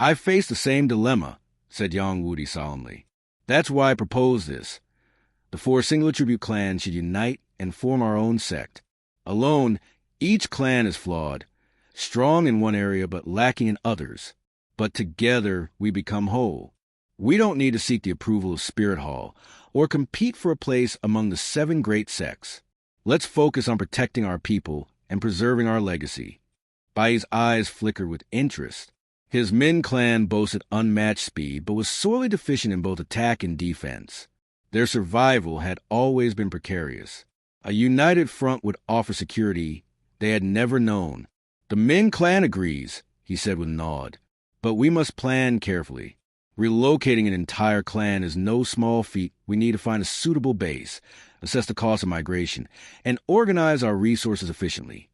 "I face the same dilemma," said Yang Wudi solemnly. "That's why I propose this. The 4 singular tribute clans should unite and form our own sect. Alone, each clan is flawed, strong in one area but lacking in others. But together we become whole. We don't need to seek the approval of Spirit Hall or compete for a place among the 7 great sects. Let's focus on protecting our people and preserving our legacy." Bai's eyes flickered with interest. His Min clan boasted unmatched speed but was sorely deficient in both attack and defense. Their survival had always been precarious. A united front would offer security they had never known. "The Min clan agrees," he said with a nod. "But we must plan carefully. Relocating an entire clan is no small feat. We need to find a suitable base, assess the cost of migration, and organize our resources efficiently."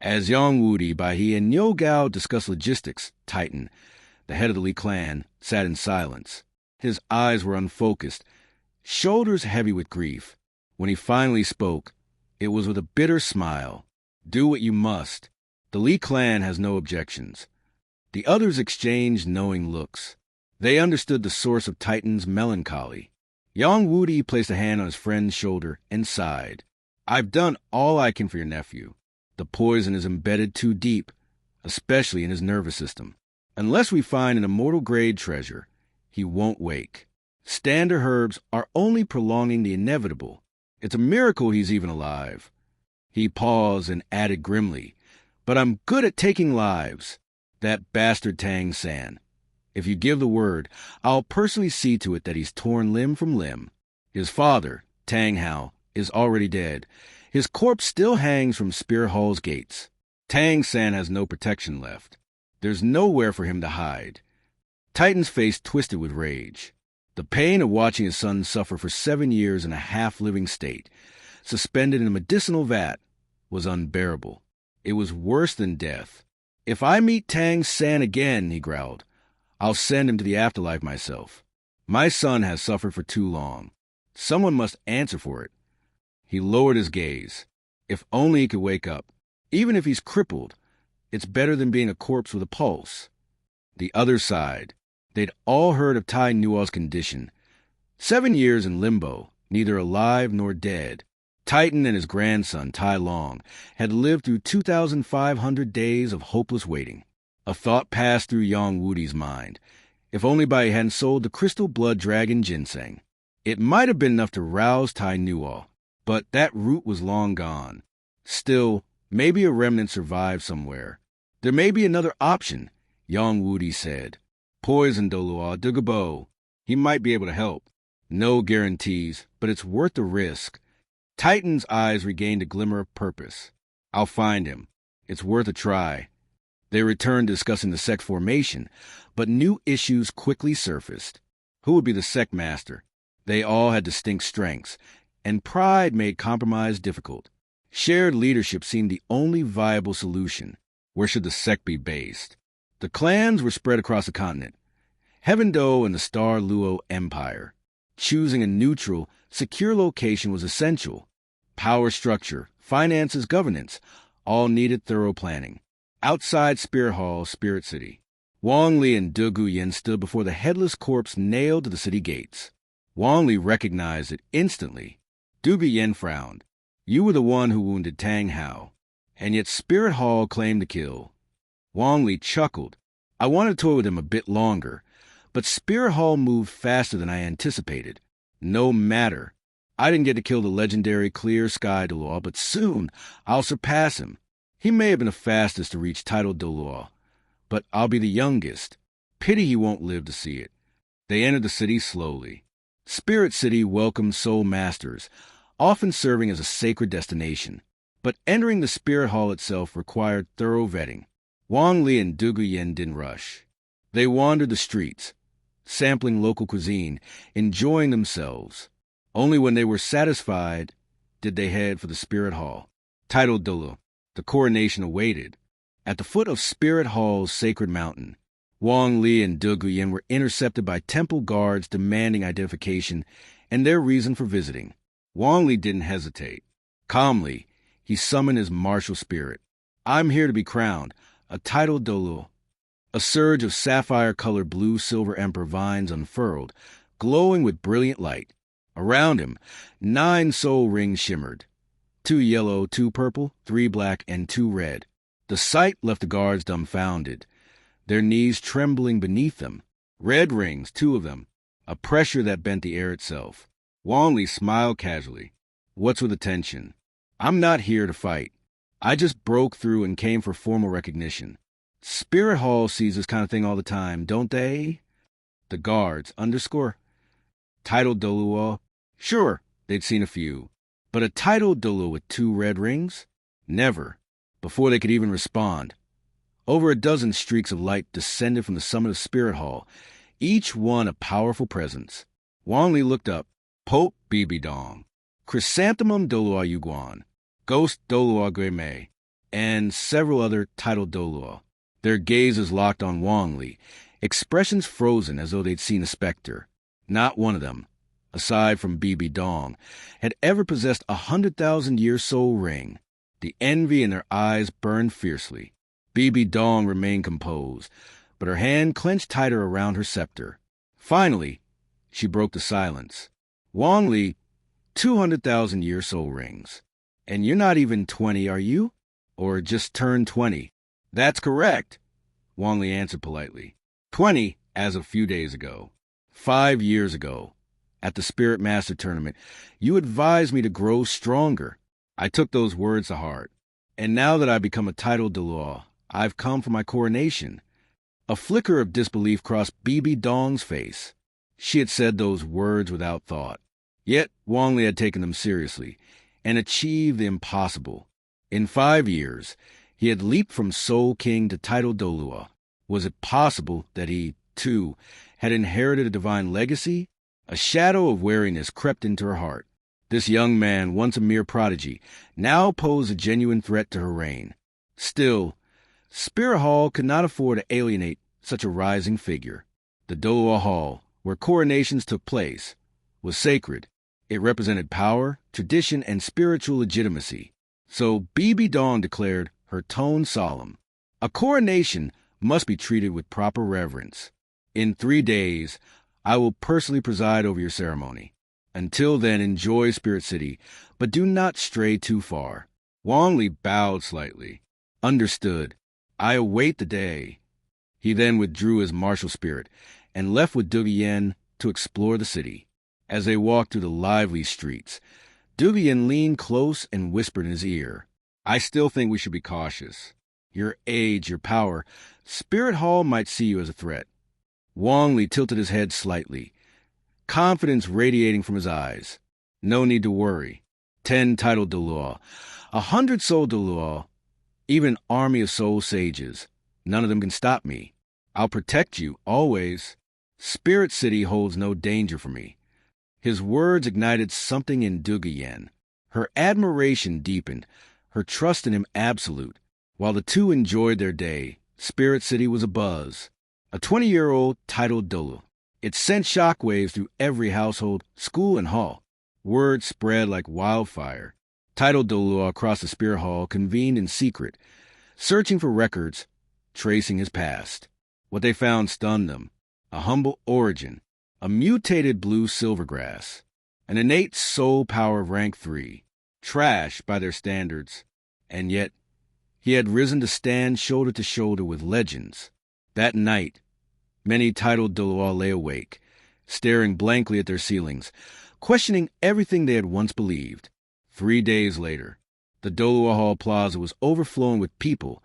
As Yang Wudi, Baihe, and Niu Gao discussed logistics, Titan, the head of the Li clan, sat in silence. His eyes were unfocused, shoulders heavy with grief. When he finally spoke, it was with a bitter smile. "Do what you must. The Li clan has no objections." The others exchanged knowing looks. They understood the source of Titan's melancholy. Yang Wudi placed a hand on his friend's shoulder and sighed. "I've done all I can for your nephew. The poison is embedded too deep, especially in his nervous system. Unless we find an immortal-grade treasure, he won't wake. Standard herbs are only prolonging the inevitable. It's a miracle he's even alive." He paused and added grimly, "But I'm good at taking lives. That bastard Tang San. If you give the word, I'll personally see to it that he's torn limb from limb. His father, Tang Hao, is already dead. His corpse still hangs from Spirit Hall's gates. Tang San has no protection left. There's nowhere for him to hide." Titan's face twisted with rage. The pain of watching his son suffer for 7 years in a half-living state, suspended in a medicinal vat, was unbearable. It was worse than death. "If I meet Tang San again," he growled, "I'll send him to the afterlife myself. My son has suffered for too long. Someone must answer for it." He lowered his gaze. If only he could wake up. Even if he's crippled, it's better than being a corpse with a pulse. The other sighed. They'd all heard of Tai Nuo's condition. 7 years in limbo, neither alive nor dead. Titan and his grandson, Tai Long, had lived through 2,500 days of hopeless waiting. A thought passed through Yang Wudi's mind. If only Bai hadn't sold the crystal blood dragon ginseng. It might have been enough to rouse Tai Nuo, but that root was long gone. Still, maybe a remnant survived somewhere. "There may be another option," Yang Wudi said. "Poison Douluo, Dugabo. He might be able to help. No guarantees, but it's worth the risk." Titan's eyes regained a glimmer of purpose. "I'll find him. It's worth a try." They returned to discussing the sect formation, but new issues quickly surfaced. Who would be the sect master? They all had distinct strengths, and pride made compromise difficult. Shared leadership seemed the only viable solution. Where should the sect be based? The clans were spread across the continent. Heavendoe and the Star Luo Empire. Choosing a neutral, secure location was essential. Power structure, finances, governance, all needed thorough planning. Outside Spirit Hall, Spirit City, Wang Li and De Guyen stood before the headless corpse nailed to the city gates. Wang Li recognized it instantly. De Guyen frowned. "You were the one who wounded Tang Hao, and yet Spirit Hall claimed the kill." Wang Li chuckled. "I wanted to toy with him a bit longer, but Spirit Hall moved faster than I anticipated. No matter. I didn't get to kill the legendary Clear Sky Douluo, but soon I'll surpass him. He may have been the fastest to reach title Douluo, but I'll be the youngest. Pity he won't live to see it." They entered the city slowly. Spirit City welcomed soul masters, often serving as a sacred destination. But entering the Spirit Hall itself required thorough vetting. Wang Li and De Guyen didn't rush. They wandered the streets, sampling local cuisine, enjoying themselves. Only when they were satisfied did they head for the Spirit Hall. Titled Douluo, the coronation awaited. At the foot of Spirit Hall's sacred mountain, Wang Li and De Guyen were intercepted by temple guards demanding identification and their reason for visiting. Wang Li didn't hesitate. Calmly, he summoned his martial spirit. "I'm here to be crowned, a titled Douluo." A surge of sapphire-colored blue-silver emperor vines unfurled, glowing with brilliant light. Around him, 9 soul rings shimmered. 2 yellow, 2 purple, 3 black, and 2 red. The sight left the guards dumbfounded, their knees trembling beneath them. Red rings, 2 of them, a pressure that bent the air itself. Wang Li smiled casually. What's with the tension? I'm not here to fight. I just broke through and came for formal recognition. Spirit Hall sees this kind of thing all the time, don't they? The guards, titled Douluo. Sure, they'd seen a few. But a titled Douluo with 2 red rings? Never. Before they could even respond. Over a dozen streaks of light descended from the summit of Spirit Hall, each one a powerful presence. Wang Li looked up. Pope Bibi Dong, Chrysanthemum Douluo Yuguan, Ghost Douluo Guimei, and several other titled Douluo. Their gazes locked on Wang Li, expressions frozen as though they'd seen a specter. Not one of them, aside from Bibi Dong, had ever possessed a 100,000-year soul ring. The envy in their eyes burned fiercely. Bibi Dong remained composed, but her hand clenched tighter around her scepter. Finally, she broke the silence. Wang Li, 200,000-year soul rings. And you're not even 20, are you? Or just turned 20? That's correct, Wang Li answered politely. 20 as of a few days ago. 5 years ago, at the Spirit Master Tournament, you advised me to grow stronger. I took those words to heart. And now that I've become a titled Douluo, I've come for my coronation. A flicker of disbelief crossed Bibi Dong's face. She had said those words without thought. Yet Wang Li had taken them seriously and achieved the impossible. In 5 years, he had leaped from Soul King to titled Douluo. Was it possible that he, too, had inherited a divine legacy? A shadow of wariness crept into her heart. This young man, once a mere prodigy, now posed a genuine threat to her reign. Still, Spirit Hall could not afford to alienate such a rising figure. The Douluo Hall, where coronations took place, was sacred. It represented power, tradition, and spiritual legitimacy. So Bibi Dong declared, her tone solemn. A coronation must be treated with proper reverence. In 3 days, I will personally preside over your ceremony. Until then, enjoy Spirit City, but do not stray too far. Wang Li bowed slightly. Understood. I await the day. He then withdrew his martial spirit and left with Duguyen to explore the city. As they walked through the lively streets, Duguyen leaned close and whispered in his ear, I still think we should be cautious. Your age, your power, Spirit Hall might see you as a threat. Wang Li tilted his head slightly, confidence radiating from his eyes. No need to worry. 10 titled Douluo, 100 soul Douluo, even an army of soul sages. None of them can stop me. I'll protect you, always. Spirit City holds no danger for me. His words ignited something in Duguyen. Her admiration deepened, her trust in him absolute. While the two enjoyed their day, Spirit City was abuzz. A 20-year-old titled Douluo. It sent shockwaves through every household, school, and hall. Word spread like wildfire. Titled Douluo across the Spirit Hall convened in secret, searching for records, tracing his past. What they found stunned them. A humble origin, a mutated blue silvergrass, an innate soul power of rank 3, trash by their standards, and yet he had risen to stand shoulder to shoulder with legends. That night, many titled Douluo lay awake, staring blankly at their ceilings, questioning everything they had once believed. 3 days later, the Douluo Hall Plaza was overflowing with people,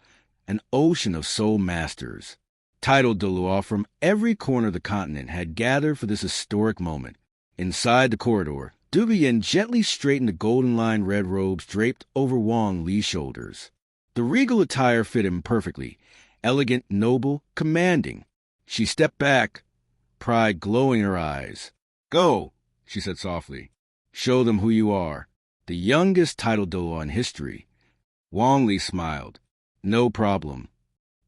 an ocean of soul masters. Titled Douluo from every corner of the continent had gathered for this historic moment. Inside the corridor, Duguyen gently straightened the golden-lined red robes draped over Wang Li's shoulders. The regal attire fit him perfectly, elegant, noble, commanding. She stepped back, pride glowing in her eyes. Go, she said softly. Show them who you are. The youngest titled Douluo in history. Wang Li smiled. No problem.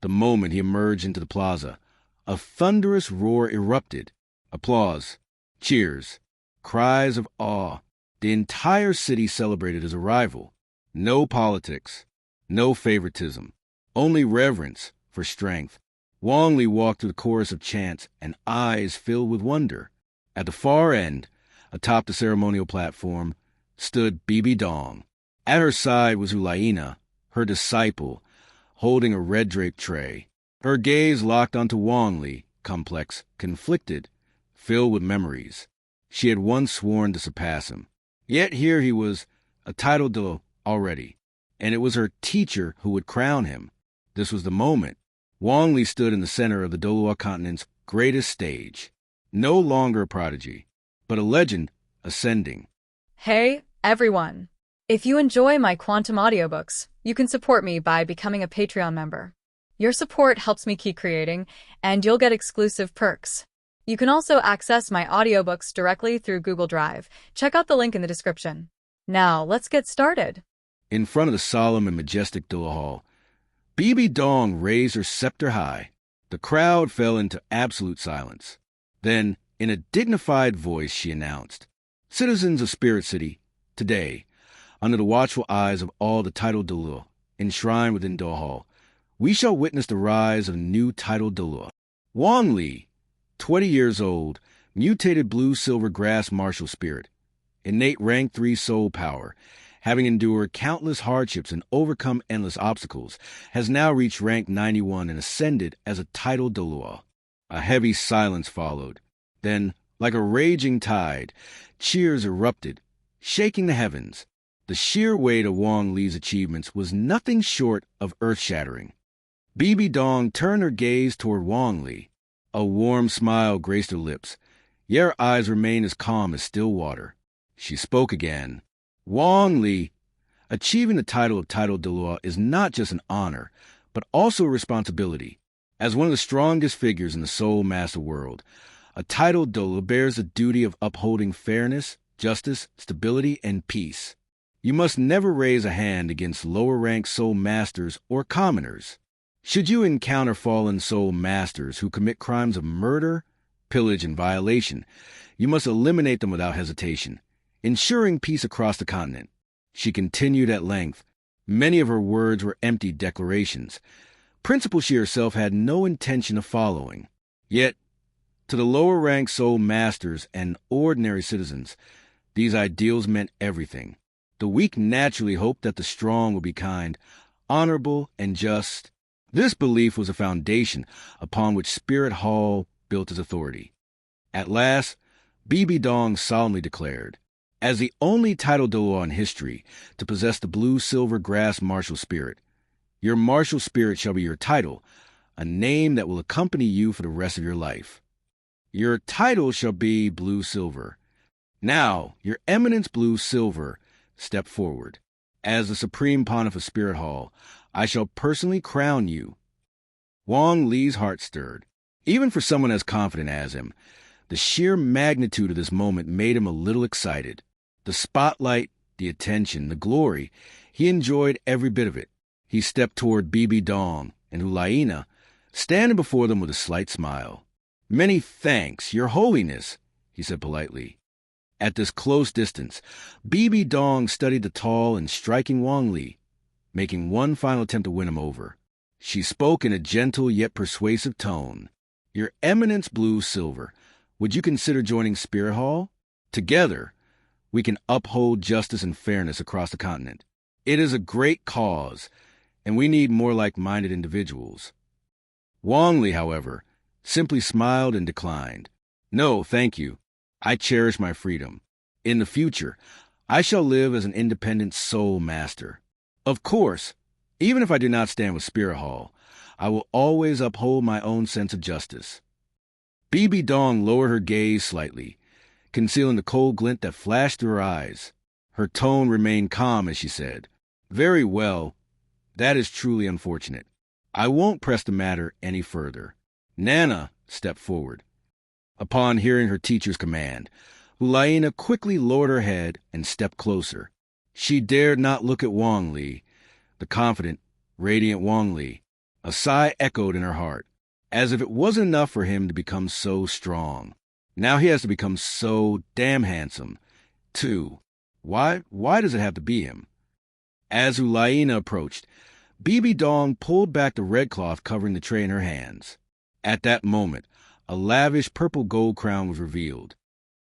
The moment he emerged into the plaza, a thunderous roar erupted. Applause, cheers, cries of awe. The entire city celebrated his arrival. No politics, no favoritism, only reverence for strength. Wang Li walked through the chorus of chants and eyes filled with wonder. At the far end, atop the ceremonial platform, stood Bibi Dong. At her side was Hulaina, her disciple, holding a red-draped tray. Her gaze locked onto Wang Li, complex, conflicted, filled with memories. She had once sworn to surpass him. Yet here he was, a title Douluo already, and it was her teacher who would crown him. This was the moment. Wang Li stood in the center of the Douluo Continent's greatest stage. No longer a prodigy, but a legend ascending. Hey, everyone! If you enjoy my quantum audiobooks, you can support me by becoming a Patreon member. Your support helps me keep creating, and you'll get exclusive perks. You can also access my audiobooks directly through Google Drive. Check out the link in the description. Now, let's get started. In front of the solemn and majestic Douluo Hall, Bibi Dong raised her scepter high. The crowd fell into absolute silence. Then, in a dignified voice, she announced, "Citizens of Spirit City, today, under the watchful eyes of all the titled Douluo enshrined within Douluo Hall, we shall witness the rise of a new titled Douluo. Wang Li, 20 years old, mutated blue-silver grass martial spirit, innate rank 3 soul power, having endured countless hardships and overcome endless obstacles, has now reached rank 91 and ascended as a titled Douluo." A heavy silence followed. Then, like a raging tide, cheers erupted, shaking the heavens. The sheer weight of Wang Li's achievements was nothing short of earth-shattering. Bibi Dong turned her gaze toward Wang Li. A warm smile graced her lips, yet her eyes remained as calm as still water. She spoke again. "Wang Li, achieving the title of titled Douluo is not just an honor, but also a responsibility. As one of the strongest figures in the Soul Master world, a titled Douluo bears the duty of upholding fairness, justice, stability, and peace. You must never raise a hand against lower-ranked Soul Masters or commoners. Should you encounter fallen Soul Masters who commit crimes of murder, pillage, and violation, you must eliminate them without hesitation, ensuring peace across the continent." She continued at length. Many of her words were empty declarations, principles she herself had no intention of following. Yet, to the lower-ranked Soul Masters and ordinary citizens, these ideals meant everything. The weak naturally hoped that the strong would be kind, honorable, and just. This belief was a foundation upon which Spirit Hall built its authority. At last, Bibi Dong solemnly declared, "As the only titled Douluo in history to possess the blue-silver grass martial spirit, your martial spirit shall be your title, a name that will accompany you for the rest of your life. Your title shall be blue-silver. Now, your eminence blue-silver, step forward. As the Supreme Pontiff of Spirit Hall, I shall personally crown you." Wang Li's heart stirred. Even for someone as confident as him, the sheer magnitude of this moment made him a little excited. The spotlight, the attention, the glory, he enjoyed every bit of it. He stepped toward Bibi Dong and Hulaina, standing before them with a slight smile. "Many thanks, Your Holiness," he said politely. At this close distance, Bibi Dong studied the tall and striking Wang Li, making one final attempt to win him over. She spoke in a gentle yet persuasive tone. "Your Eminence Blue-Silver, would you consider joining Spirit Hall? Together, we can uphold justice and fairness across the continent. It is a great cause, and we need more like-minded individuals." Wang Li, however, simply smiled and declined. "No, thank you. I cherish my freedom. In the future, I shall live as an independent Soul Master. Of course, even if I do not stand with Spirit Hall, I will always uphold my own sense of justice." Bibi Dong lowered her gaze slightly, concealing the cold glint that flashed through her eyes. Her tone remained calm as she said, "Very well. That is truly unfortunate. I won't press the matter any further." Nana stepped forward. Upon hearing her teacher's command, Hulaina quickly lowered her head and stepped closer. She dared not look at Wang Li, the confident, radiant Wang Li. A sigh echoed in her heart, as if it wasn't enough for him to become so strong. Now he has to become so damn handsome, too. Why does it have to be him? As Hulaina approached, Bibi Dong pulled back the red cloth covering the tray in her hands. At that moment, a lavish purple gold crown was revealed.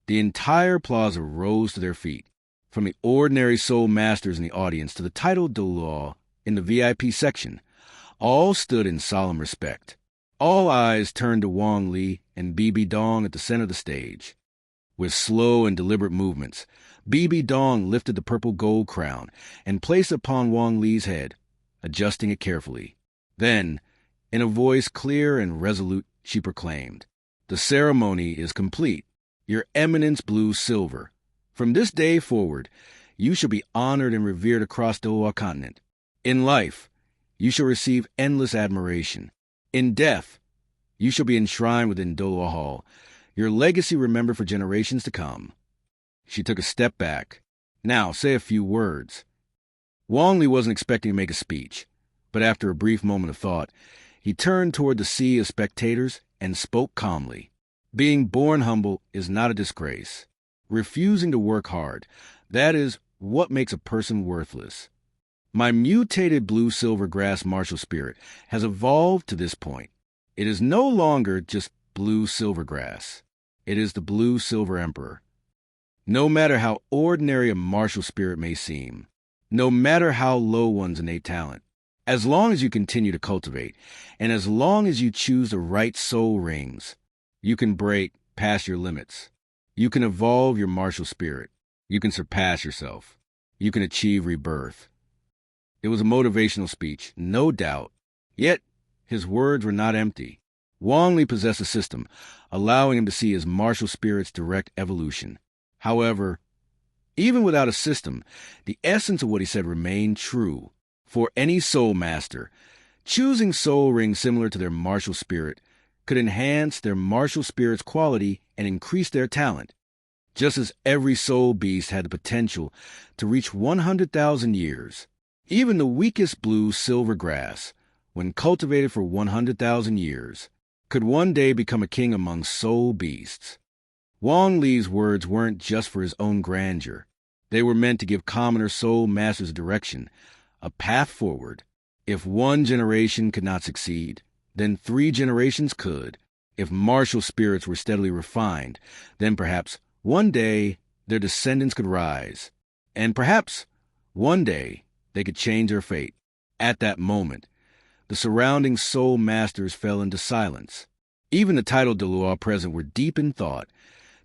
The entire plaza rose to their feet, from the ordinary soul masters in the audience to the titled Douluo in the VIP section. All stood in solemn respect. All eyes turned to Wang Li and Bibi Dong at the center of the stage. With slow and deliberate movements, Bibi Dong lifted the purple gold crown and placed it upon Wang Li's head, adjusting it carefully. Then, in a voice clear and resolute, she proclaimed, "The ceremony is complete. Your Eminence Blue Silver. From this day forward, you shall be honored and revered across Douluo Continent. In life, you shall receive endless admiration. In death, you shall be enshrined within Douluo Hall, your legacy remembered for generations to come." She took a step back. "Now, say a few words." Wang Li wasn't expecting to make a speech, but after a brief moment of thought, he turned toward the sea of spectators and spoke calmly. "Being born humble is not a disgrace. Refusing to work hard, that is what makes a person worthless. My mutated blue-silver grass martial spirit has evolved to this point. It is no longer just blue-silver grass. It is the blue-silver emperor. No matter how ordinary a martial spirit may seem, no matter how low one's innate talent, as long as you continue to cultivate, and as long as you choose the right soul rings, you can break past your limits. You can evolve your martial spirit. You can surpass yourself. You can achieve rebirth." It was a motivational speech, no doubt. Yet, his words were not empty. Wang Li possessed a system, allowing him to see his martial spirit's direct evolution. However, even without a system, the essence of what he said remained true. For any soul master, choosing soul rings similar to their martial spirit could enhance their martial spirit's quality and increase their talent, just as every soul beast had the potential to reach 100,000 years. Even the weakest blue-silver grass, when cultivated for 100,000 years, could one day become a king among soul beasts. Wang Li's words weren't just for his own grandeur. They were meant to give commoner soul masters a direction, a path forward. If one generation could not succeed, then 3 generations could. If martial spirits were steadily refined, then perhaps one day their descendants could rise. And perhaps one day they could change their fate. At that moment, the surrounding soul masters fell into silence. Even the titled Douluo present were deep in thought,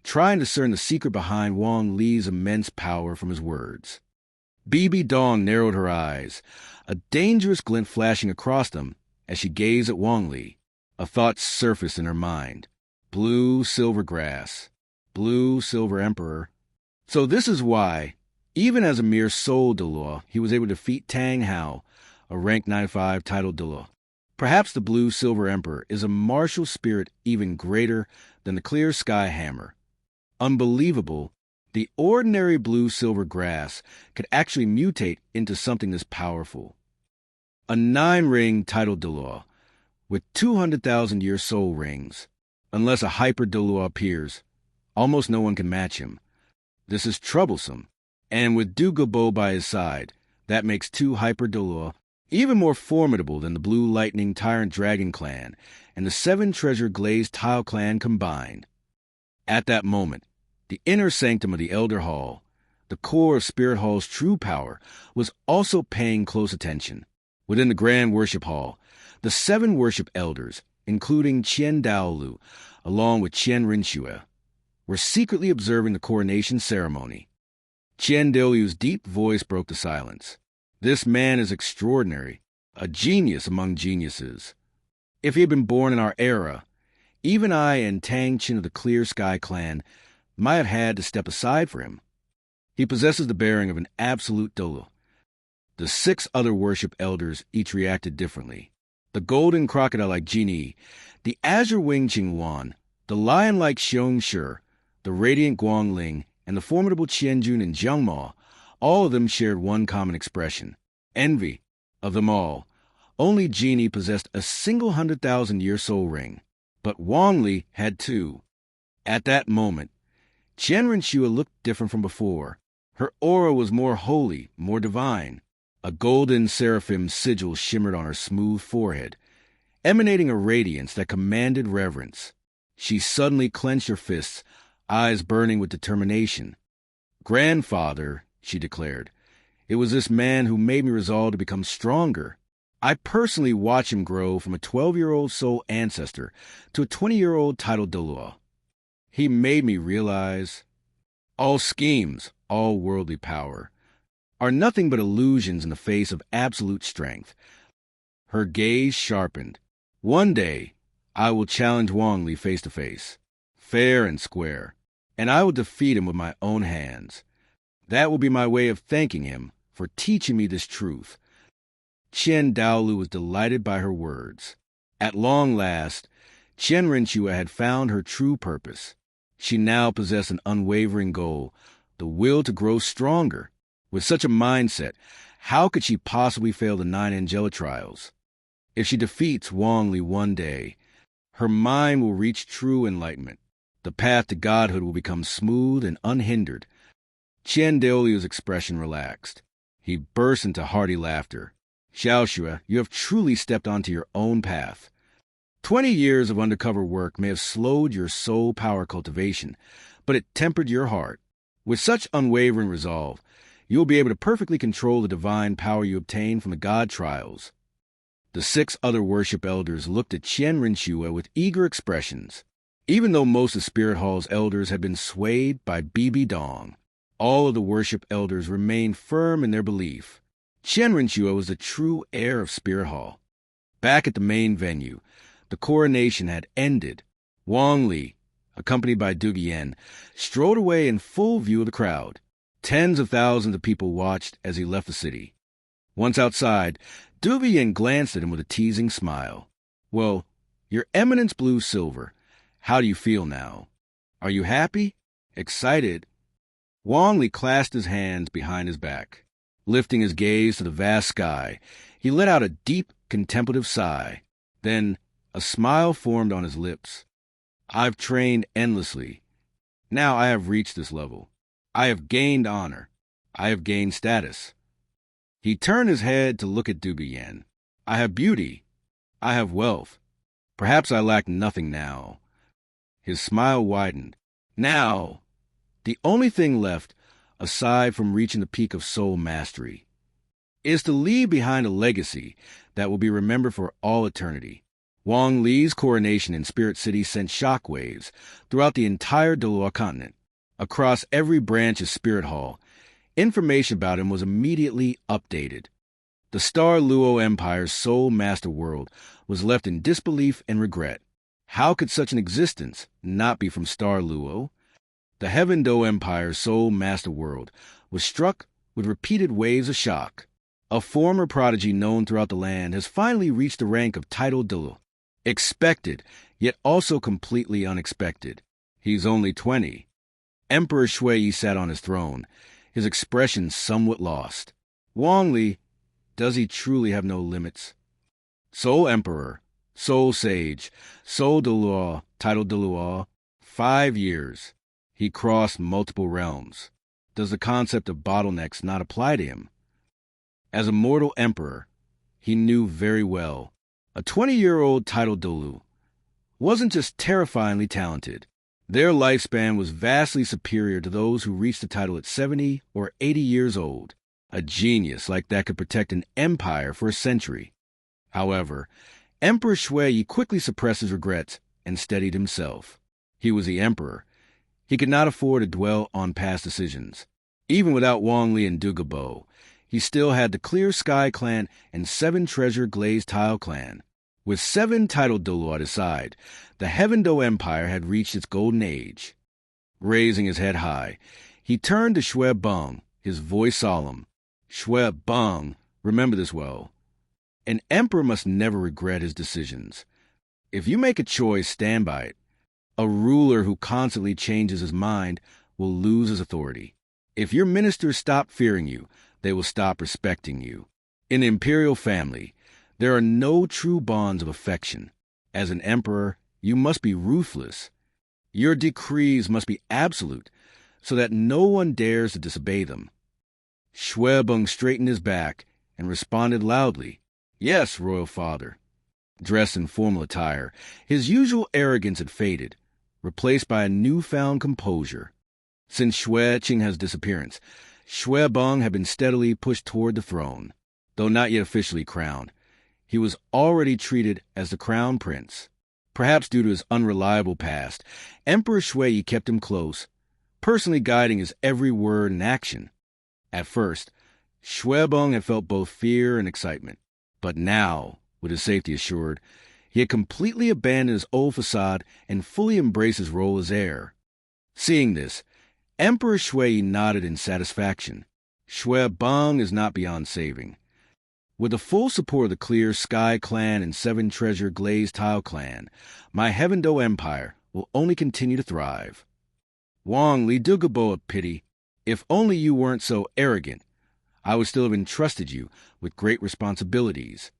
trying to discern the secret behind Wang Li's immense power from his words. Bibi Dong narrowed her eyes, a dangerous glint flashing across them as she gazed at Wang Li. A thought surfaced in her mind. Blue-silver grass. Blue-silver emperor. So this is why, even as a mere soul Douluo, he was able to defeat Tang Hao, a rank 95 titled Douluo. Perhaps the blue-silver emperor is a martial spirit even greater than the clear sky hammer. Unbelievable, the ordinary blue-silver grass could actually mutate into something this powerful. A 9-ring titled Douluo, with 200,000-year soul rings. Unless a hyper Douluo appears, almost no one can match him. This is troublesome, and with Douluo by his side, that makes 2 hyper Douluo even more formidable than the Blue Lightning Tyrant Dragon Clan and the 7 Treasure Glazed Tile Clan combined. At that moment, the inner sanctum of the Elder Hall, the core of Spirit Hall's true power, was also paying close attention. Within the Grand Worship Hall, the 7 worship elders, including Qian Daolu, along with Qian Rinxue, were secretly observing the coronation ceremony. Qian Daolu's deep voice broke the silence. "This man is extraordinary, a genius among geniuses. If he had been born in our era, even I and Tang Qin of the Clear Sky Clan might have had to step aside for him. He possesses the bearing of an absolute Douluo." The 6 other worship elders each reacted differently. The golden crocodile-like Jini, the azure-winged Qingwan, the lion-like Xiong Shi, the radiant Guangling, and the formidable Qianjun and Jiangmo, all of them shared one common expression: envy. Of them all, only Jini possessed a single 100,000-year soul ring, but Wang Li had 2. At that moment, Qian Rinxue looked different from before. Her aura was more holy, more divine. A golden seraphim sigil shimmered on her smooth forehead, emanating a radiance that commanded reverence. She suddenly clenched her fists, eyes burning with determination. "Grandfather," she declared, "it was this man who made me resolve to become stronger. I personally watched him grow from a 12-year-old soul ancestor to a 20-year-old titled Douluo. He made me realize all schemes, all worldly power, are nothing but illusions in the face of absolute strength." Her gaze sharpened. "One day, I will challenge Wang Li face to face, fair and square, and I will defeat him with my own hands. That will be my way of thanking him for teaching me this truth." Qian Daolu was delighted by her words. At long last, Qian Renshua had found her true purpose. She now possessed an unwavering goal, the will to grow stronger. With such a mindset, how could she possibly fail the 9 angelic trials? If she defeats Wang Li one day, her mind will reach true enlightenment. The path to godhood will become smooth and unhindered. Qian Daolu's expression relaxed. He burst into hearty laughter. "Xiaoxue, you have truly stepped onto your own path. 20 years of undercover work may have slowed your soul power cultivation, but it tempered your heart. With such unwavering resolve, you will be able to perfectly control the divine power you obtain from the God trials." The 6 other worship elders looked at Qian Renshua with eager expressions. Even though most of Spirit Hall's elders had been swayed by Bibi Dong, all of the worship elders remained firm in their belief. Qian Renshua was the true heir of Spirit Hall. Back at the main venue, the coronation had ended. Wang Li, accompanied by Duguian, strode away in full view of the crowd. Tens of thousands of people watched as he left the city. Once outside, Duguian glanced at him with a teasing smile. "Well, Your Eminence Blue Silver, how do you feel now? Are you happy? Excited?" Wang Li clasped his hands behind his back. Lifting his gaze to the vast sky, he let out a deep, contemplative sigh. Then a smile formed on his lips. "I've trained endlessly. Now I have reached this level. I have gained honor. I have gained status." He turned his head to look at Duguian. "I have beauty. I have wealth. Perhaps I lack nothing now." His smile widened. "Now, the only thing left, aside from reaching the peak of soul mastery, is to leave behind a legacy that will be remembered for all eternity." Wang Li's coronation in Spirit City sent shockwaves throughout the entire Douluo Continent. Across every branch of Spirit Hall, information about him was immediately updated. The Star Luo Empire's sole master world was left in disbelief and regret. How could such an existence not be from Star Luo? The Heaven Do Empire's sole master world was struck with repeated waves of shock. A former prodigy known throughout the land has finally reached the rank of titled Douluo. Expected, yet also completely unexpected. He's only 20. Emperor Shui sat on his throne, his expression somewhat lost. Wang Li, does he truly have no limits? Soul Emperor, Soul Sage, Soul Douluo, titled Douluo, 5 years. He crossed multiple realms. Does the concept of bottlenecks not apply to him? As a mortal emperor, he knew very well, a 20-year-old titled Douluo wasn't just terrifyingly talented. Their lifespan was vastly superior to those who reached the title at 70 or 80 years old. A genius like that could protect an empire for a century. However, Emperor Shui quickly suppressed his regrets and steadied himself. He was the emperor. He could not afford to dwell on past decisions. Even without Wang Li and Dugabo, he still had the Clear Sky clan and 7 Treasure Glazed Tile clan. With 7 titled Douluo at his side, the Heaven Do Empire had reached its golden age. Raising his head high, he turned to Shui Beng, his voice solemn. "Shui Beng, remember this well. An emperor must never regret his decisions. If you make a choice, stand by it. A ruler who constantly changes his mind will lose his authority. If your ministers stop fearing you, they will stop respecting you. In the imperial family, there are no true bonds of affection. As an emperor, you must be ruthless. Your decrees must be absolute, so that no one dares to disobey them." Shui Beng straightened his back and responded loudly, "Yes, royal father." dressed in formal attire. His usual arrogance had faded, replaced by a newfound composure. Since Xue Qinghe's disappearance, Xue Beng had been steadily pushed toward the throne. Though not yet officially crowned, he was already treated as the crown prince. Perhaps due to his unreliable past, Emperor Shui kept him close, personally guiding his every word and action. At first, Xue Beng had felt both fear and excitement, but now, with his safety assured, he had completely abandoned his old facade and fully embraced his role as heir. Seeing this, Emperor Shui nodded in satisfaction. Xue Beng is not beyond saving. With the full support of the Clear Sky Clan and Seven Treasure Glazed Tile Clan, my Heaven-Do Empire will only continue to thrive. Wang Li Dugabo of pity, if only you weren't so arrogant, I would still have entrusted you with great responsibilities.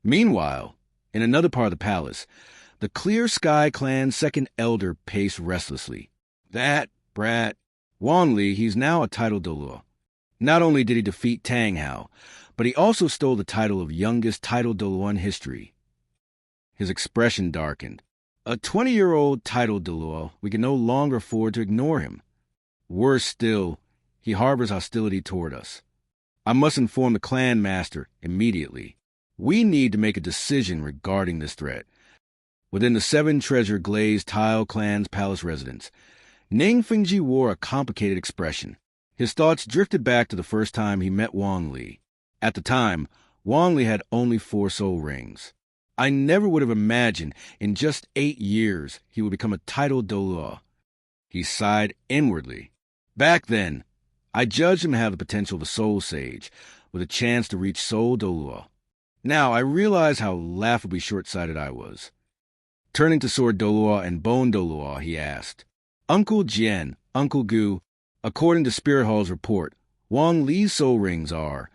Meanwhile, in another part of the palace, the Clear Sky Clan's second elder paced restlessly. That brat. Wang Li, he's now a titled Douluo. Not only did he defeat Tang Hao, but he also stole the title of youngest titled Douluo in history. His expression darkened. A 20-year-old titled Douluo, we can no longer afford to ignore him. Worse still, he harbors hostility toward us. I must inform the clan master immediately. We need to make a decision regarding this threat. Within the Seven Treasure Glazed Tile Clan's palace residence, Ning Fengji wore a complicated expression. His thoughts drifted back to the first time he met Wang Li. At the time, Wang Li had only 4 soul rings. I never would have imagined in just 8 years he would become a titled Douluo. He sighed inwardly. Back then, I judged him to have the potential of a soul sage, with a chance to reach soul Douluo. Now I realize how laughably short-sighted I was. Turning to Sword Douluo and Bone Douluo, he asked, Uncle Jian, Uncle Gu, according to Spirit Hall's report, Wang Li's soul rings are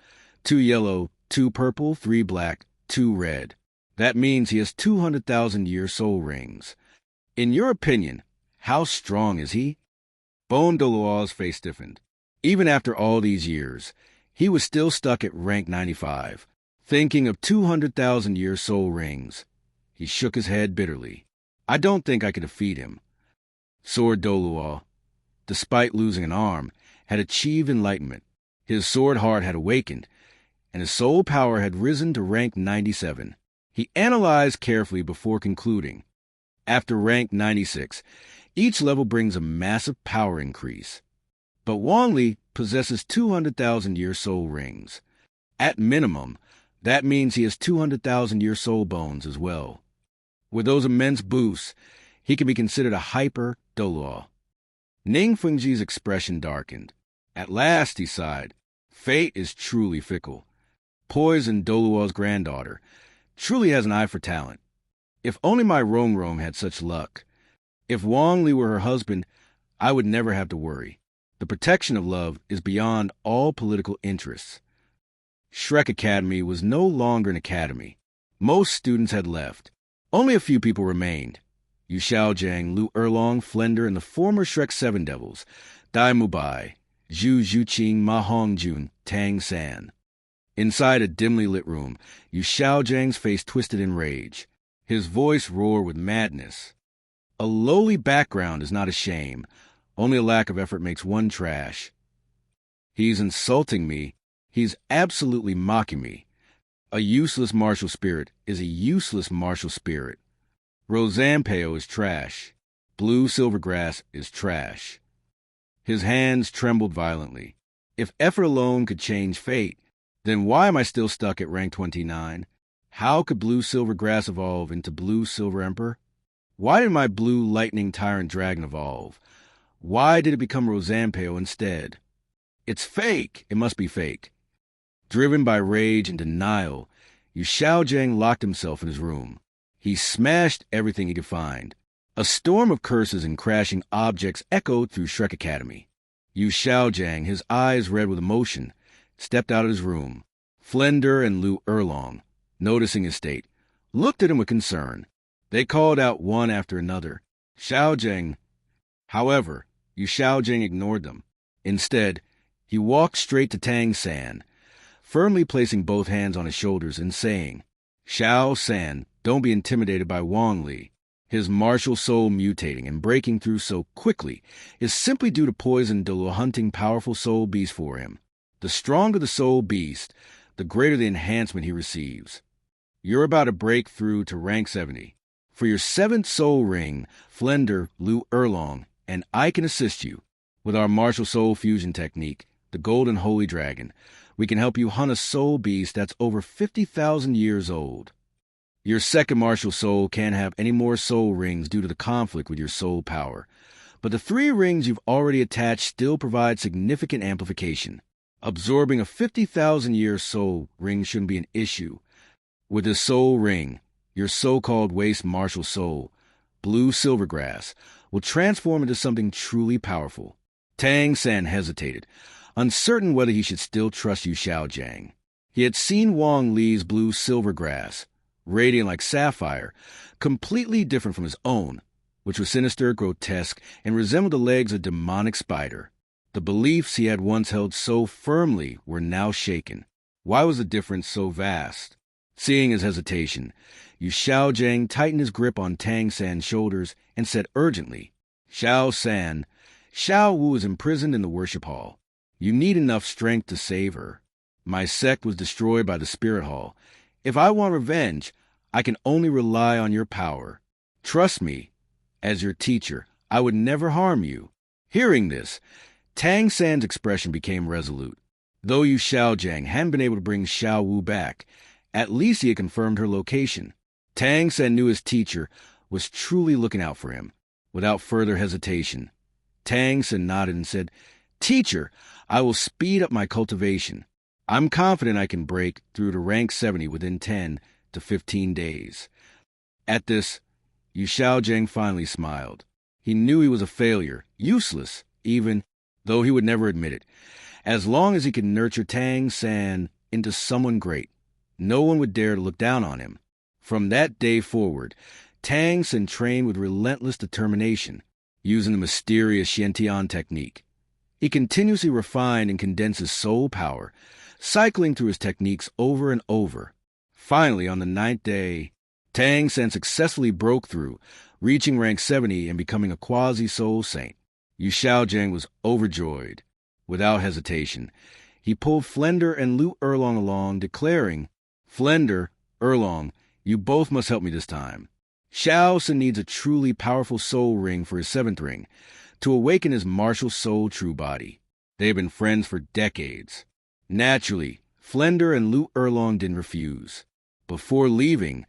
2 yellow, 2 purple, 3 black, 2 red. That means he has 200,000-year soul rings. In your opinion, how strong is he? Bone Douluo's face stiffened. Even after all these years, he was still stuck at rank 95, thinking of 200,000-year soul rings. He shook his head bitterly. I don't think I could defeat him. Sword Douluo, despite losing an arm, had achieved enlightenment. His sword heart had awakened, and his soul power had risen to rank 97. He analyzed carefully before concluding. After rank 96, each level brings a massive power increase. But Wang Li possesses 200,000-year soul rings. At minimum, that means he has 200,000-year soul bones as well. With those immense boosts, he can be considered a hyper Douluo. Ning Fengji's expression darkened. At last, he sighed. Fate is truly fickle. Poison Douluo's granddaughter truly has an eye for talent. If only my Rong had such luck. If Wang Li were her husband, I would never have to worry. The protection of love is beyond all political interests. Shrek Academy was no longer an academy. Most students had left. Only a few people remained. Yu Xiaojiang, Lu Erlong, Flender, and the former Shrek Seven Devils, Dai Mubai, Zhu Zhuqing, Ma Hongjun, Tang San. Inside a dimly lit room, Yu Xiaojiang's face twisted in rage. His voice roared with madness. A lowly background is not a shame. Only a lack of effort makes one trash. He's insulting me. He's absolutely mocking me. A useless martial spirit is a useless martial spirit. Rosanpeo is trash. Blue Silvergrass is trash. His hands trembled violently. If effort alone could change fate, then why am I still stuck at rank 29? How could Blue Silvergrass evolve into Blue Silver Emperor? Why did my Blue Lightning Tyrant Dragon evolve? Why did it become Rosanpeo instead? It's fake! It must be fake. Driven by rage and denial, Yu Xiaojiang locked himself in his room. He smashed everything he could find. A storm of curses and crashing objects echoed through Shrek Academy. Yu Xiaojiang, his eyes red with emotion, stepped out of his room. Flender and Lu Erlong, noticing his state, looked at him with concern. They called out one after another. Xiaojiang. However, Yu Xiaojiang ignored them. Instead, he walked straight to Tang San, firmly placing both hands on his shoulders and saying, Xiao San, Don't be intimidated by Wang Li. His martial soul mutating and breaking through so quickly is simply due to poison Douluo hunting powerful soul beasts for him. The stronger the soul beast, the greater the enhancement he receives. You're about to break through to rank 70. For your 7th soul ring, Flender, Lu Erlong, and I can assist you. With our martial soul fusion technique, the Golden Holy Dragon, we can help you hunt a soul beast that's over 50,000 years old. Your 2nd martial soul can't have any more soul rings due to the conflict with your soul power, but the 3 rings you've already attached still provide significant amplification. Absorbing a 50,000-year soul ring shouldn't be an issue. With this soul ring, your so-called waste martial soul, blue silvergrass, will transform into something truly powerful. Tang San hesitated, uncertain whether he should still trust Yu Xiaojiang. He had seen Wang Li's blue silvergrass, radiant like sapphire, completely different from his own, which was sinister, grotesque, and resembled the legs of a demonic spider. The beliefs he had once held so firmly were now shaken. Why was the difference so vast? Seeing his hesitation, Yu Xiaojiang tightened his grip on Tang San's shoulders and said urgently, "Xiao San, Xiao Wu is imprisoned in the worship hall. You need enough strength to save her. My sect was destroyed by the spirit hall. If I want revenge, I can only rely on your power. Trust me, as your teacher, I would never harm you." Hearing this, Tang San's expression became resolute. Though Yu Xiaojiang hadn't been able to bring Xiao Wu back, at least he had confirmed her location. Tang San knew his teacher was truly looking out for him. Without further hesitation, Tang San nodded and said, "Teacher, I will speed up my cultivation. I'm confident I can break through to rank 70 within 10 to 15 days. At this, Yu Xiaojiang finally smiled. He knew he was a failure, useless, even, though he would never admit it. As long as he could nurture Tang San into someone great, no one would dare to look down on him. From that day forward, Tang San trained with relentless determination, using the mysterious Xiantian technique. He continuously refined and condensed his soul power, cycling through his techniques over and over. Finally, on the 9th day, Tang San successfully broke through, reaching rank 70 and becoming a quasi-soul saint. Yu Xiaojiang was overjoyed. Without hesitation, he pulled Flender and Lu Erlong along, declaring, "Flender, Erlong, you both must help me this time. Xiao San needs a truly powerful soul ring for his 7th ring, to awaken his martial soul true body. They have been friends for decades." Naturally, Flender and Lu Erlong didn't refuse. Before leaving,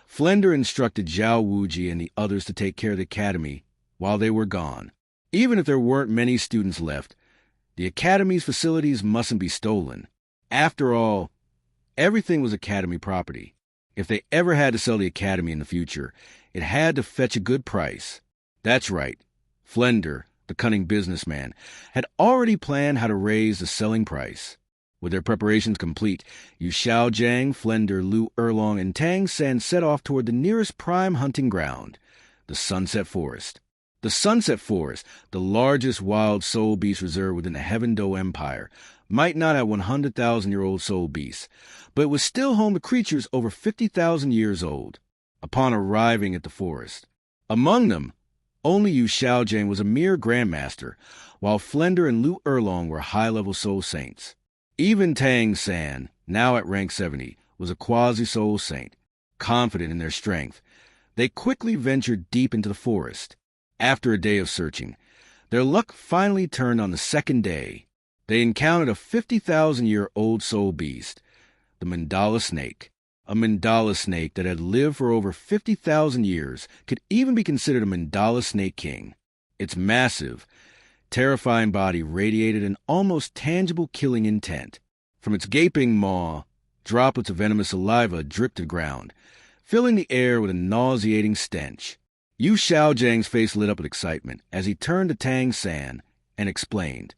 Flender instructed Zhao Wuji and the others to take care of the academy while they were gone. Even if there weren't many students left, the academy's facilities mustn't be stolen. After all, everything was academy property. If they ever had to sell the academy in the future, it had to fetch a good price. That's right. Flender, the cunning businessman, had already planned how to raise the selling price. With their preparations complete, Yu Xiaojiang, Flender, Lu Erlong, and Tang San set off toward the nearest prime hunting ground, the Sunset Forest. The Sunset Forest, the largest wild soul beast reserve within the Heaven Do Empire, might not have 100,000-year-old soul beasts, but it was still home to creatures over 50,000 years old. Upon arriving at the forest, among them, only Yu Xiaojiang was a mere grandmaster, while Flender and Lu Erlong were high-level soul saints. Even Tang San, now at rank 70, was a quasi-soul saint. Confident in their strength, they quickly ventured deep into the forest. After a day of searching, their luck finally turned on the 2nd day. They encountered a 50,000-year-old soul beast, the mandala snake. A mandala snake that had lived for over 50,000 years could even be considered a mandala snake king. Its massive, terrifying body radiated an almost tangible killing intent. From its gaping maw, droplets of venomous saliva dripped to the ground, filling the air with a nauseating stench. Yu Xiaojiang's face lit up with excitement as he turned to Tang San and explained,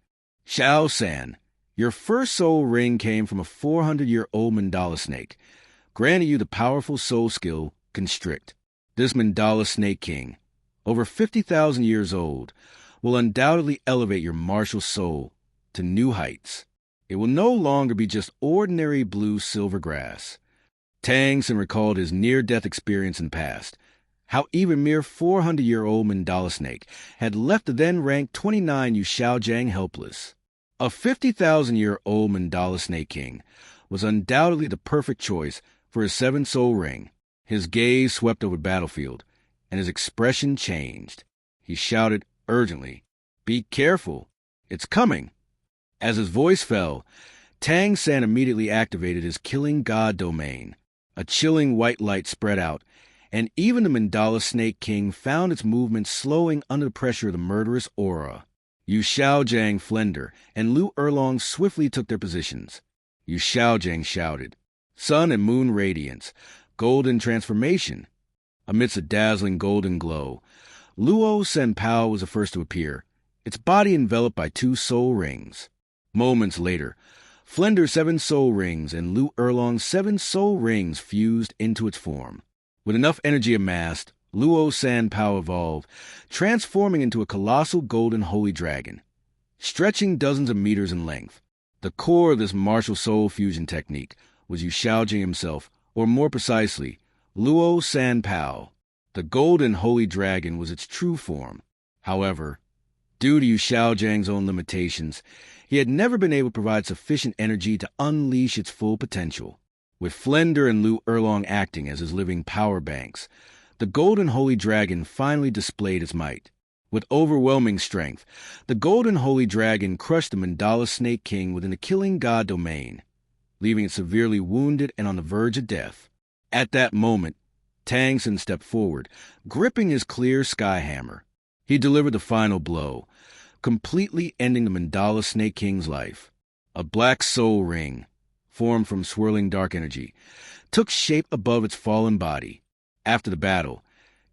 "Xiao San, your first soul ring came from a 400-year-old mandala snake, granting you the powerful soul skill, Constrict. This mandala snake king, over 50,000 years old, will undoubtedly elevate your martial soul to new heights. It will no longer be just ordinary blue silver grass. Tang Sen recalled his near-death experience in the past, how even mere 400-year-old mandala snake had left the then-ranked 29 Yu Xiaojiang helpless. A 50,000-year-old mandala snake king was undoubtedly the perfect choice for his 7-soul ring. His gaze swept over the battlefield, and his expression changed. He shouted urgently, "Be careful! It's coming!" As his voice fell, Tang San immediately activated his killing god domain. A chilling white light spread out, and even the mandala snake king found its movement slowing under the pressure of the murderous aura. Yu Xiaojiang Flender and Lu Erlong swiftly took their positions. Yu Xiaojiang shouted, "Sun and moon radiance, golden transformation." Amidst a dazzling golden glow, Luo Senpao was the first to appear, its body enveloped by 2 soul rings. Moments later, Flender's 7 soul rings and Lu Erlong's 7 soul rings fused into its form. With enough energy amassed, Luo Sanpao evolved, transforming into a colossal golden holy dragon, stretching dozens of meters in length. The core of this martial soul fusion technique was Yu Xiaojing himself, or more precisely, Luo Sanpao. The golden holy dragon was its true form. However, due to Yu Xiaojiang's own limitations, he had never been able to provide sufficient energy to unleash its full potential. With Flender and Lu Erlong acting as his living power banks, the golden holy dragon finally displayed its might. With overwhelming strength, the golden holy dragon crushed the mandala snake king within the killing god domain, leaving it severely wounded and on the verge of death. At that moment, Tang Sen stepped forward, gripping his clear sky hammer. He delivered the final blow, completely ending the mandala snake king's life. A black soul ring, formed from swirling dark energy, took shape above its fallen body. After the battle,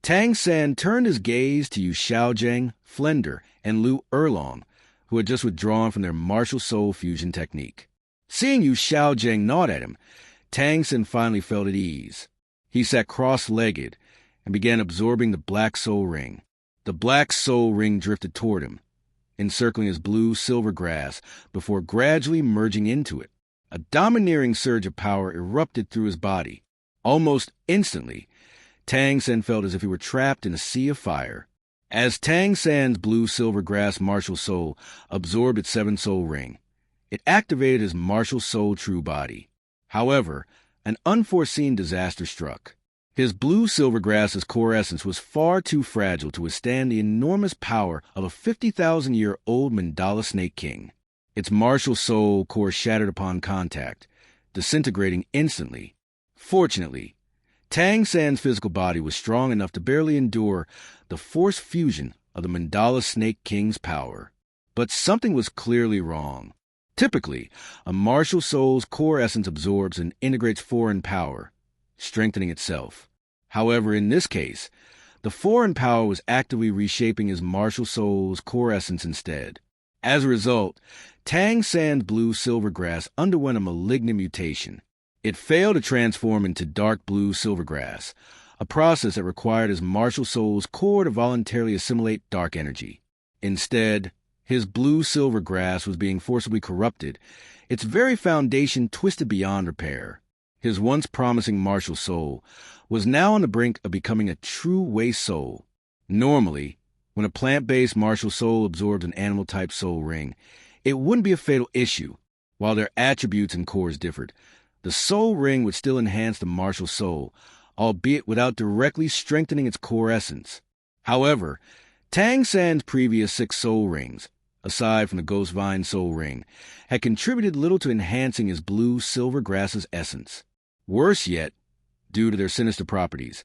Tang San turned his gaze to Yu Xiaojiang, Flender, and Lu Erlong, who had just withdrawn from their martial soul fusion technique. Seeing Yu Xiaojiang nod at him, Tang San finally felt at ease. He sat cross-legged and began absorbing the black soul ring. The black soul ring drifted toward him, encircling his blue-silver grass before gradually merging into it. A domineering surge of power erupted through his body. Almost instantly, Tang San felt as if he were trapped in a sea of fire. As Tang San's blue-silver grass martial soul absorbed its 7-soul ring, it activated his martial soul true body. However, an unforeseen disaster struck. His blue-silver grass's core essence was far too fragile to withstand the enormous power of a 50,000-year-old mandala snake king. Its martial soul core shattered upon contact, disintegrating instantly. Fortunately, Tang San's physical body was strong enough to barely endure the forced fusion of the mandala snake king's power. But something was clearly wrong. Typically, a martial soul's core essence absorbs and integrates foreign power, strengthening itself. However, in this case, the foreign power was actively reshaping his martial soul's core essence instead. As a result, Tang San's blue-silver grass underwent a malignant mutation. It failed to transform into dark blue silvergrass, a process that required his martial soul's core to voluntarily assimilate dark energy. Instead, his blue-silver grass was being forcibly corrupted, its very foundation twisted beyond repair. His once promising martial soul was now on the brink of becoming a true waste soul. Normally, when a plant-based martial soul absorbs an animal-type soul ring, it wouldn't be a fatal issue. While their attributes and cores differed, the soul ring would still enhance the martial soul, albeit without directly strengthening its core essence. However, Tang San's previous 6 soul rings, aside from the Ghost Vine soul ring, had contributed little to enhancing his blue-silver grass's essence. Worse yet, due to their sinister properties,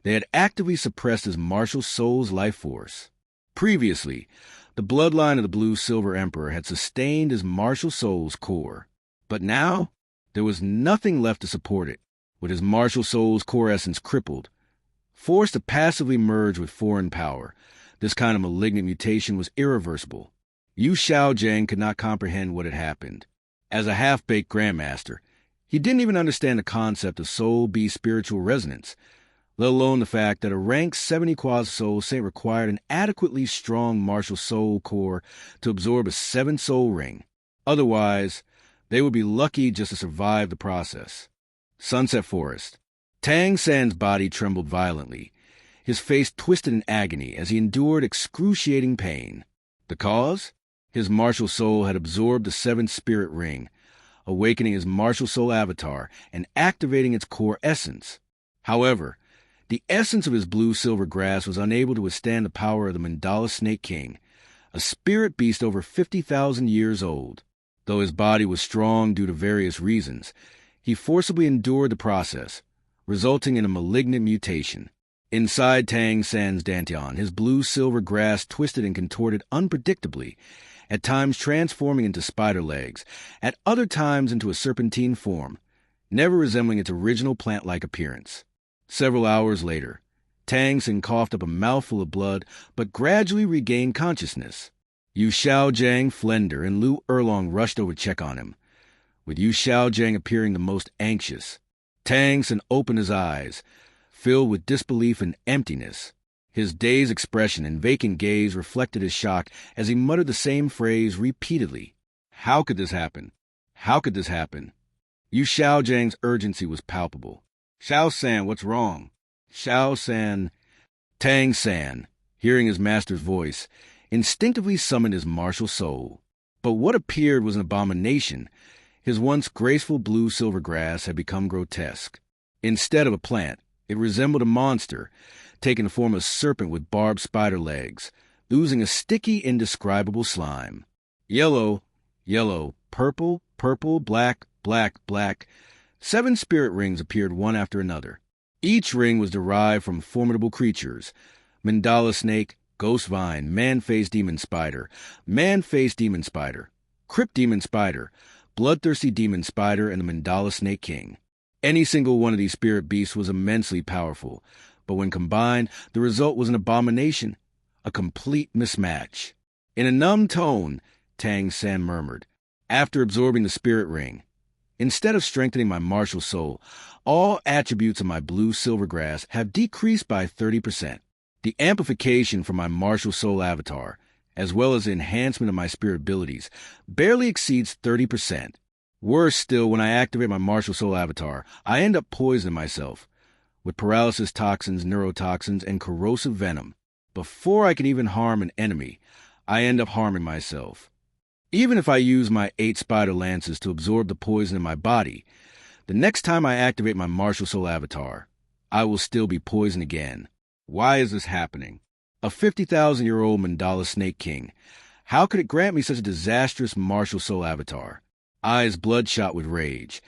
they had actively suppressed his martial soul's life force. Previously, the bloodline of the Blue-Silver Emperor had sustained his martial soul's core, but now there was nothing left to support it. With his martial soul's core essence crippled, forced to passively merge with foreign power, this kind of malignant mutation was irreversible. Yu Xiaojiang could not comprehend what had happened. As a half-baked grandmaster, he didn't even understand the concept of soul-beast spiritual resonance, let alone the fact that a rank 70 quasi-soul saint required an adequately strong martial soul core to absorb a 7-soul ring. Otherwise, they would be lucky just to survive the process. Sunset Forest. Tang San's body trembled violently. His face twisted in agony as he endured excruciating pain. The cause? His martial soul had absorbed the seventh spirit ring, awakening his martial soul avatar and activating its core essence. However, the essence of his blue-silver grass was unable to withstand the power of the Mandala Snake King, a spirit beast over 50,000 years old. Though his body was strong due to various reasons, he forcibly endured the process, resulting in a malignant mutation. Inside Tang San's dantian, his blue-silver grass twisted and contorted unpredictably, at times transforming into spider legs, at other times into a serpentine form, never resembling its original plant-like appearance. Several hours later, Tang San coughed up a mouthful of blood, but gradually regained consciousness. Yu Xiaojiang, Flender, and Lu Erlong rushed over to check on him, with Yu Xiaojiang appearing the most anxious. Tang San opened his eyes, filled with disbelief and emptiness. His dazed expression and vacant gaze reflected his shock as he muttered the same phrase repeatedly. How could this happen? How could this happen? Yu Xiaojiang's urgency was palpable. Xiao San, what's wrong? Xiao San. Tang San, hearing his master's voice, instinctively summoned his martial soul. But what appeared was an abomination. His once graceful blue-silver grass had become grotesque. Instead of a plant, it resembled a monster, taking the form of a serpent with barbed spider legs, oozing a sticky, indescribable slime. Yellow, yellow, purple, purple, black, black, black. 7 spirit rings appeared one after another. Each ring was derived from formidable creatures: Mandala snake, ghost vine, man-faced demon spider, man-faced demon spider, crypt demon spider, bloodthirsty demon spider, and the Mandala Snake King. Any single one of these spirit beasts was immensely powerful, but when combined, the result was an abomination, a complete mismatch. In a numb tone, Tang San murmured, after absorbing the spirit ring, instead of strengthening my martial soul, all attributes of my blue-silver grass have decreased by 30%. The amplification from my martial soul avatar, as well as the enhancement of my spirit abilities, barely exceeds 30%. Worse still, when I activate my martial soul avatar, I end up poisoning myself with paralysis toxins, neurotoxins, and corrosive venom. Before I can even harm an enemy, I end up harming myself. Even if I use my 8 spider lances to absorb the poison in my body, the next time I activate my martial soul avatar, I will still be poisoned again. Why is this happening? A 50,000-year-old Mandala Snake King. How could it grant me such a disastrous martial soul avatar? Eyes bloodshot with rage,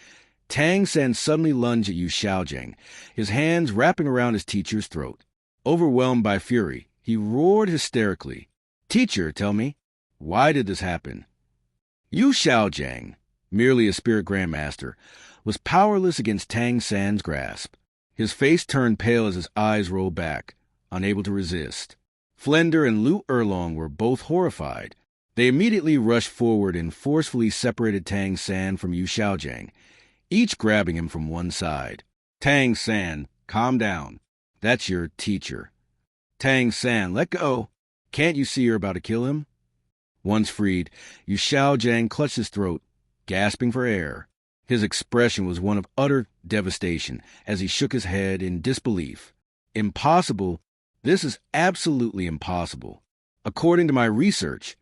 Tang San suddenly lunged at Yu Xiaojiang, his hands wrapping around his teacher's throat. Overwhelmed by fury, he roared hysterically. Teacher, tell me, why did this happen? Yu Xiaojiang, merely a spirit grandmaster, was powerless against Tang San's grasp. His face turned pale as his eyes rolled back, unable to resist. Flender and Lu Erlong were both horrified. They immediately rushed forward and forcefully separated Tang San from Yu Xiaojiang, each grabbing him from one side. Tang San, calm down. That's your teacher. Tang San, let go. Can't you see you're about to kill him? Once freed, Yu Xiaojiang clutched his throat, gasping for air. His expression was one of utter devastation as he shook his head in disbelief. Impossible? This is absolutely impossible. According to my research,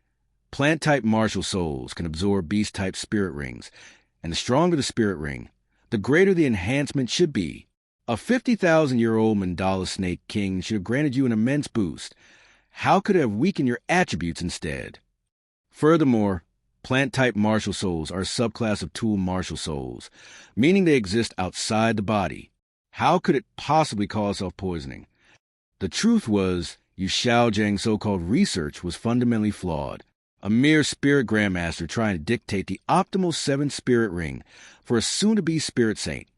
plant-type martial souls can absorb beast-type spirit rings, and the stronger the spirit ring, the greater the enhancement should be. A 50,000-year-old Mandala Snake King should have granted you an immense boost. How could it have weakened your attributes instead? Furthermore, plant-type martial souls are a subclass of tool martial souls, meaning they exist outside the body. How could it possibly cause self-poisoning? The truth was, Yu Xiaojiang's so-called research was fundamentally flawed. A mere spirit grandmaster trying to dictate the optimal 7th spirit ring for a soon-to-be spirit saint.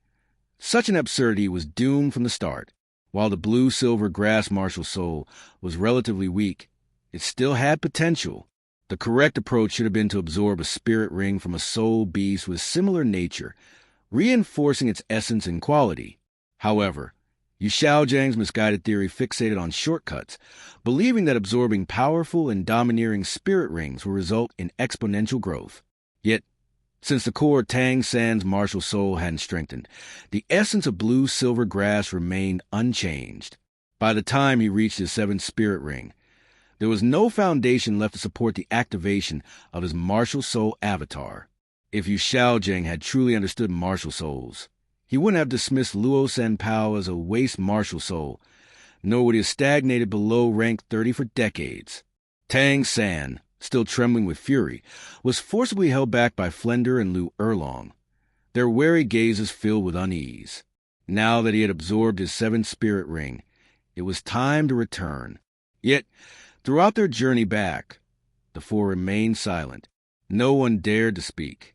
Such an absurdity was doomed from the start. While the blue-silver grass martial soul was relatively weak, it still had potential. The correct approach should have been to absorb a spirit ring from a soul beast with similar nature, reinforcing its essence and quality. However, Yu Xiaojiang's misguided theory fixated on shortcuts, believing that absorbing powerful and domineering spirit rings will result in exponential growth. Yet, Since the core of Tang San's martial soul hadn't strengthened, the essence of blue-silver grass remained unchanged. By the time he reached his seventh spirit ring, there was no foundation left to support the activation of his martial soul avatar. If Yu Xiaojing had truly understood martial souls, he wouldn't have dismissed Luo Senpao as a waste martial soul, nor would he have stagnated below rank 30 for decades. Tang San, still trembling with fury, was forcibly held back by Flender and Lu Erlong, their wary gazes filled with unease. Now that he had absorbed his seventh spirit ring, it was time to return. Yet, throughout their journey back, the four remained silent. No one dared to speak.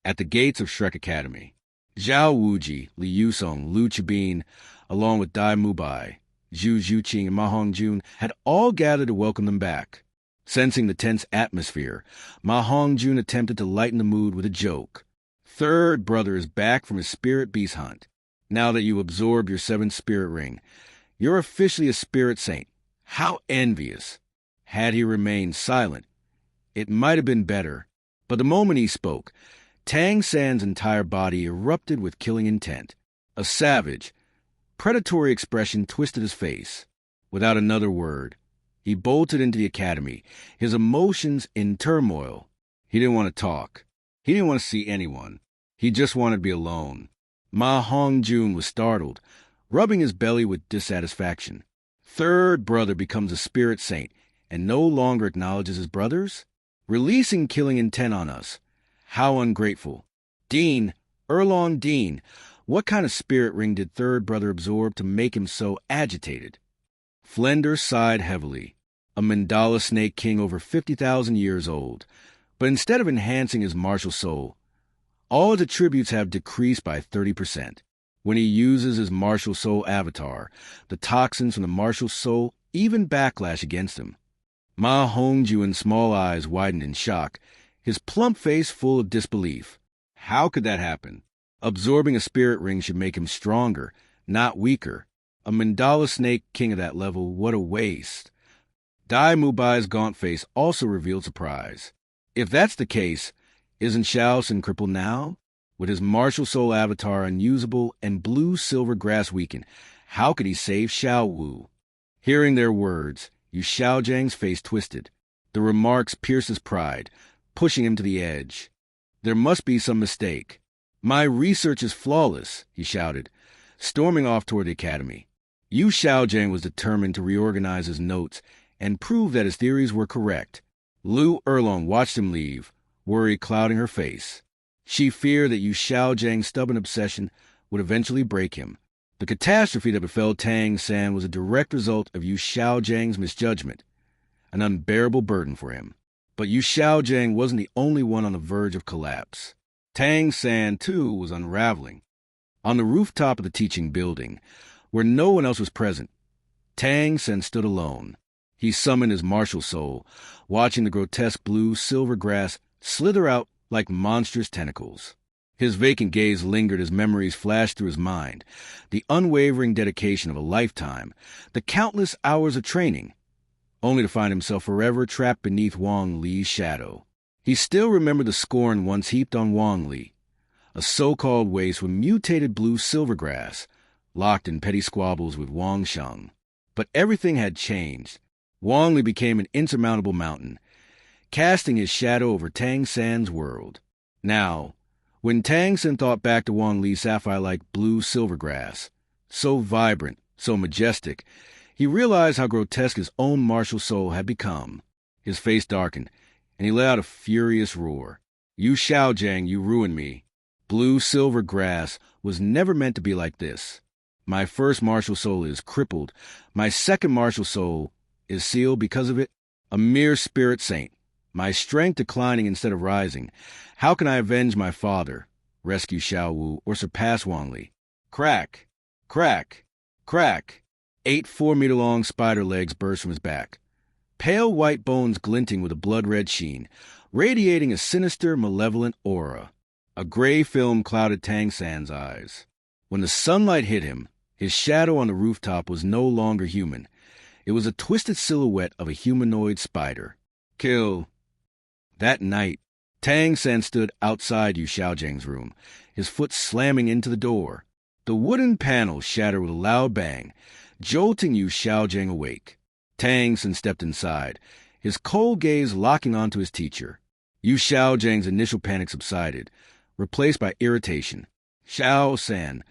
At the gates of Shrek Academy, Zhao Wuji, Li Yusong, Lu Chabin, along with Dai Mubai, Zhu Zhuqing, and Ma Hongjun had all gathered to welcome them back. Sensing the tense atmosphere, Ma Hongjun attempted to lighten the mood with a joke. Third brother is back from his spirit beast hunt. Now that you absorbed your seventh spirit ring, you're officially a spirit saint. How envious! Had he remained silent, it might have been better. But the moment he spoke, Tang San's entire body erupted with killing intent. A savage, predatory expression twisted his face. Without another word, he bolted into the academy, his emotions in turmoil. He didn't want to talk. He didn't want to see anyone. He just wanted to be alone. Ma Hongjun was startled, rubbing his belly with dissatisfaction. Third brother becomes a spirit saint and no longer acknowledges his brothers? Releasing killing intent on us. How ungrateful. Dean, Erlong Dean, what kind of spirit ring did third brother absorb to make him so agitated? Flender sighed heavily. A mandala snake king over 50,000 years old. But instead of enhancing his martial soul, all his attributes have decreased by 30%. When he uses his martial soul avatar, the toxins from the martial soul even backlash against him. Ma Hongjuan's small eyes widened in shock, his plump face full of disbelief. How could that happen? Absorbing a spirit ring should make him stronger, not weaker. A mandala snake king of that level, what a waste. Dai Mubai's gaunt face also revealed surprise. If that's the case, isn't Shaoxin crippled now? With his martial soul avatar unusable and blue-silver grass weakened, how could he save Xiao Wu? Hearing their words, Yu Xiaojang's face twisted. The remarks pierced his pride, pushing him to the edge. There must be some mistake. My research is flawless, he shouted, storming off toward the academy. Yu Xiaojang was determined to reorganize his notes and prove that his theories were correct. Lu Erlong watched him leave, worry clouding her face. She feared that Yu Xiaojang's stubborn obsession would eventually break him. The catastrophe that befell Tang San was a direct result of Yu Xiaojang's misjudgment, an unbearable burden for him. But Yu Xiaojang wasn't the only one on the verge of collapse. Tang San, too, was unraveling. On the rooftop of the teaching building, where no one else was present, Tang San stood alone. He summoned his martial soul, watching the grotesque blue-silver grass slither out like monstrous tentacles. His vacant gaze lingered as memories flashed through his mind, the unwavering dedication of a lifetime, the countless hours of training, only to find himself forever trapped beneath Wang Li's shadow. He still remembered the scorn once heaped on Wang Li, a so-called waste with mutated blue-silver grass, locked in petty squabbles with Wang Sheng. But everything had changed. Wang Li became an insurmountable mountain, casting his shadow over Tang San's world. Now, when Tang San thought back to Wang Li's sapphire-like blue-silver grass, so vibrant, so majestic, he realized how grotesque his own martial soul had become. His face darkened, and he let out a furious roar. Yu Xiaojang, you ruined me. Blue-silver grass was never meant to be like this. My first martial soul is crippled. My second martial soul is sealed because of it. A mere spirit saint. My strength declining instead of rising. How can I avenge my father, rescue Xiao Wu, or surpass Wang Li? Crack! Crack! Crack! 8 4-meter-long spider legs burst from his back. Pale white bones glinting with a blood-red sheen, radiating a sinister, malevolent aura. A gray film clouded Tang San's eyes. When the sunlight hit him, his shadow on the rooftop was no longer human. It was a twisted silhouette of a humanoid spider. Kill. That night, Tang San stood outside Yu Xiaojiang's room, his foot slamming into the door. The wooden panel shattered with a loud bang, jolting Yu Xiaojiang awake. Tang San stepped inside, his cold gaze locking onto his teacher. Yu Xiaojiang's initial panic subsided, replaced by irritation. "Xiao San,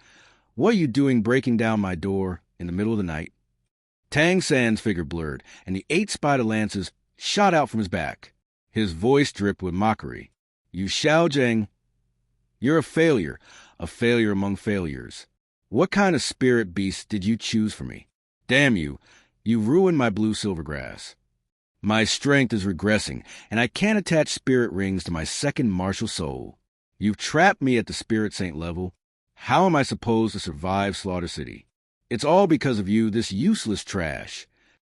what are you doing breaking down my door in the middle of the night?" Tang San's figure blurred, and the 8 spider lances shot out from his back. His voice dripped with mockery. "Yu Xiaojiang, you're a failure among failures. What kind of spirit beast did you choose for me? Damn you, you ruined my blue silvergrass. My strength is regressing, and I can't attach spirit rings to my second martial soul. You've trapped me at the spirit saint level. How am I supposed to survive Slaughter City? It's all because of you, this useless trash."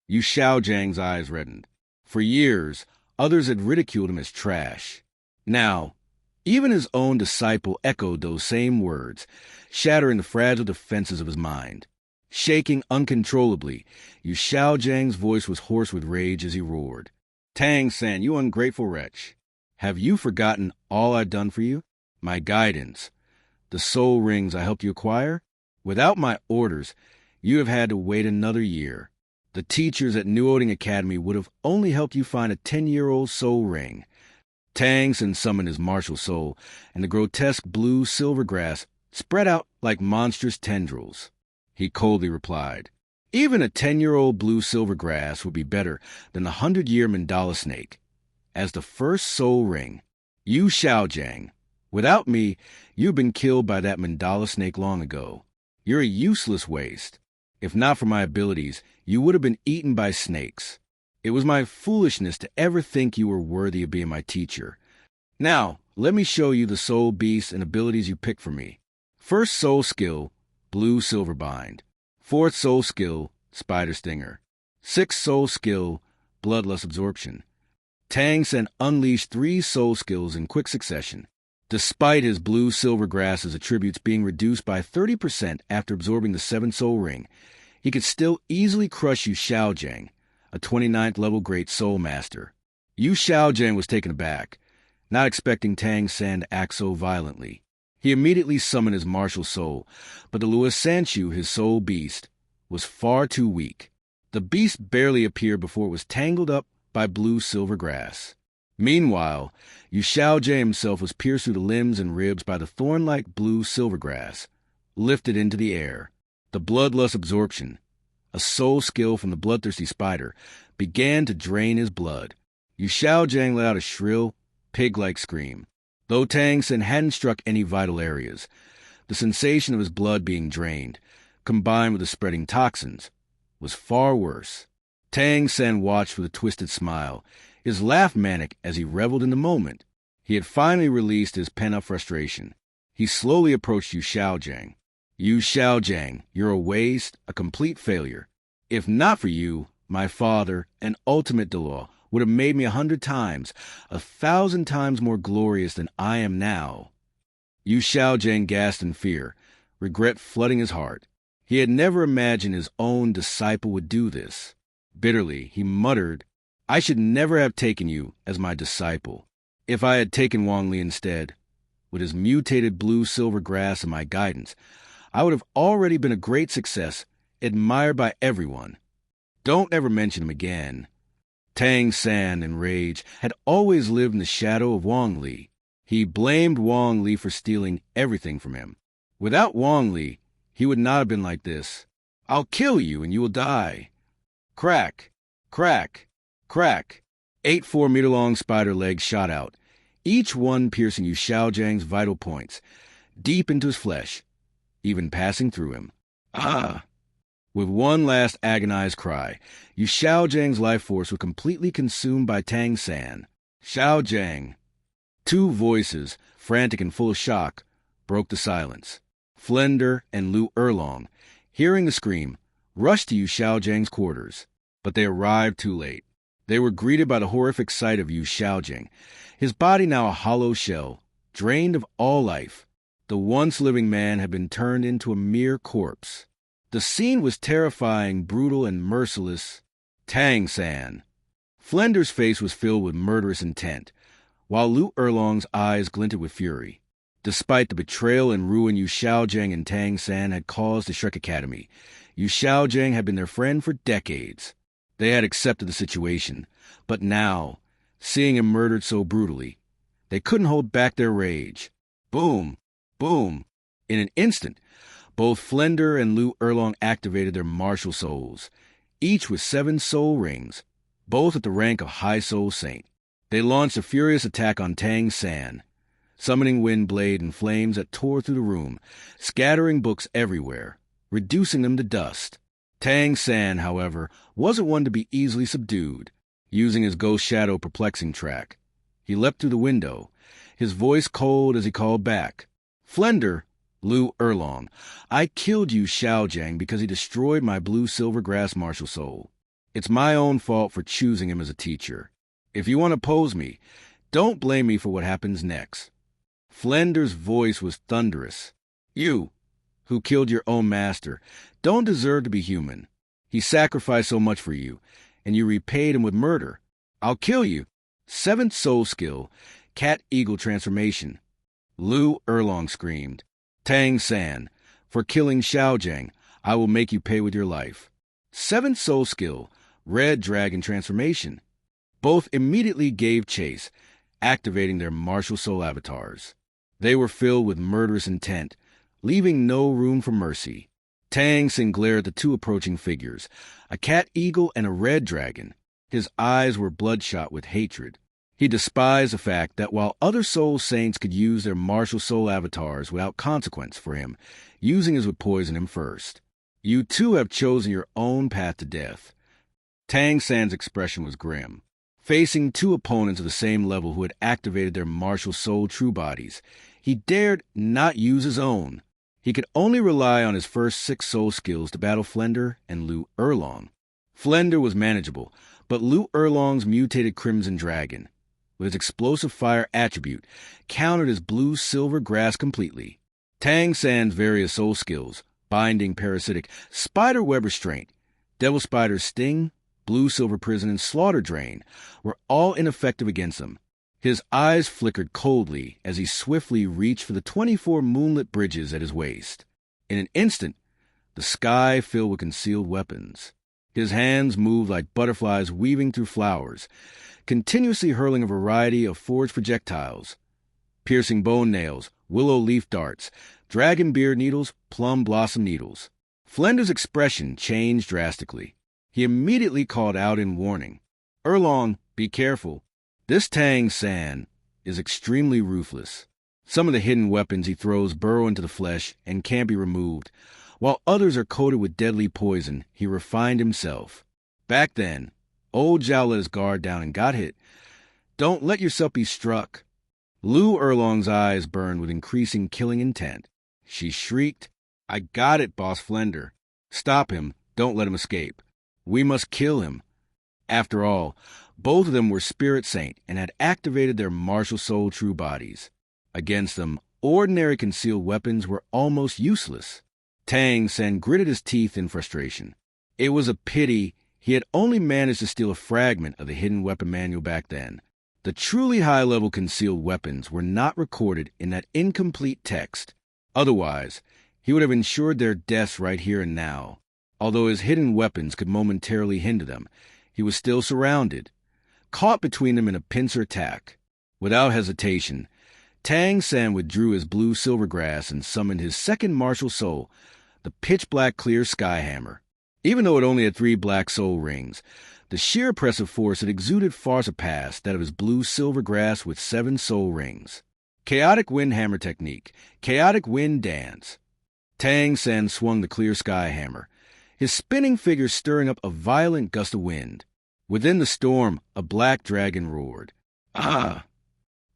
Yu Xiaojiang's eyes reddened. For years, others had ridiculed him as trash. Now, even his own disciple echoed those same words, shattering the fragile defenses of his mind. Shaking uncontrollably, Yu Xiaojiang's voice was hoarse with rage as he roared. "Tang San, you ungrateful wretch! Have you forgotten all I've done for you? My guidance, the soul rings I helped you acquire? Without my orders, you have had to wait another year. The teachers at New Oding Academy would have only helped you find a 10-year-old soul ring." Tang San summoned his martial soul, and the grotesque blue silver grass spread out like monstrous tendrils. He coldly replied, "Even a 10-year-old blue silver grass would be better than the 100-year mandala snake. As the first soul ring, Yu Xiaojiang, without me, you've been killed by that mandala snake long ago. You're a useless waste. If not for my abilities, you would have been eaten by snakes. It was my foolishness to ever think you were worthy of being my teacher. Now, let me show you the soul beasts and abilities you picked for me. First soul skill, blue silver bind. Fourth soul skill, spider stinger. Sixth soul skill, bloodlust absorption." Tang San unleashed 3 soul skills in quick succession. Despite his blue silver grass's attributes being reduced by 30% after absorbing the 7th soul ring, he could still easily crush Yu Xiaojiang, a 29th level great soul master. Yu Xiaojiang was taken aback, not expecting Tang San to act so violently. He immediately summoned his martial soul, but the Luo Sanchu, his soul beast, was far too weak. The beast barely appeared before it was tangled up by blue silver grass. Meanwhile, Yu Xiaojiang himself was pierced through the limbs and ribs by the thorn-like blue silver grass, lifted into the air. The bloodlust absorption, a soul skill from the bloodthirsty spider, began to drain his blood. Yu Xiaojiang let out a shrill, pig-like scream. Though Tang San hadn't struck any vital areas, the sensation of his blood being drained, combined with the spreading toxins, was far worse. Tang San watched with a twisted smile, his laugh manic as he reveled in the moment. He had finally released his pent-up frustration. He slowly approached Yu Xiaojiang. "Yu Xiaojiang, you're a waste, a complete failure. If not for you, my father, an ultimate Douluo, would have made me 100 times, 1,000 times more glorious than I am now." Yu Xiaojiang gasped in fear, regret flooding his heart. He had never imagined his own disciple would do this. Bitterly, he muttered, "I should never have taken you as my disciple. If I had taken Wang Li instead, with his mutated blue-silver grass and my guidance, I would have already been a great success, admired by everyone. Don't ever mention him again." Tang San, in rage, had always lived in the shadow of Wang Li. He blamed Wang Li for stealing everything from him. Without Wang Li, he would not have been like this. "I'll kill you and you will die." Crack, crack, crack. 8 4-meter-long spider legs shot out, each one piercing Yu Xiaojiang's vital points, deep into his flesh, even passing through him. "Ah!" With one last agonized cry, Yu Xiaojiang's life force was completely consumed by Tang San. "Xiaojiang!" 2 voices, frantic and full of shock, broke the silence. Flender and Lu Erlong, hearing the scream, rushed to Yu Xiaojiang's quarters, but they arrived too late. They were greeted by the horrific sight of Yu Xiaojiang, his body now a hollow shell, drained of all life. The once living man had been turned into a mere corpse. The scene was terrifying, brutal, and merciless. Tang San. Flender's face was filled with murderous intent, while Lu Erlong's eyes glinted with fury. Despite the betrayal and ruin Yu Xiaojiang and Tang San had caused the Shrek Academy, Yu Xiaojiang had been their friend for decades. They had accepted the situation, but now, seeing him murdered so brutally, they couldn't hold back their rage. Boom! Boom! In an instant, both Flender and Lu Erlong activated their martial souls, each with 7 soul rings, both at the rank of High Soul Saint. They launched a furious attack on Tang San, summoning wind blade and flames that tore through the room, scattering books everywhere, reducing them to dust. Tang San, however, wasn't one to be easily subdued. Using his ghost shadow perplexing track, he leapt through the window, his voice cold as he called back. Flender, Lu Erlong, I killed Yu Xiaojiang because he destroyed my blue silver grass martial soul. It's my own fault for choosing him as a teacher. If you want to oppose me, don't blame me for what happens next. Flender's voice was thunderous. You, who killed your own master, don't deserve to be human. He sacrificed so much for you, and you repaid him with murder. I'll kill you. 7th soul skill, cat-eagle transformation. Lu Erlong screamed. Tang San, for killing Xiaojiang, I will make you pay with your life. 7th soul skill, red dragon transformation. Both immediately gave chase, activating their martial soul avatars. They were filled with murderous intent, leaving no room for mercy. Tang San glared at the 2 approaching figures, a cat-eagle and a red dragon. His eyes were bloodshot with hatred. He despised the fact that while other soul saints could use their martial soul avatars without consequence for him, using his would poison him first. You too have chosen your own path to death. Tang San's expression was grim. Facing 2 opponents of the same level who had activated their martial soul true bodies, he dared not use his own. He could only rely on his first 6 soul skills to battle Flender and Lu Erlong. Flender was manageable, but Lu Erlong's mutated Crimson Dragon, with his explosive fire attribute, countered his blue-silver grass completely. Tang San's various soul skills, binding, parasitic, spider web restraint, devil spider sting, blue-silver prison, and slaughter drain, were all ineffective against him. His eyes flickered coldly as he swiftly reached for the 24 moonlit bridges at his waist. In an instant, the sky filled with concealed weapons. His hands moved like butterflies weaving through flowers, continuously hurling a variety of forged projectiles. Piercing bone nails, willow leaf darts, dragon beard needles, plum blossom needles. Flender's expression changed drastically. He immediately called out in warning. Erlong, be careful. This Tang San is extremely ruthless. Some of the hidden weapons he throws burrow into the flesh and can't be removed, while others are coated with deadly poison he refined himself. Back then, old Zhao let his guard down and got hit. Don't let yourself be struck. Lu Erlong's eyes burned with increasing killing intent. She shrieked, I got it, Boss Flender. Stop him. Don't let him escape. We must kill him. After all, both of them were Spirit Saint and had activated their martial soul true bodies. Against them, ordinary concealed weapons were almost useless. Tang San gritted his teeth in frustration. It was a pity he had only managed to steal a fragment of the hidden weapon manual back then. The truly high-level concealed weapons were not recorded in that incomplete text. Otherwise, he would have ensured their deaths right here and now. Although his hidden weapons could momentarily hinder them, he was still surrounded, caught between them in a pincer attack. Without hesitation, Tang San withdrew his blue silvergrass and summoned his second martial soul, the pitch-black clear Skyhammer. Even though it only had 3 black soul rings, the sheer oppressive force it exuded far surpassed that of his blue silvergrass with 7 soul rings. Chaotic Wind Hammer Technique, Chaotic Wind Dance. Tang San swung the clear Skyhammer, his spinning figure stirring up a violent gust of wind. Within the storm, a black dragon roared. Ah!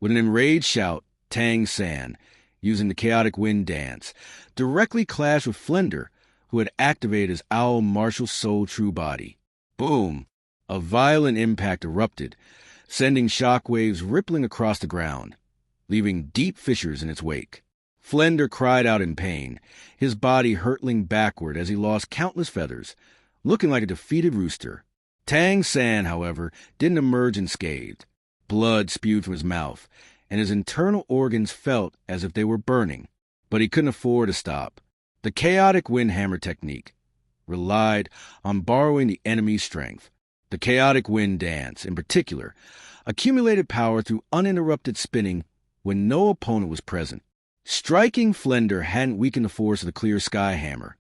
With an enraged shout, Tang San, using the Chaotic Wind Dance, directly clashed with Flender, who had activated his owl martial soul true body. Boom! A violent impact erupted, sending shockwaves rippling across the ground, leaving deep fissures in its wake. Flender cried out in pain, his body hurtling backward as he lost countless feathers, looking like a defeated rooster. Tang San, however, didn't emerge unscathed. Blood spewed from his mouth, and his internal organs felt as if they were burning. But he couldn't afford to stop. The chaotic wind hammer technique relied on borrowing the enemy's strength. The chaotic wind dance, in particular, accumulated power through uninterrupted spinning when no opponent was present. Striking Flender hadn't weakened the force of the clear sky hammer.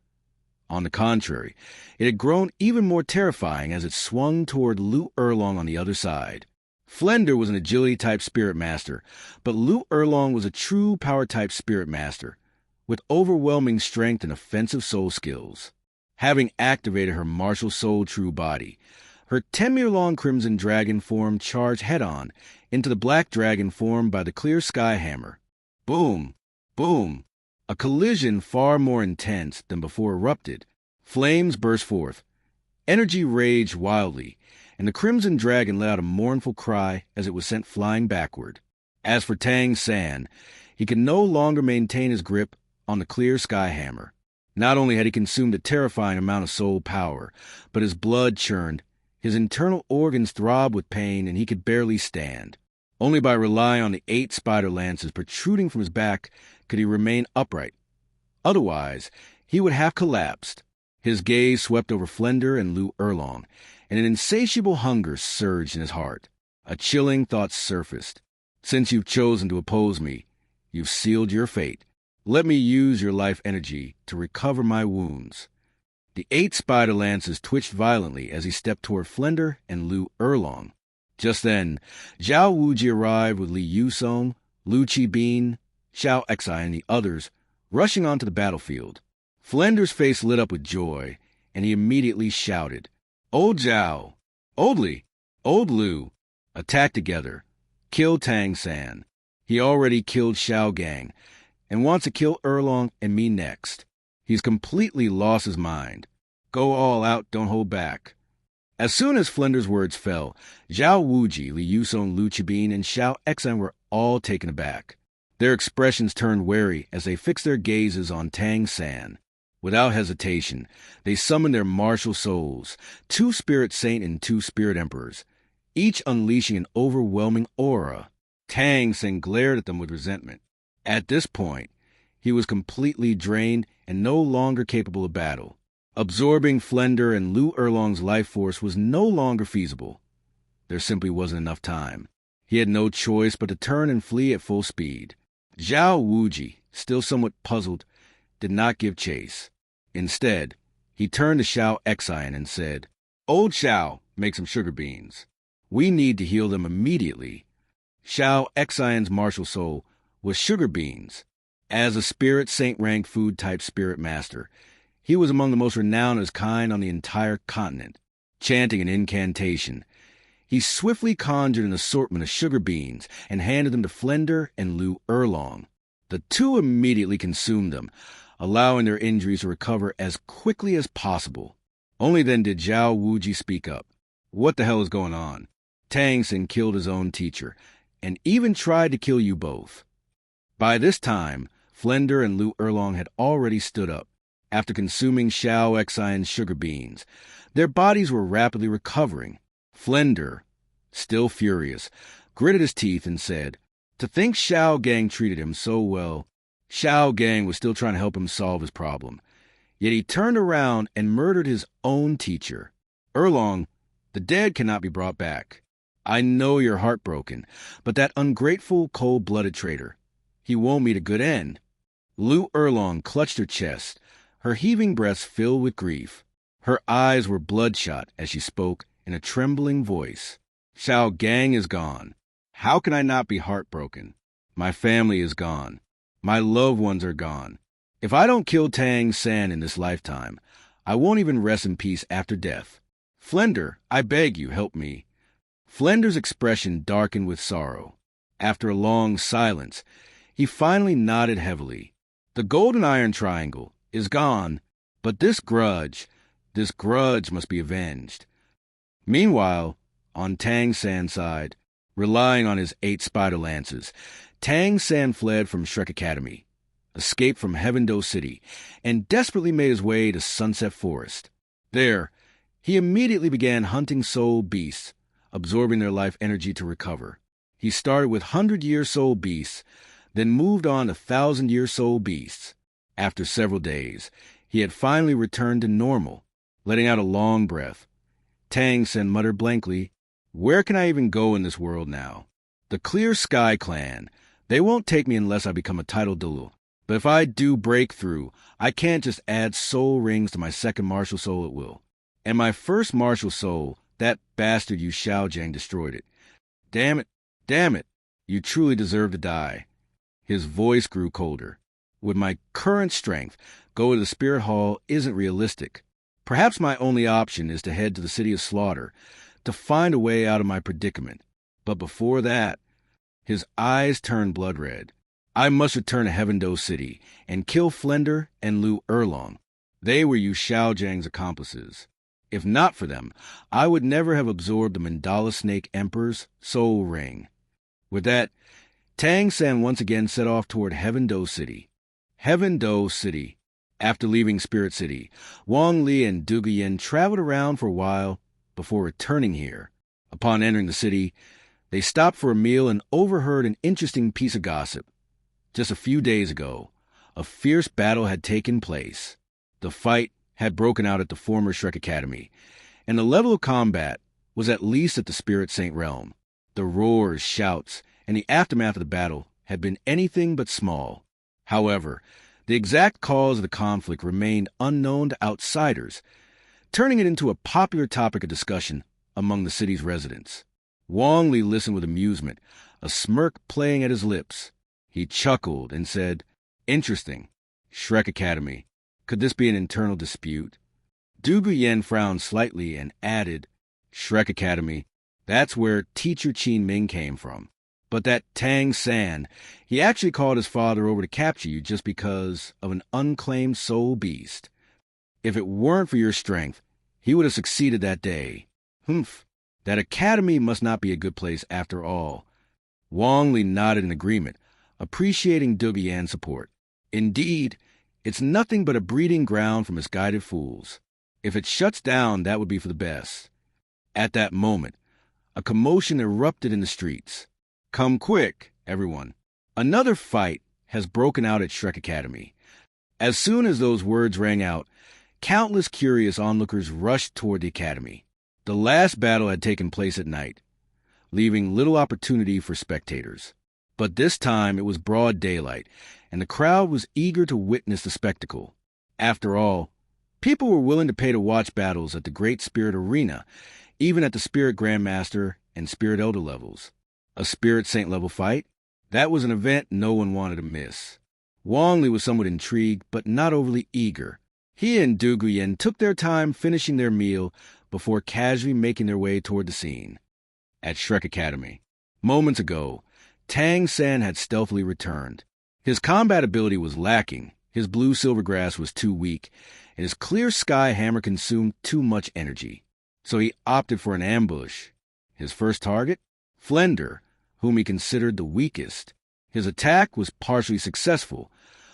On the contrary, it had grown even more terrifying as it swung toward Lu Erlong on the other side. Flender was an agility-type spirit master, but Lu Erlong was a true power-type spirit master, with overwhelming strength and offensive soul skills. Having activated her martial soul true body, her 10-meter-long crimson dragon form charged head-on into the black dragon formed by the clear sky hammer. Boom! Boom! A collision far more intense than before erupted. Flames burst forth. Energy raged wildly, and the crimson dragon let out a mournful cry as it was sent flying backward. As for Tang San, he could no longer maintain his grip on the clear sky hammer. Not only had he consumed a terrifying amount of soul power, but his blood churned, his internal organs throbbed with pain, and he could barely stand. Only by relying on the 8 spider lances protruding from his back could he remain upright. Otherwise, he would have collapsed. His gaze swept over Flender and Lu Erlong, and an insatiable hunger surged in his heart. A chilling thought surfaced. Since you've chosen to oppose me, you've sealed your fate. Let me use your life energy to recover my wounds. The 8 spider lances twitched violently as he stepped toward Flender and Lu Erlong. Just then, Zhao Wuji arrived with Li Yusong, Lu Qibin, Xiao Exai, and the others, rushing onto the battlefield. Flender's face lit up with joy, and he immediately shouted, "Old Zhao! Old Li! Old Lu! Attack together! Kill Tang San! He already killed Xiao Gang, and wants to kill Erlong and me next. He's completely lost his mind. Go all out, don't hold back." As soon as Flender's words fell, Zhao Wuji, Li Yusong, Lu Qibin, and Xiao Exan were all taken aback. Their expressions turned wary as they fixed their gazes on Tang San. Without hesitation, they summoned their martial souls, 2 spirit saint and 2 spirit emperors, each unleashing an overwhelming aura. Tang San glared at them with resentment. At this point, he was completely drained and no longer capable of battle. Absorbing Flender and Lu Erlong's life force was no longer feasible. There simply wasn't enough time. He had no choice but to turn and flee at full speed. Zhao Wuji, still somewhat puzzled, did not give chase. Instead, he turned to Xiao Exai and said, "Old Xiao, make some sugar beans. We need to heal them immediately." Xiao Exai's martial soul was sugar beans. As a spirit saint-rank food-type spirit master, he was among the most renowned of his kind on the entire continent. Chanting an incantation, he swiftly conjured an assortment of sugar beans and handed them to Flender and Lu Erlong. The 2 immediately consumed them, allowing their injuries to recover as quickly as possible. Only then did Zhao Wuji speak up. "What the hell is going on? Tang San killed his own teacher, and even tried to kill you both." By this time, Flender and Lu Erlong had already stood up. After consuming Xiao Exai's sugar beans, their bodies were rapidly recovering. Flender, still furious, gritted his teeth and said, "To think Xiao Gang treated him so well. Xiao Gang was still trying to help him solve his problem. Yet he turned around and murdered his own teacher. Erlong, the dead cannot be brought back. I know you're heartbroken, but that ungrateful, cold-blooded traitor, he won't meet a good end." Lu Erlong clutched her chest, her heaving breasts filled with grief. Her eyes were bloodshot as she spoke in a trembling voice. "Xiao Gang is gone. How can I not be heartbroken? My family is gone. My loved ones are gone. If I don't kill Tang San in this lifetime, I won't even rest in peace after death. Flender, I beg you, help me." Flender's expression darkened with sorrow. After a long silence, he finally nodded heavily. "The golden iron triangle is gone, but this grudge must be avenged." Meanwhile, on Tang San's side, relying on his 8 spider lances, Tang San fled from Shrek Academy, escaped from Heaven-Do City, and desperately made his way to Sunset Forest. There, he immediately began hunting soul beasts, absorbing their life energy to recover. He started with 100-year-soul beasts, then moved on to 1,000-year-soul beasts. After several days, he had finally returned to normal, letting out a long breath. Tang Sen muttered blankly, "Where can I even go in this world now? The Clear Sky Clan. They won't take me unless I become a titled Douluo. But if I do break through, I can't just add soul rings to my second martial soul at will. And my first martial soul, that bastard Yu Xiaojiang destroyed it. Damn it, damn it, you truly deserve to die." His voice grew colder. With my current strength, go to the Spirit Hall isn't realistic. Perhaps my only option is to head to the City of Slaughter, to find a way out of my predicament. But before that, his eyes turned blood red. I must return to Heaven-Do City and kill Flender and Lu Erlong. They were Yu Xiaojiang's accomplices. If not for them, I would never have absorbed the Mandala Snake Emperor's soul ring. With that, Tang San once again set off toward Heaven-Do City. Heaven-Do City. After leaving Spirit City, Wang Li and Du Guiyan traveled around for a while before returning here. Upon entering the city, they stopped for a meal and overheard an interesting piece of gossip. Just a few days ago, a fierce battle had taken place. The fight had broken out at the former Shrek Academy, and the level of combat was at least at the Spirit Saint realm. The roars, shouts, and the aftermath of the battle had been anything but small. However, the exact cause of the conflict remained unknown to outsiders, turning it into a popular topic of discussion among the city's residents. Wang Li listened with amusement, a smirk playing at his lips. He chuckled and said, "Interesting. Shrek Academy. Could this be an internal dispute?" Du Guiyan frowned slightly and added, "Shrek Academy. That's where teacher Qin Ming came from. But that Tang San, he actually called his father over to capture you just because of an unclaimed soul beast. If it weren't for your strength, he would have succeeded that day. Humph. That academy must not be a good place after all." Wang Li nodded in agreement, appreciating Du Guiyan's support. "Indeed, it's nothing but a breeding ground for misguided fools. If it shuts down, that would be for the best." At that moment, a commotion erupted in the streets. "Come quick, everyone. Another fight has broken out at Shrek Academy." As soon as those words rang out, countless curious onlookers rushed toward the academy. The last battle had taken place at night, leaving little opportunity for spectators. But this time it was broad daylight, and the crowd was eager to witness the spectacle. After all, people were willing to pay to watch battles at the Great Spirit Arena, even at the Spirit Grandmaster and Spirit Elder levels. A Spirit Saint level fight? That was an event no one wanted to miss. Wang Li was somewhat intrigued, but not overly eager. He and Du Guiyan took their time finishing their meal before casually making their way toward the scene. At Shrek Academy. Moments ago, Tang San had stealthily returned. His combat ability was lacking, his blue silvergrass was too weak, and his clear sky hammer consumed too much energy. So he opted for an ambush. His first target? Flender, whom he considered the weakest. His attack was partially successful.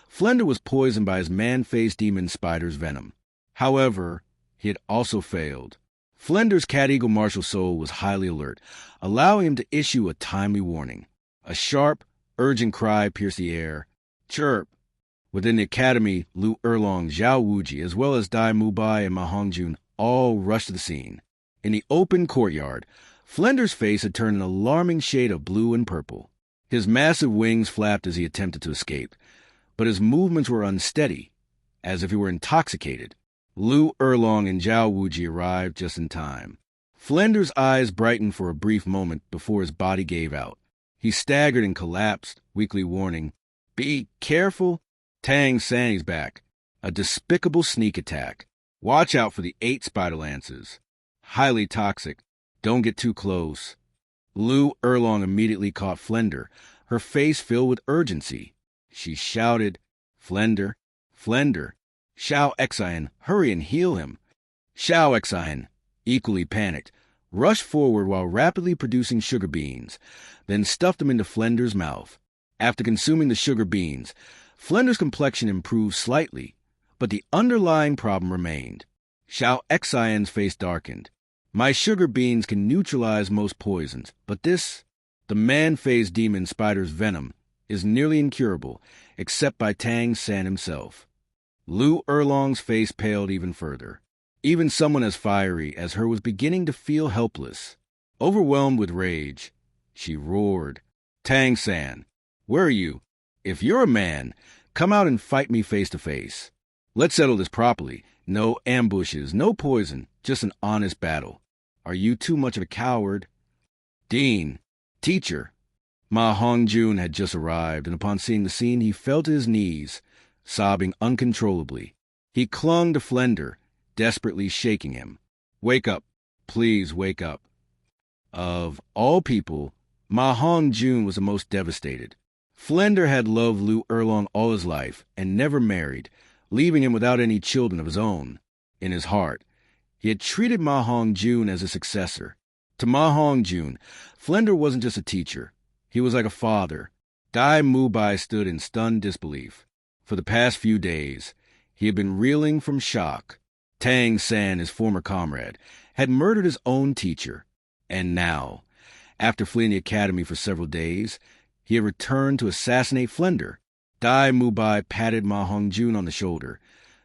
Flender was poisoned by his man-faced demon spider's venom. However, he had also failed. Flender's cat-eagle martial soul was highly alert, allowing him to issue a timely warning. A sharp, urgent cry pierced the air. Chirp! Within the academy, Lu Erlong, Zhao Wuji, as well as Dai Mubai and Ma Hongjun all rushed to the scene. In the open courtyard, Flender's face had turned an alarming shade of blue and purple. His massive wings flapped as he attempted to escape, but his movements were unsteady, as if he were intoxicated. Lu Erlong and Zhao Wuji arrived just in time. Flender's eyes brightened for a brief moment before his body gave out. He staggered and collapsed, weakly warning, "Be careful! Tang San's back. A despicable sneak attack. Watch out for the 8 spider lances. Highly toxic. Don't get too close." Lu Erlong immediately caught Flender, her face filled with urgency. She shouted, "Flender! Flender! Xiao Xian, hurry and heal him." Xiao Xian, equally panicked, rushed forward while rapidly producing sugar beans, then stuffed them into Flender's mouth. After consuming the sugar beans, Flender's complexion improved slightly, but the underlying problem remained. Xiao Xian's face darkened. "My sugar beans can neutralize most poisons, but this The man-faced demon spider's venom is nearly incurable, except by Tang San himself. Lu Erlong's face paled even further. Even someone as fiery as her was beginning to feel helpless. Overwhelmed with rage, she roared, "Tang San, where are you? If you're a man, come out and fight me face to face. Let's settle this properly. No ambushes, no poison, just an honest battle. Are you too much of a coward?" "Dean, teacher." Ma Hongjun had just arrived, and upon seeing the scene, he fell to his knees, sobbing uncontrollably. He clung to Flender, desperately shaking him. "Wake up. Please wake up." Of all people, Ma Hongjun was the most devastated. Flender had loved Lu Erlong all his life and never married, leaving him without any children of his own. In his heart, he had treated Ma Hongjun as a successor. To Ma Hongjun, Flender wasn't just a teacher. He was like a father. Dai Mubai stood in stunned disbelief. For the past few days, he had been reeling from shock. Tang San, his former comrade, had murdered his own teacher. And now, after fleeing the academy for several days, he had returned to assassinate Flender. Dai Mubai patted Ma Hongjun on the shoulder,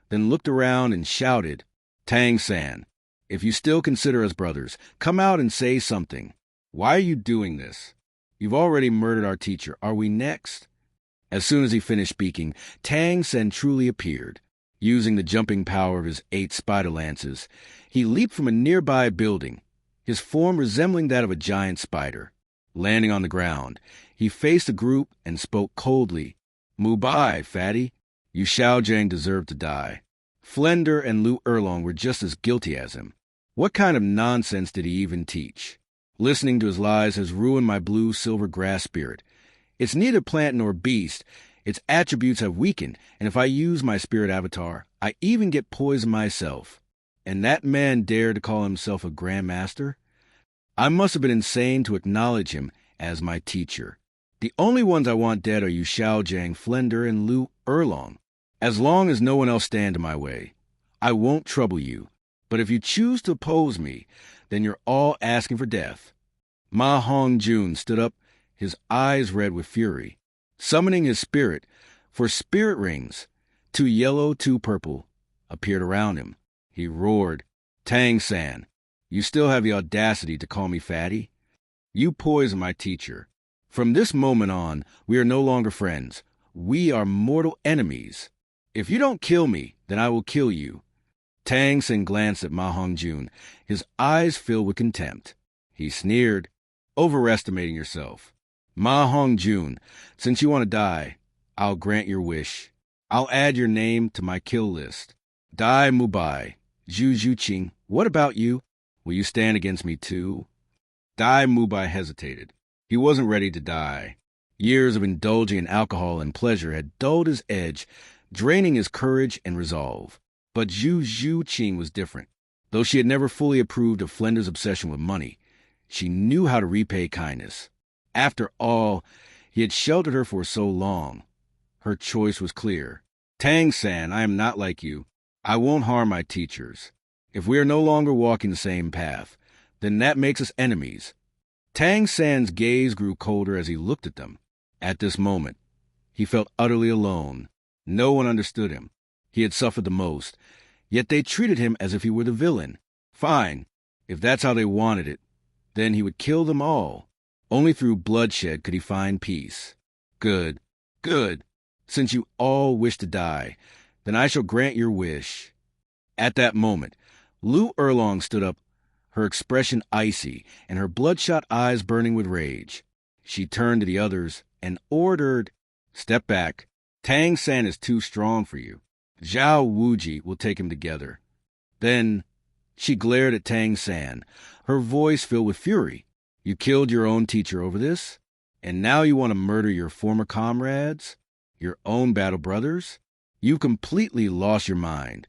then looked around and shouted, "Tang San, if you still consider us brothers, come out and say something. Why are you doing this? You've already murdered our teacher. Are we next?" As soon as he finished speaking, Tang San truly appeared. Using the jumping power of his 8 spider lances, he leaped from a nearby building, his form resembling that of a giant spider. Landing on the ground, he faced the group and spoke coldly, "Mubai, fatty, you Xiaojiang deserve to die." Flender and Lu Erlong were just as guilty as him. What kind of nonsense did he even teach? Listening to his lies has ruined my blue-silver grass spirit. It's neither plant nor beast. Its attributes have weakened, and if I use my spirit avatar, I even get poisoned myself. And that man dared to call himself a grandmaster? I must have been insane to acknowledge him as my teacher. The only ones I want dead are you Xiaojiang, Flender, and Lu Erlong. As long as no one else stand in my way, I won't trouble you. But if you choose to oppose me, then you're all asking for death. Ma Hongjun stood up, his eyes red with fury. Summoning his spirit, for spirit rings, 2 yellow, 2 purple, appeared around him. He roared, "Tang San, you still have the audacity to call me fatty? You poisoned my teacher. From this moment on, we are no longer friends. We are mortal enemies. If you don't kill me, then I will kill you." Tang San glanced at Ma Hongjun, his eyes filled with contempt. He sneered, "Overestimating yourself. Ma Hongjun, since you want to die, I'll grant your wish. I'll add your name to my kill list. Dai Mubai, Zhu Zhuqing, what about you? Will you stand against me too?" Dai Mubai hesitated. He wasn't ready to die. Years of indulging in alcohol and pleasure had dulled his edge, draining his courage and resolve. But Zhu Zhuqing was different. Though she had never fully approved of Flender's obsession with money, she knew how to repay kindness. After all, he had sheltered her for so long. Her choice was clear. "Tang San, I am not like you. I won't harm my teachers. If we are no longer walking the same path, then that makes us enemies." Tang San's gaze grew colder as he looked at them. At this moment, he felt utterly alone. No one understood him. He had suffered the most, yet they treated him as if he were the villain. Fine, if that's how they wanted it, then he would kill them all. Only through bloodshed could he find peace. Good, good. Since you all wish to die, then I shall grant your wish. At that moment, Lu Erlong stood up, her expression icy and her bloodshot eyes burning with rage. She turned to the others and ordered, "Step back. Tang San is too strong for you. Zhao Wuji will take him together." Then she glared at Tang San, her voice filled with fury. "You killed your own teacher over this? And now you want to murder your former comrades? Your own battle brothers? You completely lost your mind."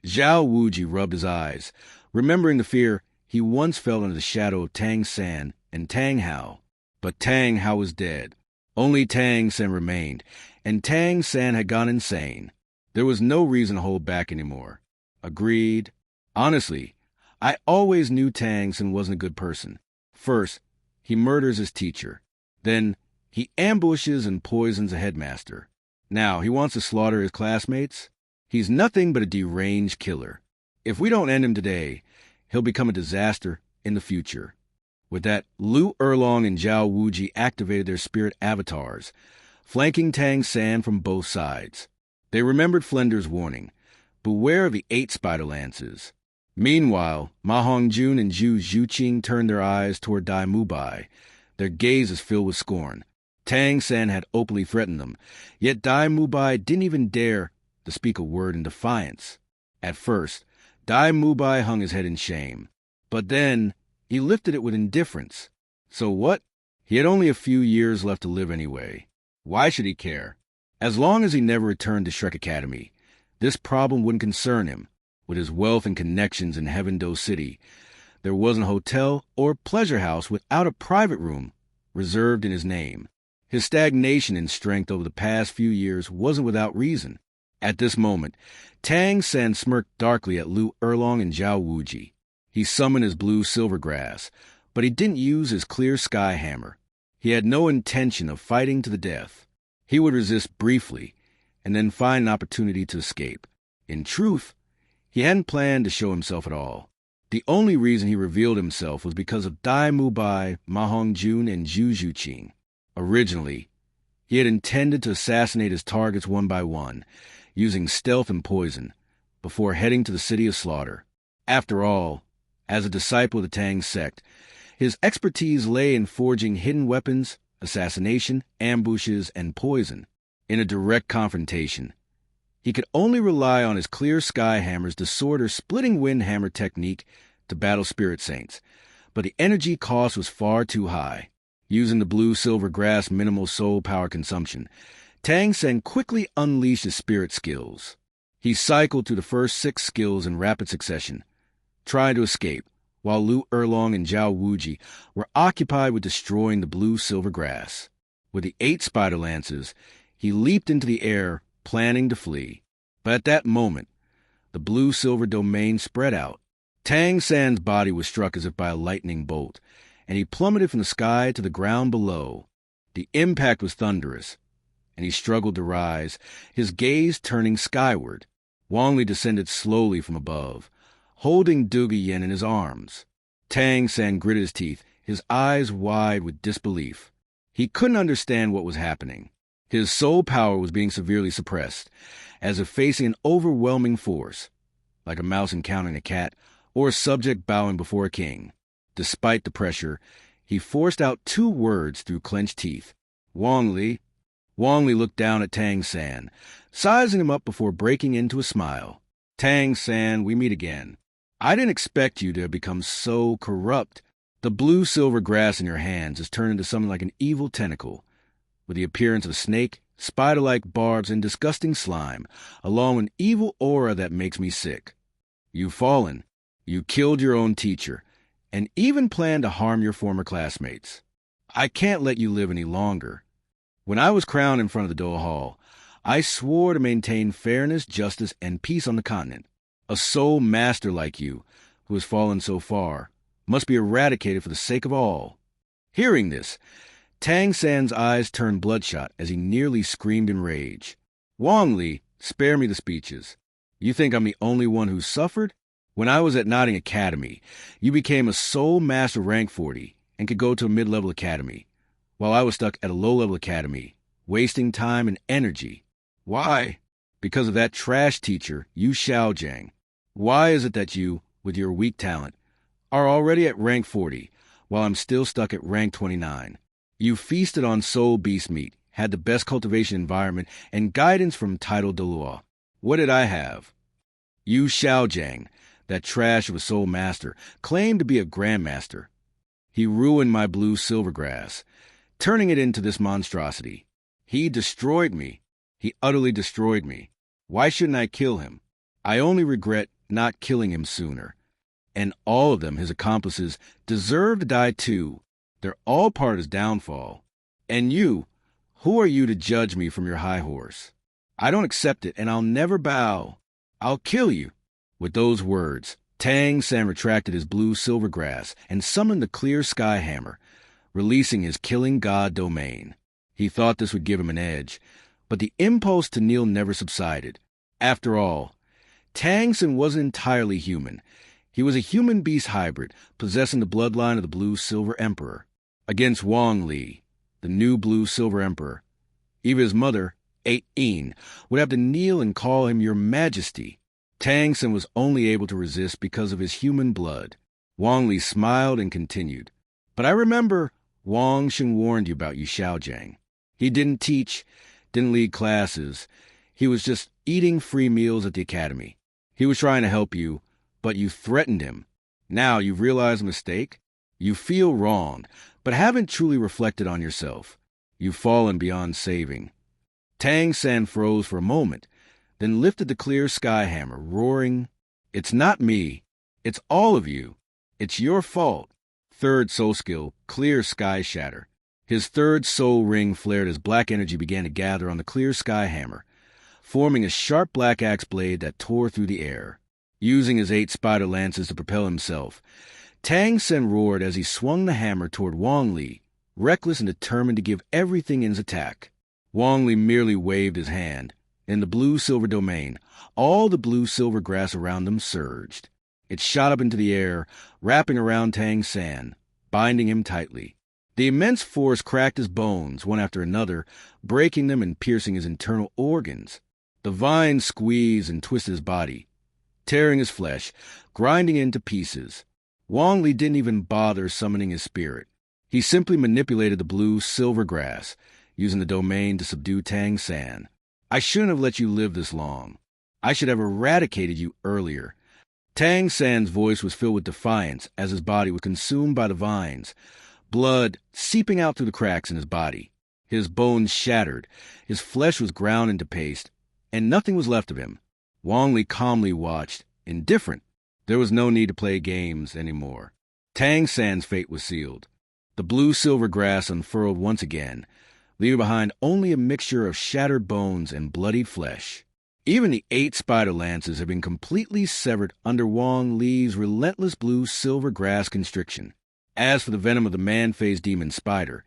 Zhao Wuji rubbed his eyes, remembering the fear he once felt under the shadow of Tang San and Tang Hao. But Tang Hao was dead. Only Tang San remained, and Tang San had gone insane. There was no reason to hold back anymore. Agreed. Honestly, I always knew Tang San wasn't a good person. First, he murders his teacher. Then he ambushes and poisons a headmaster. Now he wants to slaughter his classmates. He's nothing but a deranged killer. If we don't end him today, he'll become a disaster in the future. With that, Lu Erlong and Zhao Wuji activated their spirit avatars, flanking Tang San from both sides. They remembered Flender's warning, beware of the 8 spider lances. Meanwhile, Ma Hongjun and Zhu Zhuqing turned their eyes toward Dai Mubai, their gazes filled with scorn. Tang San had openly threatened them, yet Dai Mubai didn't even dare to speak a word in defiance. At first, Dai Mubai hung his head in shame, but then he lifted it with indifference. So what? He had only a few years left to live anyway. Why should he care? As long as he never returned to Shrek Academy, this problem wouldn't concern him. With his wealth and connections in Heaven-Do City, there wasn't a hotel or pleasure house without a private room reserved in his name. His stagnation in strength over the past few years wasn't without reason. At this moment, Tang San smirked darkly at Lu Erlong and Zhao Wuji. He summoned his blue silvergrass, but he didn't use his clear sky hammer. He had no intention of fighting to the death. He would resist briefly, and then find an opportunity to escape. In truth, he hadn't planned to show himself at all. The only reason he revealed himself was because of Dai Mubai, Ma Hongjun, and Zhu Zhuqing. Originally, he had intended to assassinate his targets one by one, using stealth and poison, before heading to the City of Slaughter. After all, as a disciple of the Tang sect, his expertise lay in forging hidden weapons, assassination, ambushes, and poison. In a direct confrontation, he could only rely on his clear sky hammers to sword or splitting wind hammer technique to battle spirit saints, but the energy cost was far too high. Using the blue-silver grass minimal soul power consumption, Tang San quickly unleashed his spirit skills. He cycled through the first 6 skills in rapid succession, trying to escape, while Lu Erlong and Zhao Wuji were occupied with destroying the blue-silver grass. With the 8 spider lances, he leaped into the air, planning to flee. But at that moment, the blue-silver domain spread out. Tang San's body was struck as if by a lightning bolt, and he plummeted from the sky to the ground below. The impact was thunderous, and he struggled to rise, his gaze turning skyward. Wang Li descended slowly from above, holding Duge Yen in his arms. Tang San gritted his teeth, his eyes wide with disbelief. He couldn't understand what was happening. His soul power was being severely suppressed, as if facing an overwhelming force, like a mouse encountering a cat, or a subject bowing before a king. Despite the pressure, he forced out 2 words through clenched teeth. Wang Li. Wang Li looked down at Tang San, sizing him up before breaking into a smile. Tang San, we meet again. I didn't expect you to have become so corrupt. The blue-silver grass in your hands has turned into something like an evil tentacle, with the appearance of a snake, spider-like barbs, and disgusting slime, along with an evil aura that makes me sick. You've fallen. You killed your own teacher, and even planned to harm your former classmates. I can't let you live any longer. When I was crowned in front of the Dole Hall, I swore to maintain fairness, justice, and peace on the continent. A soul master like you, who has fallen so far, must be eradicated for the sake of all. Hearing this, Tang San's eyes turned bloodshot as he nearly screamed in rage. Wang Li, spare me the speeches. You think I'm the only one who suffered? When I was at Notting Academy, you became a soul master rank 40 and could go to a mid-level academy, while I was stuck at a low-level academy, wasting time and energy. Why? Because of that trash teacher, Yu Xiaojiang. Why is it that you, with your weak talent, are already at rank 40, while I'm still stuck at rank 29? You feasted on soul beast meat, had the best cultivation environment, and guidance from title Douluo. What did I have? Yu Xiaojiang, that trash of a soul master, claimed to be a grandmaster. He ruined my blue silvergrass, turning it into this monstrosity. He destroyed me. He utterly destroyed me. Why shouldn't I kill him? I only regret not killing him sooner. And all of them, his accomplices, deserve to die too. They're all part of his downfall. And you, who are you to judge me from your high horse? I don't accept it, and I'll never bow. I'll kill you. With those words, Tang San retracted his blue silvergrass and summoned the clear sky hammer, releasing his killing god domain. He thought this would give him an edge, but the impulse to kneel never subsided. After all, Tang Sen wasn't entirely human. He was a human-beast hybrid, possessing the bloodline of the Blue-Silver Emperor. Against Wang Li, the new Blue-Silver Emperor, even his mother, 18, would have to kneel and call him Your Majesty. Tang Sen was only able to resist because of his human blood. Wang Li smiled and continued. But I remember Wang Shen warned you about Yu Xiaojiang. He didn't teach, didn't lead classes. He was just eating free meals at the academy. He was trying to help you, but you threatened him. Now you've realized a mistake. You feel wronged, but haven't truly reflected on yourself. You've fallen beyond saving. Tang Sen froze for a moment, then lifted the clear sky hammer, roaring, It's not me. It's all of you. It's your fault. Third soul skill, Clear Sky Shatter. His third soul ring flared as black energy began to gather on the clear sky hammer, forming a sharp black axe blade that tore through the air. Using his 8 spider lances to propel himself, Tang Sen roared as he swung the hammer toward Wang Li, reckless and determined to give everything in his attack. Wang Li merely waved his hand. In the blue-silver domain, all the blue-silver grass around them surged. It shot up into the air, wrapping around Tang Sen, binding him tightly. The immense force cracked his bones, one after another, breaking them and piercing his internal organs. The vines squeezed and twisted his body, tearing his flesh, grinding it into pieces. Wang Li didn't even bother summoning his spirit. He simply manipulated the blue-silver grass, using the domain to subdue Tang Sen. I shouldn't have let you live this long. I should have eradicated you earlier. Tang Sen's voice was filled with defiance as his body was consumed by the vines, blood seeping out through the cracks in his body. His bones shattered, his flesh was ground into paste, and nothing was left of him. Wang Li calmly watched, indifferent. There was no need to play games anymore. Tang Sen's fate was sealed. The blue-silver grass unfurled once again, leaving behind only a mixture of shattered bones and bloodied flesh. Even the 8 spider lances had been completely severed under Wang Li's relentless blue-silver grass constriction. As for the venom of the man-faced demon spider,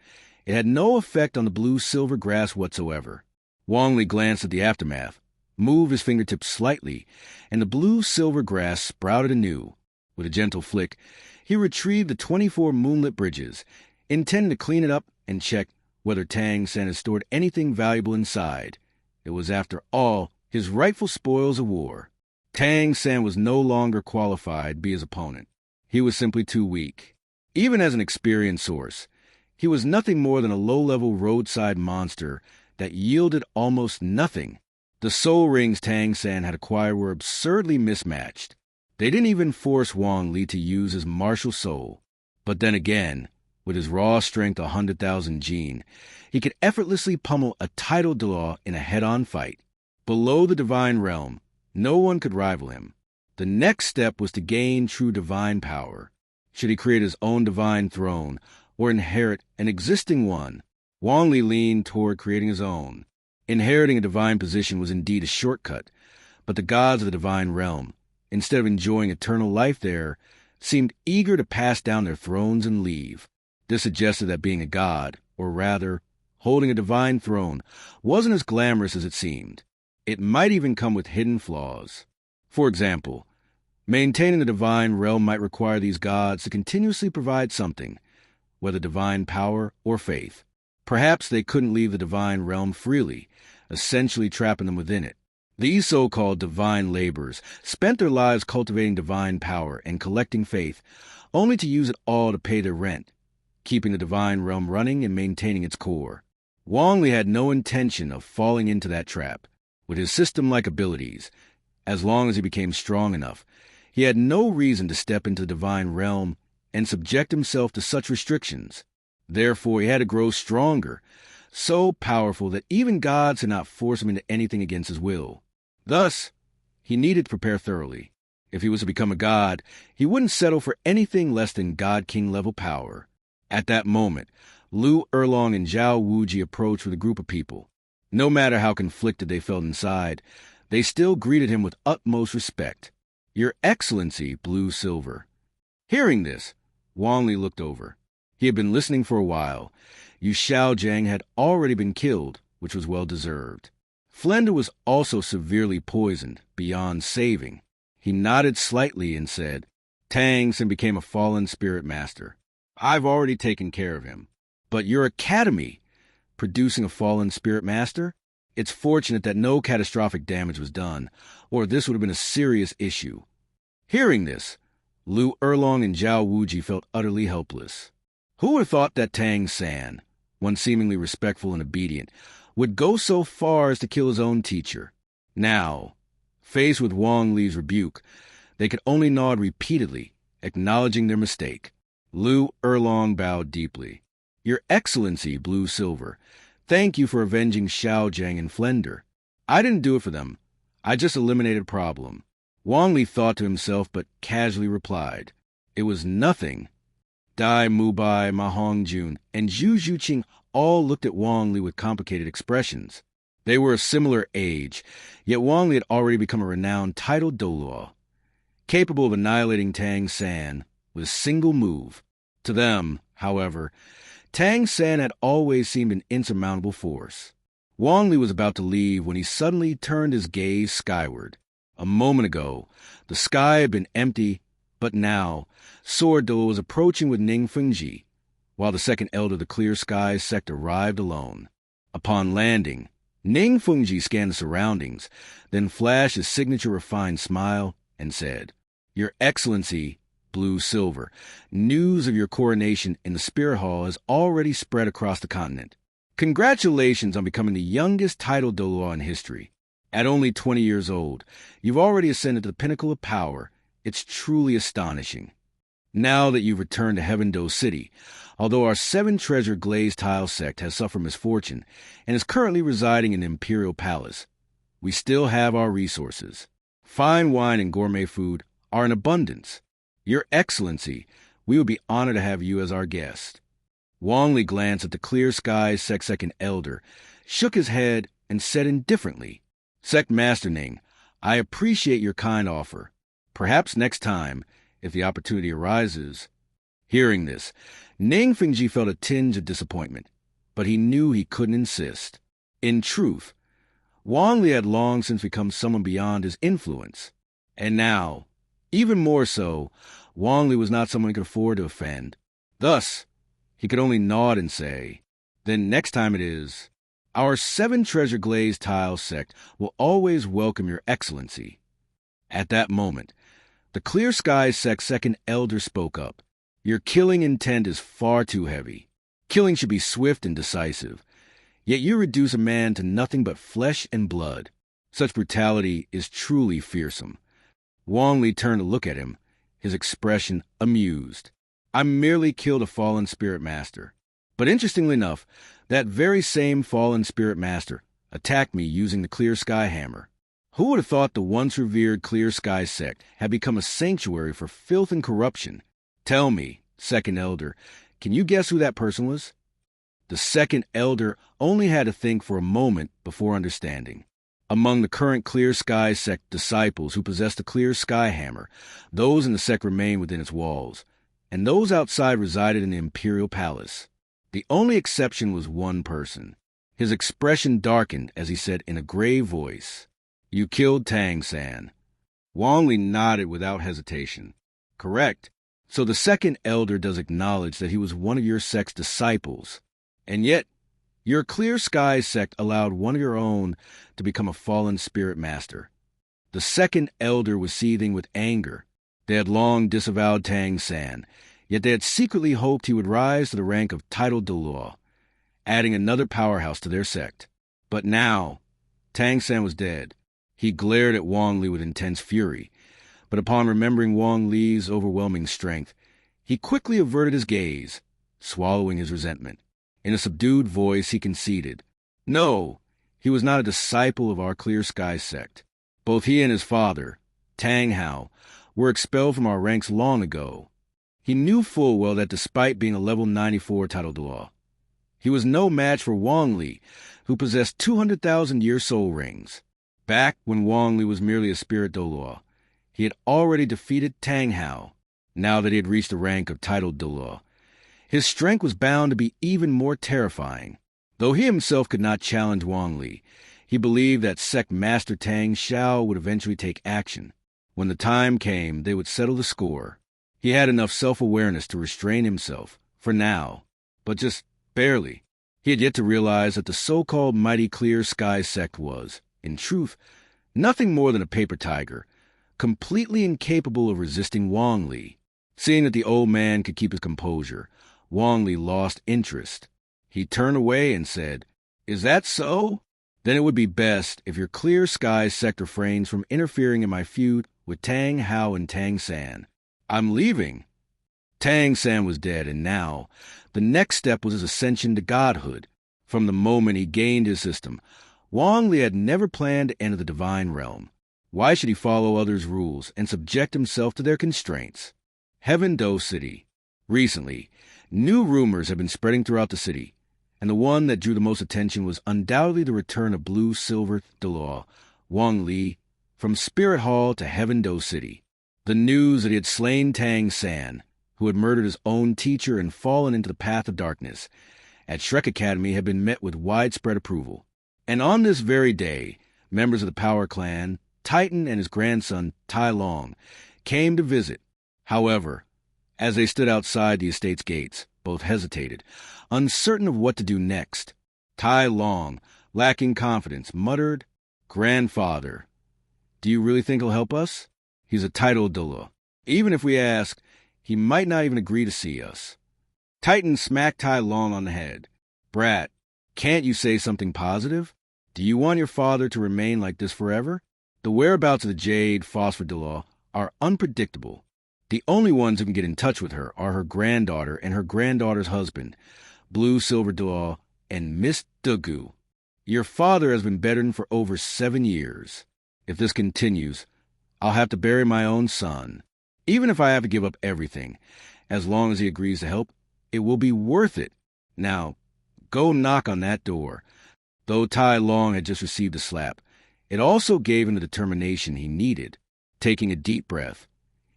it had no effect on the blue-silver grass whatsoever. Wang Li glanced at the aftermath, moved his fingertips slightly, and the blue-silver grass sprouted anew. With a gentle flick, he retrieved the 24 moonlit bridges, intending to clean it up and check whether Tang Sen had stored anything valuable inside. It was, after all, his rightful spoils of war. Tang Sen was no longer qualified to be his opponent. He was simply too weak. Even as an experienced source, he was nothing more than a low-level roadside monster that yielded almost nothing. The soul rings Tang Sen had acquired were absurdly mismatched. They didn't even force Wang Li to use his martial soul. But then again, with his raw strength 100,000 gene, he could effortlessly pummel a title Douluo in a head-on fight. Below the divine realm, no one could rival him. The next step was to gain true divine power. Should he create his own divine throne, or inherit an existing one? Wang Li leaned toward creating his own. Inheriting a divine position was indeed a shortcut, but the gods of the divine realm, instead of enjoying eternal life there, seemed eager to pass down their thrones and leave. This suggested that being a god, or rather, holding a divine throne, wasn't as glamorous as it seemed. It might even come with hidden flaws. For example, maintaining the divine realm might require these gods to continuously provide something, whether divine power or faith. Perhaps they couldn't leave the divine realm freely, essentially trapping them within it. These so-called divine laborers spent their lives cultivating divine power and collecting faith, only to use it all to pay their rent, keeping the divine realm running and maintaining its core. Wang Li had no intention of falling into that trap. With his system-like abilities, as long as he became strong enough, he had no reason to step into the divine realm and subject himself to such restrictions. Therefore, he had to grow stronger, so powerful that even gods could not force him into anything against his will. Thus, he needed to prepare thoroughly. If he was to become a god, he wouldn't settle for anything less than god-king level power. At that moment, Lu Erlong and Zhao Wuji approached with a group of people. No matter how conflicted they felt inside, they still greeted him with utmost respect. "Your Excellency, Blue Silver." Hearing this, Wang Li looked over. He had been listening for a while. Yu Xiaojiang had already been killed, which was well deserved. Flender was also severely poisoned, beyond saving. He nodded slightly and said, Tang Sen became a fallen spirit master. I've already taken care of him. But your academy, producing a fallen spirit master? It's fortunate that no catastrophic damage was done, or this would have been a serious issue. Hearing this, Lu Erlong and Zhao Wuji felt utterly helpless. Who would have thought that Tang San, one seemingly respectful and obedient, would go so far as to kill his own teacher? Now, faced with Wang Li's rebuke, they could only nod repeatedly, acknowledging their mistake. Lu Erlong bowed deeply. Your Excellency, Blue Silver, thank you for avenging Xiaojiang and Flender. I didn't do it for them. I just eliminated a problem. Wang Li thought to himself, but casually replied, It was nothing. Dai Mubai, Ma Hongjun, and Zhu Zhuqing all looked at Wang Li with complicated expressions. They were of similar age, yet Wang Li had already become a renowned titled Douluo, capable of annihilating Tang San with a single move. To them, however, Tang San had always seemed an insurmountable force. Wang Li was about to leave when he suddenly turned his gaze skyward. A moment ago, the sky had been empty, but now, Sword Douluo was approaching with Ning Fengji, while the second elder of the Clear Skies sect arrived alone. Upon landing, Ning Fengji scanned the surroundings, then flashed his signature refined smile and said, Your Excellency, Blue Silver, news of your coronation in the Spirit Hall has already spread across the continent. Congratulations on becoming the youngest titled Douluo in history. At only 20 years old, you've already ascended to the pinnacle of power. It's truly astonishing. Now that you've returned to Heaven Do City, although our 7-treasure glazed tile sect has suffered misfortune and is currently residing in the Imperial Palace, we still have our resources. Fine wine and gourmet food are in abundance. Your Excellency, we would be honored to have you as our guest. Wang Li glanced at the Clear Skies Sect Second Elder, shook his head, and said indifferently, Sect Master Ning, I appreciate your kind offer. Perhaps next time, if the opportunity arises. Hearing this, Ning Fengji felt a tinge of disappointment, but he knew he couldn't insist. In truth, Wang Li had long since become someone beyond his influence. And now, even more so, Wang Li was not someone he could afford to offend. Thus, he could only nod and say, Then next time it is, our 7-treasure glazed tile sect will always welcome your Excellency. At that moment, the Clear Skies Sect Second Elder spoke up. Your killing intent is far too heavy. Killing should be swift and decisive. Yet you reduce a man to nothing but flesh and blood. Such brutality is truly fearsome. Wang Li turned to look at him, his expression amused. I merely killed a fallen spirit master. But interestingly enough, that very same fallen spirit master attacked me using the Clear Sky Hammer. Who would have thought the once revered Clear Sky sect had become a sanctuary for filth and corruption? Tell me, Second Elder, can you guess who that person was? The Second Elder only had to think for a moment before understanding. Among the current Clear Sky sect disciples who possessed the Clear Sky Hammer, those in the sect remained within its walls, and those outside resided in the Imperial Palace. The only exception was one person. His expression darkened as he said in a grave voice, You killed Tang San. Wang Li nodded without hesitation. Correct. So the Second Elder does acknowledge that he was one of your sect's disciples. And yet, your Clear Sky sect allowed one of your own to become a fallen spirit master. The Second Elder was seething with anger. They had long disavowed Tang San, yet they had secretly hoped he would rise to the rank of titled Douluo, adding another powerhouse to their sect. But now, Tang San was dead. He glared at Wang Li with intense fury, but upon remembering Wang Li's overwhelming strength, he quickly averted his gaze, swallowing his resentment. In a subdued voice, he conceded, No, he was not a disciple of our Clear Sky sect. Both he and his father, Tang Hao, were expelled from our ranks long ago. He knew full well that despite being a level 94 title Douluo, he was no match for Wang Li, who possessed 200,000 year soul rings. Back when Wang Li was merely a spirit Douluo, he had already defeated Tang Hao. Now that he had reached the rank of titled Douluo, His strength was bound to be even more terrifying. Though he himself could not challenge Wang Li, he believed that sect master Tang Xiao would eventually take action. When the time came, they would settle the score. He had enough self-awareness to restrain himself, for now, but just barely. He had yet to realize that the so-called Mighty Clear Sky sect was, in truth, nothing more than a paper tiger, completely incapable of resisting Wang Li. Seeing that the old man could keep his composure, Wang Li lost interest. He turned away and said, "Is that so? Then it would be best if your Clear Sky sect refrains from interfering in my feud with Tang Hao and Tang San. I'm leaving." Tang San was dead, and now, the next step was his ascension to godhood. From the moment he gained his system, Wang Li had never planned to enter the divine realm. Why should he follow others' rules and subject himself to their constraints? Heaven Do City. Recently, new rumors have been spreading throughout the city, and the one that drew the most attention was undoubtedly the return of Blue Silver Douluo, Wang Li, from Spirit Hall to Heaven Do City. The news that he had slain Tang San, who had murdered his own teacher and fallen into the path of darkness, at Shrek Academy had been met with widespread approval. And on this very day, members of the Power Clan, Titan and his grandson, Tai Long, came to visit. However, as they stood outside the estate's gates, both hesitated, uncertain of what to do next. Tai Long, lacking confidence, muttered, "Grandfather, do you really think he'll help us? He's a titled Douluo. Even if we ask, he might not even agree to see us." Titan smacked Tai Long on the head. "Brat, can't you say something positive? Do you want your father to remain like this forever? The whereabouts of the Jade Phosphor Douluo are unpredictable. The only ones who can get in touch with her are her granddaughter and her granddaughter's husband, Blue Silver Douluo and Miss Dugu. Your father has been bedridden for over 7 years. If this continues, I'll have to bury my own son. Even if I have to give up everything, as long as he agrees to help, it will be worth it. Now, go knock on that door." Though Tai Long had just received a slap, it also gave him the determination he needed. Taking a deep breath,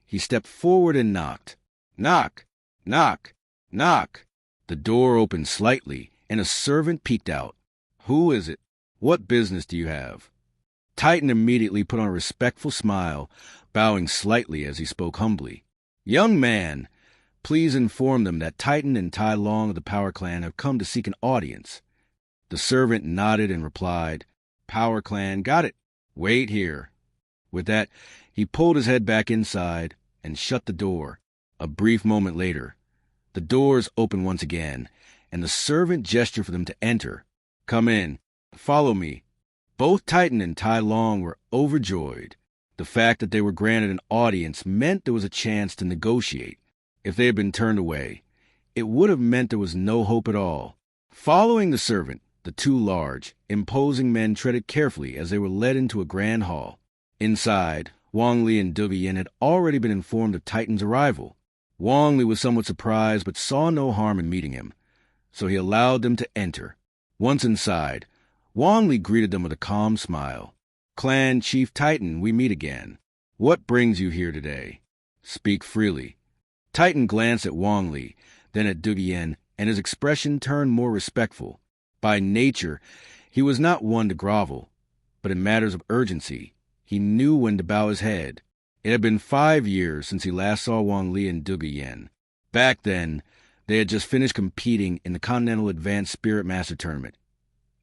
he stepped forward and knocked. Knock! Knock! Knock! The door opened slightly, and a servant peeked out. "Who is it? What business do you have?" Titan immediately put on a respectful smile, bowing slightly as he spoke humbly. "Young man, please inform them that Titan and Tai Long of the Power Clan have come to seek an audience." The servant nodded and replied, "Power Clan, got it. Wait here." With that, he pulled his head back inside and shut the door. A brief moment later, the doors opened once again, and the servant gestured for them to enter. "Come in. Follow me." Both Titan and Tai Long were overjoyed. The fact that they were granted an audience meant there was a chance to negotiate. If they had been turned away, it would have meant there was no hope at all. Following the servant, the two large, imposing men treaded carefully as they were led into a grand hall. Inside, Wang Li and Dubi Yin had already been informed of Titan's arrival. Wang Li was somewhat surprised but saw no harm in meeting him, so he allowed them to enter. Once inside, Wang Li greeted them with a calm smile. "Clan Chief Titan, we meet again. What brings you here today? Speak freely." Titan glanced at Wang Li, then at Dubi Yin, and his expression turned more respectful. By nature, he was not one to grovel, but in matters of urgency, he knew when to bow his head. It had been 5 years since he last saw Wang Li and Dubi Yin. Back then, they had just finished competing in the Continental Advanced Spirit Master Tournament,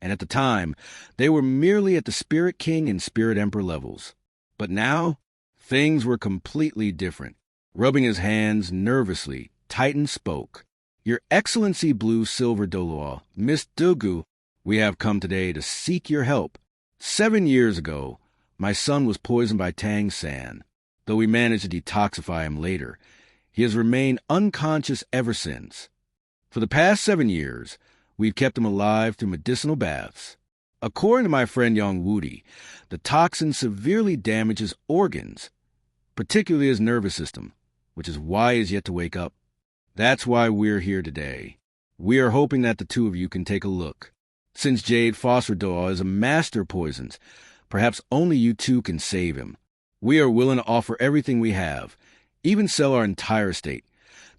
and at the time, they were merely at the Spirit King and Spirit Emperor levels. But now, things were completely different. Rubbing his hands nervously, Titan spoke. "Your Excellency Blue Silver Douluo, Miss Dugu, we have come today to seek your help. 7 years ago, my son was poisoned by Tang San. Though we managed to detoxify him later, he has remained unconscious ever since. For the past 7 years, we've kept him alive through medicinal baths. According to my friend Yang Wudi, the toxin severely damages organs, particularly his nervous system, which is why he is yet to wake up. That's why we're here today. We are hoping that the two of you can take a look. Since Jade Phosphor Douluo is a master of poisons, perhaps only you two can save him. We are willing to offer everything we have, even sell our entire estate,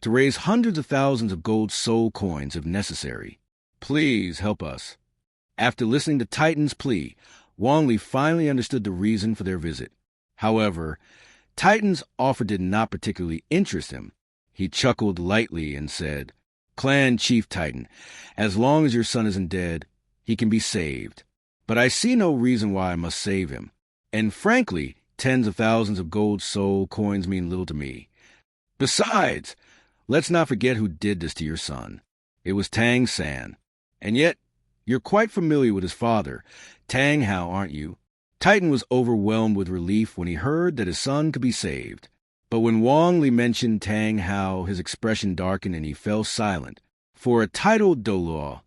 to raise hundreds of thousands of gold soul coins if necessary. Please help us. After listening to Titan's plea, Wang Li finally understood the reason for their visit. However, Titan's offer did not particularly interest him. He chuckled lightly and said, "Clan Chief Titan, as long as your son isn't dead, he can be saved. But I see no reason why I must save him. And frankly, tens of thousands of gold soul coins mean little to me. Besides, let's not forget who did this to your son. It was Tang San. And yet, you're quite familiar with his father, Tang Hao, aren't you?" Titan was overwhelmed with relief when he heard that his son could be saved. But when Wang Li mentioned Tang Hao, his expression darkened and he fell silent. For a titled Douluo,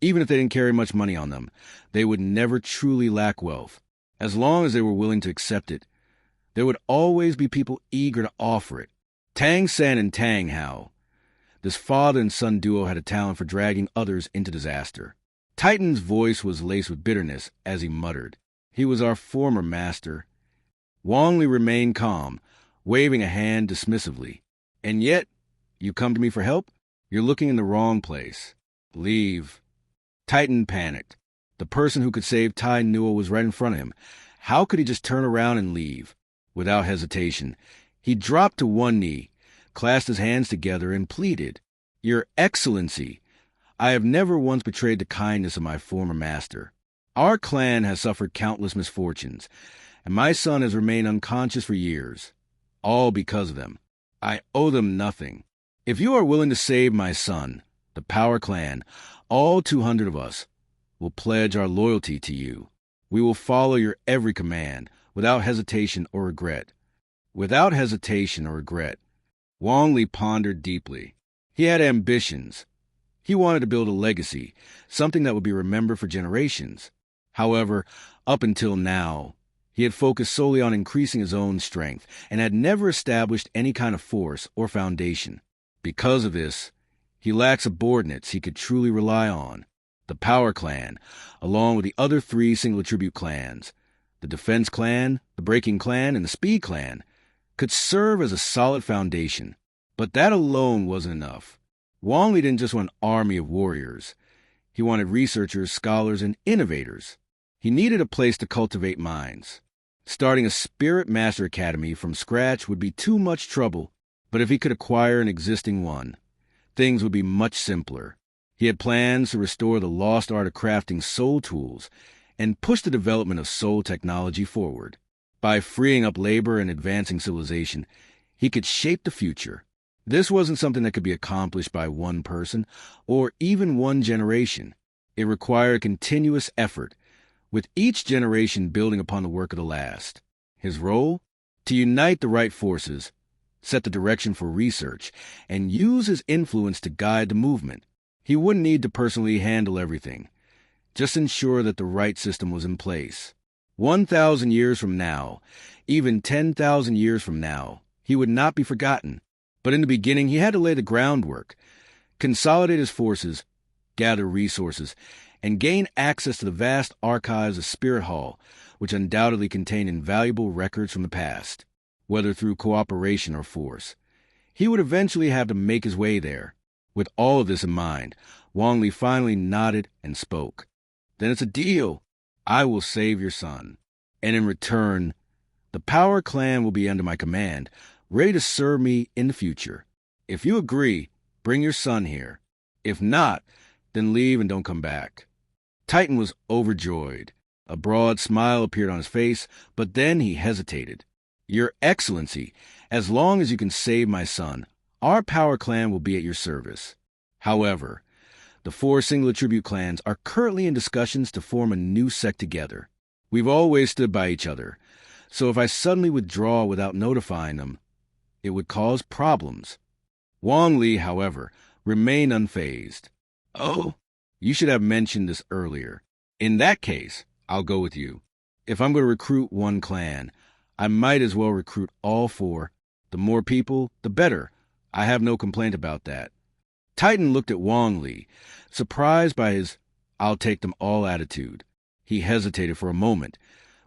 even if they didn't carry much money on them, they would never truly lack wealth. As long as they were willing to accept it, there would always be people eager to offer it. Tang San and Tang Hao, this father and son duo, had a talent for dragging others into disaster. Titan's voice was laced with bitterness as he muttered, "He was our former master." Wang Li remained calm, waving a hand dismissively. "And yet, you come to me for help? You're looking in the wrong place. Leave." Titan panicked. The person who could save Tai Nua was right in front of him. How could he just turn around and leave? Without hesitation, he dropped to one knee, clasped his hands together, and pleaded, "Your Excellency, I have never once betrayed the kindness of my former master. Our clan has suffered countless misfortunes, and my son has remained unconscious for years, all because of them. I owe them nothing. If you are willing to save my son, the Power Clan, all 200 of us, will pledge our loyalty to you. We will follow your every command, without hesitation or regret." Without hesitation or regret. Wang Li pondered deeply. He had ambitions. He wanted to build a legacy, something that would be remembered for generations. However, up until now, he had focused solely on increasing his own strength and had never established any kind of force or foundation. Because of this, he lacked subordinates he could truly rely on. The Power Clan, along with the other 3 single tribute clans, the Defense Clan, the Breaking Clan, and the Speed Clan, could serve as a solid foundation. But that alone wasn't enough. Wang Li didn't just want an army of warriors. He wanted researchers, scholars, and innovators. He needed a place to cultivate minds. Starting a Spirit Master Academy from scratch would be too much trouble, but if he could acquire an existing one, things would be much simpler. He had plans to restore the lost art of crafting soul tools and push the development of soul technology forward. By freeing up labor and advancing civilization, he could shape the future. This wasn't something that could be accomplished by one person or even one generation. It required continuous effort, with each generation building upon the work of the last. His role? To unite the right forces, set the direction for research, and use his influence to guide the movement. He wouldn't need to personally handle everything. Just ensure that the right system was in place. 1,000 years from now, even 10,000 years from now, he would not be forgotten. But in the beginning, he had to lay the groundwork, consolidate his forces, gather resources, and gain access to the vast archives of Spirit Hall, which undoubtedly contain invaluable records from the past, whether through cooperation or force. He would eventually have to make his way there. With all of this in mind, Wang Li finally nodded and spoke. "Then it's a deal. I will save your son. And in return, the Power Clan will be under my command, ready to serve me in the future. If you agree, bring your son here. If not, then leave and don't come back." Titan was overjoyed. A broad smile appeared on his face, but then he hesitated. "Your Excellency, as long as you can save my son, our Power Clan will be at your service. However, the 4 singular tribute clans are currently in discussions to form a new sect together. We've always stood by each other, so if I suddenly withdraw without notifying them, it would cause problems." Wang Li, however, remained unfazed. "Oh, you should have mentioned this earlier. In that case, I'll go with you. If I'm going to recruit one clan, I might as well recruit all 4. The more people, the better. I have no complaint about that." Titan looked at Wang Li, surprised by his "I'll take them all" attitude. He hesitated for a moment,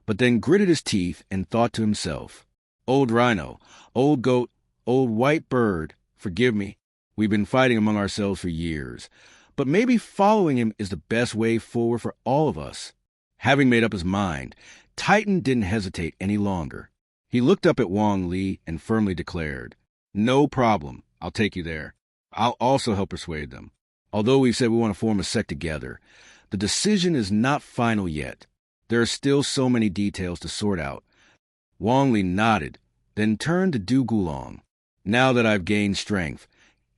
but then gritted his teeth and thought to himself, "Old rhino, old goat, old white bird, Forgive me. We've been fighting among ourselves for years. But maybe following him is the best way forward for all of us." Having made up his mind, Titan didn't hesitate any longer. He looked up at Wang Li and firmly declared, "No problem. I'll take you there. I'll also help persuade them. Although we've said we want to form a sect together, the decision is not final yet. There are still so many details to sort out." Wang Li nodded, then turned to Du Gulong. "Now that I've gained strength,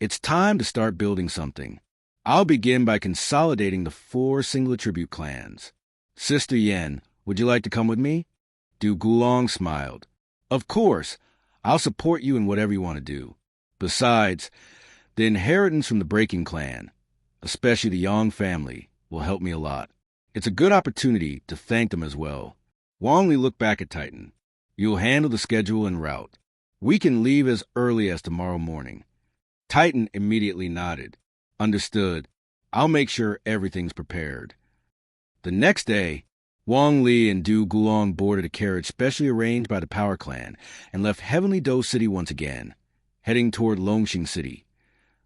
it's time to start building something. I'll begin by consolidating the 4 single attribute clans. Sister Yen, would you like to come with me?" Du Gulong smiled. "Of course. I'll support you in whatever you want to do. Besides, the inheritance from the Breaking Clan, especially the Yang family, will help me a lot. It's a good opportunity to thank them as well." Wang Li looked back at Titan. "You'll handle the schedule and route. We can leave as early as tomorrow morning." Titan immediately nodded. "Understood. I'll make sure everything's prepared." The next day, Wang Li and Du Gulong boarded a carriage specially arranged by the Power Clan and left Heavenly Do City once again, heading toward Longxing City,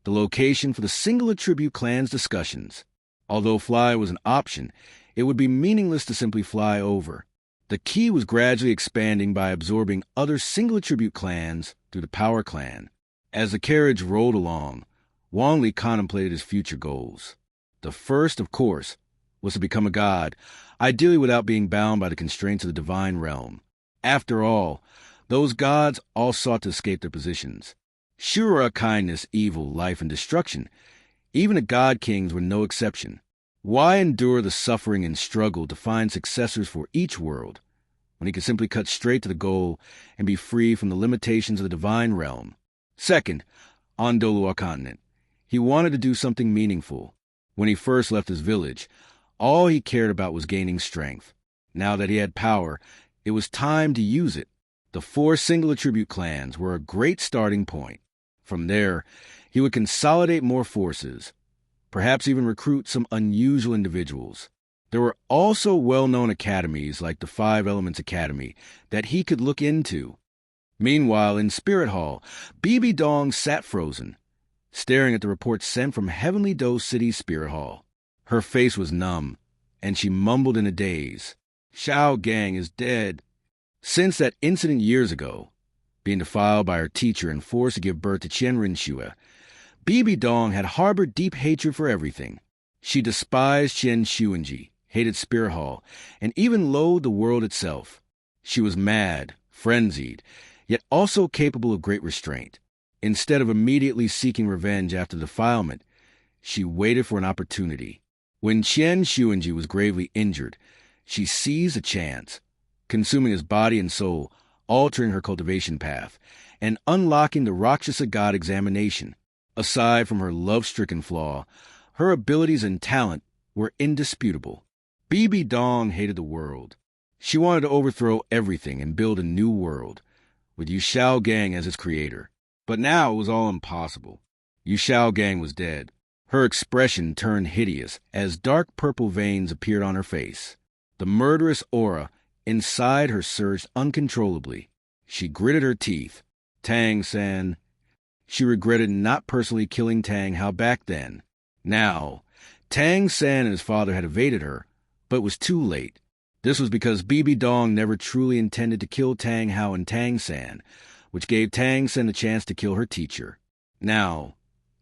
the location for the single attribute clan's discussions. Although fly was an option, it would be meaningless to simply fly over. The key was gradually expanding by absorbing other single attribute clans through the Power Clan. As the carriage rolled along, Wang Li contemplated his future goals. The first, of course, was to become a god, ideally without being bound by the constraints of the divine realm. After all, those gods all sought to escape their positions. Shura, kindness, evil, life, and destruction. Even the god kings were no exception. Why endure the suffering and struggle to find successors for each world, when he could simply cut straight to the goal and be free from the limitations of the divine realm? Second, on Douluo Continent, he wanted to do something meaningful. When he first left his village, all he cared about was gaining strength. Now that he had power, it was time to use it. The 4 single attribute clans were a great starting point. From there, he would consolidate more forces, perhaps even recruit some unusual individuals. There were also well-known academies like the 5 Elements Academy that he could look into. Meanwhile, in Spirit Hall, Bibi Dong sat frozen, staring at the reports sent from Heavenly Do City's Spirit Hall. Her face was numb, and she mumbled in a daze, "Xiao Gang is dead." Since that incident years ago, being defiled by her teacher and forced to give birth to Qian Rinxue, Bibi Dong had harbored deep hatred for everything. She despised Qian Xuanji, hated Spirit Hall, and even loathed the world itself. She was mad, frenzied, yet also capable of great restraint. Instead of immediately seeking revenge after defilement, she waited for an opportunity. When Qian Xuanji was gravely injured, she seized a chance, consuming his body and soul, altering her cultivation path, and unlocking the Rakshasa God examination. Aside from her love-stricken flaw, her abilities and talent were indisputable. Bibi Dong hated the world. She wanted to overthrow everything and build a new world, with Yu Xiao Gang as its creator. But now it was all impossible. Yu Xiao Gang was dead. Her expression turned hideous as dark purple veins appeared on her face. The murderous aura inside her surged uncontrollably. She gritted her teeth. Tang-san. She regretted not personally killing Tang Hao back then. Now, Tang-san and his father had evaded her, but it was too late. This was because Bibi Dong never truly intended to kill Tang Hao and Tang-san, which gave Tang-san the chance to kill her teacher. Now,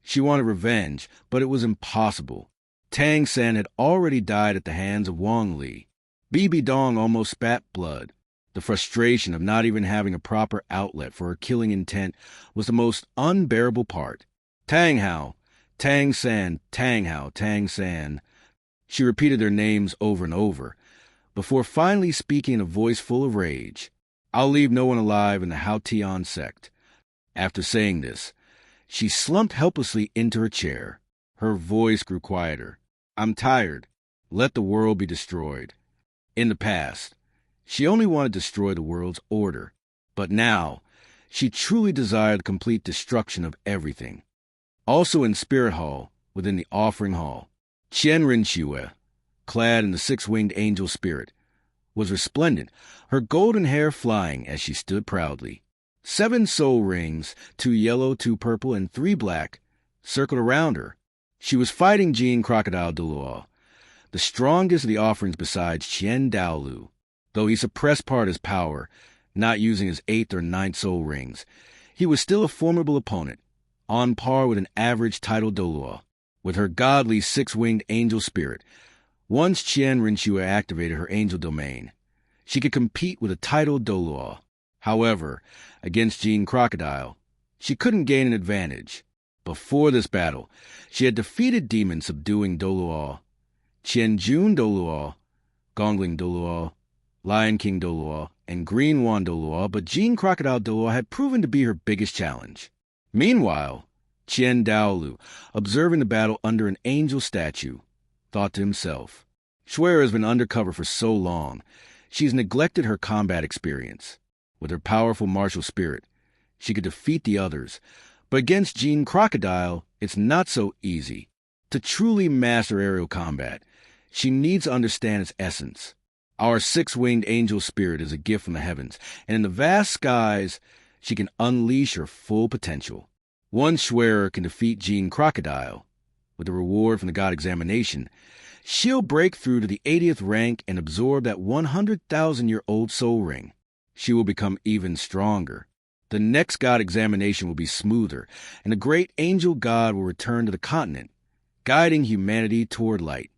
she wanted revenge, but it was impossible. Tang-san had already died at the hands of Wang Li. Bibi Dong almost spat blood. The frustration of not even having a proper outlet for her killing intent was the most unbearable part. Tang Hao, Tang-san, Tang Hao, Tang-san. She repeated their names over and over, before finally speaking in a voice full of rage. "I'll leave no one alive in the Hao Tian sect." After saying this, she slumped helplessly into her chair. Her voice grew quieter. "I'm tired. Let the world be destroyed." In the past, she only wanted to destroy the world's order. But now, she truly desired the complete destruction of everything. Also in Spirit Hall, within the Offering Hall, Qian Rinxue, clad in the 6-winged angel spirit, was resplendent, her golden hair flying as she stood proudly. 7 soul rings, 2 yellow, 2 purple, and 3 black, circled around her. She was fighting Jean Crocodile Douluo, the strongest of the offerings besides Qian Daolu, though he suppressed part of his power, not using his 8th or 9th soul rings. He was still a formidable opponent, on par with an average title Douluo. With her godly 6-winged angel spirit, once Qian Rinxue activated her angel domain, she could compete with a title Douluo. However, against Jean Crocodile, she couldn't gain an advantage. Before this battle, she had defeated demons subduing Douluo, Qianjun Douluo, Gongling Douluo, Lion King Douluo, and Green Wan Douluo, but Jean Crocodile Douluo had proven to be her biggest challenge. Meanwhile, Qian Daolu, observing the battle under an angel statue, thought to himself, Shuer has been undercover for so long, she's neglected her combat experience. With her powerful martial spirit, she could defeat the others, but against Jean Crocodile, it's not so easy. To truly master aerial combat, she needs to understand its essence. Our 6-winged angel spirit is a gift from the heavens, and in the vast skies, she can unleash her full potential. One Shuer can defeat Jean Crocodile. With the reward from the God examination, she'll break through to the 80th rank and absorb that 100,000-year-old soul ring. She will become even stronger. The next God examination will be smoother, and the great angel God will return to the continent, guiding humanity toward light.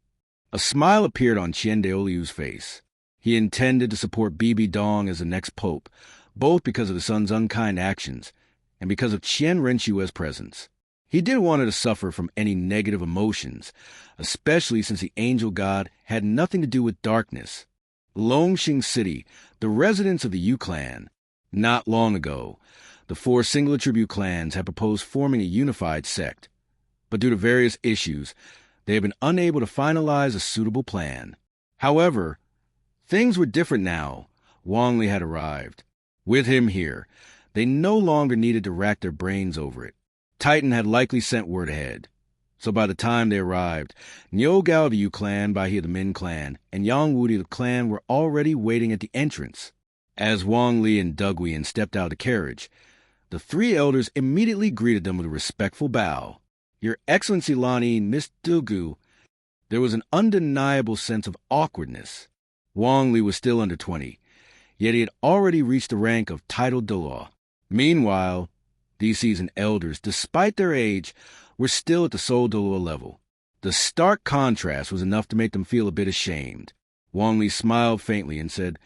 A smile appeared on Qian Daoliu's face. He intended to support Bibi Dong as the next pope, both because of the son's unkind actions and because of Qian Renshue's presence. He didn't want her to suffer from any negative emotions, especially since the angel god had nothing to do with darkness. Longxing City, the residents of the Yu clan. Not long ago, the 4 singular tribute clans had proposed forming a unified sect, but due to various issues, they have been unable to finalize a suitable plan. However, things were different now. Wang Li had arrived. With him here, they no longer needed to rack their brains over it. Titan had likely sent word ahead. So by the time they arrived, Niu Gao of the Yu clan, Bai He of the Min clan, and Yang Wudi of the clan were already waiting at the entrance. As Wang Li and Dugwian stepped out of the carriage, the 3 elders immediately greeted them with a respectful bow. Your Excellency Lani, Miss Dugu. There was an undeniable sense of awkwardness. Wang Li was still under 20, yet he had already reached the rank of titled Douluo. Meanwhile, these seasoned elders, despite their age, were still at the Soul Douluo level. The stark contrast was enough to make them feel a bit ashamed. Wang Li smiled faintly and said,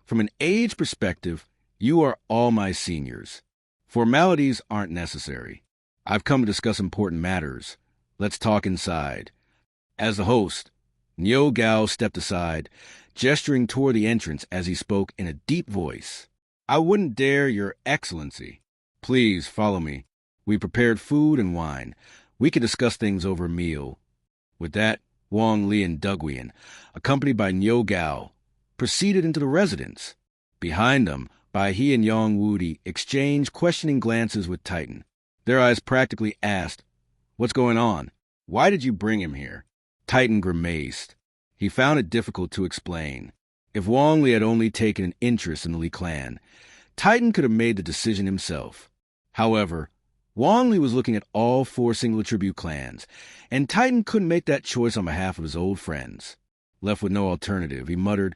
From an age perspective, you are all my seniors. Formalities aren't necessary. I've come to discuss important matters. Let's talk inside. As the host, Niu Gao stepped aside, gesturing toward the entrance as he spoke in a deep voice. I wouldn't dare, Your Excellency. Please follow me. We prepared food and wine. We can discuss things over a meal. With that, Wang Li and Dugwian, accompanied by Niu Gao, proceeded into the residence. Behind them, Bai He and Yang Wudi exchanged questioning glances with Titan. Their eyes practically asked, What's going on? Why did you bring him here? Titan grimaced. He found it difficult to explain. If Wang Li had only taken an interest in the Li clan, Titan could have made the decision himself. However, Wang Li was looking at all 4 singular tribute clans, and Titan couldn't make that choice on behalf of his old friends. Left with no alternative, he muttered,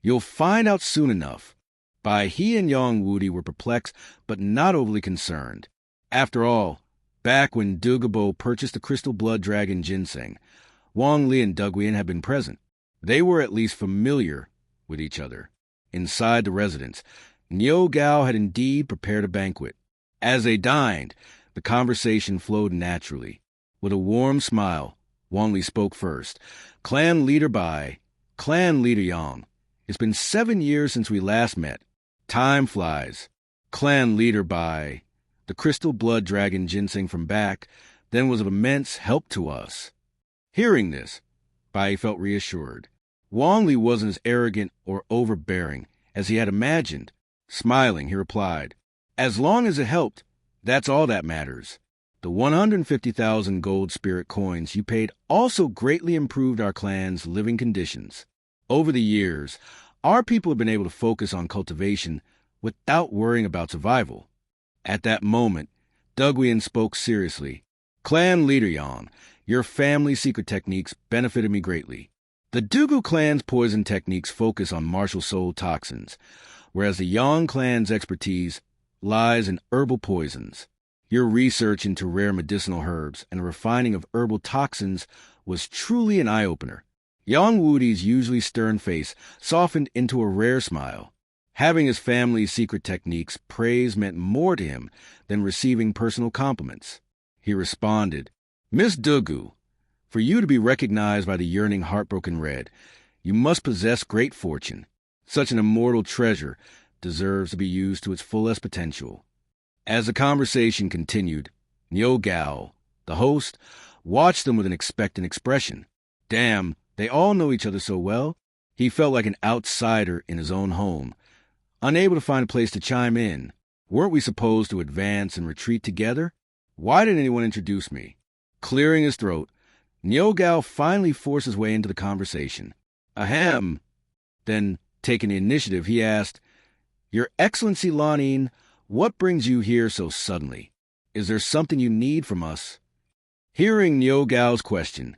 You'll find out soon enough. Bai He and Yang Wudi were perplexed, but not overly concerned. After all, back when Dugabo purchased the crystal blood dragon ginseng, Wang Li and Dugwian had been present. They were at least familiar with each other. Inside the residence, Niu Gao had indeed prepared a banquet. As they dined, the conversation flowed naturally. With a warm smile, Wang Li spoke first. Clan leader Bai, clan leader Yang. It's been 7 years since we last met. Time flies. Clan leader Bai. The crystal blood dragon ginseng from back then was of immense help to us. Hearing this, Bai felt reassured. Wang Li wasn't as arrogant or overbearing as he had imagined. Smiling, he replied, As long as it helped, that's all that matters. The 150,000 gold spirit coins you paid also greatly improved our clan's living conditions. Over the years, our people have been able to focus on cultivation without worrying about survival. At that moment, Dugwian spoke seriously. Clan leader Yang, your family's secret techniques benefited me greatly. The Dugu clan's poison techniques focus on martial soul toxins, whereas the Yang clan's expertise lies in herbal poisons. Your research into rare medicinal herbs and the refining of herbal toxins was truly an eye-opener. Yang Wudi's usually stern face softened into a rare smile. Having his family's secret techniques praised meant more to him than receiving personal compliments. He responded, Miss Dugu, for you to be recognized by the yearning heartbroken red, you must possess great fortune. Such an immortal treasure deserves to be used to its fullest potential. As the conversation continued, Niu Gao, the host, watched them with an expectant expression. Damn, they all know each other so well. He felt like an outsider in his own home, unable to find a place to chime in. Weren't we supposed to advance and retreat together? Why didn't anyone introduce me? Clearing his throat, Niu Gao finally forced his way into the conversation. Ahem. Then, taking the initiative, he asked, Your Excellency Lanin, what brings you here so suddenly? Is there something you need from us? Hearing Niu Gao's question,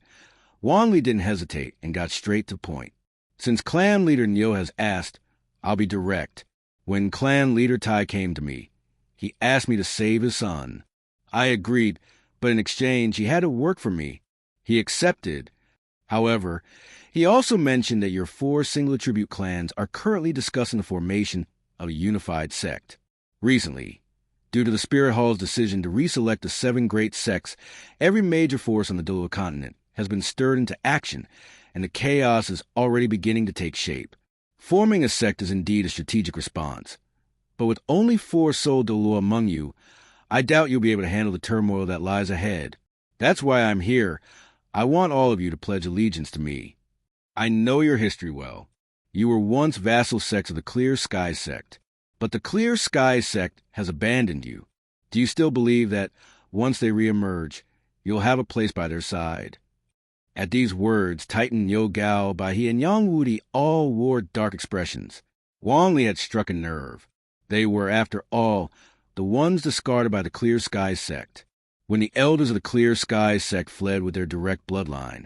Wang Li didn't hesitate and got straight to the point. Since clan leader Niu has asked, I'll be direct. When clan leader Tai came to me, he asked me to save his son. I agreed, but in exchange he had to work for me. He accepted. However, he also mentioned that your 4 singular tribute clans are currently discussing the formation of a unified sect. Recently, due to the Spirit Hall's decision to reselect the 7 great sects, every major force on the Douluo Continent has been stirred into action, and the chaos is already beginning to take shape. Forming a sect is indeed a strategic response, but with only 4 Soul Douluo among you, I doubt you'll be able to handle the turmoil that lies ahead. That's why I'm here. I want all of you to pledge allegiance to me. I know your history well. You were once vassal sects of the Clear Sky sect, but the Clear Sky sect has abandoned you. Do you still believe that, once they reemerge, you'll have a place by their side? At these words, Titan Niu Gao, Baihe, and Yang Wudi all wore dark expressions. Wang Li had struck a nerve. They were, after all, the ones discarded by the Clear Sky sect. When the elders of the Clear Sky sect fled with their direct bloodline,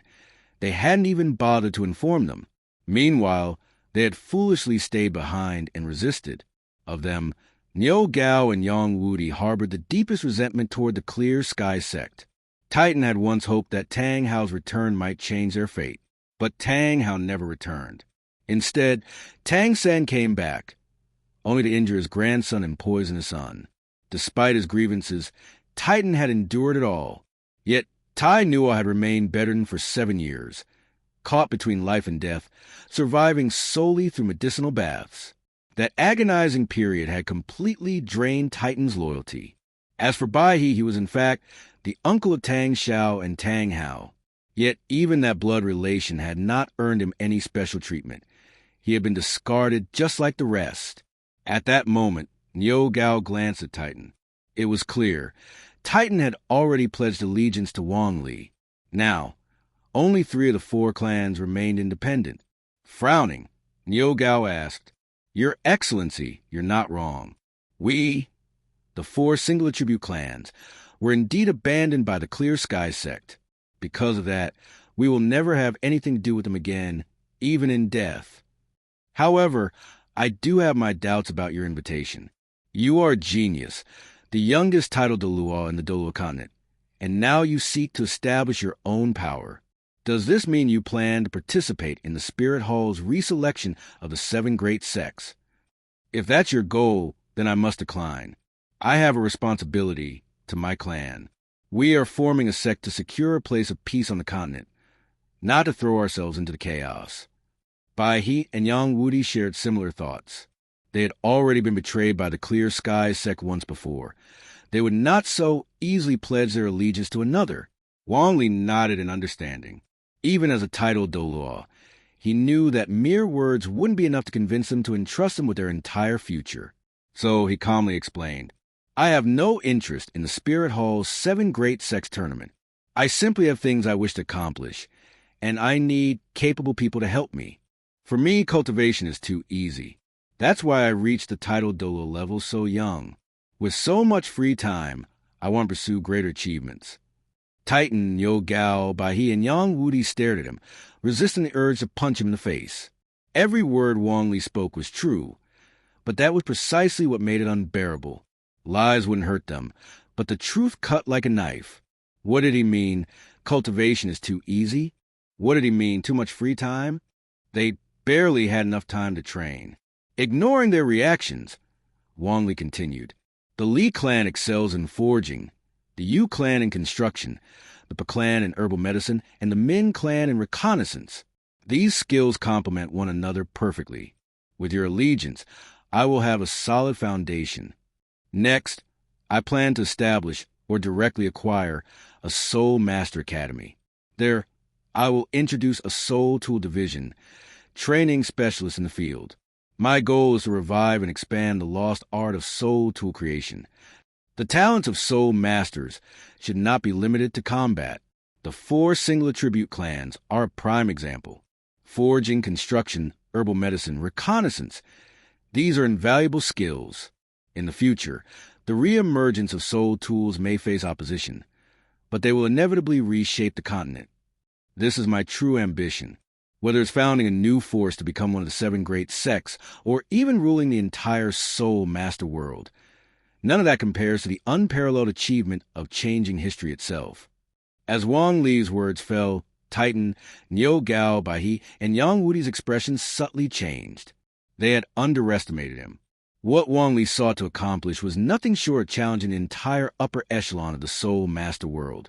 they hadn't even bothered to inform them. Meanwhile, they had foolishly stayed behind and resisted. Of them, Niu Gao and Yang Wudi harbored the deepest resentment toward the Clear Sky sect. Titan had once hoped that Tang Hao's return might change their fate, but Tang Hao never returned. Instead, Tang Sen came back, only to injure his grandson and poison his son. Despite his grievances, Titan had endured it all. Yet Tai Nua had remained bedridden for 7 years, caught between life and death, surviving solely through medicinal baths. That agonizing period had completely drained Titan's loyalty. As for Baihe, he was in fact the uncle of Tang Xiao and Tang Hao. Yet even that blood relation had not earned him any special treatment. He had been discarded just like the rest. At that moment, Niu Gao glanced at Titan. It was clear. Titan had already pledged allegiance to Wang Li. Now, only 3 of the 4 clans remained independent. Frowning, Niu Gao asked, Your Excellency, you're not wrong. We, the 4 singular tribute clans, were indeed abandoned by the Clear Sky sect. Because of that, we will never have anything to do with them again, even in death. However, I do have my doubts about your invitation. You are a genius, the youngest titled Douluo in the Douluo Continent, and now you seek to establish your own power. Does this mean you plan to participate in the Spirit Hall's reselection of the 7 great sects? If that's your goal, then I must decline. I have a responsibility to my clan. We are forming a sect to secure a place of peace on the continent, not to throw ourselves into the chaos. Baihe and Yang Wudi shared similar thoughts. They had already been betrayed by the Clear Sky sect once before. They would not so easily pledge their allegiance to another. Wang Li nodded in understanding. Even as a titled Douluo, he knew that mere words wouldn't be enough to convince them to entrust him with their entire future. So he calmly explained, I have no interest in the Spirit Hall's 7 Great Sects tournament. I simply have things I wish to accomplish, and I need capable people to help me. For me, cultivation is too easy. That's why I reached the title Douluo level so young. With so much free time, I want to pursue greater achievements. Titan, Yo Gao, Baihe, and Yang Wudi stared at him, resisting the urge to punch him in the face. Every word Wang Li spoke was true, but that was precisely what made it unbearable. Lies wouldn't hurt them, but the truth cut like a knife. What did he mean? Cultivation is too easy? What did he mean? Too much free time? They barely had enough time to train. Ignoring their reactions, Wang Li continued. The Li clan excels in forging, the Yu clan in construction, the Pa clan in herbal medicine, and the Min clan in reconnaissance. These skills complement one another perfectly. With your allegiance, I will have a solid foundation. Next, I plan to establish or directly acquire a Soul Master Academy. There, I will introduce a Soul Tool Division, training specialists in the field. My goal is to revive and expand the lost art of soul tool creation. The talents of soul masters should not be limited to combat. The 4 single attribute clans are a prime example. Forging, construction, herbal medicine, reconnaissance. These are invaluable skills. In the future, the re-emergence of soul tools may face opposition, but they will inevitably reshape the continent. This is my true ambition. Whether it's founding a new force to become one of the 7 great sects, or even ruling the entire soul master world, none of that compares to the unparalleled achievement of changing history itself. As Wang Li's words fell, Titan, Niu Gao, Baihe, and Yang Wudi's expressions subtly changed. They had underestimated him. What Wang Li sought to accomplish was nothing short of challenging the entire upper echelon of the soul master world.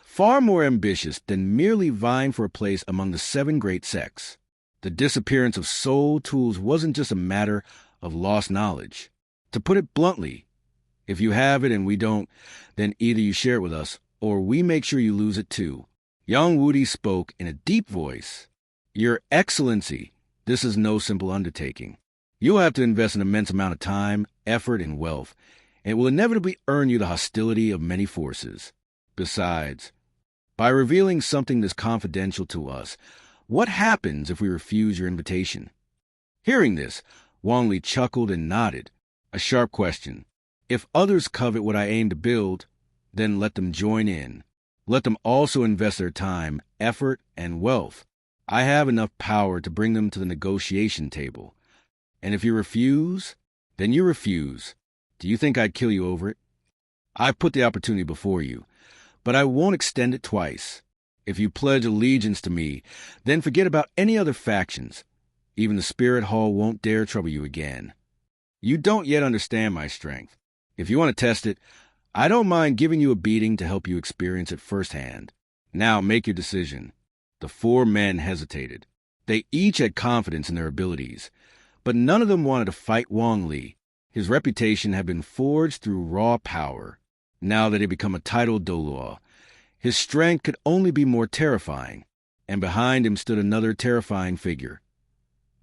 Far more ambitious than merely vying for a place among the 7 great sects. The disappearance of soul tools wasn't just a matter of lost knowledge. To put it bluntly, if you have it and we don't, then either you share it with us, or we make sure you lose it too. Yang Wudi spoke in a deep voice. Your Excellency, this is no simple undertaking. You'll have to invest an immense amount of time, effort, and wealth, and it will inevitably earn you the hostility of many forces. Besides, by revealing something this confidential to us, what happens if we refuse your invitation? Hearing this, Wang Li chuckled and nodded. A sharp question. If others covet what I aim to build, then let them join in. Let them also invest their time, effort, and wealth. I have enough power to bring them to the negotiation table. And if you refuse, then you refuse. Do you think I'd kill you over it? I've put the opportunity before you, but I won't extend it twice. If you pledge allegiance to me, then forget about any other factions. Even the Spirit Hall won't dare trouble you again. You don't yet understand my strength. If you want to test it, I don't mind giving you a beating to help you experience it firsthand. Now make your decision. The 4 men hesitated. They each had confidence in their abilities, but none of them wanted to fight Wang Li. His reputation had been forged through raw power. Now that he had become a titled Douluo, his strength could only be more terrifying, and behind him stood another terrifying figure.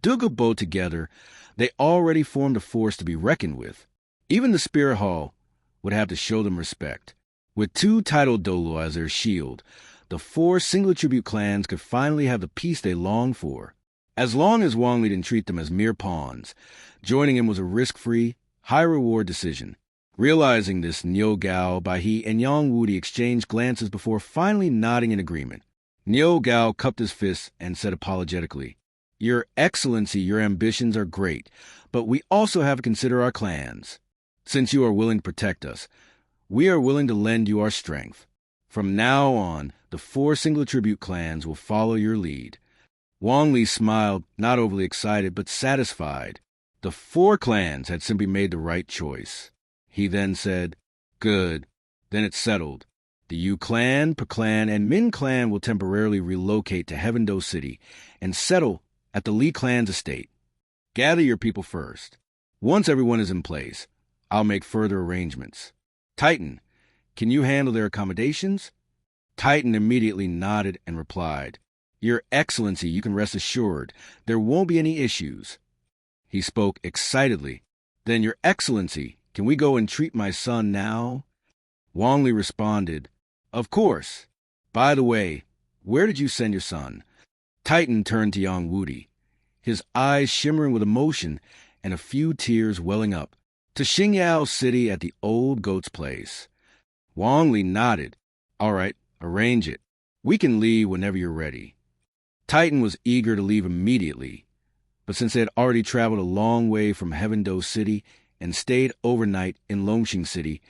Douluo together, they already formed a force to be reckoned with. Even the Spirit Hall would have to show them respect. With 2 titled Douluo as their shield, the 4 single attribute clans could finally have the peace they longed for. As long as Wang Li didn't treat them as mere pawns, joining him was a risk-free, high-reward decision. Realizing this, Niu Gao, Baihe, and Yang Wudi exchanged glances before finally nodding in agreement. Niu Gao cupped his fists and said apologetically, Your Excellency, your ambitions are great, but we also have to consider our clans. Since you are willing to protect us, we are willing to lend you our strength. From now on, the 4 single attribute clans will follow your lead. Wang Li smiled, not overly excited, but satisfied. The 4 clans had simply made the right choice. He then said, Good. Then it's settled. The Yu clan, Pa clan, and Min clan will temporarily relocate to Heaven-Do City and settle at the Li clan's estate. Gather your people first. Once everyone is in place, I'll make further arrangements. Titan, can you handle their accommodations? Titan immediately nodded and replied, Your Excellency, you can rest assured, there won't be any issues. He spoke excitedly. Then, Your Excellency, can we go and treat my son now? Wang Li responded, Of course. By the way, where did you send your son? Titan turned to Yang Wudi, his eyes shimmering with emotion and a few tears welling up. To Xingyao City at the old goat's place. Wang Li nodded. All right, arrange it. We can leave whenever you're ready. Titan was eager to leave immediately, but since they had already traveled a long way from Heavendo City and stayed overnight in Longxing City,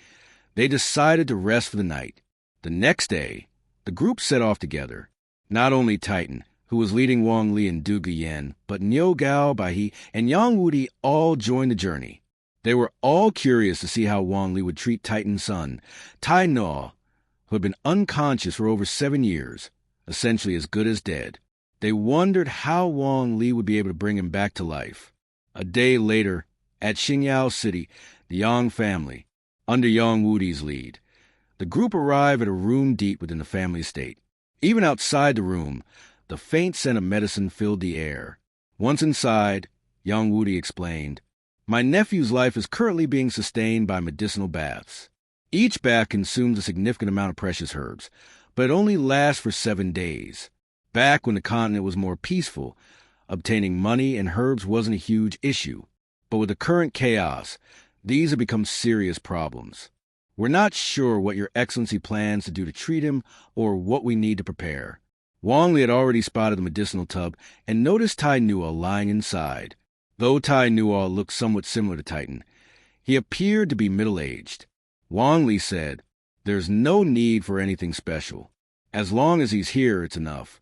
they decided to rest for the night. The next day, the group set off together. Not only Titan, who was leading Wang Li and Du Guiyan, but Niu Gao, Baihe, and Yang Wudi all joined the journey. They were all curious to see how Wang Li would treat Titan's son, Tai No, who had been unconscious for over 7 years, essentially as good as dead. They wondered how Wang Li would be able to bring him back to life. A day later, at Xingyao City, the Yang family, under Yang Wudi's lead, the group arrived at a room deep within the family estate. Even outside the room, the faint scent of medicine filled the air. Once inside, Yang Wudi explained, "My nephew's life is currently being sustained by medicinal baths. Each bath consumes a significant amount of precious herbs, but it only lasts for 7 days. Back when the continent was more peaceful, obtaining money and herbs wasn't a huge issue. But with the current chaos, these have become serious problems. We're not sure what Your Excellency plans to do to treat him or what we need to prepare." Wang Li had already spotted the medicinal tub and noticed Tai Nuo lying inside. Though Tai Nuo looked somewhat similar to Titan, he appeared to be middle-aged. Wang Li said, "There's no need for anything special. As long as he's here, it's enough."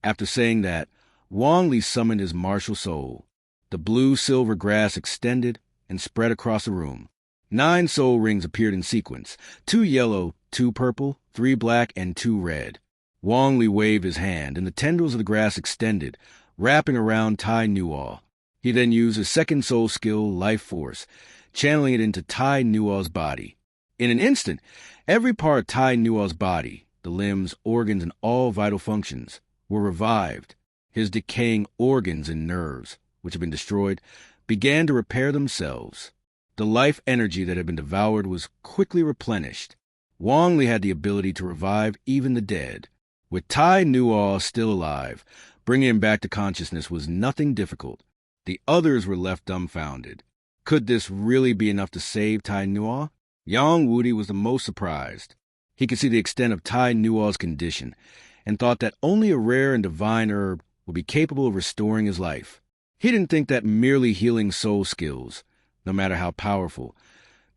After saying that, Wang Li summoned his martial soul. The blue-silver grass extended and spread across the room. 9 soul rings appeared in sequence, 2 yellow, 2 purple, 3 black, and 2 red. Wang Li waved his hand, and the tendrils of the grass extended, wrapping around Tai Nuo. He then used his second soul skill, Life Force, channeling it into Tai Nuo's body. In an instant, every part of Tai Nuo's body, the limbs, organs, and all vital functions, were revived. His decaying organs and nerves, which had been destroyed, began to repair themselves. The life energy that had been devoured was quickly replenished. Wang Li had the ability to revive even the dead. With Tai Nuo still alive, bringing him back to consciousness was nothing difficult. The others were left dumbfounded. Could this really be enough to save Tai Nuo? Yang Wudi was the most surprised. He could see the extent of Tai Nuo's condition, and thought that only a rare and divine herb would be capable of restoring his life. He didn't think that merely healing soul skills, no matter how powerful,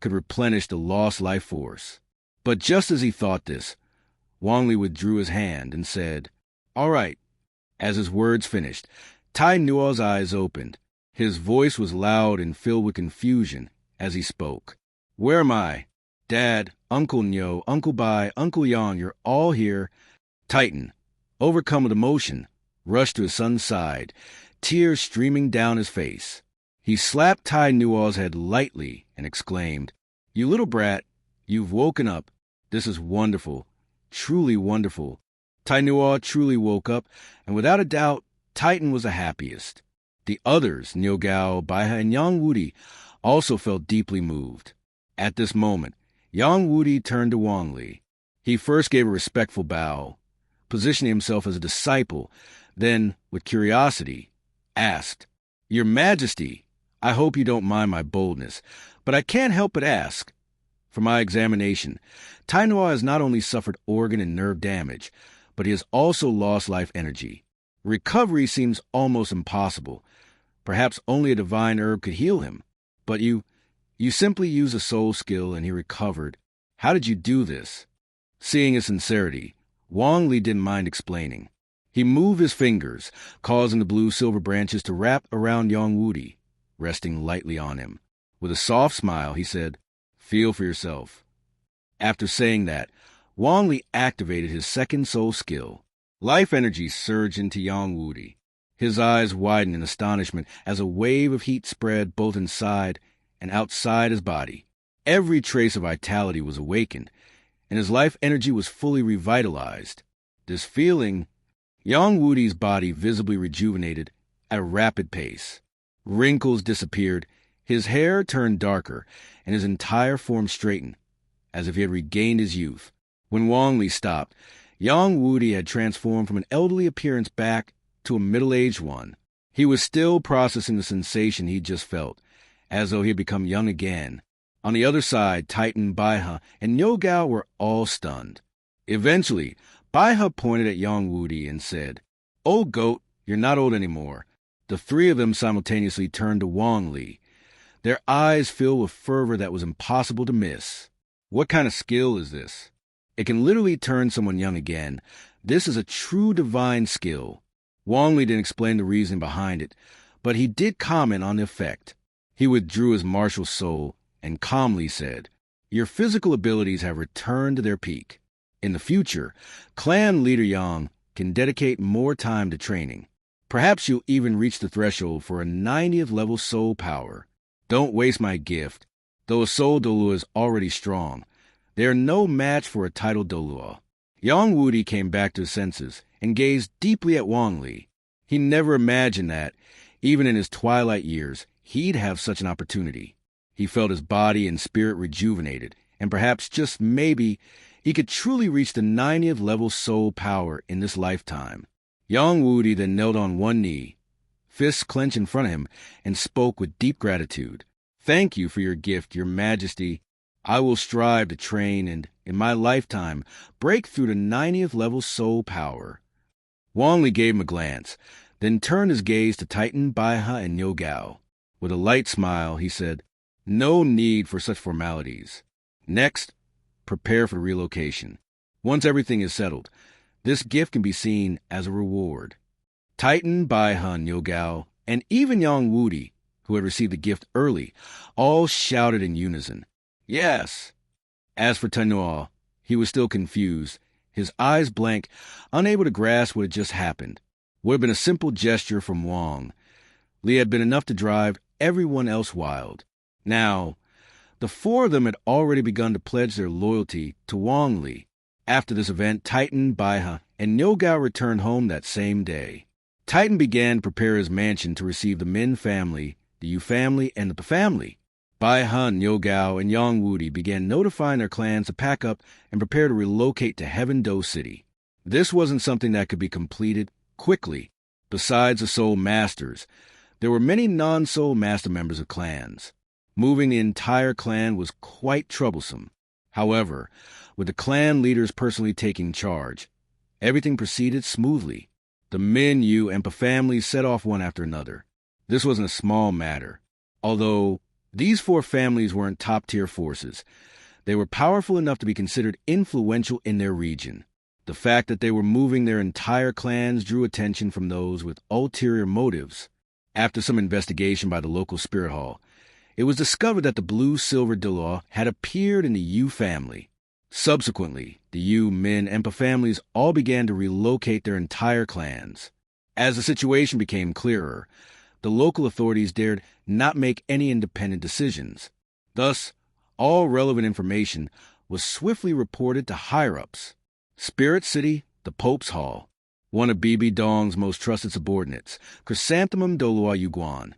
could replenish the lost life force. But just as he thought this, Wang Li withdrew his hand and said, "All right." As his words finished, Tai Nuo's eyes opened. His voice was loud and filled with confusion as he spoke. "Where am I? Dad, Uncle Nyo, Uncle Bai, Uncle Yang, you're all here." Titan, overcome with emotion, rushed to his son's side, tears streaming down his face. He slapped Tai Nuo's head lightly and exclaimed, "You little brat, you've woken up. This is wonderful, truly wonderful." Tai Nuo truly woke up, and without a doubt, Titan was the happiest. The others, Niu Gao, Baihe, and Yang Wudi, also felt deeply moved. At this moment, Yang Wudi turned to Wang Li. He first gave a respectful bow, positioning himself as a disciple, then, with curiosity, asked, "Your Majesty, I hope you don't mind my boldness, but I can't help but ask. For my examination, Tai Nuo has not only suffered organ and nerve damage, but he has also lost life energy. Recovery seems almost impossible. Perhaps only a divine herb could heal him. But you simply used a soul skill and he recovered. How did you do this?" Seeing his sincerity, Wang Li didn't mind explaining. He moved his fingers, causing the blue-silver branches to wrap around Yang Wudi, resting lightly on him. With a soft smile, he said, "Feel for yourself." After saying that, Wang Li activated his second soul skill. Life energy surged into Yang Wudi. His eyes widened in astonishment as a wave of heat spread both inside and outside his body. Every trace of vitality was awakened, and his life energy was fully revitalized. This feeling, Yang Wudi's body visibly rejuvenated at a rapid pace. Wrinkles disappeared, his hair turned darker, and his entire form straightened, as if he had regained his youth. When Wang Li stopped, Yang Wudi had transformed from an elderly appearance back to a middle-aged one. He was still processing the sensation he'd just felt, as though he had become young again. On the other side, Titan, Baihe, and Nyogao were all stunned. Eventually, Baihe pointed at Yang Wudi and said, "Old goat, you're not old anymore." The three of them simultaneously turned to Wang Li, their eyes filled with fervor that was impossible to miss. What kind of skill is this? It can literally turn someone young again. This is a true divine skill. Wang Li didn't explain the reason behind it, but he did comment on the effect. He withdrew his martial soul and calmly said, "Your physical abilities have returned to their peak. In the future, clan leader Yang can dedicate more time to training. Perhaps you'll even reach the threshold for a 90th level soul power. Don't waste my gift. Though a soul Douluo is already strong, they are no match for a title Douluo." Yang Wudi came back to his senses and gazed deeply at Wang Li. He never imagined that, even in his twilight years, he'd have such an opportunity. He felt his body and spirit rejuvenated, and perhaps, just maybe, he could truly reach the 90th level soul power in this lifetime. Yang Wudi then knelt on one knee, fists clenched in front of him, and spoke with deep gratitude. "Thank you for your gift, Your Majesty. I will strive to train and, in my lifetime, break through the 90th level soul power." Wang Li gave him a glance, then turned his gaze to Titan, Baihe, and Nyogao. With a light smile, he said, "No need for such formalities. Next, prepare for the relocation. Once everything is settled, this gift can be seen as a reward." Titan, Baihe, Nyogao, and even Yang Wudi, who had received the gift early, all shouted in unison, "Yes!" As for Tanoa, he was still confused, his eyes blank, unable to grasp what had just happened. Would have been a simple gesture from Wang Li had been enough to drive everyone else wild. Now, the four of them had already begun to pledge their loyalty to Wang Li. After this event, Titan, Baihe, and Nyogao returned home that same day. Titan began to prepare his mansion to receive the Min family, the Yu family, and the Pa family. Baihe, Nyogao, and Yang Wudi began notifying their clans to pack up and prepare to relocate to Heaven Do City. This wasn't something that could be completed quickly. Besides the Soul Masters, there were many non-Soul Master members of clans. Moving the entire clan was quite troublesome. However, with the clan leaders personally taking charge, everything proceeded smoothly. The Min, Yu, and Pa families set off one after another. This wasn't a small matter. Although these four families weren't top-tier forces, they were powerful enough to be considered influential in their region. The fact that they were moving their entire clans drew attention from those with ulterior motives. After some investigation by the local spirit hall, it was discovered that the blue-silver Douluo had appeared in the Yu family. Subsequently, the Yu, Min, and Pa families all began to relocate their entire clans. As the situation became clearer, the local authorities dared not make any independent decisions. Thus, all relevant information was swiftly reported to higher-ups. Spirit City, the Pope's Hall. One of Bibi Dong's most trusted subordinates, Chrysanthemum Douluo Yuguan,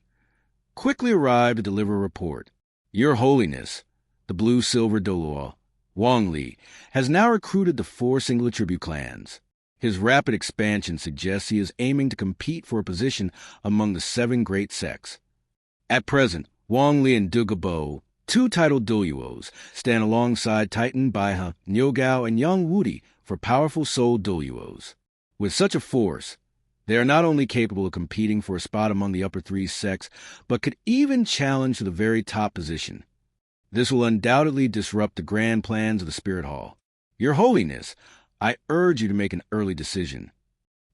quickly arrived to deliver a report. "Your Holiness, the blue-silver Douluo, Wang Li, has now recruited the 4 singular tribute clans. His rapid expansion suggests he is aiming to compete for a position among the 7 great sects. At present, Wang Li and Dugabo, 2 titled Douluos, stand alongside Titan, Baihe, Nyogao, and Yang Wudi for powerful soul Douluos. With such a force, they are not only capable of competing for a spot among the upper 3 sects, but could even challenge to the very top position. This will undoubtedly disrupt the grand plans of the Spirit Hall. Your Holiness, I urge you to make an early decision."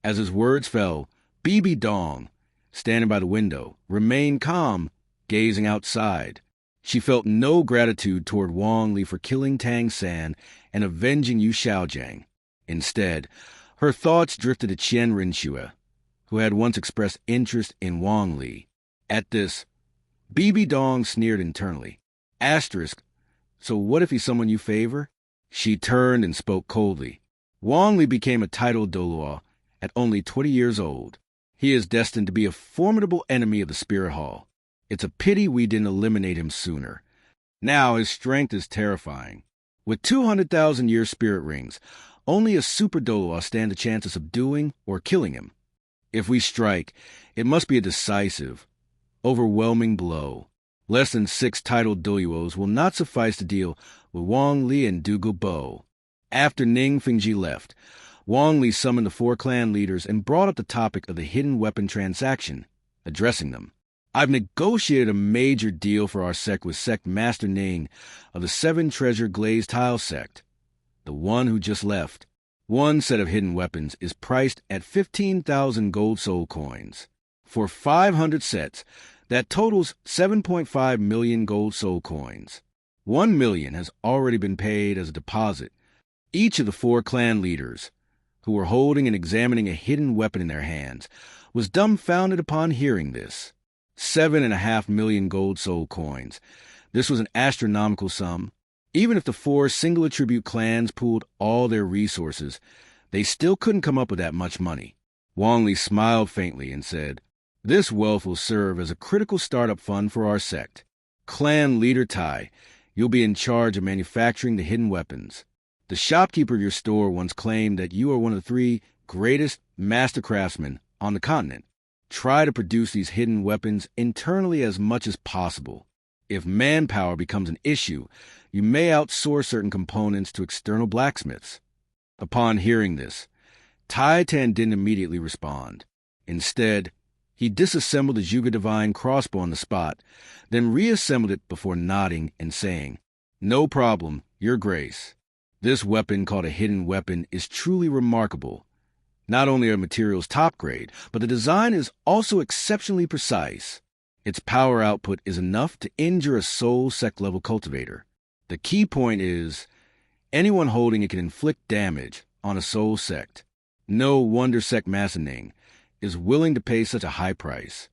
As his words fell, Bibi Dong, standing by the window, remained calm, gazing outside. She felt no gratitude toward Wang Li for killing Tang San and avenging Yu Xiaojiang. Instead, her thoughts drifted to Qian Rinxue, who had once expressed interest in Wang Li. At this, Bibi Dong sneered internally. Asterisk, so what if he's someone you favor? She turned and spoke coldly. Wang Li became a titled Douluo at only 20 years old. He is destined to be a formidable enemy of the Spirit Hall. It's a pity we didn't eliminate him sooner. Now his strength is terrifying. With 200,000-year spirit rings, only a super Douluo stands a chance of subduing or killing him. If we strike, it must be a decisive, overwhelming blow. Less than 6 titled Douluos will not suffice to deal with Wang Li and Douluo Bo. After Ning Fengji left, Wang Li summoned the 4 clan leaders and brought up the topic of the hidden weapon transaction, addressing them. I've negotiated a major deal for our sect with Sect Master Ning of the 7 Treasure Glazed Tile sect, the one who just left. One set of hidden weapons is priced at 15,000 gold soul coins. For 500 sets, that totals 7.5 million gold soul coins. 1 million has already been paid as a deposit. Each of the 4 clan leaders, who were holding and examining a hidden weapon in their hands, was dumbfounded upon hearing this. 7.5 million gold soul coins. This was an astronomical sum. Even if the 4 single attribute clans pooled all their resources, they still couldn't come up with that much money. Wang Li smiled faintly and said, "This wealth will serve as a critical startup fund for our sect. Clan Leader Tai, you'll be in charge of manufacturing the hidden weapons. The shopkeeper of your store once claimed that you are one of the 3 greatest master craftsmen on the continent. Try to produce these hidden weapons internally as much as possible. If manpower becomes an issue, you may outsource certain components to external blacksmiths." Upon hearing this, Tai Tan didn't immediately respond. Instead, he disassembled the Juga Divine crossbow on the spot, then reassembled it before nodding and saying, "No problem, Your Grace. This weapon, called a hidden weapon, is truly remarkable. Not only are materials top grade, but the design is also exceptionally precise. Its power output is enough to injure a soul sect level cultivator. The key point is, anyone holding it can inflict damage on a soul sect. No wonder Sect Master Ning is willing to pay such a high price.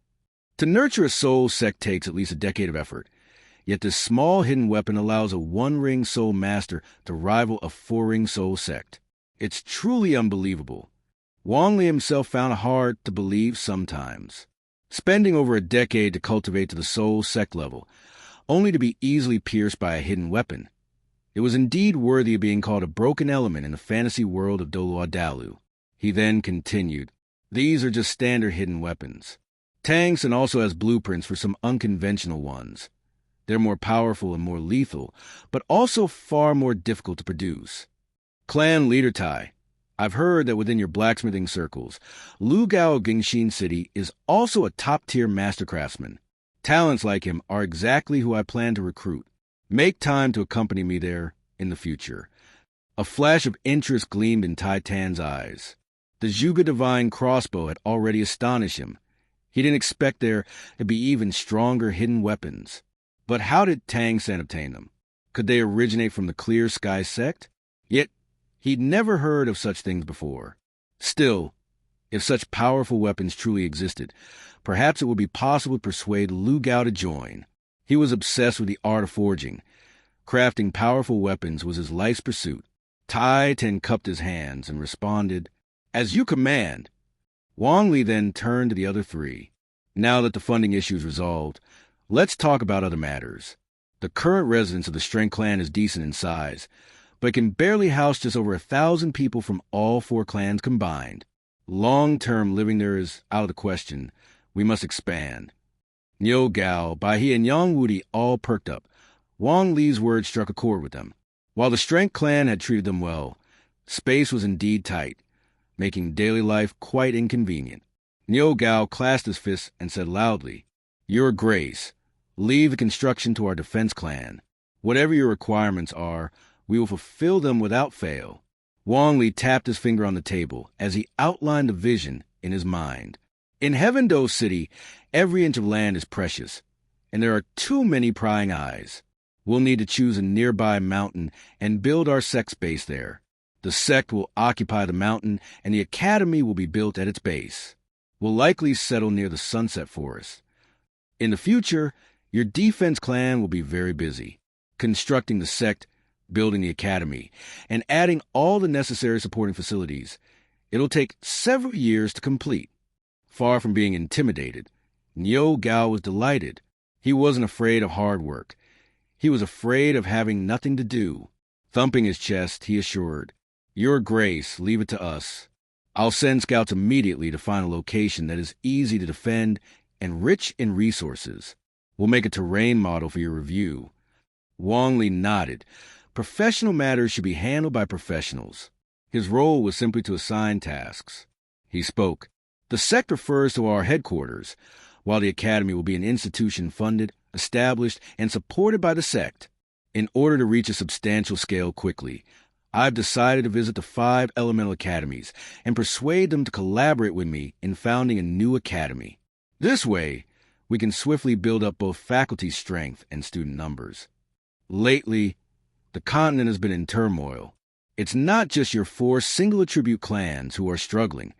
To nurture a soul sect takes at least a decade of effort, yet this small hidden weapon allows a 1-ring soul master to rival a 4-ring soul sect. It's truly unbelievable." Wang Li himself found it hard to believe sometimes. Spending over a decade to cultivate to the soul sect level, only to be easily pierced by a hidden weapon. It was indeed worthy of being called a broken element in the fantasy world of Douluo. He then continued, "These are just standard hidden weapons. Tangson also has blueprints for some unconventional ones. They're more powerful and more lethal, but also far more difficult to produce. Clan Leader Tai, I've heard that within your blacksmithing circles, Lu Gao of Gingxin City is also a top-tier master craftsman. Talents like him are exactly who I plan to recruit. Make time to accompany me there in the future." A flash of interest gleamed in Tai Tan's eyes. The Juga Divine crossbow had already astonished him. He didn't expect there to be even stronger hidden weapons. But how did Tang Sen obtain them? Could they originate from the Clear Sky sect? Yet, he'd never heard of such things before. Still, if such powerful weapons truly existed, perhaps it would be possible to persuade Lu Gao to join. He was obsessed with the art of forging. Crafting powerful weapons was his life's pursuit. Tai Tan cupped his hands and responded, "As you command." Wang Li then turned to the other 3. "Now that the funding issue is resolved, let's talk about other matters. The current residence of the Strength Clan is decent in size, but it can barely house just over 1,000 people from all 4 clans combined. Long-term living there is out of the question. We must expand." Niu Gao, Bai He, and Yang Wudi all perked up. Wang Li's words struck a chord with them. While the Strength Clan had treated them well, space was indeed tight, making daily life quite inconvenient. Niu Gao clasped his fists and said loudly, "Your Grace, leave the construction to our defense clan. Whatever your requirements are, we will fulfill them without fail." Wang Li tapped his finger on the table as he outlined the vision in his mind. "In Heaven Do City, every inch of land is precious, and there are too many prying eyes. We'll need to choose a nearby mountain and build our sect's base there. The sect will occupy the mountain, and the academy will be built at its base. We'll likely settle near the Sunset Forest. In the future, your defense clan will be very busy, constructing the sect, building the academy, and adding all the necessary supporting facilities. It'll take several years to complete." Far from being intimidated, Niu Gao was delighted. He wasn't afraid of hard work. He was afraid of having nothing to do. Thumping his chest, he assured, "Your Grace, leave it to us. I'll send scouts immediately to find a location that is easy to defend and rich in resources. We'll make a terrain model for your review." Wang Li nodded. Professional matters should be handled by professionals. His role was simply to assign tasks. He spoke. "The sect refers to our headquarters, while the academy will be an institution funded, established, and supported by the sect. In order to reach a substantial scale quickly, I've decided to visit the 5 elemental academies and persuade them to collaborate with me in founding a new academy. This way, we can swiftly build up both faculty strength and student numbers. Lately, the continent has been in turmoil. It's not just your 4 single attribute clans who are struggling.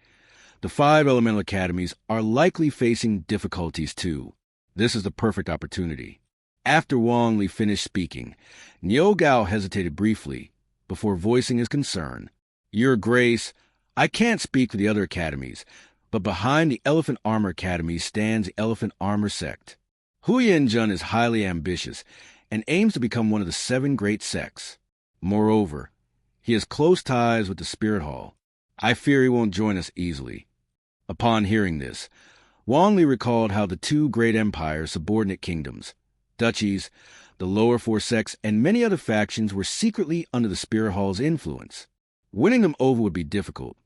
The 5 elemental academies are likely facing difficulties too. This is the perfect opportunity." After Wang Li finished speaking, Niu Gao hesitated briefly before voicing his concern. "Your Grace, I can't speak for the other academies, but behind the Elephant Armor Academy stands the Elephant Armor Sect. Hu Yanjun is highly ambitious and aims to become one of the 7 great sects. Moreover, he has close ties with the Spirit Hall. I fear he won't join us easily." Upon hearing this, Wang Li recalled how the 2 great empires' subordinate kingdoms, duchies, the lower 4 sects, and many other factions were secretly under the Spirit Hall's influence. Winning them over would be difficult,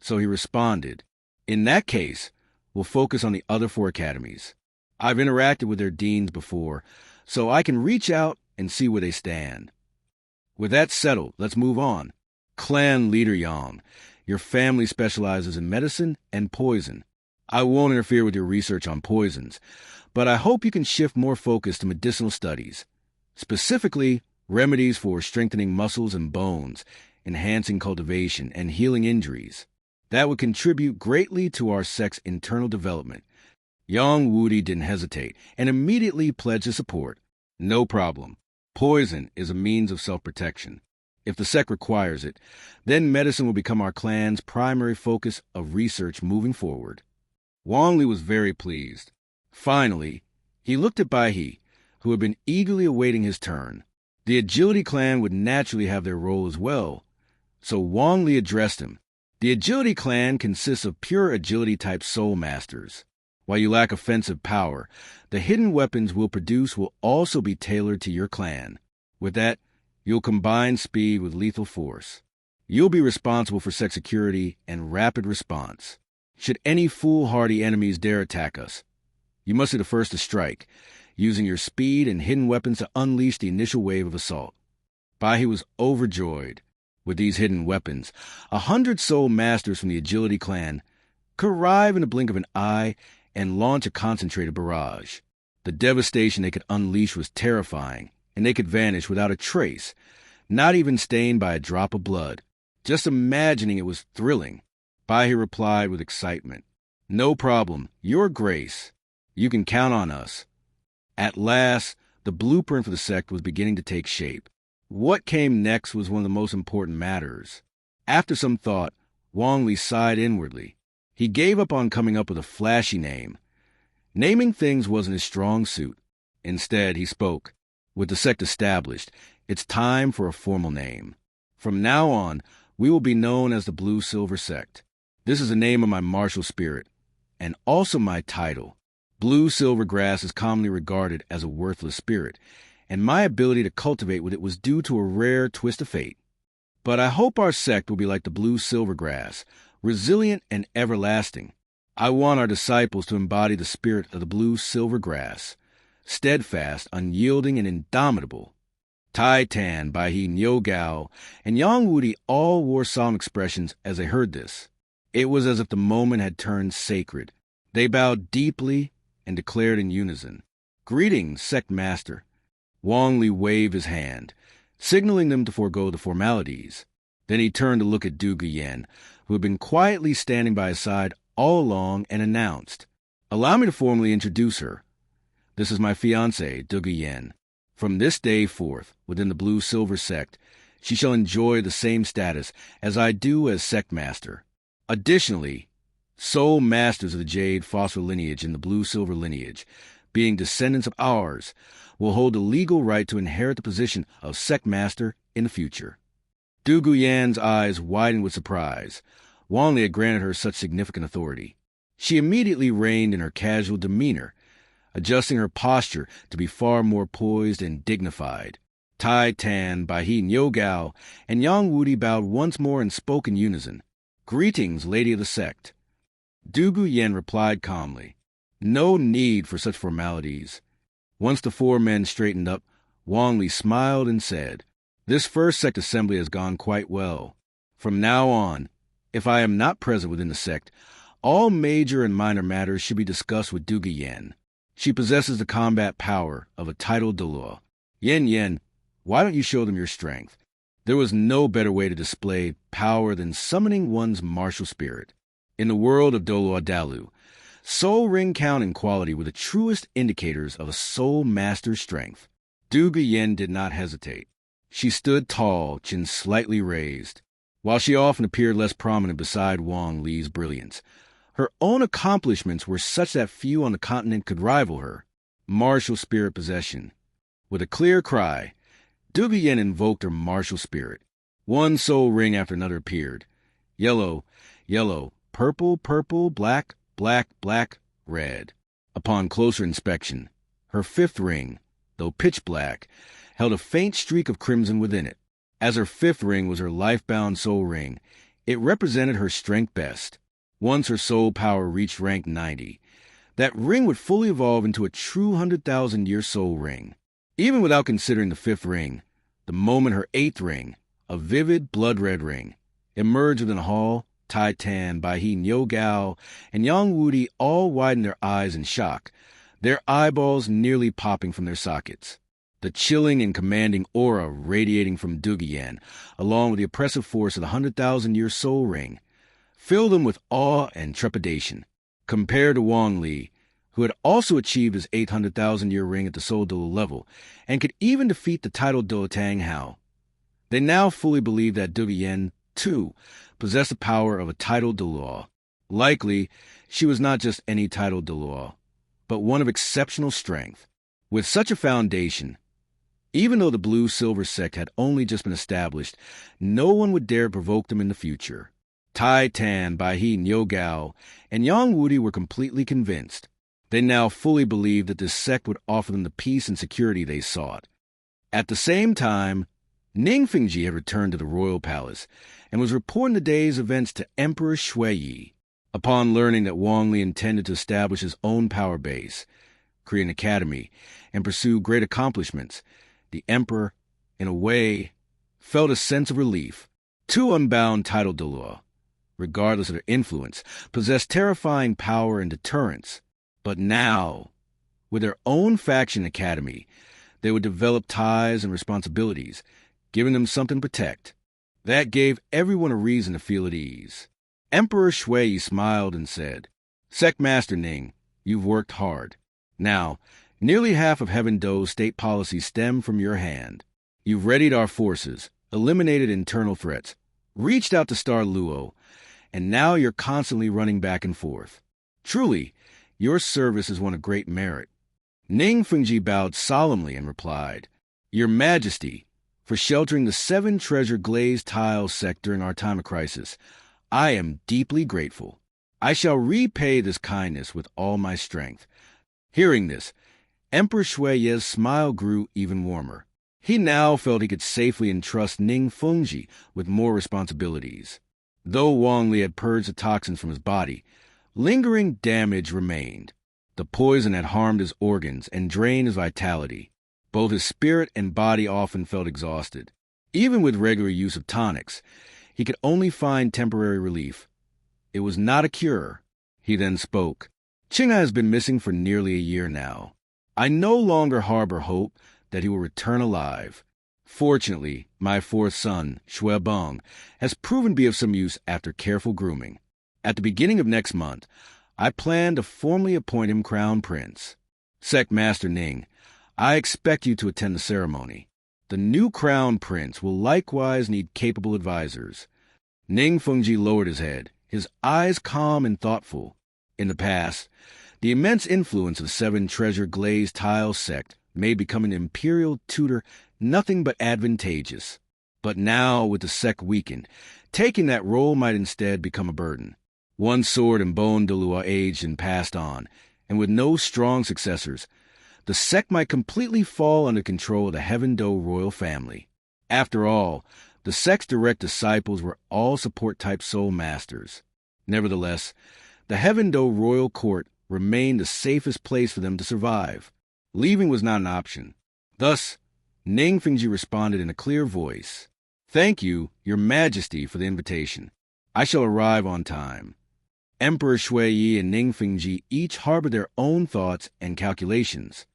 so he responded, "In that case, we'll focus on the other 4 academies. I've interacted with their deans before, so I can reach out and see where they stand. With that settled, let's move on. Clan Leader Yang, your family specializes in medicine and poison. I won't interfere with your research on poisons, but I hope you can shift more focus to medicinal studies, specifically remedies for strengthening muscles and bones, enhancing cultivation, and healing injuries. That would contribute greatly to our sect's internal development." Yang Wudi didn't hesitate and immediately pledged his support. "No problem. Poison is a means of self-protection. If the sect requires it, then medicine will become our clan's primary focus of research moving forward." Wang Li was very pleased. Finally, he looked at Bai He, who had been eagerly awaiting his turn. The Agility clan would naturally have their role as well, so Wang Li addressed him. "The Agility clan consists of pure Agility-type soul masters. While you lack offensive power, the hidden weapons we'll produce will also be tailored to your clan. With that, you'll combine speed with lethal force. You'll be responsible for sect security and rapid response. Should any foolhardy enemies dare attack us, you must be the first to strike, using your speed and hidden weapons to unleash the initial wave of assault." Bai He was overjoyed. With these hidden weapons, 100 soul masters from the Agility clan could arrive in the blink of an eye and launch a concentrated barrage. The devastation they could unleash was terrifying, and they could vanish without a trace, not even stained by a drop of blood. Just imagining it was thrilling. Bai He replied with excitement, "No problem, Your Grace. You can count on us." At last, the blueprint for the sect was beginning to take shape. What came next was one of the most important matters. After some thought, Wang Li sighed inwardly. He gave up on coming up with a flashy name. Naming things wasn't his strong suit. Instead, he spoke. "With the sect established, it's time for a formal name. From now on, we will be known as the Blue Silver Sect. This is the name of my martial spirit, and also my title. Blue silver grass is commonly regarded as a worthless spirit, and my ability to cultivate with it was due to a rare twist of fate. But I hope our sect will be like the blue silver grass, resilient and everlasting. I want our disciples to embody the spirit of the blue silver grass, steadfast, unyielding, and indomitable." Tai Tan, Bai He, Niu Gao, and Yang Wudi all wore solemn expressions as they heard this. It was as if the moment had turned sacred. They bowed deeply and declared in unison, "Greetings, Sect Master." Wang Li waved his hand, signaling them to forego the formalities. Then he turned to look at Du Guyan, who had been quietly standing by his side all along, and announced, "Allow me to formally introduce her. This is my fiancée, Du Guyan. From this day forth, within the Blue Silver Sect, she shall enjoy the same status as I do as Sect Master. Additionally, sole masters of the Jade Phosphor lineage and the Blue Silver lineage, being descendants of ours, will hold the legal right to inherit the position of Sect Master in the future." Du Guyan's eyes widened with surprise. Wang Li had granted her such significant authority. She immediately reined in her casual demeanor, adjusting her posture to be far more poised and dignified. Tai Tan, Bai He Nyogao, and Yang Wudi bowed once more and spoke in unison. "Greetings, lady of the sect." Dugu Yen replied calmly, "No need for such formalities." Once the four men straightened up, Wang Li smiled and said, "This first sect assembly has gone quite well. From now on, if I am not present within the sect, all major and minor matters should be discussed with Dugu Yen. She possesses the combat power of a titled Douluo. Yen, why don't you show them your strength?" There was no better way to display power than summoning one's martial spirit. In the world of Douluo Dalu, soul ring count and quality were the truest indicators of a soul master's strength. Dugu Yen did not hesitate. She stood tall, chin slightly raised. While she often appeared less prominent beside Wang Li's brilliance, her own accomplishments were such that few on the continent could rival her. Martial spirit possession. With a clear cry, Dugu Yen invoked her martial spirit. One soul ring after another appeared. Yellow, purple, black, red. Upon closer inspection, her fifth ring, though pitch black, held a faint streak of crimson within it. As her fifth ring was her life-bound soul ring, it represented her strength best. Once her soul power reached rank 90, that ring would fully evolve into a true 100,000-year soul ring. Even without considering the fifth ring, the moment her eighth ring, a vivid blood-red ring, emerged within the hall, Tai Tan, Bai He Nyogao, and Yang Wudi all widened their eyes in shock, their eyeballs nearly popping from their sockets. The chilling and commanding aura radiating from Dugu Yen, along with the oppressive force of the 100,000-year soul ring, filled them with awe and trepidation. Compared to Wang Li, who had also achieved his 800,000-year ring at the Soul Douluo level, and could even defeat the titled Douluo Tang Hao, they now fully believed that Dugu Yen, too, possessed the power of a titled Douluo. Likely, she was not just any titled Douluo, but one of exceptional strength. With such a foundation, even though the Blue-Silver sect had only just been established, no one would dare provoke them in the future. Tai Tan, Bai He Nyogao, and Yang Wudi were completely convinced. They now fully believed that this sect would offer them the peace and security they sought. At the same time, Ning Fengji had returned to the royal palace and was reporting the day's events to Emperor Shui Yi. Upon learning that Wang Li intended to establish his own power base, create an academy, and pursue great accomplishments, the emperor, in a way, felt a sense of relief. Two unbound titled Douluo, regardless of their influence, possessed terrifying power and deterrence. But now, with their own faction academy, they would develop ties and responsibilities, giving them something to protect. That gave everyone a reason to feel at ease. Emperor Shui smiled and said, "Sect Master Ning, you've worked hard. Now, nearly half of Heaven Do's state policies stem from your hand. You've readied our forces, eliminated internal threats, reached out to Star Luo, and now you're constantly running back and forth. Truly, your service is one of great merit." Ning Fengji bowed solemnly and replied, "Your Majesty, for sheltering the 7-treasure glazed tile sect during our time of crisis, I am deeply grateful. I shall repay this kindness with all my strength." Hearing this, Emperor Shui's smile grew even warmer. He now felt he could safely entrust Ning Fengji with more responsibilities. Though Wang Li had purged the toxins from his body, lingering damage remained. The poison had harmed his organs and drained his vitality. Both his spirit and body often felt exhausted. Even with regular use of tonics, he could only find temporary relief. It was not a cure. He then spoke. "Qing'ai has been missing for nearly a year now. I no longer harbor hope that he will return alive. Fortunately, my fourth son, Shuebeng, has proven to be of some use after careful grooming. At the beginning of next month, I plan to formally appoint him Crown Prince. Sect Master Ning, I expect you to attend the ceremony. The new Crown Prince will likewise need capable advisors." Ning Fengji lowered his head, his eyes calm and thoughtful. In the past, the immense influence of the 7-treasure glazed tile sect made becoming an imperial tutor nothing but advantageous. But now, with the sect weakened, taking that role might instead become a burden. One sword and bone Douluo aged and passed on, and with no strong successors, the sect might completely fall under control of the Heaven Do royal family. After all, the sect's direct disciples were all support-type soul masters. Nevertheless, the Heaven Do royal court remained the safest place for them to survive. Leaving was not an option. Thus, Ning Fengji responded in a clear voice, "Thank you, Your Majesty, for the invitation. I shall arrive on time." Emperor Shui Yi and Ning Fengji each harbored their own thoughts and calculations.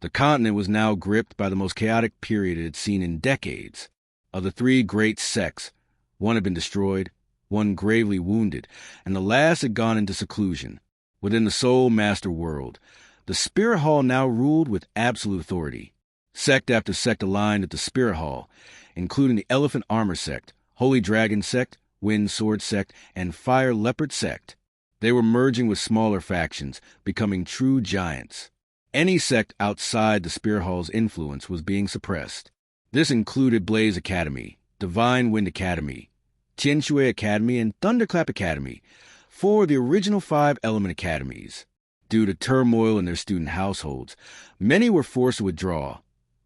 The continent was now gripped by the most chaotic period it had seen in decades. Of the three great sects, one had been destroyed, one gravely wounded, and the last had gone into seclusion. Within the Soul Master world, the Spirit Hall now ruled with absolute authority. Sect after sect aligned at the Spirit Hall, including the Elephant Armor Sect, Holy Dragon Sect, Wind Sword Sect, and Fire Leopard Sect. They were merging with smaller factions, becoming true giants. Any sect outside the Spirit Hall's influence was being suppressed. This included Blaze Academy, Divine Wind Academy, Tianshui Academy, and Thunderclap Academy, four of the original 5 element academies. Due to turmoil in their student households, many were forced to withdraw,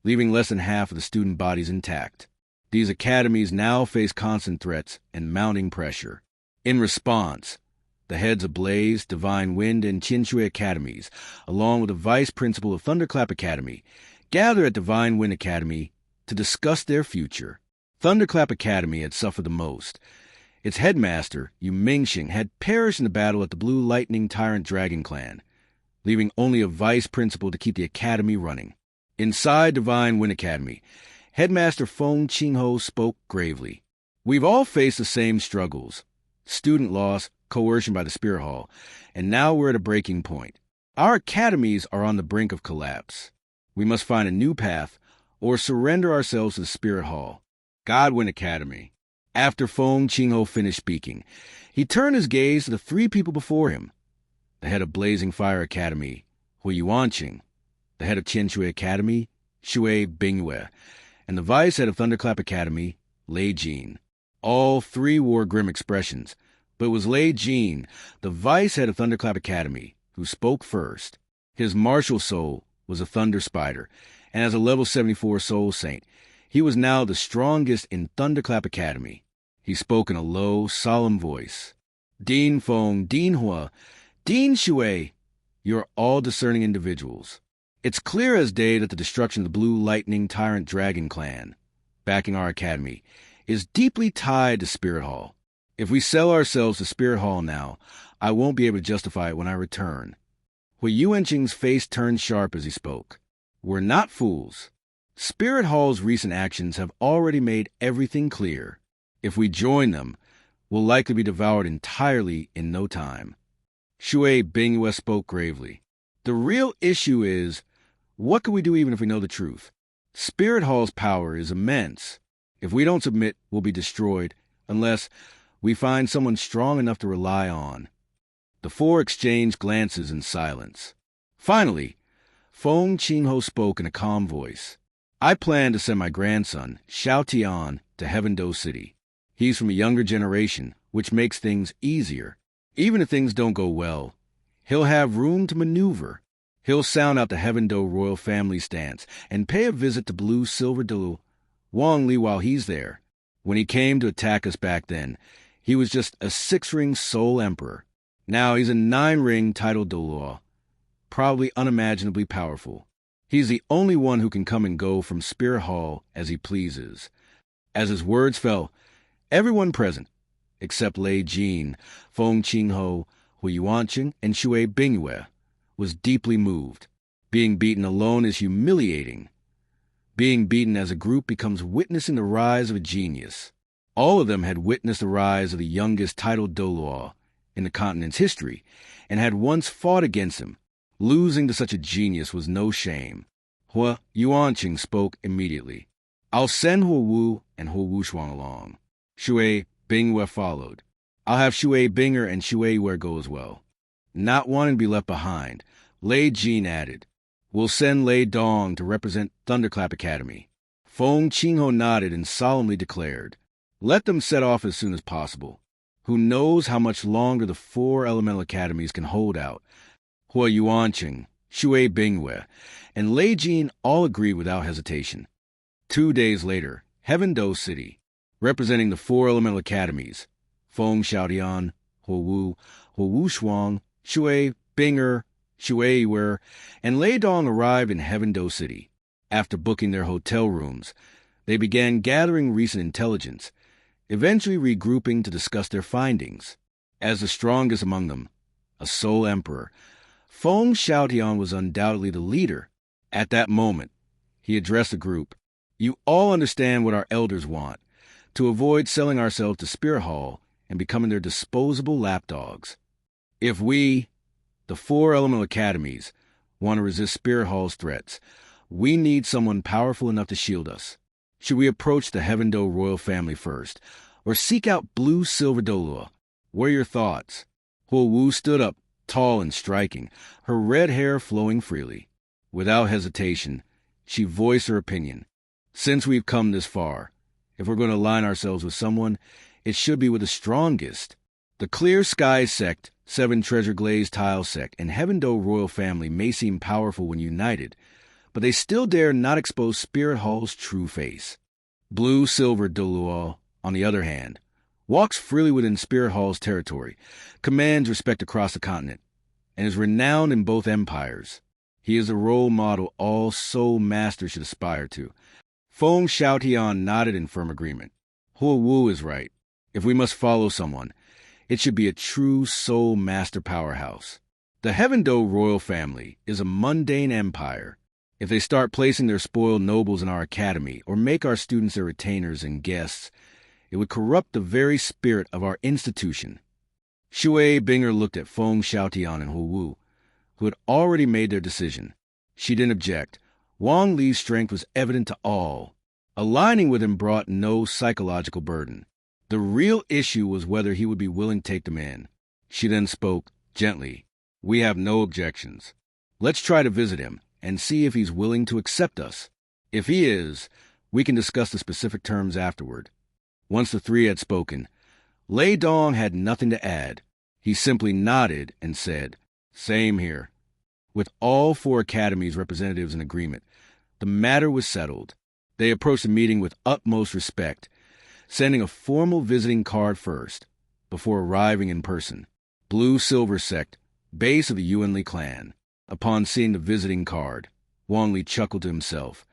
leaving less than half of the student bodies intact. These academies now face constant threats and mounting pressure. In response, the heads of Blaze, Divine Wind, and Tianshui Academies, along with the vice principal of Thunderclap Academy, gather at Divine Wind Academy to discuss their future. Thunderclap Academy had suffered the most. Its headmaster, Yu Mingxing, had perished in the battle at the Blue Lightning Tyrant Dragon Clan, leaving only a vice principal to keep the academy running. Inside Divine Wind Academy, Headmaster Feng Qingho spoke gravely. "We've all faced the same struggles. Student loss, coercion by the Spirit Hall, and now we're at a breaking point. Our academies are on the brink of collapse. We must find a new path or surrender ourselves to the Spirit Hall." Godwin Academy. After Feng Qingho finished speaking, he turned his gaze to the 3 people before him. The head of Blazing Fire Academy, Hu Yuanqing, the head of Tianshui Academy, Shui Bingyue, and the vice head of Thunderclap Academy, Lei Jin. All 3 wore grim expressions, but it was Lei Jin, the vice head of Thunderclap Academy, who spoke first. His martial soul was a Thunder Spider, and as a level 74 soul saint, he was now the strongest in Thunderclap Academy. He spoke in a low, solemn voice. "Din Feng, Din Hua, Din Shui, you're all discerning individuals. It's clear as day that the destruction of the Blue Lightning Tyrant Dragon Clan, backing our academy, is deeply tied to Spirit Hall. If we sell ourselves to Spirit Hall now, I won't be able to justify it when I return." Hui Yuanqing's face turned sharp as he spoke. "We're not fools. Spirit Hall's recent actions have already made everything clear. If we join them, we'll likely be devoured entirely in no time." Shui Bingyue spoke gravely. "The real issue is, what can we do even if we know the truth? Spirit Hall's power is immense. If we don't submit, we'll be destroyed, unless we find someone strong enough to rely on." The 4 exchanged glances in silence. Finally, Feng Qingho spoke in a calm voice. "I plan to send my grandson, Xiao Tian, to Heaven Do City. He's from a younger generation, which makes things easier. Even if things don't go well, he'll have room to maneuver. He'll sound out the Heaven Do royal family stance and pay a visit to Blue Silver Douluo Wang Li while he's there. When he came to attack us back then, he was just a 6-ring soul emperor. Now he's a 9-ring titled Douluo, probably unimaginably powerful. He's the only one who can come and go from Spirit Hall as he pleases." As his words fell, everyone present, except Lei Jin, Feng Qingho, Hu Yuanqing, and Shui Bingyue, was deeply moved. Being beaten alone is humiliating. Being beaten as a group becomes witnessing the rise of a genius. All of them had witnessed the rise of the youngest titled Douluo in the continent's history, and had once fought against him. Losing to such a genius was no shame. Hu Yuanqing spoke immediately. "I'll send Hu Wu and Hu Wushuang along." Shui Bingyue followed. "I'll have Shui Binger and Shui Yue go as well." Not wanting to be left behind, Lei Jin added, "We'll send Lei Dong to represent Thunderclap Academy." Feng Qingho nodded and solemnly declared, "Let them set off as soon as possible. Who knows how much longer the 4 elemental academies can hold out?" Hua Yuanqing, Shui Bingwe, and Lei Jin all agreed without hesitation. 2 days later, Heaven-Do City, representing the 4 elemental academies, Feng Xiaotian, Huo Wu Shuang, Shui Binger, Shui Yiwer, and Lei Dong arrived in Heaven-Do City. After booking their hotel rooms, they began gathering recent intelligence, eventually regrouping to discuss their findings. As the strongest among them, a sole emperor, Feng Xiaotian was undoubtedly the leader. At that moment, he addressed the group. You all understand what our elders want, to avoid selling ourselves to Spirit Hall and becoming their disposable lapdogs. If we, the 4 elemental academies, want to resist Spirit Hall's threats, we need someone powerful enough to shield us. Should we approach the Heaven-Do royal family first, or seek out blue-silver Douluo? What are your thoughts? Huo Wu stood up, tall and striking, her red hair flowing freely. Without hesitation, she voiced her opinion. Since we've come this far, if we're going to align ourselves with someone, it should be with the strongest. The Clear Sky Sect, 7 Treasure Glaze Tile Sect, and Heaven-Do royal family may seem powerful when united, but they still dare not expose Spirit Hall's true face. Blue-silver Douluo, on the other hand, walks freely within Spirit Hall's territory, commands respect across the continent, and is renowned in both empires. He is a role model all soul masters should aspire to. Feng Xiaotian nodded in firm agreement. Huo Wu is right. If we must follow someone, it should be a true soul master powerhouse. The Heaven-Do royal family is a mundane empire. If they start placing their spoiled nobles in our academy or make our students their retainers and guests, it would corrupt the very spirit of our institution. Shui Binger looked at Feng Xiaotian and Huo Wu, who had already made their decision. She didn't object. Wang Li's strength was evident to all. Aligning with him brought no psychological burden. The real issue was whether he would be willing to take them in. She then spoke, gently. We have no objections. Let's try to visit him and see if he's willing to accept us. If he is, we can discuss the specific terms afterward. Once the 3 had spoken, Lei Dong had nothing to add. He simply nodded and said, Same here. With all 4 academies' representatives in agreement, the matter was settled. They approached the meeting with utmost respect, sending a formal visiting card first, before arriving in person. Blue-Silver Sect, base of the Yuen Li clan. Upon seeing the visiting card, Wang Li chuckled to himself,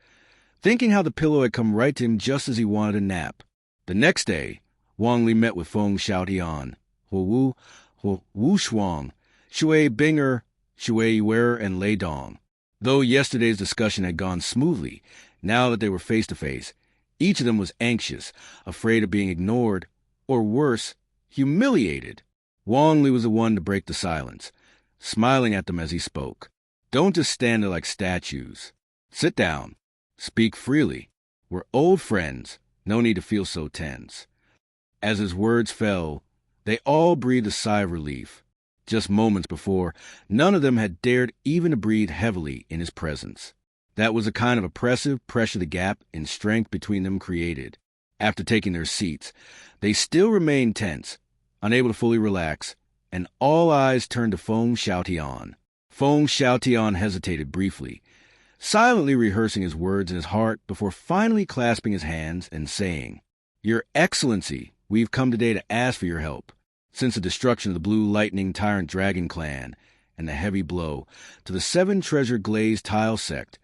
thinking how the pillow had come right to him just as he wanted a nap. The next day, Wang Li met with Feng Xiaotian, Huo Wu Shuang, Shui Binger, Shui Yiwer, and Lei Dong. Though yesterday's discussion had gone smoothly, now that they were face-to-face, each of them was anxious, afraid of being ignored, or worse, humiliated. Wang Li was the one to break the silence, smiling at them as he spoke. Don't just stand there like statues. Sit down. Speak freely. We're old friends. No need to feel so tense. As his words fell, they all breathed a sigh of relief. Just moments before, none of them had dared even to breathe heavily in his presence. That was a kind of oppressive pressure the gap in strength between them created. After taking their seats, they still remained tense, unable to fully relax, and all eyes turned to Feng Xiaotian. Feng Xiaotian hesitated briefly, silently rehearsing his words in his heart before finally clasping his hands and saying, Your Excellency, we've come today to ask for your help. Since the destruction of the Blue Lightning Tyrant Dragon Clan and the heavy blow to the 7 Treasure Glaze Tile Sect,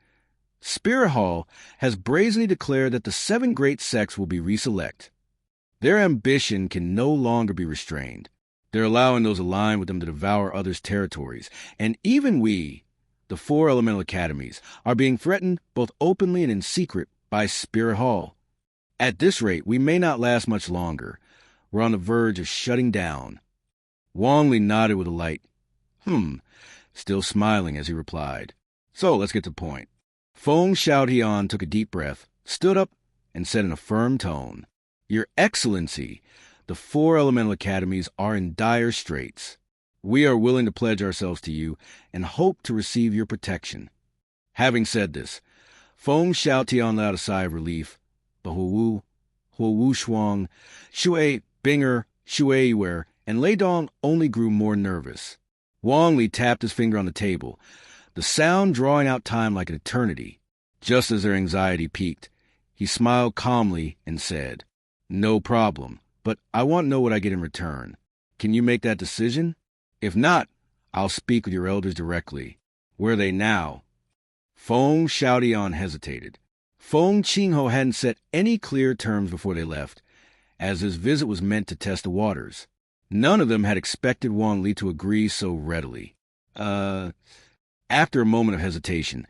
Spirit Hall has brazenly declared that the 7 great sects will be reselect. Their ambition can no longer be restrained. They're allowing those aligned with them to devour others' territories, and even we, the 4 elemental academies, are being threatened both openly and in secret by Spirit Hall. At this rate, we may not last much longer. We're on the verge of shutting down. Wang Li nodded with a light, still smiling as he replied. So let's get to the point. Feng Xiaotian took a deep breath, stood up, and said in a firm tone, Your Excellency, the 4 elemental academies are in dire straits. We are willing to pledge ourselves to you and hope to receive your protection. Having said this, Feng Xiaotian let out a sigh of relief, but Huo Wu Shuang, Shui Binger, Shui Yiwer, and Lei Dong only grew more nervous. Wang Li tapped his finger on the table, the sound drawing out time like an eternity. Just as their anxiety peaked, he smiled calmly and said, "No problem, but I want to know what I get in return. Can you make that decision? If not, I'll speak with your elders directly. Where are they now?" Feng Xiaotian hesitated. Feng Qingho hadn't set any clear terms before they left, as his visit was meant to test the waters. None of them had expected Wang Li to agree so readily. After a moment of hesitation,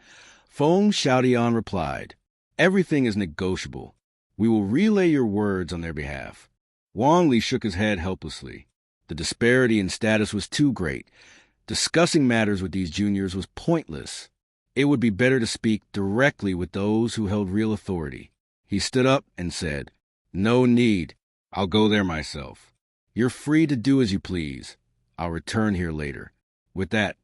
Feng Xiaotian replied, "Everything is negotiable. We will relay your words on their behalf." Wang Li shook his head helplessly. The disparity in status was too great. Discussing matters with these juniors was pointless. It would be better to speak directly with those who held real authority. He stood up and said, "No need. I'll go there myself. You're free to do as you please. I'll return here later." With that,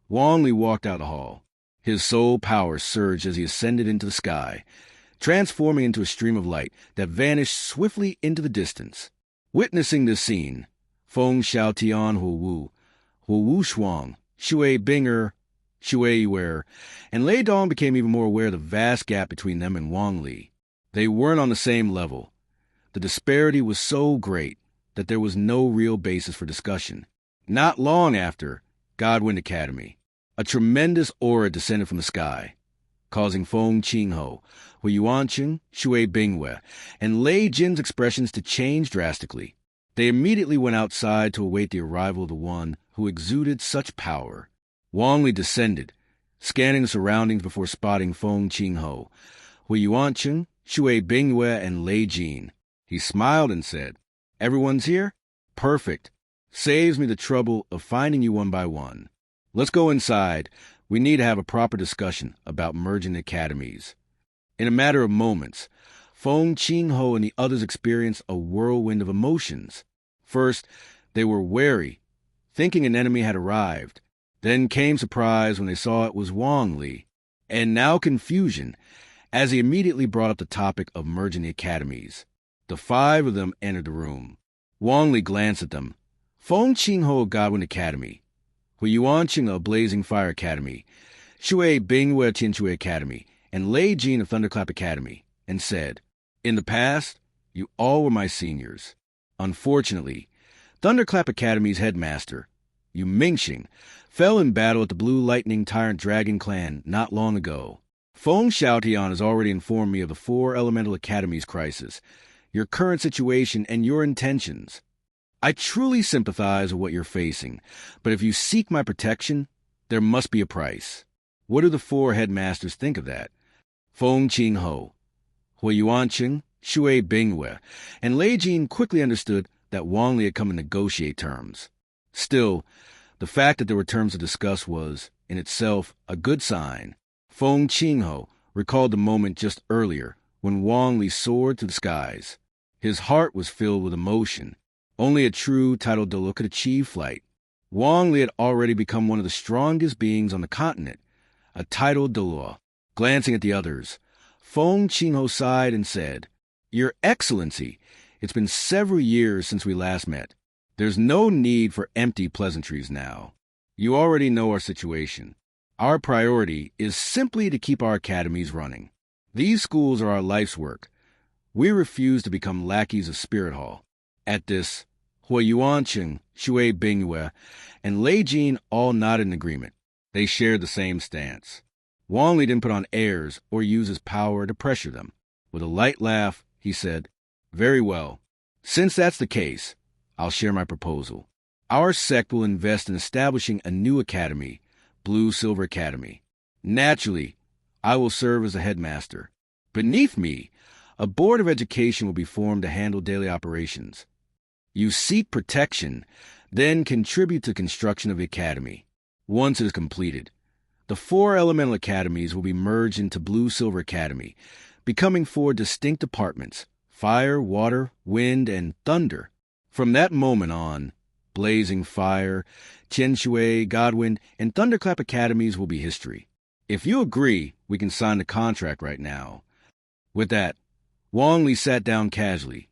Wang Li walked out the hall. His soul power surged as he ascended into the sky, transforming into a stream of light that vanished swiftly into the distance. Witnessing this scene, Feng Xiaotian Huowu, Huowu Shuang, Shui Binger, Shui Yuer, and Lei Dong became even more aware of the vast gap between them and Wang Li. They weren't on the same level. The disparity was so great that there was no real basis for discussion. Not long after, Godwin Academy, a tremendous aura descended from the sky, causing Feng Qingho, Hu Yuanqing, Shui Bingwe, and Lei Jin's expressions to change drastically. They immediately went outside to await the arrival of the one who exuded such power. Wang Li descended, scanning the surroundings before spotting Feng Qingho, Hu Yuanqing, Shui Bingwe, and Lei Jin. He smiled and said, "Everyone's here? Perfect. Saves me the trouble of finding you one by one. Let's go inside. We need to have a proper discussion about merging academies." In a matter of moments, Feng Qingho and the others experienced a whirlwind of emotions. First, they were wary, thinking an enemy had arrived. Then came surprise when they saw it was Wang Li, and now confusion, as he immediately brought up the topic of merging the academies. The 5 of them entered the room. Wang Li glanced at them. Feng Qingho of Godwin Academy, Hu Yuanqing of Blazing Fire Academy, Shui Bingwe of Tianshui Academy, and Lei Jin of Thunderclap Academy, and said, "In the past, you all were my seniors. Unfortunately, Thunderclap Academy's headmaster, Yu Mingxing, fell in battle at the Blue Lightning Tyrant Dragon Clan not long ago. Feng Xiaotian has already informed me of the 4 Elemental Academies crisis, your current situation, and your intentions. I truly sympathize with what you're facing, but if you seek my protection, there must be a price. What do the 4 headmasters think of that?" Feng Qingho, Hu Yuanqing, Shui Bingwe, and Lei Jin quickly understood that Wang Li had come to negotiate terms. Still, the fact that there were terms to discuss was, in itself, a good sign. Feng Qingho recalled the moment just earlier when Wang Li soared to the skies. His heart was filled with emotion. Only a true titled Douluo could achieve flight. Wang Li had already become one of the strongest beings on the continent, a titled Douluo. Glancing at the others, Feng Qingho sighed and said, "Your Excellency, it's been several years since we last met. There's no need for empty pleasantries now. You already know our situation. Our priority is simply to keep our academies running. These schools are our life's work. We refuse to become lackeys of Spirit Hall." At this, Hu Yuanqing, Shui Bingwe, and Lei Jin all nodded in agreement. They shared the same stance. Wang Li didn't put on airs or use his power to pressure them. With a light laugh, he said, "Very well. Since that's the case, I'll share my proposal. Our sect will invest in establishing a new academy, Blue Silver Academy. Naturally, I will serve as the headmaster. Beneath me, a board of education will be formed to handle daily operations. You seek protection, then contribute to construction of the academy. Once it is completed, the 4 elemental academies will be merged into Blue Silver Academy, becoming 4 distinct departments: fire, water, wind, and thunder. From that moment on, Blazing Fire, Tianshui, Godwind, and Thunderclap Academies will be history. If you agree, we can sign the contract right now." With that, Wang Li sat down casually,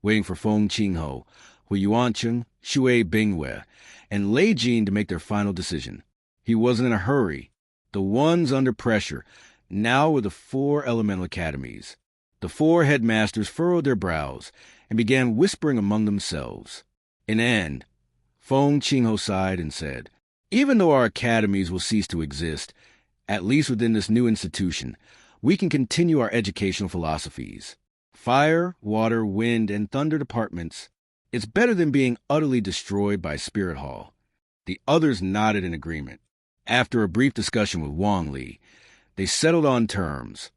waiting for Feng Qingho, Hu Yuanqing, Shui Bingwe, and Lei Jin to make their final decision. He wasn't in a hurry. The ones under pressure now were the 4 elemental academies. The 4 headmasters furrowed their brows and began whispering among themselves. In the end, Feng Qingho sighed and said, "Even though our academies will cease to exist, at least within this new institution, we can continue our educational philosophies. Fire, water, wind, and thunder departments, it's better than being utterly destroyed by Spirit Hall." The others nodded in agreement. After a brief discussion with Wang Li, they settled on terms.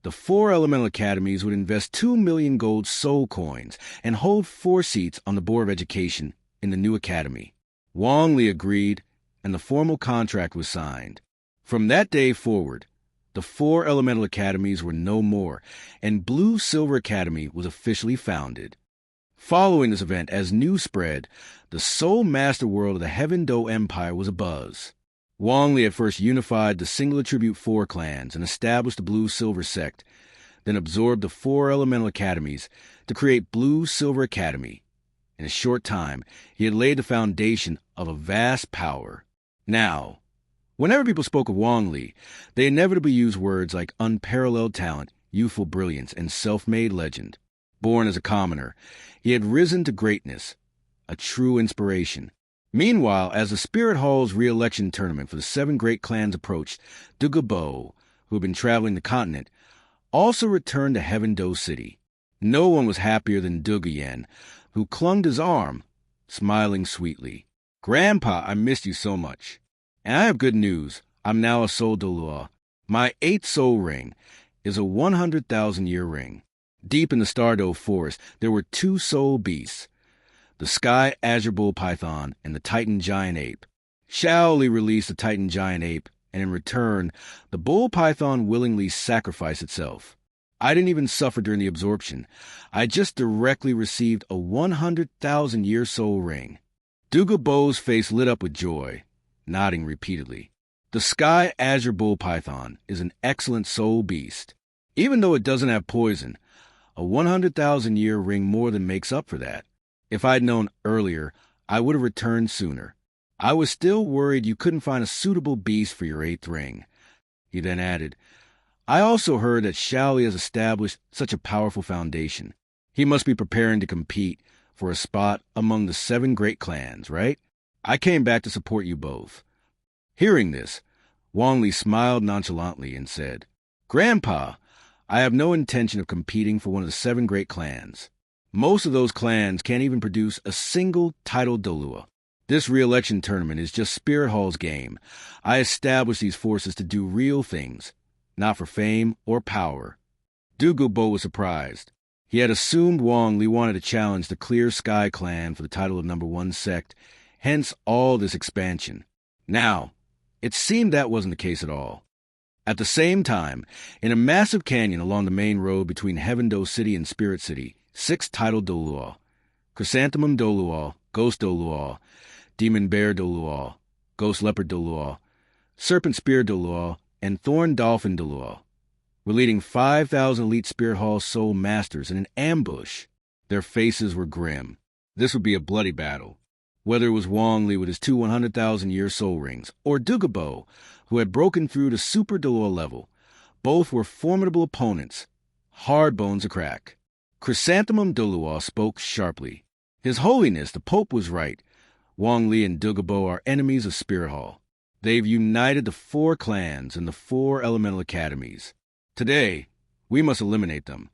The 4 elemental academies would invest 2 million gold soul coins and hold 4 seats on the Board of Education in the new academy. Wang Li agreed, and the formal contract was signed. From that day forward, the 4 elemental academies were no more, and Blue Silver Academy was officially founded. Following this event, as news spread, the sole master world of the Heaven Do Empire was abuzz. Wang Li at first unified the single attribute 4 clans and established the Blue-Silver sect, then absorbed the 4 elemental academies to create Blue-Silver Academy. In a short time, he had laid the foundation of a vast power. Now, whenever people spoke of Wang Li, they inevitably used words like unparalleled talent, youthful brilliance, and self-made legend. Born as a commoner, he had risen to greatness, a true inspiration. Meanwhile, as the Spirit Hall's re-election tournament for the 7 great clans approached, Douluo, who had been traveling the continent, also returned to Heaven Do City. No one was happier than Douluo, who clung to his arm, smiling sweetly. "Grandpa, I missed you so much. And I have good news. I'm now a soul Douluo. My 8th soul ring is a 100,000-year ring." Deep in the Stardo forest, there were 2 soul beasts, the Sky Azure Bull Python and the Titan Giant Ape. Shaoli released the Titan Giant Ape, and in return, the Bull Python willingly sacrificed itself. I didn't even suffer during the absorption. I just directly received a 100,000-year soul ring. Douluo's face lit up with joy, nodding repeatedly. The Sky Azure Bull Python is an excellent soul beast. Even though it doesn't have poison, a 100,000-year ring more than makes up for that. If I'd known earlier, I would have returned sooner. I was still worried you couldn't find a suitable beast for your 8th ring. He then added, "I also heard that Shaoli has established such a powerful foundation. He must be preparing to compete for a spot among the 7 great clans, right? I came back to support you both." Hearing this, Wang Li smiled nonchalantly and said, "Grandpa, I have no intention of competing for one of the 7 great clans. Most of those clans can't even produce a single titled Douluo. This re-election tournament is just Spirit Hall's game. I established these forces to do real things, not for fame or power." Douluo was surprised. He had assumed Wang Li wanted to challenge the Clear Sky clan for the title of number 1 sect, hence all this expansion. Now, it seemed that wasn't the case at all. At the same time, in a massive canyon along the main road between Heaven Do City and Spirit City, 6 titled Douluo: Chrysanthemum Douluo, Ghost Douluo, Demon Bear Douluo, Ghost Leopard Douluo, Serpent Spear Douluo, and Thorn Dolphin Douluo were leading 5,000 elite Spirit Hall soul masters in an ambush. Their faces were grim. This would be a bloody battle. Whether it was Wang Li with his 2 100,000-year soul rings, or Douluo, who had broken through to Super Douluo level, both were formidable opponents, hard bones to crack. Chrysanthemum Douluo spoke sharply. "His Holiness, the Pope was right. Wang Li and Douluo are enemies of Spirit Hall. They've united the 4 clans and the 4 elemental academies. Today, we must eliminate them."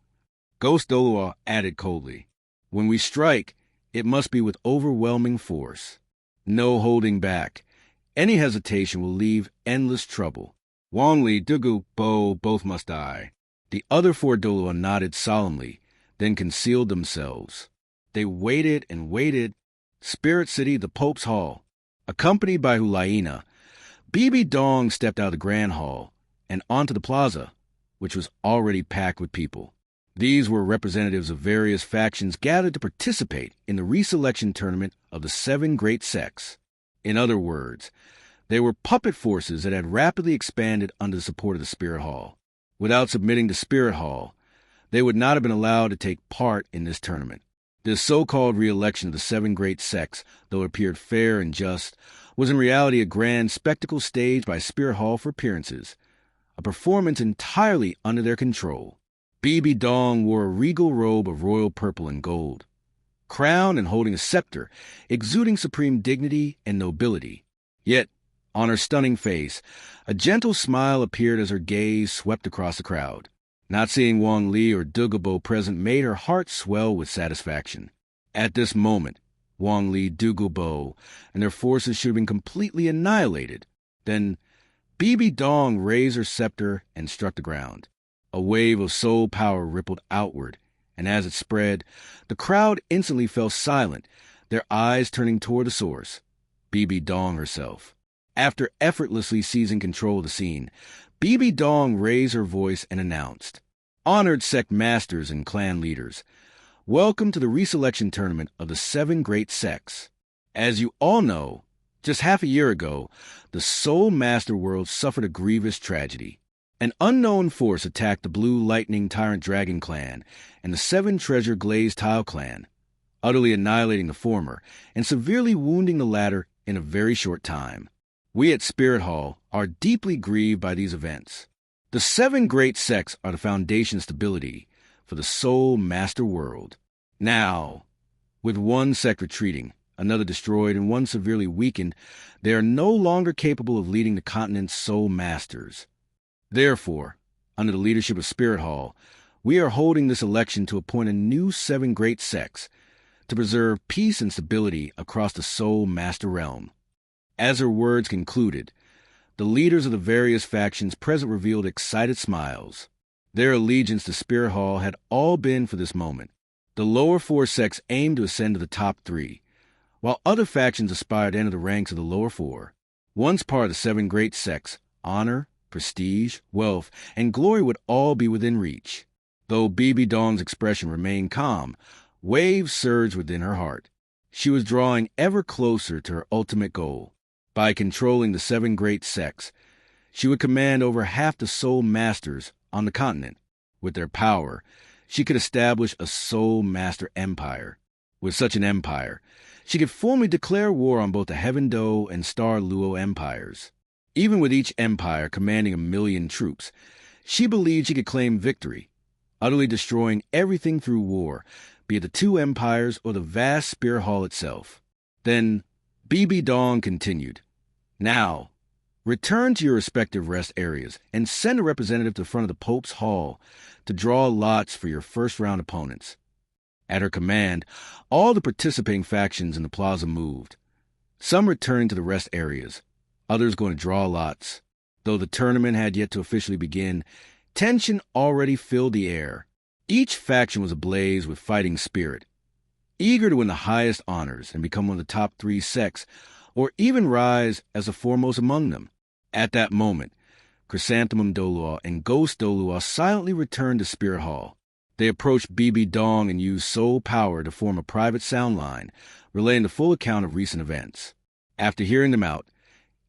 Ghost Douluo added coldly, "When we strike, it must be with overwhelming force. No holding back. Any hesitation will leave endless trouble. Wang Li, Douluo both must die." The other 4 Douluo nodded solemnly, then concealed themselves. They waited and waited. Spirit City, the Pope's Hall. Accompanied by Hulaina, Bibi Dong stepped out of the Grand Hall and onto the plaza, which was already packed with people. These were representatives of various factions gathered to participate in the reselection tournament of the 7 great sects. In other words, they were puppet forces that had rapidly expanded under the support of the Spirit Hall. Without submitting to Spirit Hall, they would not have been allowed to take part in this tournament. This so-called re-election of the seven great sects, though it appeared fair and just, was in reality a grand spectacle staged by Spirit Hall for appearances, a performance entirely under their control. Bibi Dong wore a regal robe of royal purple and gold, crowned and holding a scepter, exuding supreme dignity and nobility. Yet, on her stunning face, a gentle smile appeared as her gaze swept across the crowd. Not seeing Wang Li or Douluo present made her heart swell with satisfaction. At this moment, Wang Li, Douluo, and their forces should have been completely annihilated. Then, Bibi Dong raised her scepter and struck the ground. A wave of soul power rippled outward, and as it spread, the crowd instantly fell silent, their eyes turning toward the source, Bibi Dong herself. After effortlessly seizing control of the scene, Bibi Dong raised her voice and announced, "Honored sect masters and clan leaders, welcome to the reselection tournament of the seven great sects. As you all know, just half a year ago, the Soul Master world suffered a grievous tragedy. An unknown force attacked the Blue Lightning Tyrant Dragon clan and the Seven Treasure Glazed Tile clan, utterly annihilating the former and severely wounding the latter in a very short time. We at Spirit Hall are deeply grieved by these events. The seven great sects are the foundation of stability for the Soul Master world. Now, with one sect retreating, another destroyed, and one severely weakened, they are no longer capable of leading the continent's Soul Masters. Therefore, under the leadership of Spirit Hall, we are holding this election to appoint a new seven great sects to preserve peace and stability across the Soul Master realm." As her words concluded, the leaders of the various factions present revealed excited smiles. Their allegiance to Spirit Hall had all been for this moment. The lower four sects aimed to ascend to the top three, while other factions aspired to enter the ranks of the lower four. Once part of the seven great sects, honor, prestige, wealth, and glory would all be within reach. Though Bibi Dong's expression remained calm, waves surged within her heart. She was drawing ever closer to her ultimate goal. By controlling the seven great sects, she would command over half the Soul Masters on the continent. With their power, she could establish a Soul Master empire. With such an empire, she could formally declare war on both the Heaven Do and Star Luo empires. Even with each empire commanding 1 million troops, she believed she could claim victory, utterly destroying everything through war, be it the two empires or the vast Spirit Hall itself. Then, Bibi Dong continued, "Now, return to your respective rest areas and send a representative to the front of the Pope's Hall to draw lots for your first-round opponents." At her command, all the participating factions in the plaza moved, some returning to the rest areas, others going to draw lots. Though the tournament had yet to officially begin, tension already filled the air. Each faction was ablaze with fighting spirit, eager to win the highest honors and become one of the top three sects, or even rise as the foremost among them. At that moment, Chrysanthemum Douluo and Ghost Douluo silently returned to Spirit Hall. They approached Bibi Dong and used soul power to form a private sound line, relaying the full account of recent events. After hearing them out,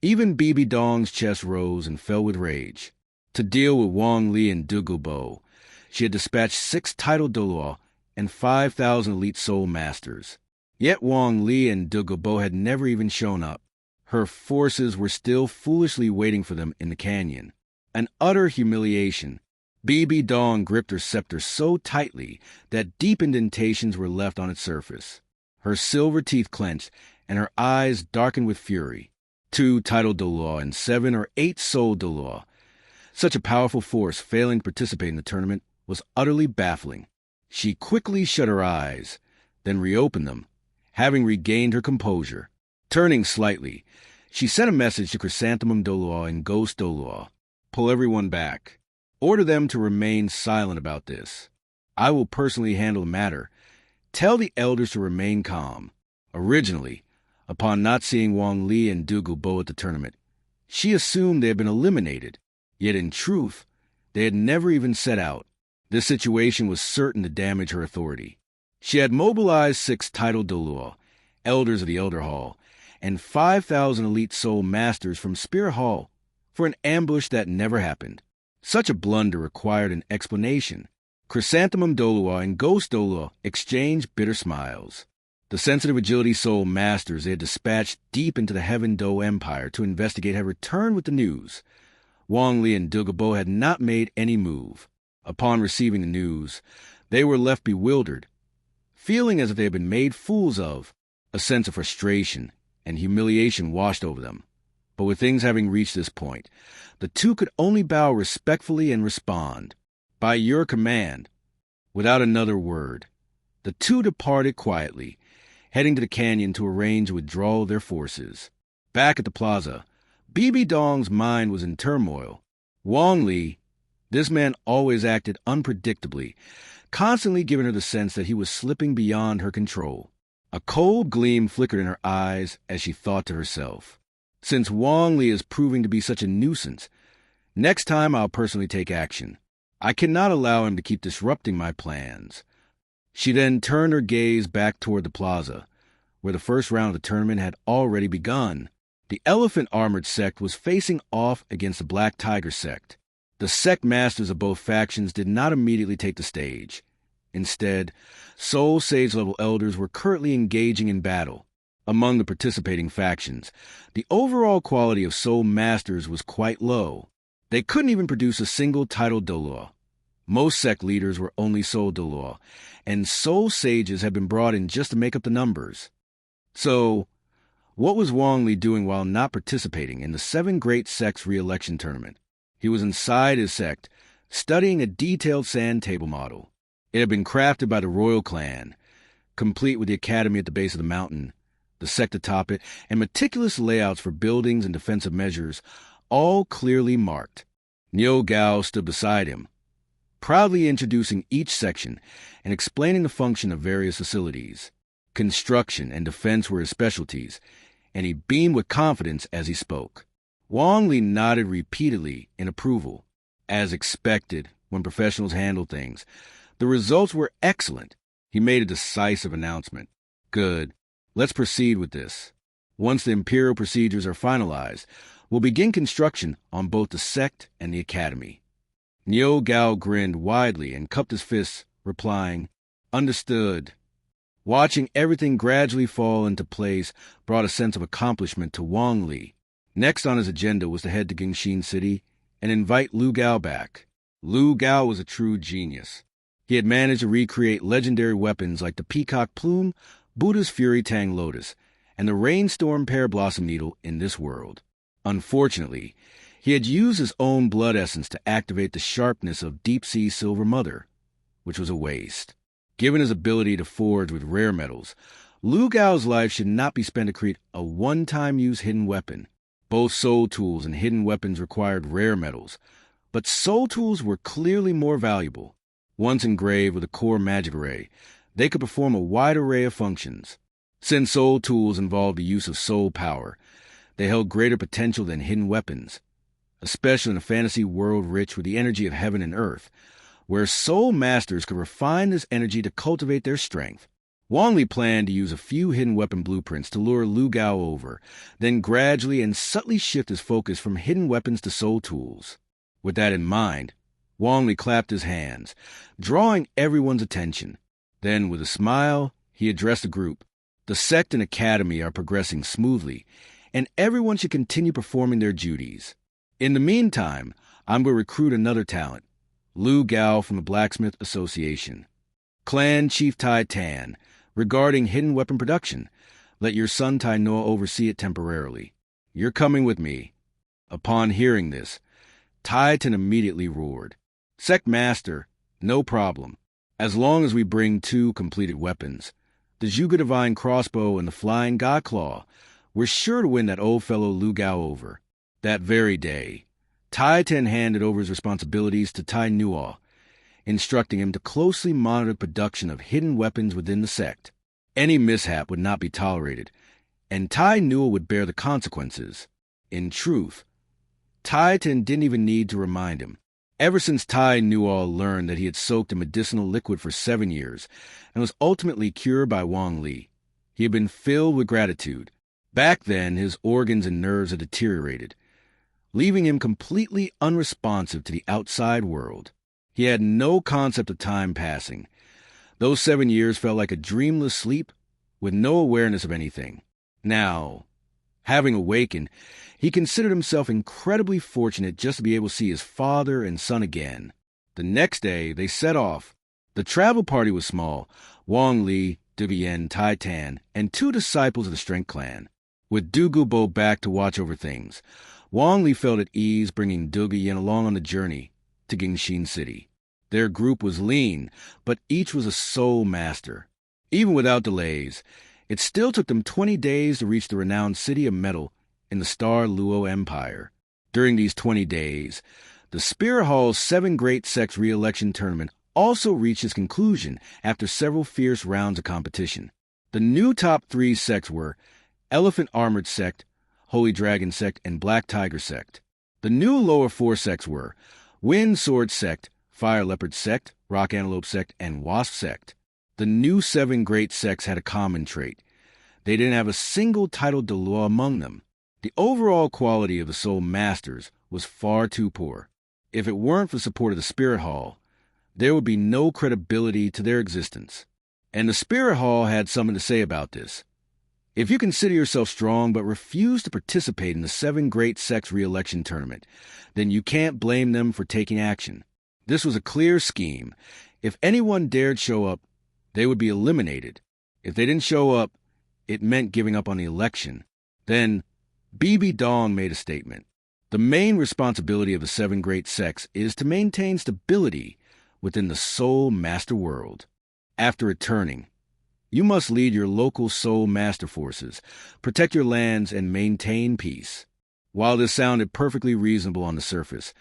even Bibi Dong's chest rose and fell with rage. To deal with Wang Li and Douluo, she had dispatched 6 titled Douluo and 5,000 elite soul masters. Yet Wang Li and Douluo had never even shown up. Her forces were still foolishly waiting for them in the canyon. An utter humiliation. Bibi Dong gripped her scepter so tightly that deep indentations were left on its surface. Her silver teeth clenched, and her eyes darkened with fury. 2 titled Douluo and 7 or 8 soul Douluo. Such a powerful force failing to participate in the tournament was utterly baffling. She quickly shut her eyes, then reopened them, having regained her composure. Turning slightly, she sent a message to Chrysanthemum Douluo and Ghost Douluo. "Pull everyone back. Order them to remain silent about this. I will personally handle the matter. Tell the elders to remain calm." Originally, upon not seeing Wang Li and Douluo at the tournament, she assumed they had been eliminated. Yet in truth, they had never even set out. This situation was certain to damage her authority. She had mobilized 6 titled Douluo, elders of the Elder Hall, and 5,000 elite soul masters from Spirit Hall for an ambush that never happened. Such a blunder required an explanation. Chrysanthemum Douluo and Ghost Douluo exchanged bitter smiles. The sensitive agility soul masters they had dispatched deep into the Heaven Do Empire to investigate had returned with the news. Wang Li and Douluo had not made any move. Upon receiving the news, they were left bewildered, feeling as if they had been made fools of. A sense of frustration and humiliation washed over them. But with things having reached this point, the two could only bow respectfully and respond. By your command. Without another word, the two departed quietly, heading to the canyon to arrange a withdrawal of their forces. Back at the plaza, Bibi Dong's mind was in turmoil. Wang Li, this man always acted unpredictably, constantly giving her the sense that he was slipping beyond her control. A cold gleam flickered in her eyes as she thought to herself, since Wang Li is proving to be such a nuisance, next time I'll personally take action. I cannot allow him to keep disrupting my plans. She then turned her gaze back toward the plaza, where the first round of the tournament had already begun. The elephant-armored sect was facing off against the Black Tiger sect. The sect masters of both factions did not immediately take the stage. Instead, Soul Sage-level elders were currently engaging in battle. Among the participating factions, the overall quality of Soul Masters was quite low. They couldn't even produce a single titled Douluo. Most sect leaders were only Soul Douluo, and Soul Sages had been brought in just to make up the numbers. So, what was Wang Li doing while not participating in the 7 Great Sects re-election tournament? He was inside his sect, studying a detailed sand table model. It had been crafted by the royal clan, complete with the academy at the base of the mountain, the sect atop it, and meticulous layouts for buildings and defensive measures, all clearly marked. Niu Gao stood beside him, proudly introducing each section and explaining the function of various facilities. Construction and defense were his specialties, and he beamed with confidence as he spoke. Wang Li nodded repeatedly in approval. As expected, when professionals handle things, the results were excellent. He made a decisive announcement. Good. Let's proceed with this. Once the imperial procedures are finalized, we'll begin construction on both the sect and the academy. Niu Gao grinned widely and cupped his fists, replying, Understood. Watching everything gradually fall into place brought a sense of accomplishment to Wang Li. Next on his agenda was to head to Gingxin City and invite Lu Gao back. Lu Gao was a true genius. He had managed to recreate legendary weapons like the Peacock Plume, Buddha's Fury Tang Lotus, and the Rainstorm Pear Blossom Needle in this world. Unfortunately, he had used his own blood essence to activate the sharpness of Deep Sea Silver Mother, which was a waste. Given his ability to forge with rare metals, Lu Gao's life should not be spent to create a one-time use hidden weapon. Both soul tools and hidden weapons required rare metals, but soul tools were clearly more valuable. Once engraved with a core magic array, they could perform a wide array of functions. Since soul tools involved the use of soul power, they held greater potential than hidden weapons, especially in a fantasy world rich with the energy of heaven and earth, where soul masters could refine this energy to cultivate their strength. Wang Li planned to use a few hidden weapon blueprints to lure Lu Gao over, then gradually and subtly shift his focus from hidden weapons to soul tools. With that in mind, Wang Li clapped his hands, drawing everyone's attention. Then, with a smile, he addressed the group. The sect and academy are progressing smoothly, and everyone should continue performing their duties. In the meantime, I'm going to recruit another talent, Lu Gao from the Blacksmith Association. Clan Chief Tai Tan, regarding hidden weapon production, let your son Tai Noa oversee it temporarily. You're coming with me. Upon hearing this, Tai Tan immediately roared. Sect Master, no problem. As long as we bring 2 completed weapons, the Zhuge Divine Crossbow and the Flying God Claw, we're sure to win that old fellow Lu Gao over. That very day, Tai Tan handed over his responsibilities to Tai Nuo, instructing him to closely monitor the production of hidden weapons within the sect. Any mishap would not be tolerated, and Tai Nuo would bear the consequences. In truth, Tai Tan didn't even need to remind him. Ever since Tai Nuo learned that he had soaked in medicinal liquid for 7 years and was ultimately cured by Wang Li, he had been filled with gratitude. Back then, his organs and nerves had deteriorated, leaving him completely unresponsive to the outside world. He had no concept of time passing. Those 7 years felt like a dreamless sleep with no awareness of anything. Now, having awakened, he considered himself incredibly fortunate just to be able to see his father and son again. The next day, they set off. The travel party was small: Wang Li, Dubian, Tai Tan, and 2 disciples of the Strength Clan. With Du Gubo back to watch over things, Wang Li felt at ease bringing Du Guyan along on the journey to Gingxin City. Their group was lean, but each was a soul master. Even without delays, it still took them 20 days to reach the renowned city of metal in the Star Luo Empire. During these 20 days, the Spirit Hall's 7 Great Sects re-election tournament also reached its conclusion after several fierce rounds of competition. The new top 3 sects were Elephant Armored Sect, Holy Dragon Sect, and Black Tiger Sect. The new lower 4 sects were Wind Sword Sect, Fire Leopard Sect, Rock Antelope Sect, and Wasp Sect. The new 7 great sects had a common trait: they didn't have a single titled Douluo among them. The overall quality of the Soul Masters was far too poor. If it weren't for the support of the Spirit Hall, there would be no credibility to their existence. And the Spirit Hall had something to say about this. If you consider yourself strong but refuse to participate in the 7 Great Sects re-election tournament, then you can't blame them for taking action. This was a clear scheme. If anyone dared show up, they would be eliminated. If they didn't show up, it meant giving up on the election. Then, Bibi Dong made a statement. The main responsibility of the 7 Great Sects is to maintain stability within the Soul Master world. After returning, you must lead your local Soul Master forces, protect your lands, and maintain peace. While this sounded perfectly reasonable on the surface,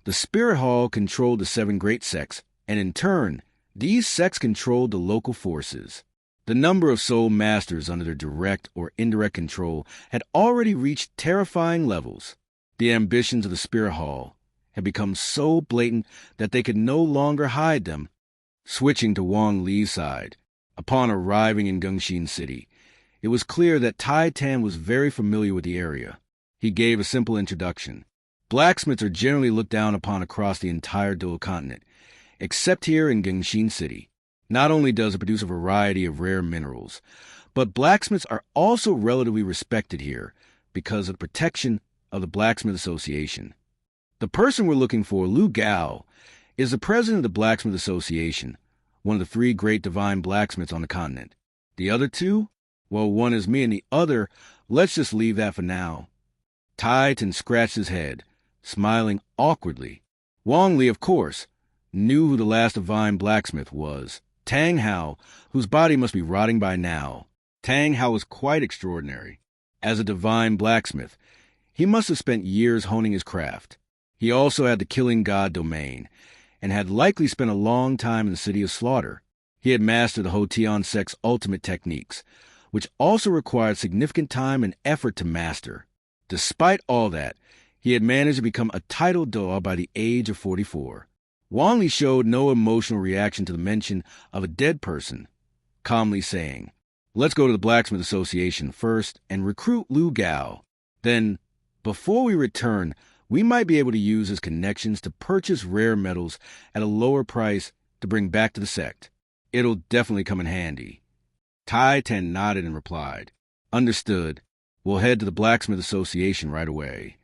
the Spirit Hall controlled the 7 Great Sects, and in turn, these sects controlled the local forces. The number of Soul Masters under their direct or indirect control had already reached terrifying levels. The ambitions of the Spirit Hall had become so blatant that they could no longer hide them. Switching to Wang Li's side, upon arriving in Gingxin City, it was clear that Tai Tan was very familiar with the area. He gave a simple introduction. Blacksmiths are generally looked down upon across the entire Douluo Continent, except here in Gingxin City. Not only does it produce a variety of rare minerals, but blacksmiths are also relatively respected here because of the protection of the Blacksmith Association. The person we're looking for, Lu Gao, is the president of the Blacksmith Association, one of the 3 great divine blacksmiths on the continent. The other 2? Well, one is me and the other, let's just leave that for now. Tai Tan scratched his head, smiling awkwardly. Wang Li, of course, knew who the last divine blacksmith was. Tang Hao, whose body must be rotting by now. Tang Hao was quite extraordinary. As a divine blacksmith, he must have spent years honing his craft. He also had the Killing God domain, and had likely spent a long time in the City of Slaughter. He had mastered the Hotian sect's ultimate techniques, which also required significant time and effort to master. Despite all that, he had managed to become a titled Doa by the age of 44. Wang Li showed no emotional reaction to the mention of a dead person, calmly saying, "Let's go to the Blacksmith Association first and recruit Lu Gao. Then, before we return, we might be able to use his connections to purchase rare metals at a lower price to bring back to the sect. It'll definitely come in handy." Tai Tan nodded and replied, "Understood. We'll head to the Blacksmith Association right away."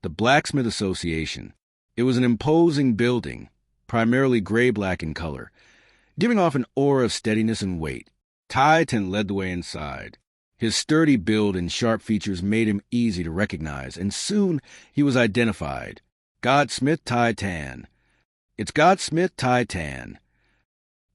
The Blacksmith Association. It was an imposing building, primarily gray-black in color, giving off an aura of steadiness and weight. Tai Tan led the way inside. His sturdy build and sharp features made him easy to recognize, and soon he was identified. Godsmith Tai Tan. It's Godsmith Tai Tan.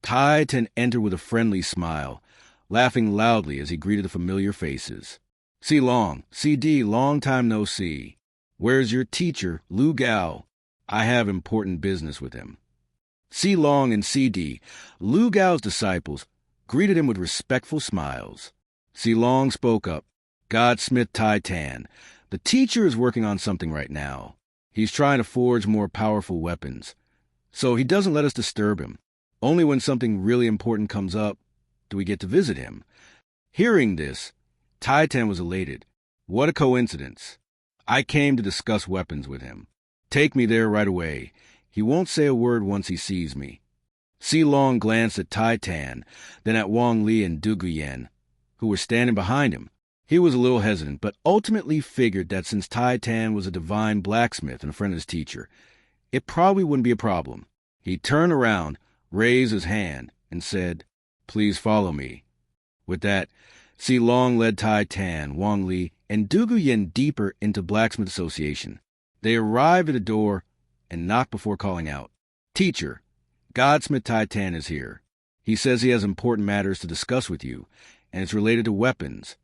Tai Tan entered with a friendly smile, laughing loudly as he greeted the familiar faces. "Si Long, CD, long time no see. Where's your teacher, Lu Gao? I have important business with him." Si Long and CD, Lu Gao's disciples, greeted him with respectful smiles. Si Long spoke up. "Godsmith Tai Tan, the teacher is working on something right now. He's trying to forge more powerful weapons, so he doesn't let us disturb him. Only when something really important comes up do we get to visit him." Hearing this, Tai Tan was elated. "What a coincidence. I came to discuss weapons with him. Take me there right away. He won't say a word once he sees me. Si Long glanced at Tai Tan, then at Wang Li and Du Guyan, who were standing behind him. He was a little hesitant, but ultimately figured that since Tai Tan was a divine blacksmith and a friend of his teacher, it probably wouldn't be a problem. He turned around, raised his hand, and said, "Please follow me." With that, Si Long led Tai Tan, Wang Li, and Du Guyan deeper into Blacksmith Association. They arrived at a door and knocked before calling out, "Teacher, Godsmith Tai Tan is here. He says he has important matters to discuss with you, and it's related to weapons."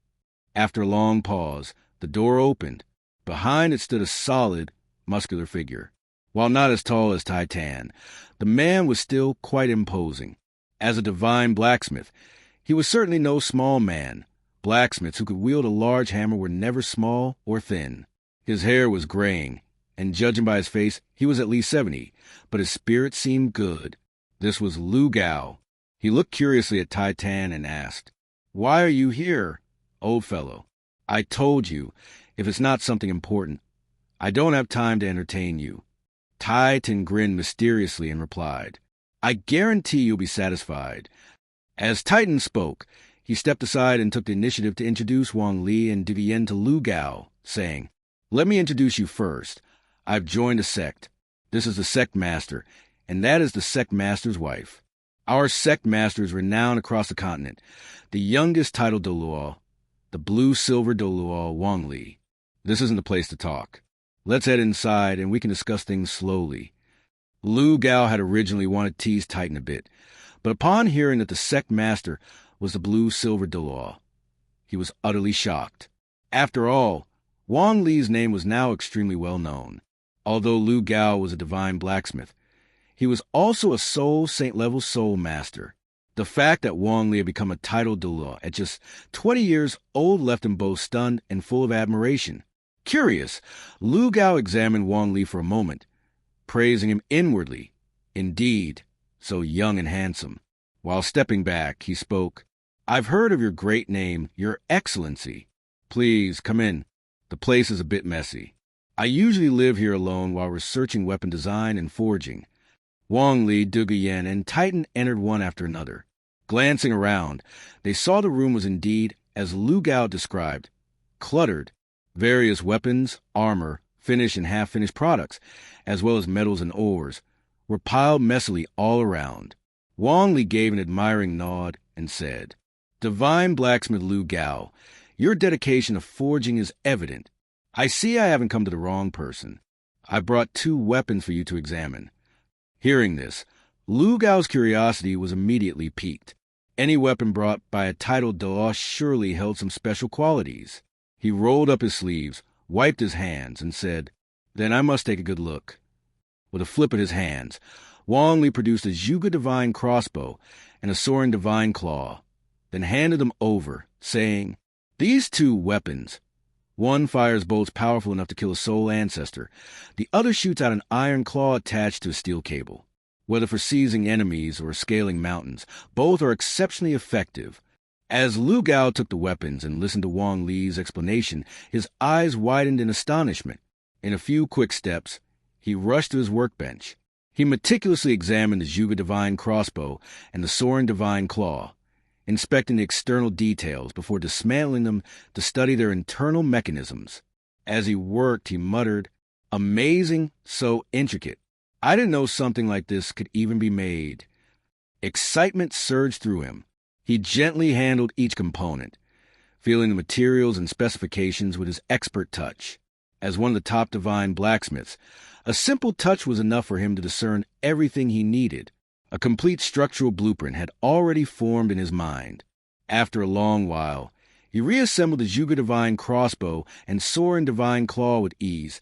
After a long pause, the door opened. Behind it stood a solid, muscular figure. While not as tall as Tai Tan, the man was still quite imposing. As a divine blacksmith, he was certainly no small man. Blacksmiths who could wield a large hammer were never small or thin. His hair was graying, and judging by his face, he was at least 70, but his spirit seemed good. This was Lu Gao. He looked curiously at Tai Tan and asked, "Why are you here, old fellow?" "I told you, if it's not something important, I don't have time to entertain you." Tai Tan grinned mysteriously and replied, "I guarantee you'll be satisfied." As Titan spoke, he stepped aside and took the initiative to introduce Wang Li and Du Guyan to Lu Gao, saying, "Let me introduce you first. I've joined a sect. This is the sect master, and that is the sect master's wife. Our sect master is renowned across the continent, the youngest titled Douluo, the blue-silver Douluo, Wang Li. This isn't the place to talk. Let's head inside and we can discuss things slowly." Lu Gao had originally wanted to tease Titan a bit, but upon hearing that the sect master was the blue-silver Douluo, he was utterly shocked. After all, Wang Li's name was now extremely well known. Although Lu Gao was a divine blacksmith, he was also a soul saint-level soul master. The fact that Wang Li had become a titled Douluo at just 20 years old left him both stunned and full of admiration. Curious, Lu Gao examined Wang Li for a moment, praising him inwardly. Indeed, so young and handsome. While stepping back, he spoke, "I've heard of your great name, Your Excellency. Please, come in. The place is a bit messy. I usually live here alone while researching weapon design and forging." Wang Li, Du Guyan, and Titan entered one after another. Glancing around, they saw the room was indeed, as Lu Gao described, cluttered. Various weapons, armor, finished and half-finished products, as well as metals and ores, were piled messily all around. Wang Li gave an admiring nod and said, "Divine blacksmith Lu Gao, your dedication to forging is evident. I see I haven't come to the wrong person. I brought 2 weapons for you to examine." Hearing this, Lu Gao's curiosity was immediately piqued. Any weapon brought by a titled Douluo surely held some special qualities. He rolled up his sleeves, wiped his hands, and said, "Then I must take a good look." With a flip of his hands, Wang Li produced a Zhuge Divine crossbow and a Soren Divine claw, then handed them over, saying, "These 2 weapons, one fires bolts powerful enough to kill a soul ancestor. The other shoots out an iron claw attached to a steel cable. Whether for seizing enemies or scaling mountains, both are exceptionally effective." As Lu Gao took the weapons and listened to Wang Li's explanation, his eyes widened in astonishment. In a few quick steps, he rushed to his workbench. He meticulously examined the Zhuge Divine crossbow and the Soren Divine claw, inspecting the external details before dismantling them to study their internal mechanisms. As he worked, he muttered, "Amazing, so intricate. I didn't know something like this could even be made." Excitement surged through him. He gently handled each component, feeling the materials and specifications with his expert touch. As one of the top divine blacksmiths, a simple touch was enough for him to discern everything he needed. A complete structural blueprint had already formed in his mind. After a long while, he reassembled the Zhuge Divine crossbow and Soren Divine claw with ease,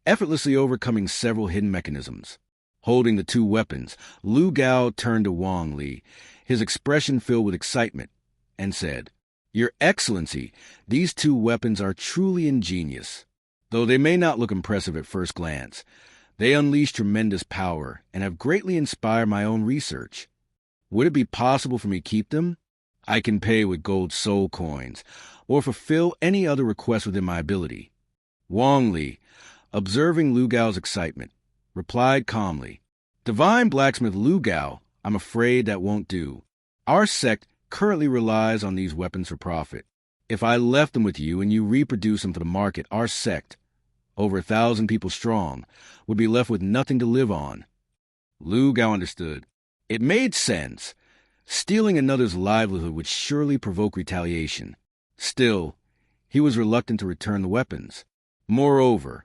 effortlessly overcoming several hidden mechanisms. Holding the 2 weapons, Lu Gao turned to Wang Li, his expression filled with excitement, and said, "Your Excellency, these 2 weapons are truly ingenious. Though they may not look impressive at first glance, they unleash tremendous power and have greatly inspired my own research. Would it be possible for me to keep them? I can pay with gold soul coins, or fulfill any other request within my ability." Wang Li, observing Lu Gao's excitement, replied calmly, Divine blacksmith Lu Gao, I'm afraid that won't do. Our sect currently relies on these weapons for profit. If I left them with you and you reproduce them for the market, our sect, over 1,000 people strong, would be left with nothing to live on. Lu Gao understood. It made sense. Stealing another's livelihood would surely provoke retaliation. Still, he was reluctant to return the weapons. Moreover,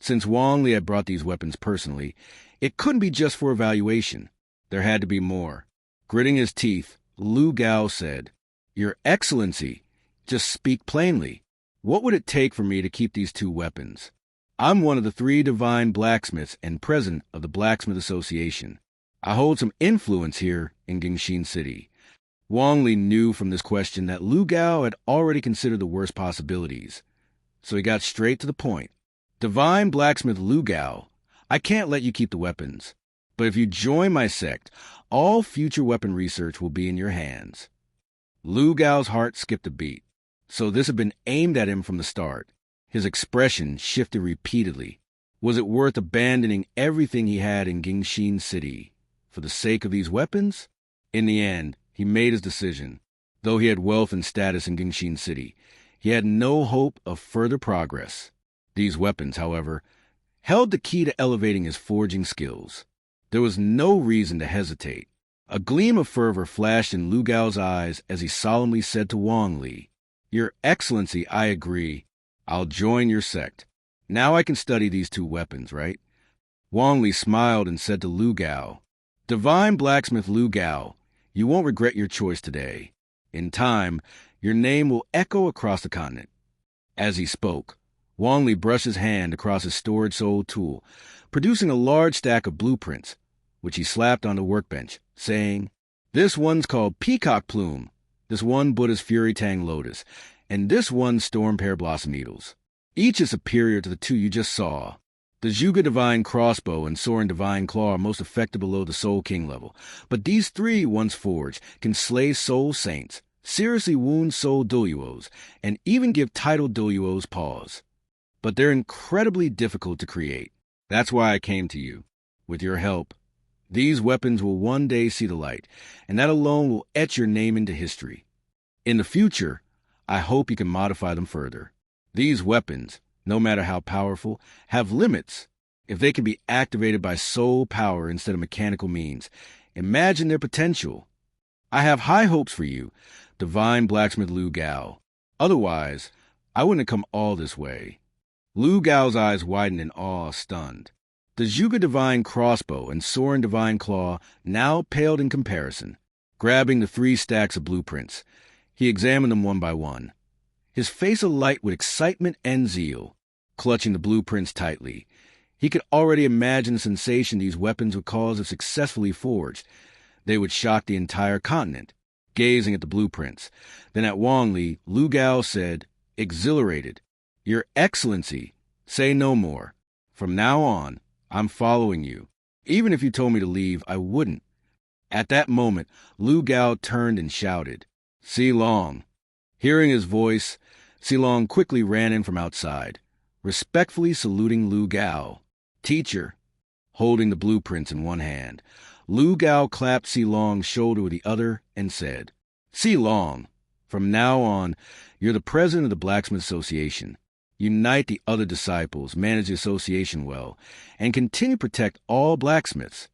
since Wang Li had brought these weapons personally, it couldn't be just for evaluation. There had to be more. Gritting his teeth, Lu Gao said, "Your Excellency, just speak plainly. What would it take for me to keep these 2 weapons? I'm one of the 3 divine blacksmiths and president of the Blacksmith Association. I hold some influence here in Gingxin City." Wang Li knew from this question that Lu Gao had already considered the worst possibilities, so he got straight to the point. "Divine blacksmith Lu Gao, I can't let you keep the weapons, but if you join my sect, all future weapon research will be in your hands." Lu Gao's heart skipped a beat, so this had been aimed at him from the start. His expression shifted repeatedly. Was it worth abandoning everything he had in Gingxin City for the sake of these weapons? In the end, he made his decision. Though he had wealth and status in Gingxin City, he had no hope of further progress. These weapons, however, held the key to elevating his forging skills. There was no reason to hesitate. A gleam of fervor flashed in Lu Gao's eyes as he solemnly said to Wang Li, "Your Excellency, I agree. I'll join your sect. Now I can study these 2 weapons, right?" Wang Li smiled and said to Lu Gao, "Divine blacksmith Lu Gao, you won't regret your choice today. In time, your name will echo across the continent." As he spoke, Wang Li brushed his hand across his storage soul tool, producing a large stack of blueprints, which he slapped on the workbench, saying, "This one's called Peacock Plume, this one Buddha's Fury Tang Lotus, and this one Storm Pear Blossom Needles. Each is superior to the 2 you just saw. The Zhuge Divine Crossbow and Soren Divine Claw are most effective below the Soul King level, but these 3, once forged, can slay soul saints, seriously wound soul Douluos, and even give title Douluos pause. But they're incredibly difficult to create. That's why I came to you. With your help, these weapons will one day see the light, and that alone will etch your name into history. In the future, I hope you can modify them further. These weapons, no matter how powerful, have limits. If they can be activated by soul power instead of mechanical means, imagine their potential. I have high hopes for you, Divine Blacksmith Lu Gao. Otherwise, I wouldn't have come all this way." Lu Gao's eyes widened in awe, stunned. The Zhuge Divine Crossbow and Soren Divine Claw now paled in comparison. Grabbing the 3 stacks of blueprints, he examined them one by one, his face alight with excitement and zeal. Clutching the blueprints tightly, he could already imagine the sensation these weapons would cause if successfully forged. They would shock the entire continent. Gazing at the blueprints, then at Wang Li, Lu Gao said, exhilarated, "Your Excellency, say no more. From now on, I'm following you. Even if you told me to leave, I wouldn't." At that moment, Lu Gao turned and shouted, "Silong." Hearing his voice, Silong quickly ran in from outside, respectfully saluting Lu Gao. "Teacher." Holding the blueprints in one hand, Lu Gao clapped Silong's shoulder with the other and said, "Silong, from now on, you're the president of the Blacksmith Association. Unite the other disciples, manage the association well, and continue to protect all blacksmiths.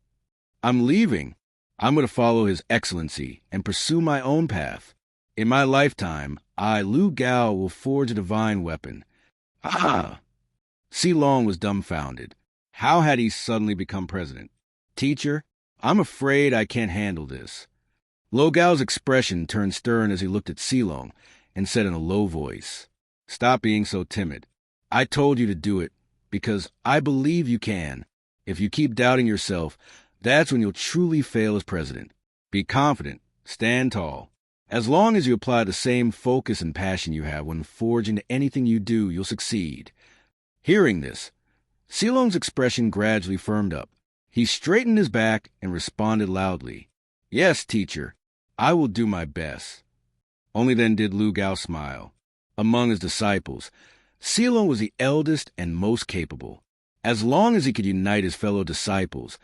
I'm leaving. I'm going to follow His Excellency and pursue my own path. In my lifetime, I, Lu Gao, will forge a divine weapon." Ah! Silong was dumbfounded. How had he suddenly become president? "Teacher, I'm afraid I can't handle this." Lu Gao's expression turned stern as he looked at Silong and said in a low voice, "Stop being so timid. I told you to do it because I believe you can. If you keep doubting yourself, that's when you'll truly fail as president. Be confident. Stand tall. As long as you apply the same focus and passion you have when forging to anything you do, you'll succeed." Hearing this, Silong's expression gradually firmed up. He straightened his back and responded loudly, "Yes, teacher, I will do my best." Only then did Lu Gao smile. Among his disciples, Silong was the eldest and most capable. As long as he could unite his fellow disciples,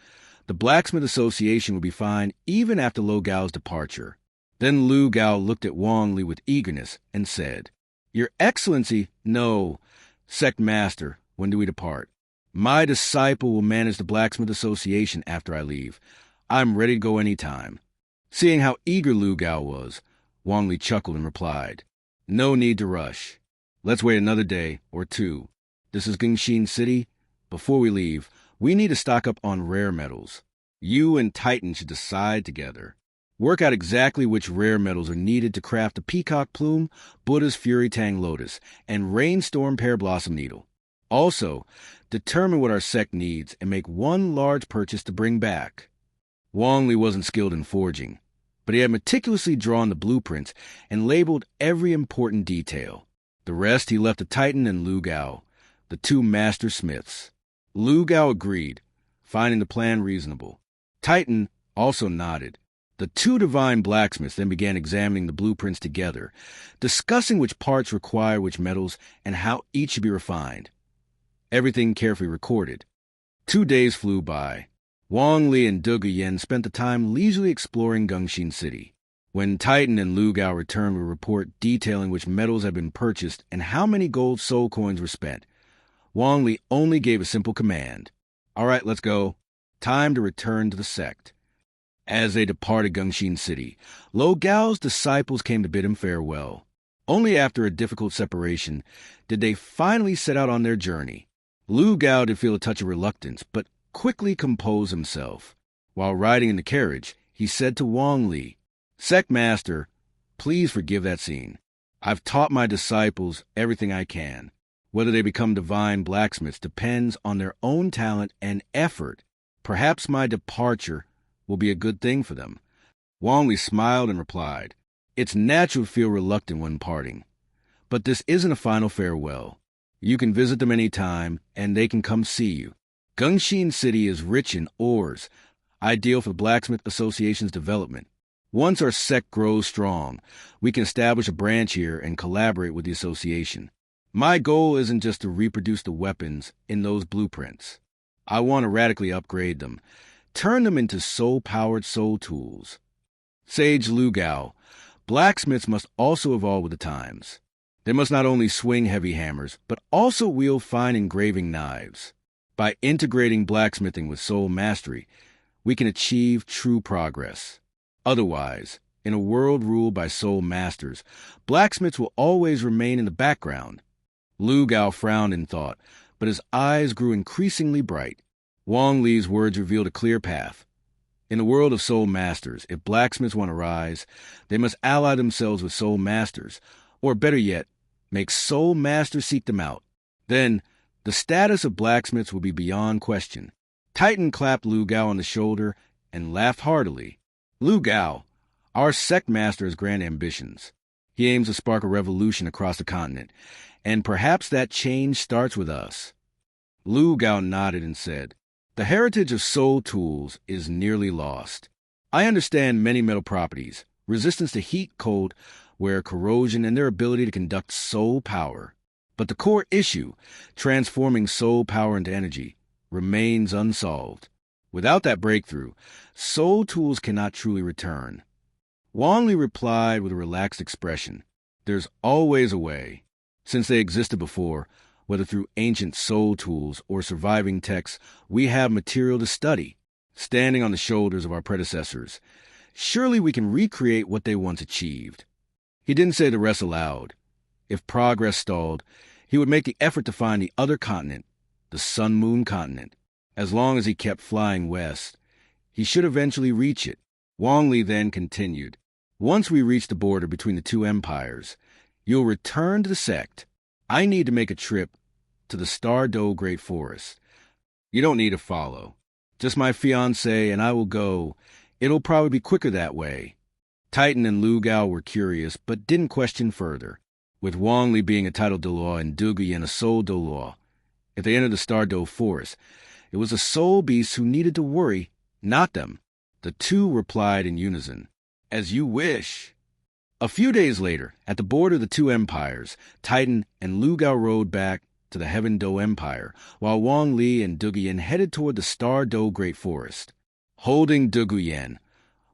The Blacksmith Association would be fine even after Lu Gao's departure. Then Lu Gao looked at Wang Li with eagerness and said, "Your Excellency, no. Sect Master, when do we depart? My disciple will manage the Blacksmith Association after I leave. I'm ready to go any time." Seeing how eager Lu Gao was, Wang Li chuckled and replied, "No need to rush. Let's wait another day or two. This is Gengxin City. Before we leave, we need to stock up on rare metals. You and Titan should decide together. Work out exactly which rare metals are needed to craft the Peacock Plume, Buddha's Fury Tang Lotus, and Rainstorm Pear Blossom Needle. Also, determine what our sect needs and make one large purchase to bring back." Wang Li wasn't skilled in forging, but he had meticulously drawn the blueprints and labeled every important detail. The rest he left to Titan and Lu Gao, the two master smiths. Lu Gao agreed, finding the plan reasonable. Titan also nodded. The two divine blacksmiths then began examining the blueprints together, discussing which parts require which metals and how each should be refined. Everything carefully recorded. 2 days flew by. Wang Li and Douluo Yen spent the time leisurely exploring Gengxin City. When Titan and Lu Gao returned with a report detailing which metals had been purchased and how many gold soul coins were spent, Wang Li only gave a simple command. "All right, let's go. Time to return to the sect." As they departed Gengxin City, Lu Gao's disciples came to bid him farewell. Only after a difficult separation did they finally set out on their journey. Lu Gao did feel a touch of reluctance, but quickly composed himself. While riding in the carriage, he said to Wang Li, "Sect Master, please forgive that scene. I've taught my disciples everything I can. Whether they become divine blacksmiths depends on their own talent and effort. Perhaps my departure will be a good thing for them." Wang Li smiled and replied, "It's natural to feel reluctant when parting. But this isn't a final farewell. You can visit them any time, and they can come see you. Gengxin City is rich in ores, ideal for the Blacksmith Association's development. Once our sect grows strong, we can establish a branch here and collaborate with the association. My goal isn't just to reproduce the weapons in those blueprints. I want to radically upgrade them, turn them into soul-powered soul tools." Sage Lu Gao, blacksmiths must also evolve with the times. They must not only swing heavy hammers, but also wield fine engraving knives. By integrating blacksmithing with soul mastery, we can achieve true progress. Otherwise, in a world ruled by soul masters, blacksmiths will always remain in the background. Lu Gao frowned in thought, but his eyes grew increasingly bright. Wang Li's words revealed a clear path. In the world of soul masters, if blacksmiths want to rise, they must ally themselves with soul masters, or better yet, make soul masters seek them out. Then, the status of blacksmiths will be beyond question. Titan clapped Lu Gao on the shoulder and laughed heartily. "Lu Gao, our sect master has grand ambitions. He aims to spark a revolution across the continent, and perhaps that change starts with us." Lu Gao nodded and said, "The heritage of soul tools is nearly lost. I understand many metal properties, resistance to heat, cold, wear, corrosion, and their ability to conduct soul power. But the core issue, transforming soul power into energy, remains unsolved. Without that breakthrough, soul tools cannot truly return." Wang Li replied with a relaxed expression, "There's always a way. Since they existed before, whether through ancient soul tools or surviving texts, we have material to study, standing on the shoulders of our predecessors. Surely we can recreate what they once achieved." He didn't say the rest aloud. If progress stalled, he would make the effort to find the other continent, the Sun-Moon continent. As long as he kept flying west, he should eventually reach it. Wang Li then continued, "Once we reach the border between the two empires, you'll return to the sect. I need to make a trip to the Douluo Great Forest. You don't need to follow. Just my fiancé and I will go. It'll probably be quicker that way." Titan and Lu Gao were curious, but didn't question further. With Wang Li being a title Douluo and Douluo Yen a soul Douluo, if they entered the Douluo Forest, it was the soul beasts who needed to worry, not them. The two replied in unison, "As you wish." A few days later, at the border of the two empires, Titan and Lu Gao rode back to the Heaven Do Empire, while Wang Li and Douluo Yen headed toward the Douluo Great Forest. Holding Douluo,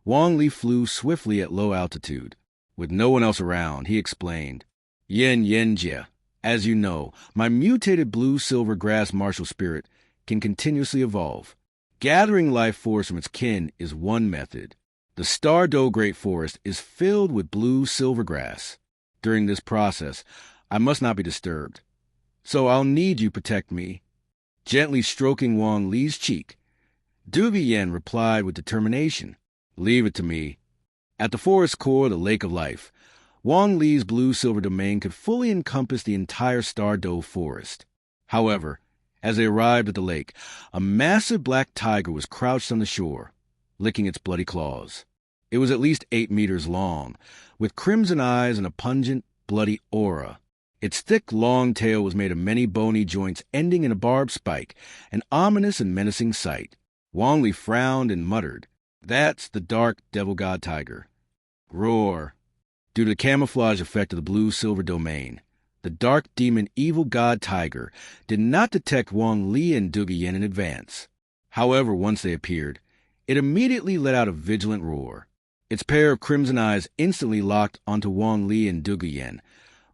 Wang Li flew swiftly at low altitude. With no one else around, he explained, Yenjie, as you know, my mutated blue-silver grass martial spirit can continuously evolve. Gathering life force from its kin is one method. The Douluo Great Forest is filled with blue-silver grass. During this process, I must not be disturbed. So I'll need you protect me. Gently stroking Wang Li's cheek, Douluo replied with determination, Leave it to me. At the forest core of the Lake of Life, Wang Li's blue-silver domain could fully encompass the entire Douluo forest. However, as they arrived at the lake, a massive black tiger was crouched on the shore, licking its bloody claws. It was at least 8 meters long, with crimson eyes and a pungent, bloody aura. Its thick, long tail was made of many bony joints ending in a barbed spike, an ominous and menacing sight. Wang Li frowned and muttered, That's the dark devil god tiger. Roar. Due to the camouflage effect of the blue-silver domain, the dark demon evil god tiger did not detect Wang Li and Douluo in advance. However, once they appeared, it immediately let out a vigilant roar. Its pair of crimson eyes instantly locked onto Wang Li and Douluo,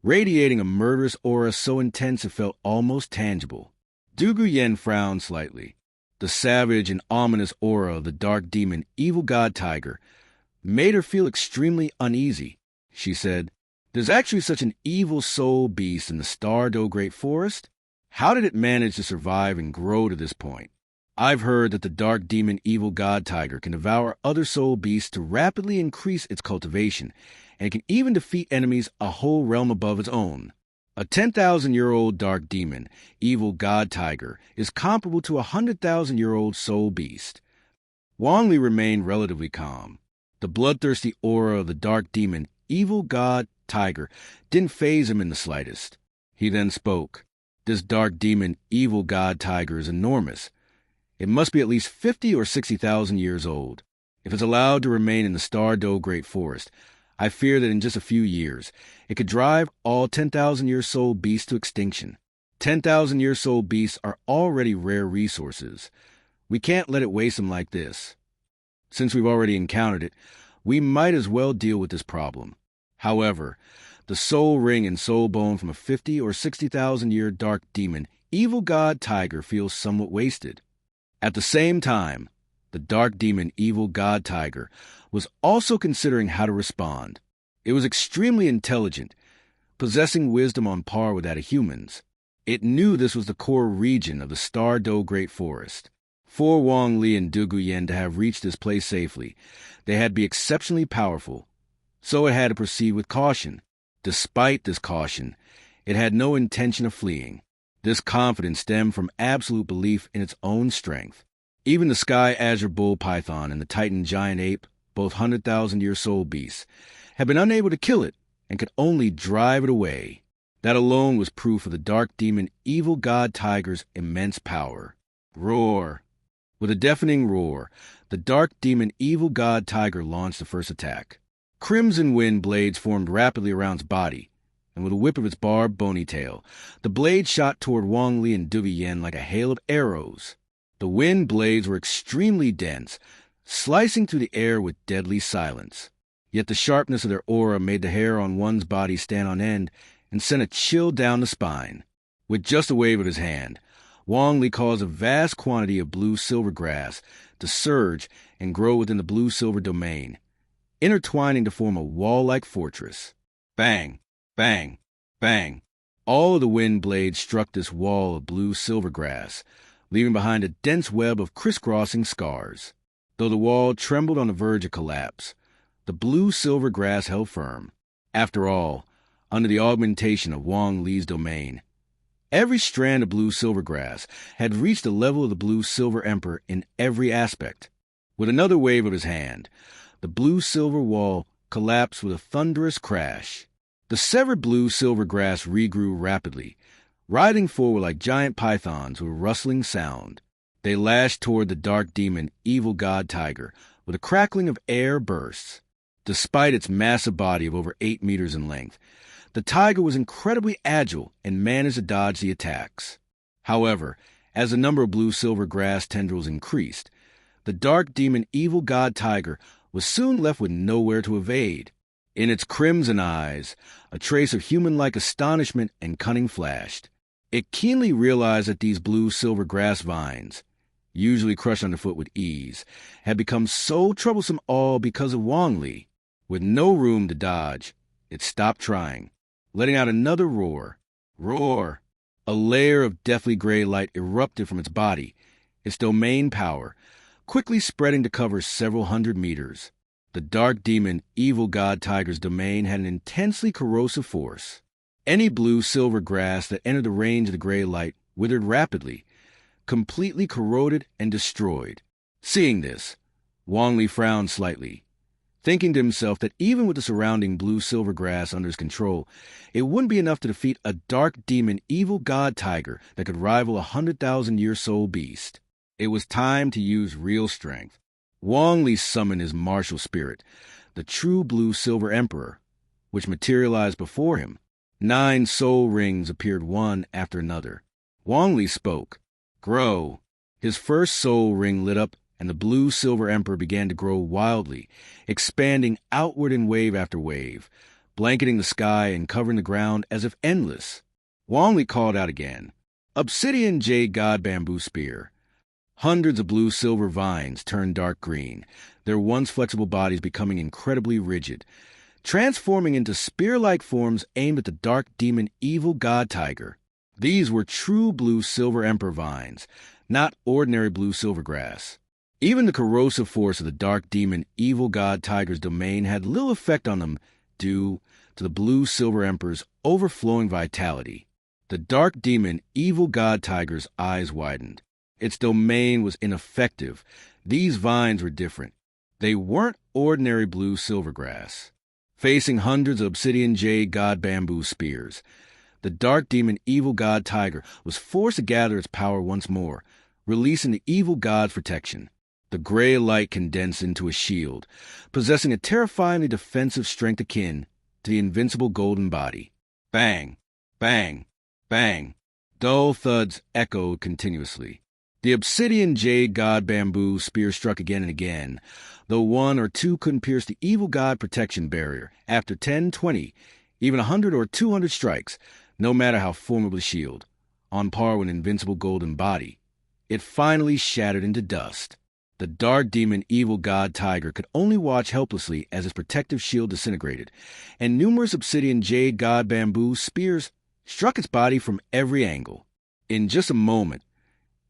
radiating a murderous aura so intense it felt almost tangible. Douluo frowned slightly. The savage and ominous aura of the dark demon evil god tiger made her feel extremely uneasy. She said, There's actually such an evil soul beast in the Douluo Great Forest? How did it manage to survive and grow to this point? I've heard that the dark demon evil god tiger can devour other soul beasts to rapidly increase its cultivation, and it can even defeat enemies a whole realm above its own. A 10,000-year-old dark demon, evil god tiger, is comparable to a 100,000-year-old soul beast. Wang Li remained relatively calm. The bloodthirsty aura of the dark demon, evil god tiger, didn't faze him in the slightest. He then spoke. This dark demon, evil god tiger, is enormous. It must be at least 50 or 60,000 years old. If it's allowed to remain in the Douluo Great Forest, I fear that in just a few years, it could drive all 10,000-year-soul beasts to extinction. 10,000-year-soul beasts are already rare resources. We can't let it waste them like this. Since we've already encountered it, we might as well deal with this problem. However, the soul ring and soul bone from a 50 or 60,000-year dark demon, evil god tiger, feels somewhat wasted. At the same time, the dark demon evil god tiger was also considering how to respond. It was extremely intelligent, possessing wisdom on par with that of humans. It knew this was the core region of the Douluo Great Forest. For Wang Li and Douluo to have reached this place safely, they had to be exceptionally powerful, so it had to proceed with caution. Despite this caution, it had no intention of fleeing. This confidence stemmed from absolute belief in its own strength. Even the sky azure bull python and the titan giant ape, both 100,000-year soul beasts, had been unable to kill it and could only drive it away. That alone was proof of the dark demon evil god tiger's immense power. Roar! With a deafening roar, the dark demon evil god tiger launched the first attack. Crimson wind blades formed rapidly around its body, and with a whip of its barbed, bony tail, the blades shot toward Wang Li and Douluo like a hail of arrows. The wind blades were extremely dense, slicing through the air with deadly silence. Yet the sharpness of their aura made the hair on one's body stand on end and sent a chill down the spine. With just a wave of his hand, Wang Li caused a vast quantity of blue-silver grass to surge and grow within the blue-silver domain, intertwining to form a wall-like fortress. Bang! Bang! Bang! All of the wind blades struck this wall of blue-silver grass, leaving behind a dense web of crisscrossing scars. Though the wall trembled on the verge of collapse, the blue-silver grass held firm. After all, under the augmentation of Wang Li's domain, every strand of blue-silver grass had reached the level of the blue-silver emperor in every aspect. With another wave of his hand, the blue-silver wall collapsed with a thunderous crash. The severed blue-silver grass regrew rapidly, riding forward like giant pythons with a rustling sound. They lashed toward the dark demon, evil god tiger, with a crackling of air bursts. Despite its massive body of over 8 meters in length, the tiger was incredibly agile and managed to dodge the attacks. However, as the number of blue-silver grass tendrils increased, The dark demon evil god tiger was soon left with nowhere to evade. In its crimson eyes, a trace of human-like astonishment and cunning flashed. It keenly realized that these blue-silver grass vines, usually crushed underfoot with ease, had become so troublesome all because of Wang Li. With no room to dodge, it stopped trying, letting out another roar. Roar! A layer of deathly gray light erupted from its body, its domain power, quickly spreading to cover several hundred meters. The dark demon evil god tiger's domain had an intensely corrosive force. Any blue-silver grass that entered the range of the gray light withered rapidly, completely corroded and destroyed. Seeing this, Wang Li frowned slightly, thinking to himself that even with the surrounding blue-silver grass under his control, it wouldn't be enough to defeat a dark demon evil god tiger that could rival a 100,000-year-soul beast. It was time to use real strength. Wang Li summoned his martial spirit, the true blue-silver emperor, which materialized before him. 9 soul rings appeared one after another. Wang Li spoke. Grow. His first soul ring lit up, and the blue-silver emperor began to grow wildly, expanding outward in wave after wave, blanketing the sky and covering the ground as if endless. Wang Li called out again. Obsidian jade god bamboo spear. Hundreds of blue-silver vines turned dark green, their once flexible bodies becoming incredibly rigid, transforming into spear-like forms aimed at the dark demon evil god tiger. These were true blue-silver emperor vines, not ordinary blue-silver grass. Even the corrosive force of the dark demon evil god tiger's domain had little effect on them due to the blue-silver emperor's overflowing vitality. The dark demon evil god tiger's eyes widened. Its domain was ineffective. These vines were different. They weren't ordinary blue-silver grass. Facing hundreds of obsidian jade god bamboo spears, the dark demon evil god tiger was forced to gather its power once more, releasing the evil god's protection. The gray light condensed into a shield, possessing a terrifyingly defensive strength akin to the invincible golden body. Bang! Bang! Bang! Dull thuds echoed continuously. The obsidian jade god bamboo spear struck again and again, though 1 or 2 couldn't pierce the evil god protection barrier. After 10, 20, even 100 or 200 strikes, no matter how formidably shielded, on par with an invincible golden body, it finally shattered into dust. The dark demon evil god tiger could only watch helplessly as its protective shield disintegrated, and numerous obsidian jade god bamboo spears struck its body from every angle. In just a moment,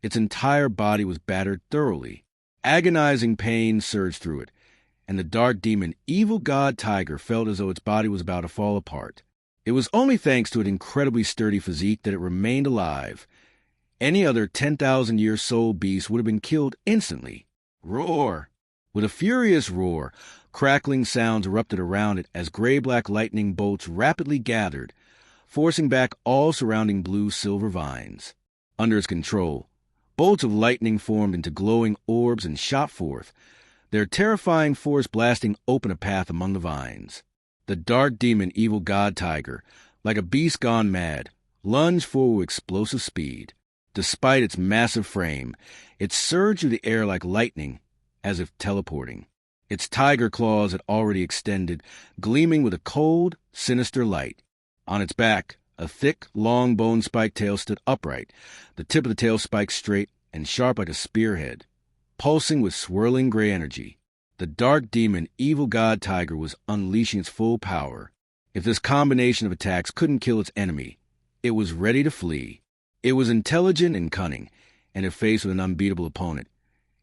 its entire body was battered thoroughly. Agonizing pain surged through it, and the dark demon evil god tiger felt as though its body was about to fall apart. It was only thanks to its incredibly sturdy physique that it remained alive. Any other 10,000-year soul beast would have been killed instantly. Roar! With a furious roar, crackling sounds erupted around it as gray-black lightning bolts rapidly gathered, forcing back all surrounding blue-silver vines. Under its control, bolts of lightning formed into glowing orbs and shot forth, their terrifying force blasting open a path among the vines. The dark demon evil god tiger, like a beast gone mad, lunged forward with explosive speed. Despite its massive frame, it surged through the air like lightning, as if teleporting. Its tiger claws had already extended, gleaming with a cold, sinister light. On its back, a thick, long bone-spiked tail stood upright, the tip of the tail spiked straight and sharp like a spearhead, pulsing with swirling gray energy. The dark demon evil god tiger was unleashing its full power. If this combination of attacks couldn't kill its enemy, it was ready to flee. It was intelligent and cunning, and if faced with an unbeatable opponent,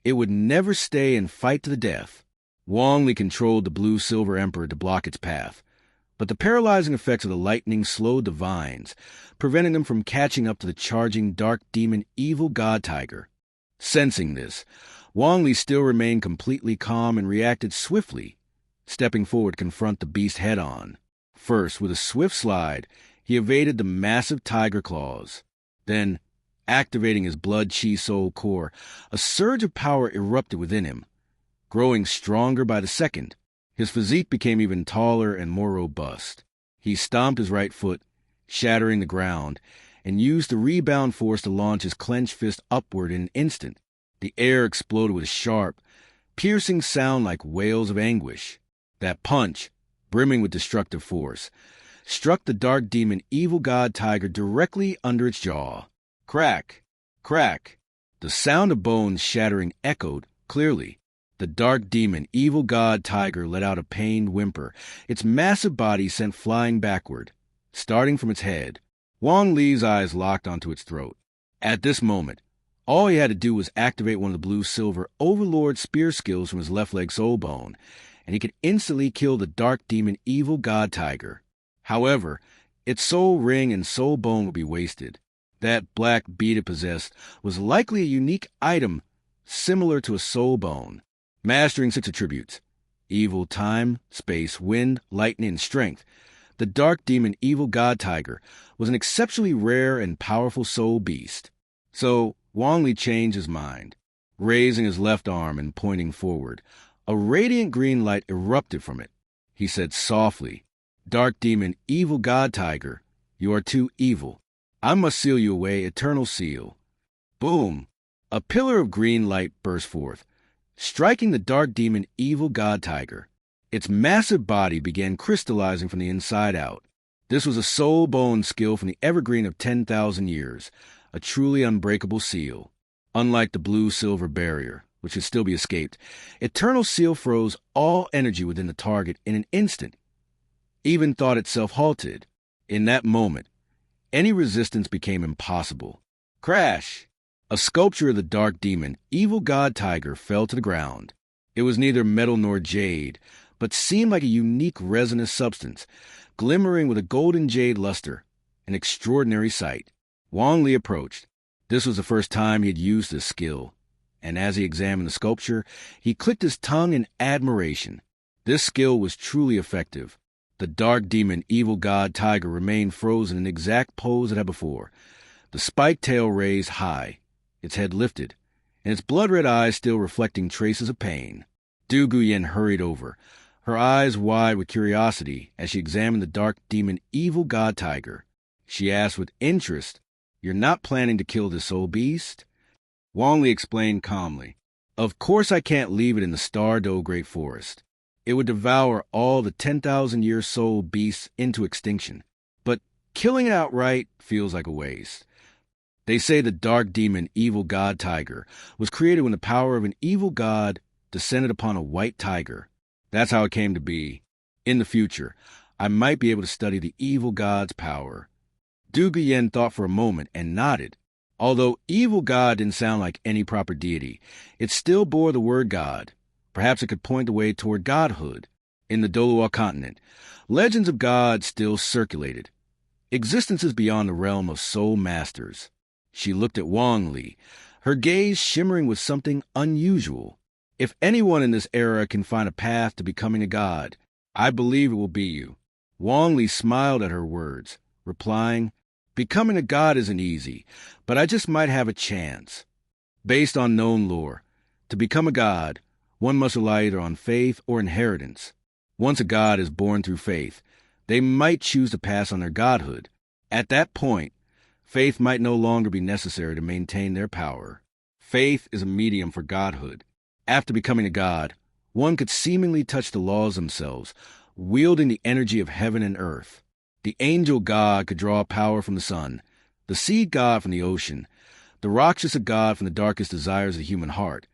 it would never stay and fight to the death. Wang Li controlled the blue-silver emperor to block its path, but the paralyzing effects of the lightning slowed the vines, preventing them from catching up to the charging dark demon evil god tiger. Sensing this, Wang Li still remained completely calm and reacted swiftly, stepping forward to confront the beast head-on. First, with a swift slide, he evaded the massive tiger claws. Then, activating his blood-chi soul core, a surge of power erupted within him. Growing stronger by the second, his physique became even taller and more robust. He stomped his right foot, shattering the ground, and used the rebound force to launch his clenched fist upward in an instant. The air exploded with a sharp, piercing sound like wails of anguish. That punch, brimming with destructive force, struck the dark demon evil god tiger directly under its jaw. Crack! Crack! The sound of bones shattering echoed clearly. The dark demon evil god tiger let out a pained whimper, its massive body sent flying backward. Starting from its head, Wang Li's eyes locked onto its throat. At this moment, all he had to do was activate one of the blue-silver overlord spear skills from his left leg soul bone, and he could instantly kill the dark demon evil god tiger. However, its soul ring and soul bone would be wasted. That black bead it possessed was likely a unique item similar to a soul bone. Mastering 6 attributes: evil, time, space, wind, lightning, and strength, the dark demon evil god tiger was an exceptionally rare and powerful soul beast. So Wang Li changed his mind. Raising his left arm and pointing forward, a radiant green light erupted from it. He said softly, "Dark demon evil god tiger, you are too evil. I must seal you away, eternal seal." Boom! A pillar of green light burst forth, striking the dark demon evil god tiger. Its massive body began crystallizing from the inside out. This was a soul bone skill from the evergreen of 10,000 years, a truly unbreakable seal. Unlike the blue-silver barrier, which could still be escaped, Eternal Seal froze all energy within the target in an instant. Even thought itself halted. In that moment, any resistance became impossible. Crash! A sculpture of the dark demon, evil god tiger, fell to the ground. It was neither metal nor jade, but seemed like a unique resinous substance, glimmering with a golden jade luster, an extraordinary sight. Wang Li approached. This was the first time he had used this skill, and as he examined the sculpture, he clicked his tongue in admiration. This skill was truly effective. The dark demon evil god tiger remained frozen in the exact pose it had before, the spiked tail raised high, its head lifted, and its blood-red eyes still reflecting traces of pain. Du Guyen hurried over, her eyes wide with curiosity as she examined the dark demon evil god tiger. She asked with interest, "You're not planning to kill this soul beast?" Wang Li explained calmly, "Of course I can't leave it in the Star-Do Great Forest. It would devour all the 10,000-year soul beasts into extinction. But killing it outright feels like a waste. They say the dark demon evil god tiger was created when the power of an evil god descended upon a white tiger. That's how it came to be. In the future, I might be able to study the evil god's power." Du Guyen thought for a moment and nodded. Although evil god didn't sound like any proper deity, it still bore the word god. Perhaps it could point the way toward godhood. In the Douluo Continent, legends of gods still circulated, existences beyond the realm of soul masters. She looked at Wang Li, her gaze shimmering with something unusual. "If anyone in this era can find a path to becoming a god, I believe it will be you." Wang Li smiled at her words, replying, "Becoming a god isn't easy, but I just might have a chance. Based on known lore, to become a god, one must rely either on faith or inheritance. Once a god is born through faith, they might choose to pass on their godhood. At that point, faith might no longer be necessary to maintain their power. Faith is a medium for godhood. After becoming a god, one could seemingly touch the laws themselves, wielding the energy of heaven and earth. The angel god could draw power from the sun, the seed god from the ocean, the Rakshasa god from the darkest desires of the human heart,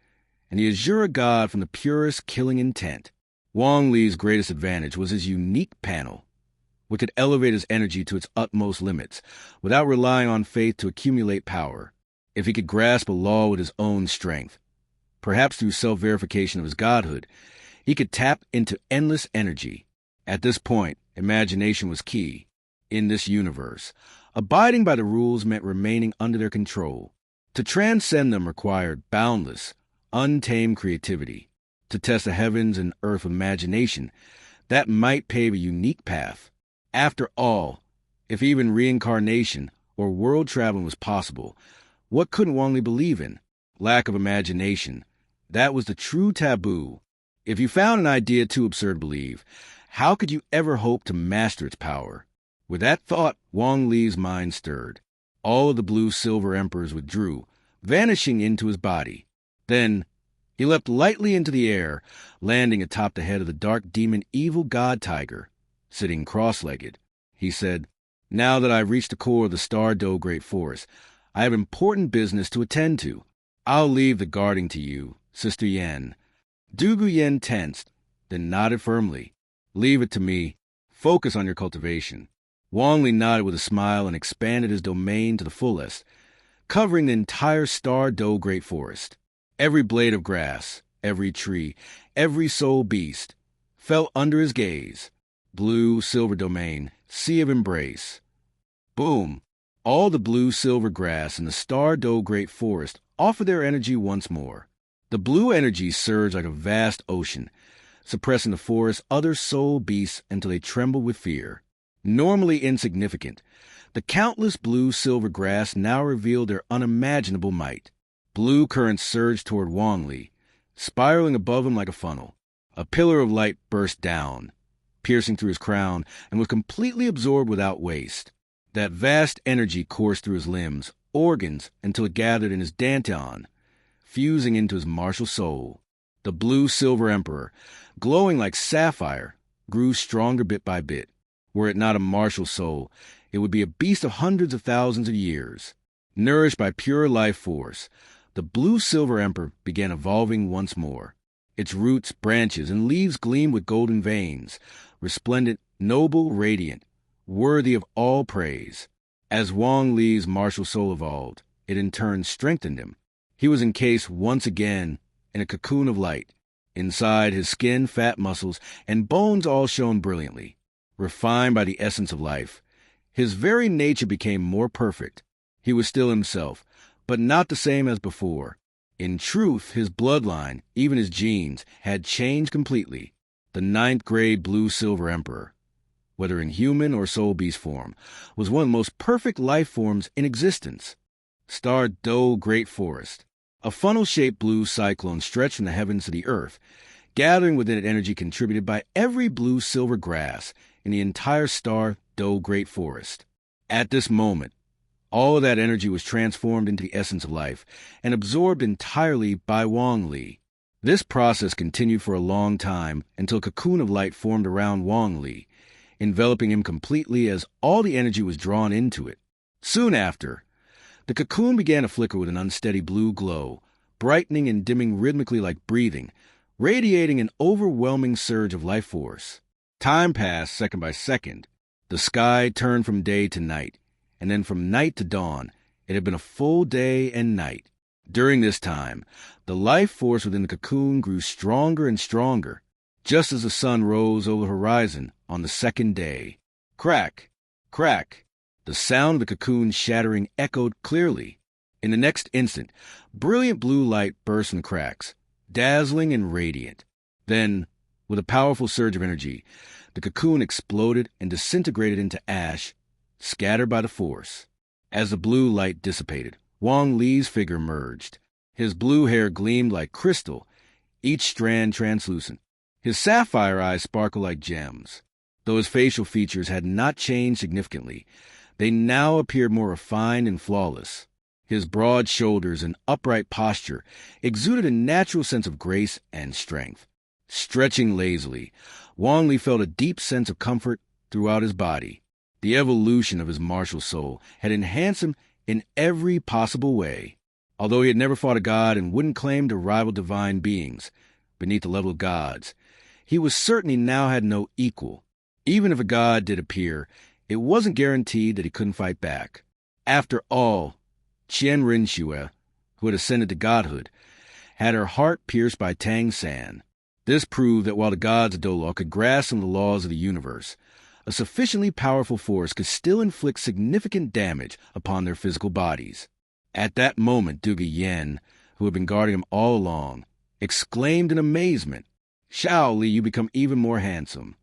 and the Asura god from the purest killing intent. Wang Li's greatest advantage was his unique panel, which could elevate his energy to its utmost limits, without relying on faith to accumulate power. If he could grasp a law with his own strength, perhaps through self-verification of his godhood, he could tap into endless energy. At this point, imagination was key. In this universe, abiding by the rules meant remaining under their control. To transcend them required boundless, untamed creativity. To test the heavens and earth with imagination, that might pave a unique path. After all, if even reincarnation or world traveling was possible, what couldn't Wang Li believe in? Lack of imagination. That was the true taboo. If you found an idea too absurd to believe, how could you ever hope to master its power? With that thought, Wang Li's mind stirred. All of the blue-silver emperors withdrew, vanishing into his body. Then, He leapt lightly into the air, landing atop the head of the dark demon evil god tiger, sitting cross-legged. He said, "Now that I've reached the core of the Star Do Great Forest, I have important business to attend to. I'll leave the guarding to you, Sister Yen." Dugu Yen tensed, then nodded firmly. "Leave it to me. Focus on your cultivation." Wang Li nodded with a smile and expanded his domain to the fullest, covering the entire Star Do Great Forest. Every blade of grass, every tree, every soul beast fell under his gaze. Blue, silver domain, sea of embrace. Boom! All the blue, silver grass in the Star Do Great Forest offered their energy once more. The blue energy surged like a vast ocean, suppressing the forest's other soul beasts until they trembled with fear. Normally insignificant, the countless blue-silver grass now revealed their unimaginable might. Blue currents surged toward Wang Li, spiraling above him like a funnel. A pillar of light burst down, piercing through his crown, and was completely absorbed without waste. That vast energy coursed through his limbs, organs, until it gathered in his dantian, fusing into his martial soul. The blue-silver emperor, glowing like sapphire, grew stronger bit by bit. Were it not a martial soul, it would be a beast of hundreds of thousands of years. Nourished by pure life force, the blue-silver emperor began evolving once more. Its roots, branches, and leaves gleamed with golden veins, resplendent, noble, radiant, worthy of all praise. As Wang Li's martial soul evolved, it in turn strengthened him. He was encased once again in a cocoon of light. Inside, his skin, fat muscles, and bones all shone brilliantly. Refined by the essence of life, his very nature became more perfect. He was still himself, but not the same as before. In truth, his bloodline, even his genes, had changed completely. The ninth-grade blue-silver emperor, whether in human or soul-beast form, was one of the most perfect life forms in existence. Star Do Great Forest. A funnel-shaped blue cyclone stretched from the heavens to the earth, gathering within it energy contributed by every blue-silver grass in the entire Star Do Great Forest. At this moment, all of that energy was transformed into the essence of life and absorbed entirely by Wang Li. This process continued for a long time until a cocoon of light formed around Wang Li, enveloping him completely as all the energy was drawn into it. Soon after, the cocoon began to flicker with an unsteady blue glow, brightening and dimming rhythmically like breathing, radiating an overwhelming surge of life force. Time passed second by second. The sky turned from day to night, and then from night to dawn. It had been a full day and night. During this time, the life force within the cocoon grew stronger and stronger, just as the sun rose over the horizon on the second day. Crack! Crack! The sound of the cocoon shattering echoed clearly. In the next instant, brilliant blue light burst from the cracks, dazzling and radiant. Then, with a powerful surge of energy, the cocoon exploded and disintegrated into ash, scattered by the force. As the blue light dissipated, Wang Li's figure emerged. His blue hair gleamed like crystal, each strand translucent. His sapphire eyes sparkled like gems. Though his facial features had not changed significantly, they now appeared more refined and flawless. His broad shoulders and upright posture exuded a natural sense of grace and strength. Stretching lazily, Wang Li felt a deep sense of comfort throughout his body. The evolution of his martial soul had enhanced him in every possible way. Although he had never fought a god and wouldn't claim to rival divine beings beneath the level of gods, he was certain he now had no equal. Even if a god did appear, it wasn't guaranteed that he couldn't fight back. After all, Qian Rinxue, who had ascended to godhood, had her heart pierced by Tang San. This proved that while the gods of Douluo could grasp some of the laws of the universe, a sufficiently powerful force could still inflict significant damage upon their physical bodies. At that moment, Dugu Yen, who had been guarding him all along, exclaimed in amazement, "Shao Li, you become even more handsome."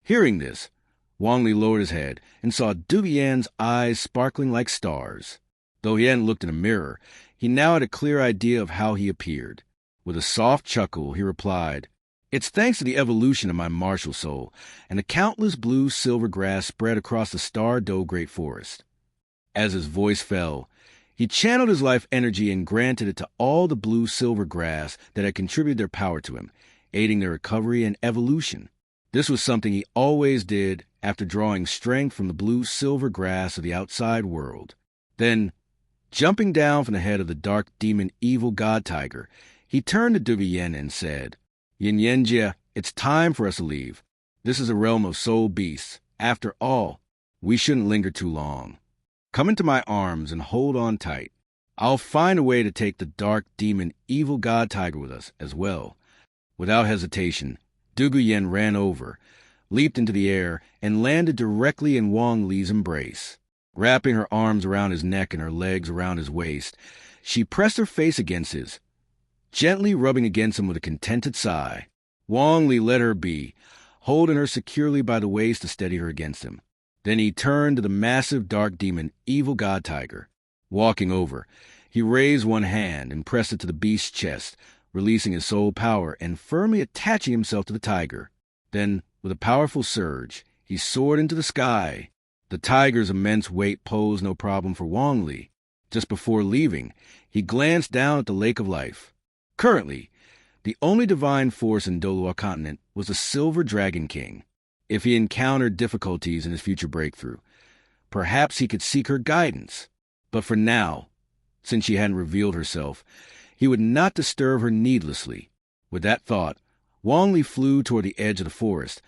Hearing this, Wang Li lowered his head and saw Dugu Yan's eyes sparkling like stars. Though he hadn't looked in a mirror, he now had a clear idea of how he appeared. With a soft chuckle, he replied, "It's thanks to the evolution of my martial soul and the countless blue-silver grass spread across the Star Do Great Forest." As his voice fell, He channeled his life energy and granted it to all the blue-silver grass that had contributed their power to him, aiding their recovery and evolution. This was something he always did after drawing strength from the blue-silver grass of the outside world. Then, jumping down from the head of the dark demon evil god tiger, he turned to Douluo Yen and said, "Yin Yenjie, it's time for us to leave. This is a realm of soul beasts. After all, we shouldn't linger too long. Come into my arms and hold on tight. I'll find a way to take the dark demon evil god tiger with us as well." Without hesitation, Douluo Yen ran over, leaped into the air, and landed directly in Wang Li's embrace. Wrapping her arms around his neck and her legs around his waist, she pressed her face against his, gently rubbing against him with a contented sigh. Wang Li let her be, holding her securely by the waist to steady her against him. Then he turned to the massive dark demon evil god tiger. Walking over, he raised one hand and pressed it to the beast's chest, releasing his soul power and firmly attaching himself to the tiger. Then, with a powerful surge, he soared into the sky. The tiger's immense weight posed no problem for Wang Li. Just before leaving, he glanced down at the Lake of Life. Currently, the only divine force in Douluo Continent was the Silver Dragon King. If he encountered difficulties in his future breakthrough, perhaps he could seek her guidance. But for now, since she hadn't revealed herself, he would not disturb her needlessly. With that thought, Wang Li flew toward the edge of the forest,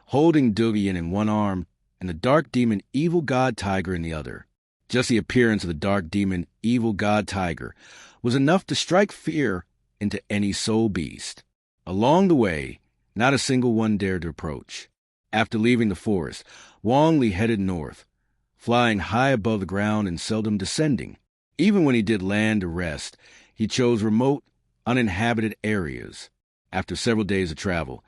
holding Douluo Yen in one arm and the dark demon evil god tiger in the other. Just the appearance of the dark demon evil god tiger was enough to strike fear into any soul beast. Along the way, not a single one dared to approach. After leaving the forest, Wang Li headed north, flying high above the ground and seldom descending. Even when he did land to rest, he chose remote, uninhabited areas. After several days of travel,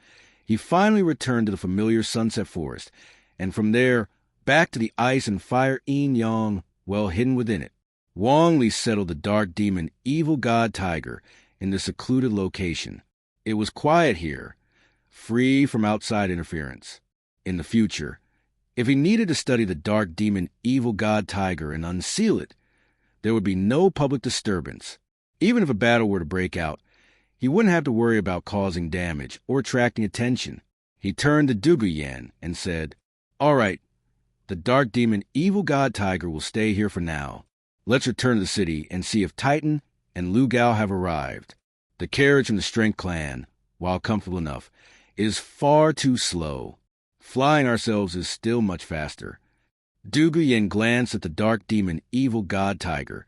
he finally returned to the familiar sunset forest, and from there, back to the ice and fire yin-yang, well hidden within it. Wang Li settled the dark demon evil god tiger in this secluded location. It was quiet here, free from outside interference. In the future, if he needed to study the dark demon evil god tiger and unseal it, there would be no public disturbance. Even if a battle were to break out, he wouldn't have to worry about causing damage or attracting attention. He turned to Douluo Yen and said, "All right, the dark demon evil god tiger will stay here for now. Let's return to the city and see if Titan and Lu Gao have arrived. The carriage from the Strength Clan, while comfortable enough, is far too slow. Flying ourselves is still much faster." Douluo Yen glanced at the dark demon evil god tiger,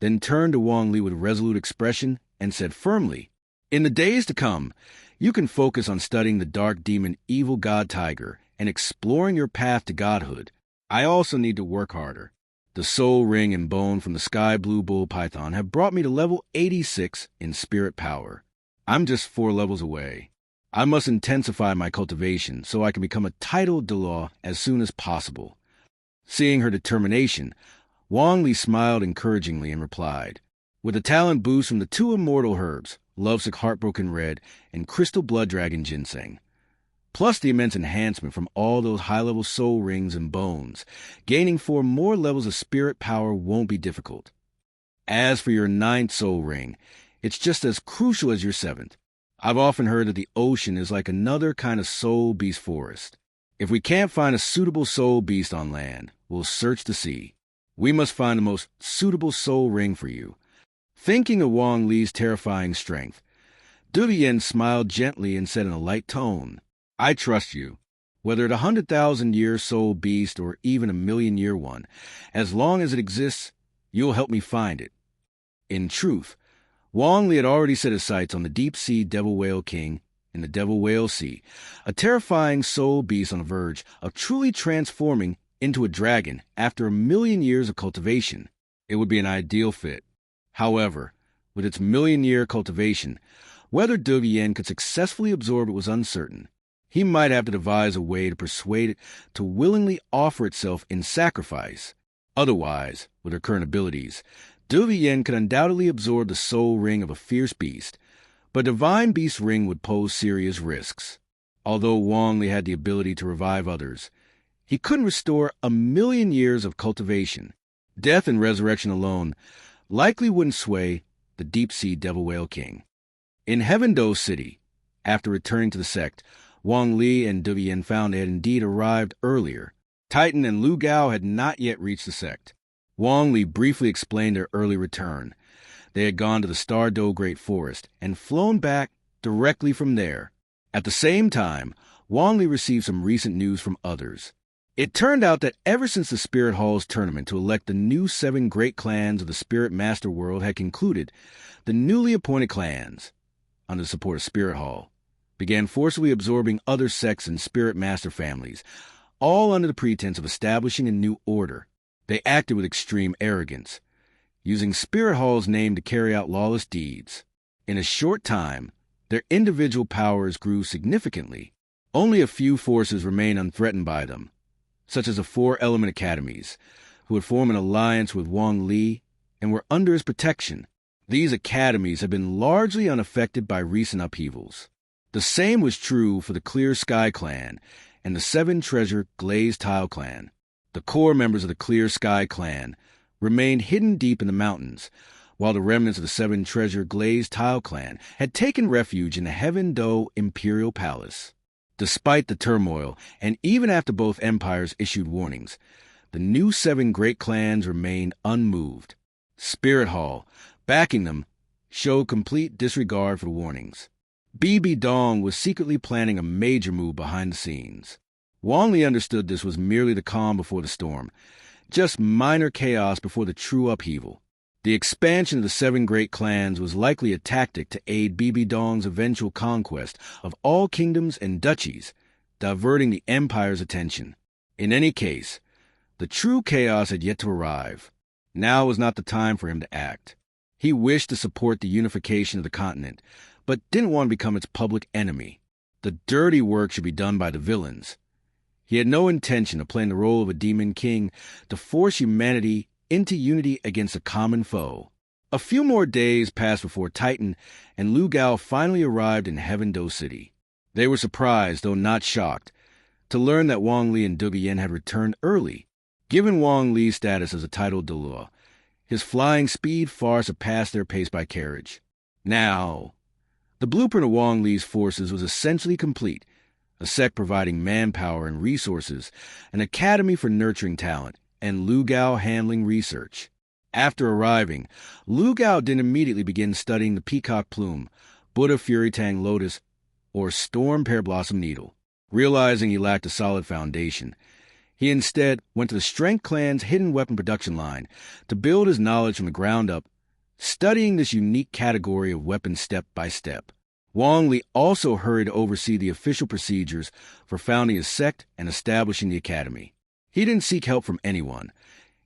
then turned to Wang Li with a resolute expression and said firmly, "In the days to come, you can focus on studying the dark demon evil god tiger and exploring your path to godhood. I also need to work harder. The soul ring and bone from the sky blue bull python have brought me to level 86 in spirit power. I'm just 4 levels away. I must intensify my cultivation so I can become a titled Douluo as soon as possible." Seeing her determination, Wang Li smiled encouragingly and replied, "With a talent boost from the 2 immortal herbs, Lovesick Heartbroken Red and Crystal Blood Dragon Ginseng, plus the immense enhancement from all those high-level soul rings and bones, gaining 4 more levels of spirit power won't be difficult. As for your 9th soul ring, it's just as crucial as your 7th. I've often heard that the ocean is like another kind of soul beast forest. If we can't find a suitable soul beast on land, we'll search the sea. We must find the most suitable soul ring for you." Thinking of Wang Li's terrifying strength, Douluo Yen smiled gently and said in a light tone, "I trust you, whether it's 100,000-year soul beast or even a 1,000,000-year one. As long as it exists, you'll help me find it." In truth, Wang Li had already set his sights on the deep-sea devil whale king in the devil whale sea, a terrifying soul beast on the verge of truly transforming into a dragon after 1,000,000 years of cultivation. It would be an ideal fit. However, with its 1,000,000-year cultivation, whether Douluo Yen could successfully absorb it was uncertain. He might have to devise a way to persuade it to willingly offer itself in sacrifice. Otherwise, with her current abilities, Douluo Yen could undoubtedly absorb the soul ring of a fierce beast, but Divine Beast Ring would pose serious risks. Although Wang Li had the ability to revive others, he couldn't restore 1,000,000 years of cultivation. Death and resurrection alone likely wouldn't sway the deep-sea devil whale king. In Heaven-Do City, after returning to the sect, Wang Li and Douluo found they had indeed arrived earlier. Titan and Lu Gao had not yet reached the sect. Wang Li briefly explained their early return. They had gone to the Star-Do Great Forest and flown back directly from there. At the same time, Wang Li received some recent news from others. It turned out that ever since the Spirit Hall's tournament to elect the new 7 great clans of the Spirit Master world had concluded, the newly appointed clans, under the support of Spirit Hall, began forcibly absorbing other sects and Spirit Master families, all under the pretense of establishing a new order. They acted with extreme arrogance, using Spirit Hall's name to carry out lawless deeds. In a short time, their individual powers grew significantly. Only a few forces remained unthreatened by them, such as the 4 element academies, who had formed an alliance with Wang Li and were under his protection. These academies had been largely unaffected by recent upheavals. The same was true for the Clear Sky Clan and the 7 Treasure Glazed Tile Clan. The core members of the Clear Sky Clan remained hidden deep in the mountains, while the remnants of the 7 Treasure Glazed Tile Clan had taken refuge in the Heaven-Do Imperial Palace. Despite the turmoil, and even after both empires issued warnings, the new 7 great clans remained unmoved. Spirit Hall, backing them, showed complete disregard for the warnings. Bibi Dong was secretly planning a major move behind the scenes. Wang Li understood this was merely the calm before the storm, just minor chaos before the true upheaval. The expansion of the 7 great clans was likely a tactic to aid Bibi Dong's eventual conquest of all kingdoms and duchies, diverting the empire's attention. In any case, the true chaos had yet to arrive. Now was not the time for him to act. He wished to support the unification of the continent, but didn't want to become its public enemy. The dirty work should be done by the villains. He had no intention of playing the role of a demon king to force humanity into unity against a common foe. A few more days passed before Titan and Lu Gao finally arrived in Heaven-Do City. They were surprised, though not shocked, to learn that Wang Li and Douluo had returned early. Given Wang Li's status as a titled Douluo, his flying speed far surpassed their pace by carriage. Now, the blueprint of Wang Li's forces was essentially complete, a sect providing manpower and resources, an academy for nurturing talent, and Lu Gao handling research. After arriving, Lu Gao didn't immediately begin studying the Peacock Plume, Buddha Fury Tang Lotus, or Storm Pear Blossom Needle. Realizing he lacked a solid foundation, he instead went to the Strength Clan's hidden weapon production line to build his knowledge from the ground up, studying this unique category of weapons step by step. Wang Li also hurried to oversee the official procedures for founding his sect and establishing the academy. He didn't seek help from anyone,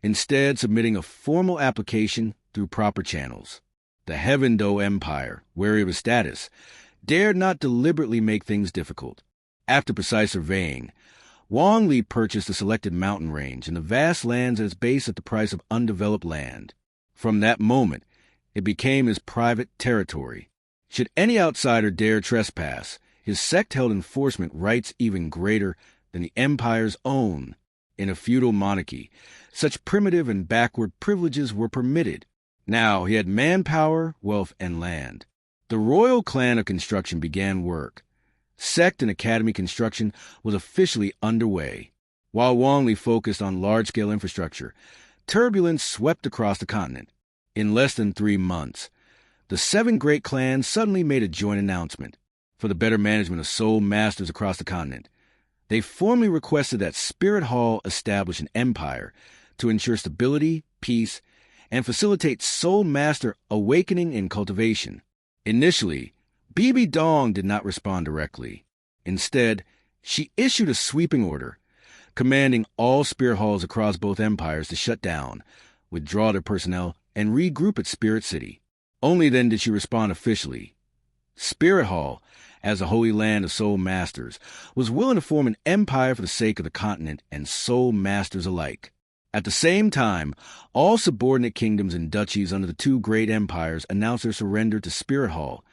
instead submitting a formal application through proper channels. The Heaven-Do Empire, wary of his status, dared not deliberately make things difficult. After precise surveying, Wang Li purchased a selected mountain range and the vast lands at its base at the price of undeveloped land. From that moment, it became his private territory. Should any outsider dare trespass, his sect held enforcement rights even greater than the empire's own. In a feudal monarchy, such primitive and backward privileges were permitted. Now he had manpower, wealth, and land. The royal clan of construction began work. Sect and academy construction was officially underway. While Wang Li focused on large-scale infrastructure, turbulence swept across the continent. In less than 3 months, the 7 great clans suddenly made a joint announcement for the better management of soul masters across the continent. They formally requested that Spirit Hall establish an empire to ensure stability, peace, and facilitate soul master awakening and cultivation. Initially, Bibi Dong did not respond directly. Instead, she issued a sweeping order, commanding all Spirit Halls across both empires to shut down, withdraw their personnel, and regroup at Spirit City. Only then did she respond officially. Spirit Hall, as a holy land of soul masters, was willing to form an empire for the sake of the continent and soul masters alike. At the same time, all subordinate kingdoms and duchies under the 2 great empires announced their surrender to Spirit Hall,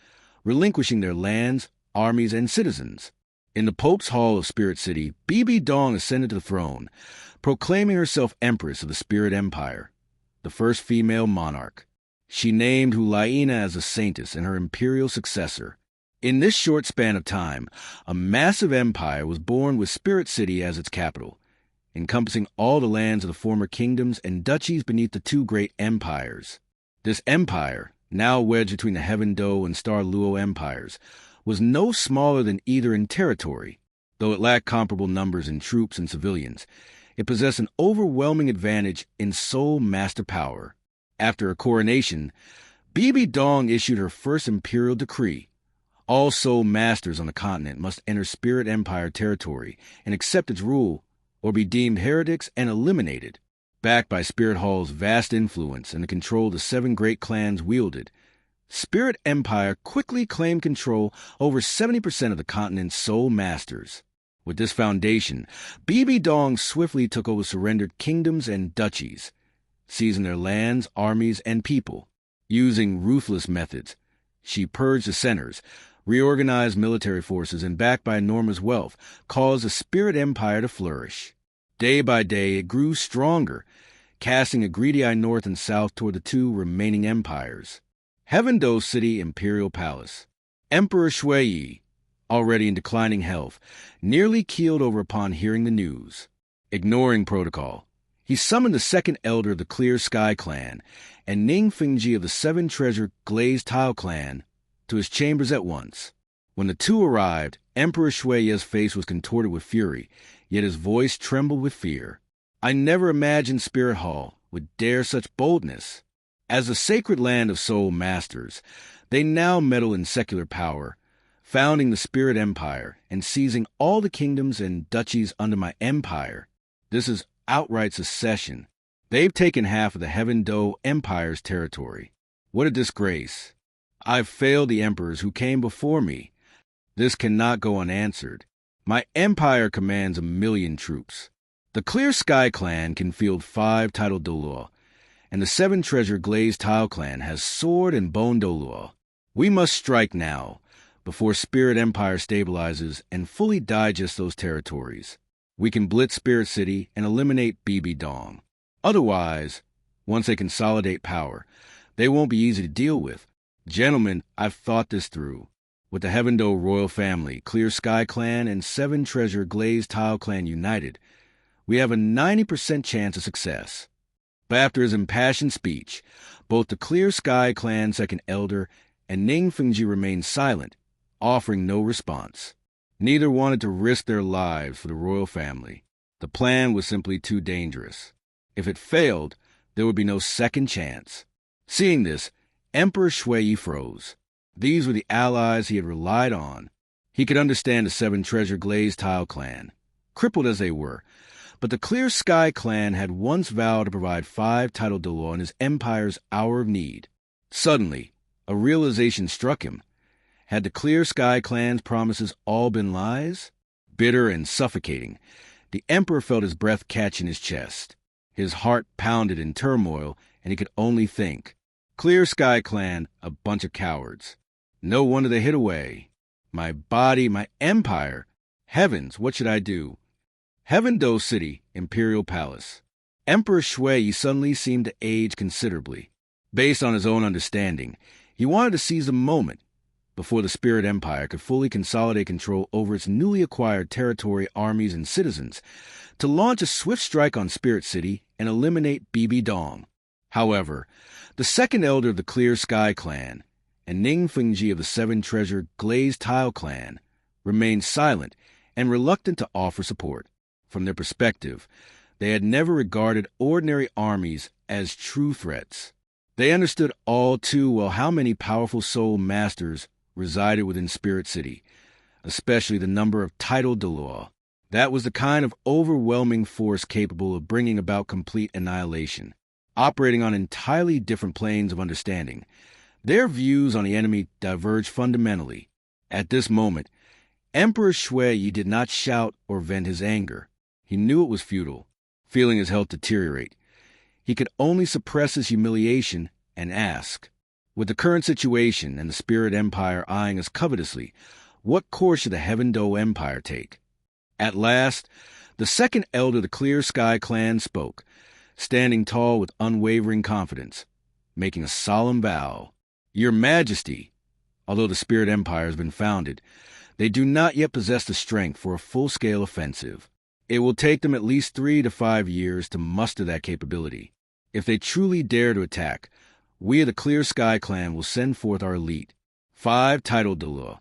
relinquishing their lands, armies, and citizens. In the Pope's Hall of Spirit City, Bibi Dong ascended to the throne, proclaiming herself Empress of the Spirit Empire, the first female monarch. She named Hulaina as a saintess and her imperial successor. In this short span of time, a massive empire was born with Spirit City as its capital, encompassing all the lands of the former kingdoms and duchies beneath the two great empires. This empire, now wedged between the Heaven Do and Star Luo empires, was no smaller than either in territory. Though it lacked comparable numbers in troops and civilians, it possessed an overwhelming advantage in sole master power. After her coronation, Bibi Dong issued her first imperial decree. All sole masters on the continent must enter Spirit Empire territory and accept its rule, or be deemed heretics and eliminated. Backed by Spirit Hall's vast influence and the control the 7 great clans wielded, Spirit Empire quickly claimed control over 70% of the continent's sole masters. With this foundation, Bibi Dong swiftly took over surrendered kingdoms and duchies, seizing their lands, armies, and people. Using ruthless methods, she purged the centers, reorganized military forces, and backed by enormous wealth, caused the Spirit Empire to flourish. Day by day, it grew stronger, casting a greedy eye north and south toward the 2 remaining empires. Heaven Do City Imperial Palace. Emperor Shui, already in declining health, nearly keeled over upon hearing the news. Ignoring protocol, he summoned the 2nd elder of the Clear Sky clan and Ning Fengji of the 7-treasure Glazed Tile clan to his chambers at once. When the 2 arrived, Emperor Shui's face was contorted with fury, yet his voice trembled with fear. I never imagined Spirit Hall would dare such boldness. As the sacred land of soul masters, they now meddle in secular power, founding the Spirit Empire and seizing all the kingdoms and duchies under my empire. This is outright secession. They've taken half of the Heaven Do Empire's territory. What a disgrace. I've failed the emperors who came before me. This cannot go unanswered. My empire commands 1,000,000 troops. The Clear Sky clan can field 5 titled Douluo, and the 7-treasure Glazed Tile clan has sword and bone Douluo. We must strike now, before Spirit Empire stabilizes and fully digests those territories. We can blitz Spirit City and eliminate Bibi Dong. Otherwise, once they consolidate power, they won't be easy to deal with. Gentlemen, I've thought this through. With the Heaven Do royal family, Clear Sky clan, and 7-treasure Glazed Tile clan united, we have a 90% chance of success. But after his impassioned speech, both the Clear Sky clan 2nd elder and Ning Fengji remained silent, offering no response. Neither wanted to risk their lives for the royal family. The plan was simply too dangerous. If it failed, there would be no second chance. Seeing this, Emperor Shui froze. These were the allies he had relied on. He could understand the 7-treasure Glazed Tile clan, crippled as they were, but the Clear Sky clan had once vowed to provide 5 titled Douluo in his empire's hour of need. Suddenly, a realization struck him. Had the Clear Sky clan's promises all been lies? Bitter and suffocating, the emperor felt his breath catch in his chest. His heart pounded in turmoil, and he could only think. Clear Sky clan, a bunch of cowards. No wonder they hid away. My body, my empire. Heavens, what should I do? Heaven Do City, Imperial Palace. Emperor Shui suddenly seemed to age considerably. Based on his own understanding, he wanted to seize the moment before the Spirit Empire could fully consolidate control over its newly acquired territory, armies, and citizens, to launch a swift strike on Spirit City and eliminate Bibi Dong. However, the 2nd elder of the Clear Sky clan and Ning Fengji of the 7-treasure Glazed Tile clan remained silent and reluctant to offer support. From their perspective, they had never regarded ordinary armies as true threats. They understood all too well how many powerful soul masters resided within Spirit City, especially the number of titled Douluo. That was the kind of overwhelming force capable of bringing about complete annihilation. Operating on entirely different planes of understanding, their views on the enemy diverged fundamentally. At this moment, Emperor Shui did not shout or vent his anger. He knew it was futile. Feeling his health deteriorate, he could only suppress his humiliation and ask, with the current situation and the Spirit Empire eyeing us covetously, what course should the Heaven Do Empire take? At last, the 2nd elder of the Clear Sky clan spoke, standing tall with unwavering confidence. making a solemn vow. Your Majesty, although the Spirit Empire has been founded, they do not yet possess the strength for a full-scale offensive. It will take them at least 3 to 5 years to muster that capability. If they truly dare to attack, we of the Clear Sky Clan will send forth our elite, 5 titled Douluo,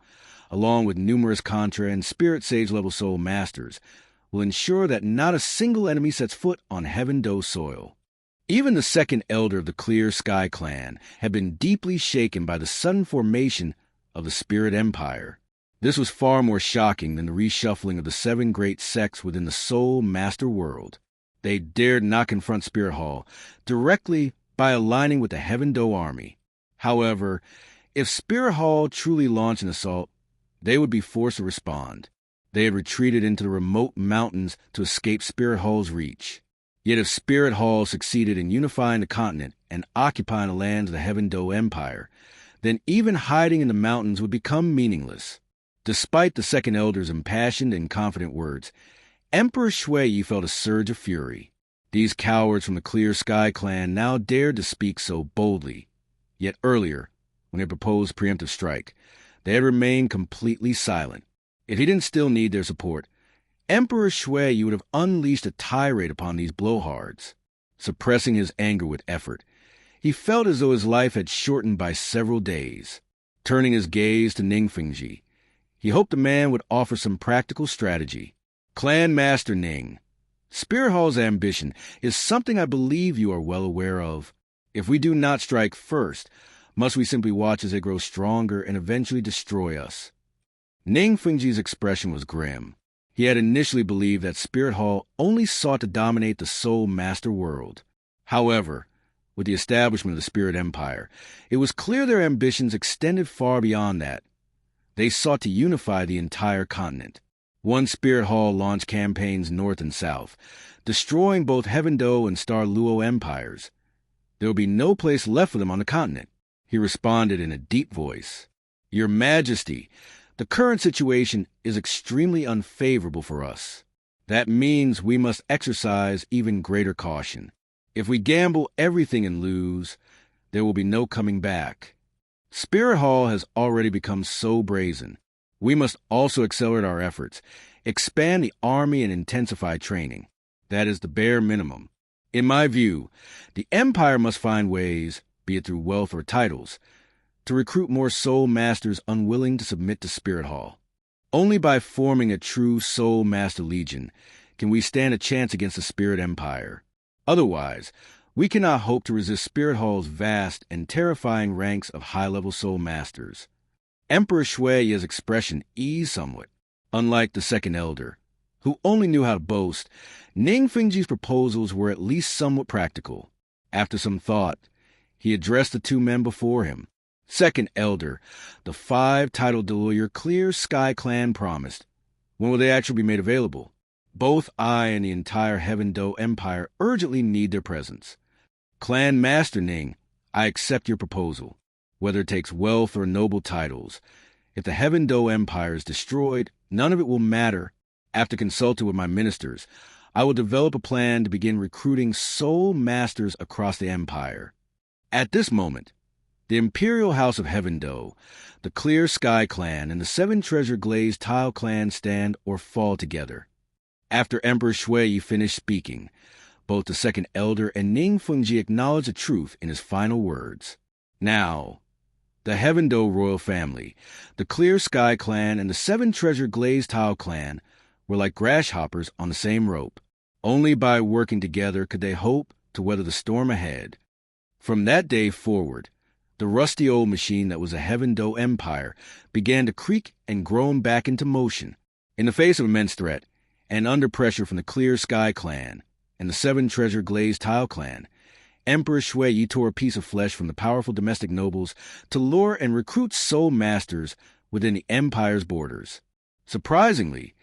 along with numerous Contra and Spirit Sage level Soul Masters, will ensure that not a single enemy sets foot on Heaven Do soil. Even the second elder of the Clear Sky Clan had been deeply shaken by the sudden formation of the Spirit Empire. This was far more shocking than the reshuffling of the 7 great sects within the Soul Master world. They dared not confront Spirit Hall directly by aligning with the Heaven Do army. However, if Spirit Hall truly launched an assault, they would be forced to respond. They had retreated into the remote mountains to escape Spirit Hall's reach. Yet if Spirit Hall succeeded in unifying the continent and occupying the lands of the Heaven Do Empire, then even hiding in the mountains would become meaningless. Despite the second elder's impassioned and confident words, Emperor Shui felt a surge of fury. These cowards from the Clear Sky Clan now dared to speak so boldly. Yet earlier, when they proposed preemptive strike, they had remained completely silent. If he didn't still need their support, Emperor Shui would have unleashed a tirade upon these blowhards. Suppressing his anger with effort, he felt as though his life had shortened by several days. Turning his gaze to Ningfengji, he hoped the man would offer some practical strategy. Clan Master Ning, Spirit Hall's ambition is something I believe you are well aware of. If we do not strike first, must we simply watch as they grow stronger and eventually destroy us? Ningfengji's expression was grim. He had initially believed that Spirit Hall only sought to dominate the Soul Master world. However, with the establishment of the Spirit Empire, it was clear their ambitions extended far beyond that. They sought to unify the entire continent. One Spirit Hall launched campaigns north and south, destroying both Heaven Do and Star Luo empires. There would be no place left for them on the continent. He responded in a deep voice. Your Majesty, the current situation is extremely unfavorable for us. That means we must exercise even greater caution. If we gamble everything and lose, there will be no coming back. Spirit Hall has already become so brazen. We must also accelerate our efforts, expand the army and intensify training. That is the bare minimum. In my view, the Empire must find ways, be it through wealth or titles, to recruit more Soul Masters unwilling to submit to Spirit Hall. Only by forming a true Soul Master Legion can we stand a chance against the Spirit Empire. Otherwise, we cannot hope to resist Spirit Hall's vast and terrifying ranks of high-level Soul Masters. Emperor Shui's expression eased somewhat. Unlike the second elder, who only knew how to boast, Ningfengji's proposals were at least somewhat practical. After some thought, he addressed the 2 men before him. Second elder, the 5 titled Douluo your Clear Sky Clan promised. When will they actually be made available? Both I and the entire Heaven Do Empire urgently need their presence. Clan Master Ning, I accept your proposal, whether it takes wealth or noble titles. If the Heaven Do Empire is destroyed, none of it will matter. After consulting with my ministers, I will develop a plan to begin recruiting Soul Masters across the Empire. At this moment, the Imperial House of Heaven Do, the Clear Sky Clan, and the 7 Treasure Glazed Tile Clan stand or fall together. After Emperor Shui finished speaking, both the second elder and Ningfengji acknowledged the truth in his final words. Now, the Heaven Do royal family, the Clear Sky Clan, and the 7 Treasure Glazed Tile Clan were like grasshoppers on the same rope. Only by working together could they hope to weather the storm ahead. From that day forward, the rusty old machine that was a Heaven Do Empire began to creak and groan back into motion. In the face of immense threat, and under pressure from the Clear Sky Clan and the 7 Treasure Glazed Tile Clan, Emperor Shui tore a piece of flesh from the powerful domestic nobles to lure and recruit Soul Masters within the Empire's borders. Surprisingly,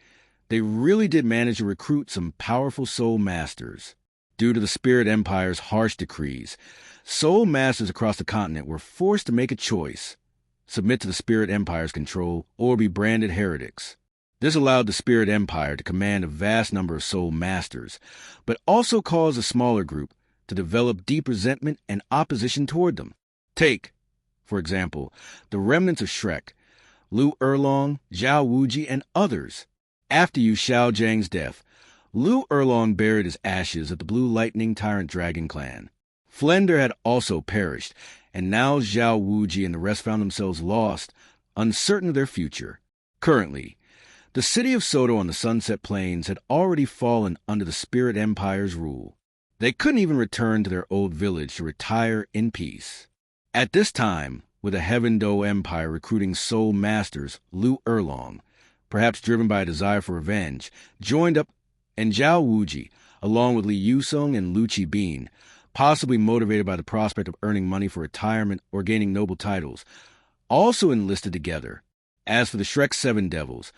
they really did manage to recruit some powerful Soul Masters. Due to the Spirit Empire's harsh decrees, Soul Masters across the continent were forced to make a choice: submit to the Spirit Empire's control or be branded heretics. This allowed the Spirit Empire to command a vast number of Soul Masters, but also caused a smaller group to develop deep resentment and opposition toward them. Take, for example, the remnants of Shrek, Lu Erlong, Zhao Wuji, and others. After Yu Xiaojiang's death, Lu Erlong buried his ashes at the Blue Lightning Tyrant Dragon Clan. Flender had also perished, and now Zhao Wuji and the rest found themselves lost, uncertain of their future. Currently, the city of Soto on the Sunset Plains had already fallen under the Spirit Empire's rule. They couldn't even return to their old village to retire in peace. At this time, with the Heaven Do Empire recruiting soul masters, Lu Erlong, perhaps driven by a desire for revenge, joined up, and Zhao Wuji, along with Li Yusong and Lu Qibin, possibly motivated by the prospect of earning money for retirement or gaining noble titles, also enlisted together. As for the Shrek Seven Devils,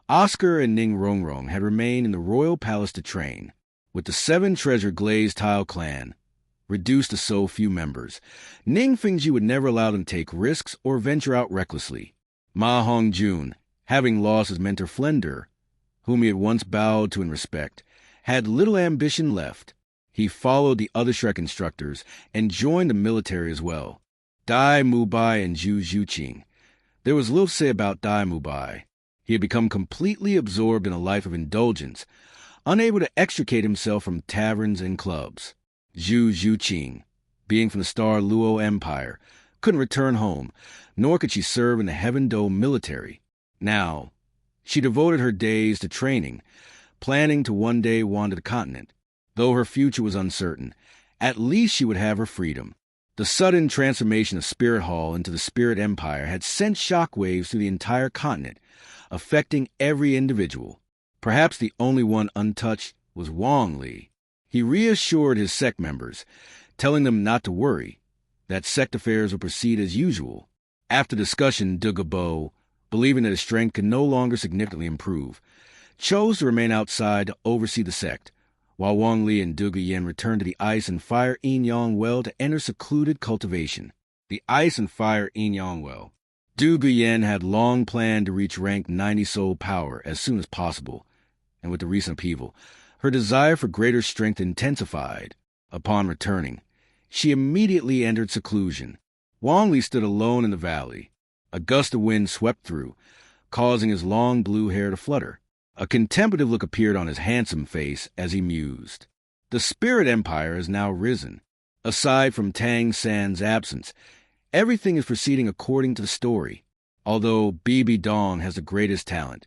Oscar and Ning Rongrong had remained in the royal palace to train. With the Seven Treasure Glazed Tile clan reduced to so few members, Ning Fengji would never allow them to take risks or venture out recklessly. Ma Hongjun, having lost his mentor Flender, whom he had once bowed to in respect, had little ambition left. He followed the other Shrek instructors and joined the military as well. Dai Mubai and Zhu Zhuqing. There was little to say about Dai Mubai. He had become completely absorbed in a life of indulgence, unable to extricate himself from taverns and clubs. Zhu Zhuqing, being from the Star Luo Empire, couldn't return home, nor could she serve in the Heaven Do military. Now, she devoted her days to training, planning to one day wander the continent. Though her future was uncertain, at least she would have her freedom. The sudden transformation of Spirit Hall into the Spirit Empire had sent shockwaves through the entire continent, affecting every individual. Perhaps the only one untouched was Wang Li. He reassured his sect members, telling them not to worry, that sect affairs would proceed as usual. After discussion, De Gabo, believing that his strength could no longer significantly improve, chose to remain outside to oversee the sect, while Wang Li and Du Guiyan returned to the Ice and Fire Yin Yang Well to enter secluded cultivation. The Ice and Fire Yin Yang Well. Du Guiyan had long planned to reach rank 90 soul power as soon as possible, and with the recent upheaval, her desire for greater strength intensified. Upon returning, she immediately entered seclusion. Wang Li stood alone in the valley. A gust of wind swept through, causing his long blue hair to flutter. A contemplative look appeared on his handsome face as he mused. The Spirit Empire has now risen. Aside from Tang San's absence, everything is proceeding according to the story. Although Bibi Dong has the greatest talent,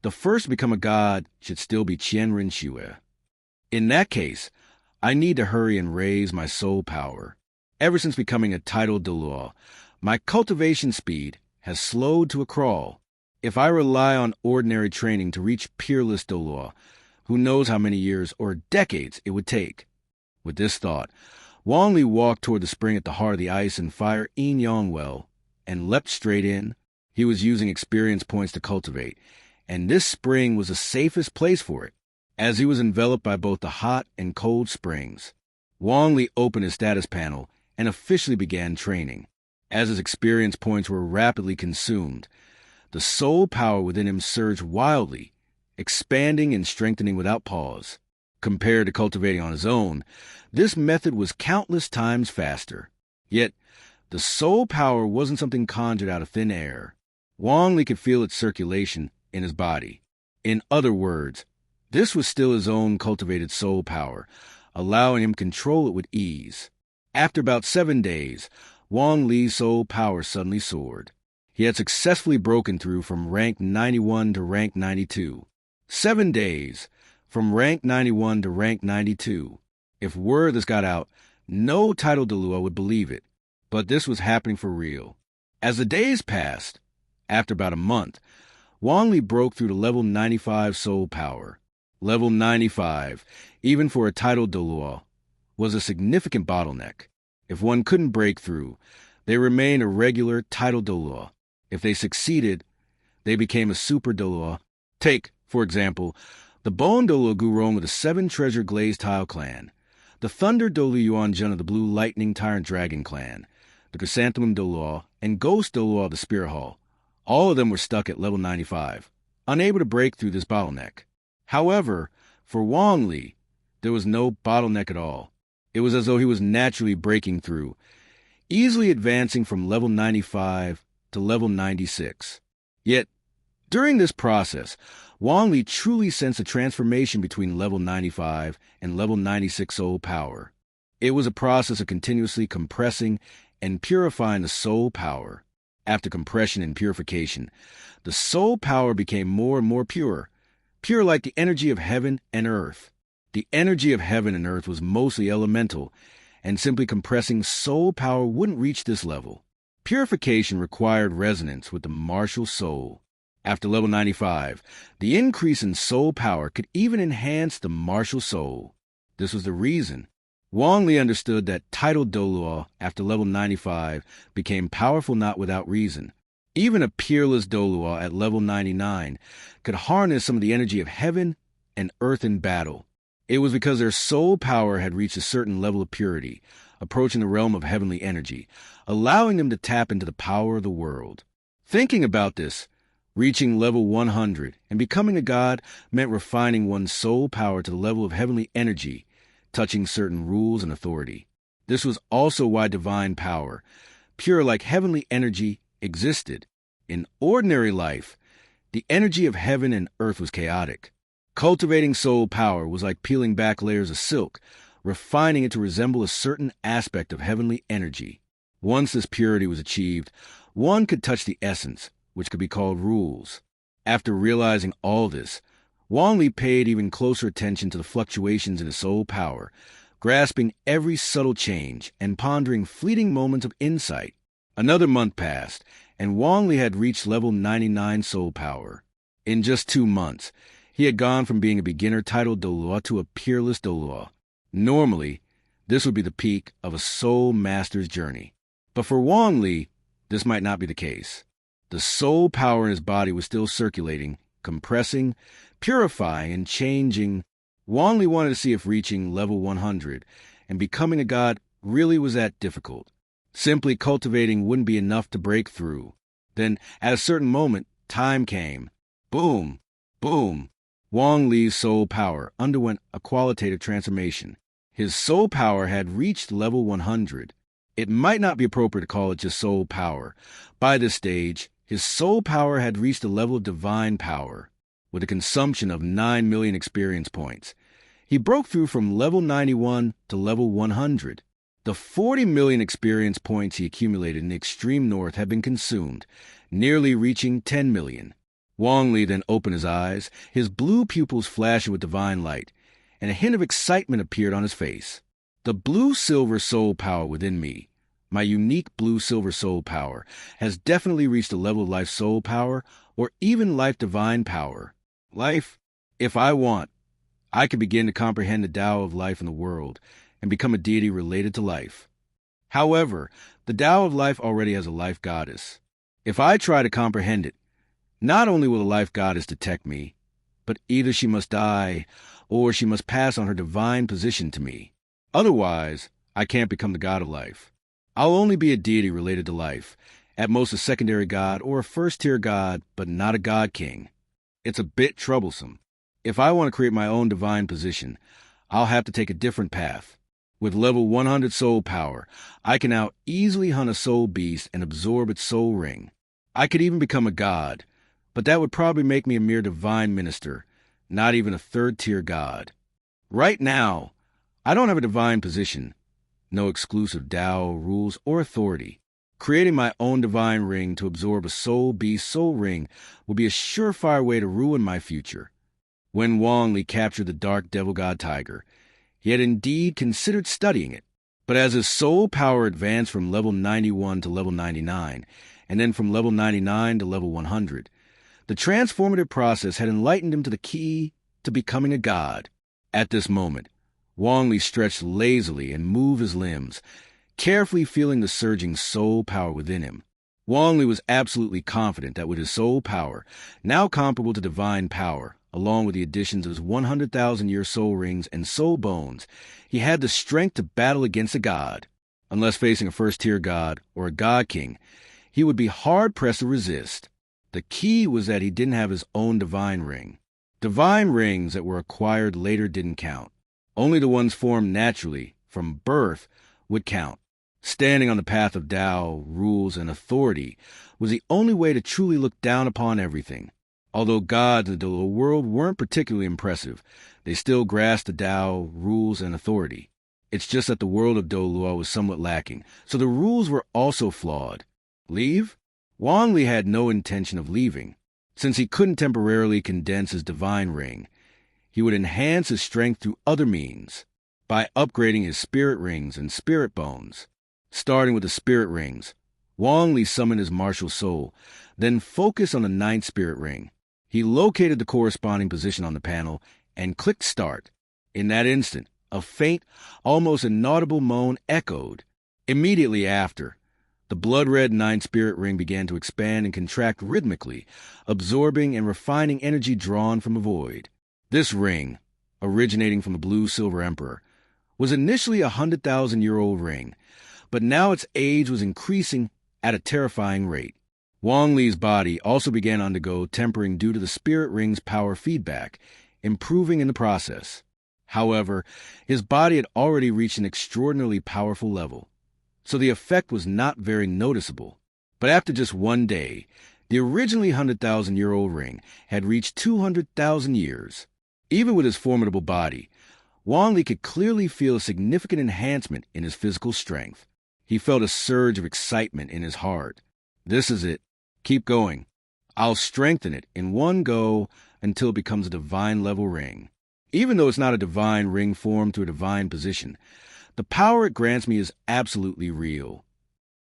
the first to become a god should still be Qian Rinxue. In that case, I need to hurry and raise my soul power. Ever since becoming a titled Douluo, my cultivation speed has slowed to a crawl. If I rely on ordinary training to reach peerless Douluo, who knows how many years or decades it would take? With this thought, Wang Li walked toward the spring at the heart of the Ice and Fire Yin Yang Well and leapt straight in. He was using experience points to cultivate, and this spring was the safest place for it, as he was enveloped by both the hot and cold springs. Wang Li opened his status panel and officially began training. As his experience points were rapidly consumed, the soul power within him surged wildly, expanding and strengthening without pause. Compared to cultivating on his own, this method was countless times faster. Yet, the soul power wasn't something conjured out of thin air. Wang Li could feel its circulation in his body. In other words, this was still his own cultivated soul power, allowing him control it with ease. After about 7 days, Wang Li's soul power suddenly soared. He had successfully broken through from rank 91 to rank 92. 7 days, from rank 91 to rank 92. If word of this got out, no title Douluo would believe it. But this was happening for real. As the days passed, after about a month, Wang Li broke through to level 95 soul power. Level 95, even for a title Douluo, was a significant bottleneck. If one couldn't break through, they remained a regular title Douluo. If they succeeded, they became a super Douluo. Take, for example, the Bone Douluo Gurong of the 7 Treasure Glazed Tile clan, the Thunder Douluo Yuanjun of the Blue Lightning Tyrant Dragon clan, the Chrysanthemum Douluo, and Ghost Douluo of the Spirit Hall. All of them were stuck at level 95, unable to break through this bottleneck. However, for Wang Li, there was no bottleneck at all. It was as though he was naturally breaking through, easily advancing from level 95 to level 96. Yet, during this process, Wang Li truly sensed a transformation between level 95 and level 96 soul power. It was a process of continuously compressing and purifying the soul power. After compression and purification, the soul power became more and more pure like the energy of heaven and earth. The energy of heaven and earth was mostly elemental, and simply compressing soul power wouldn't reach this level. Purification required resonance with the martial soul. After level 95, the increase in soul power could even enhance the martial soul. This was the reason Wang Li understood that titled Douluo after level 95 became powerful not without reason. Even a peerless Douluo at level 99 could harness some of the energy of heaven and earth in battle. It was because their soul power had reached a certain level of purity, approaching the realm of heavenly energy, allowing them to tap into the power of the world. Thinking about this, reaching level 100 and becoming a god meant refining one's soul power to the level of heavenly energy, touching certain rules and authority. This was also why divine power, pure like heavenly energy, existed. In ordinary life, the energy of heaven and earth was chaotic. Cultivating soul power was like peeling back layers of silk, refining it to resemble a certain aspect of heavenly energy. Once this purity was achieved, one could touch the essence, which could be called rules. After realizing all this, Wang Li paid even closer attention to the fluctuations in his soul power, grasping every subtle change and pondering fleeting moments of insight. Another month passed, and Wang Li had reached level 99 soul power. In just 2 months, he had gone from being a beginner titled Douluo to a peerless Douluo. Normally, this would be the peak of a soul master's journey. But for Wang Li, this might not be the case. The soul power in his body was still circulating, compressing, purifying, and changing. Wang Li wanted to see if reaching level 100 and becoming a god really was that difficult. Simply cultivating wouldn't be enough to break through. Then, at a certain moment, time came. Boom! Boom! Wang Li's soul power underwent a qualitative transformation. His soul power had reached level 100. It might not be appropriate to call it just soul power. By this stage, his soul power had reached a level of divine power, with a consumption of 9 million experience points. He broke through from level 91 to level 100. The 40 million experience points he accumulated in the extreme north had been consumed, nearly reaching 10 million. Wang Li then opened his eyes, his blue pupils flashing with divine light, and a hint of excitement appeared on his face. The blue-silver soul power within me, my unique blue-silver soul power, has definitely reached a level of life soul power, or even life divine power. Life, if I want, I could begin to comprehend the Tao of life in the world, and become a deity related to life. However, the Tao of life already has a life goddess. If I try to comprehend it, not only will the life goddess detect me, but either she must die, or she must pass on her divine position to me. Otherwise, I can't become the god of life. I'll only be a deity related to life, at most a secondary god or a first-tier god, but not a god king. It's a bit troublesome. If I want to create my own divine position, I'll have to take a different path. With level 100 soul power, I can now easily hunt a soul beast and absorb its soul ring. I could even become a god, but that would probably make me a mere divine minister, not even a third-tier god. Right now, I don't have a divine position, no exclusive Tao, rules, or authority. Creating my own divine ring to absorb a soul beast soul ring will be a surefire way to ruin my future. When Wang Li captured the dark devil god tiger, he had indeed considered studying it. But as his soul power advanced from level 91 to level 99, and then from level 99 to level 100, the transformative process had enlightened him to the key to becoming a god. At this moment, Wang Li stretched lazily and moved his limbs, carefully feeling the surging soul power within him. Wang Li was absolutely confident that with his soul power, now comparable to divine power, along with the additions of his 100,000-year soul rings and soul bones, he had the strength to battle against a god. Unless facing a first-tier god or a god king, he would be hard-pressed to resist. The key was that he didn't have his own divine ring. Divine rings that were acquired later didn't count. Only the ones formed naturally from birth would count. Standing on the path of Tao, rules, and authority was the only way to truly look down upon everything. Although gods in the Douluo world weren't particularly impressive, they still grasped the Tao, rules, and authority. It's just that the world of Douluo was somewhat lacking, so the rules were also flawed. Leave? Wang Li had no intention of leaving. Since he couldn't temporarily condense his divine ring, he would enhance his strength through other means, by upgrading his spirit rings and spirit bones. Starting with the spirit rings, Wang Li summoned his martial soul, then focused on the 9th spirit ring. He located the corresponding position on the panel and clicked start. In that instant, a faint, almost inaudible moan echoed. Immediately after, the blood-red 9th spirit ring began to expand and contract rhythmically, absorbing and refining energy drawn from a void. This ring, originating from the Blue-Silver Emperor, was initially a 100,000-year-old ring, but now its age was increasing at a terrifying rate. Wang Li's body also began to undergo tempering due to the spirit ring's power feedback, improving in the process. However, his body had already reached an extraordinarily powerful level, so the effect was not very noticeable. But after just one day, the originally 100,000-year-old ring had reached 200,000 years. Even with his formidable body, Wang Li could clearly feel a significant enhancement in his physical strength. He felt a surge of excitement in his heart. This is it. Keep going. I'll strengthen it in one go until it becomes a divine-level ring. Even though it's not a divine ring formed to a divine position, the power it grants me is absolutely real.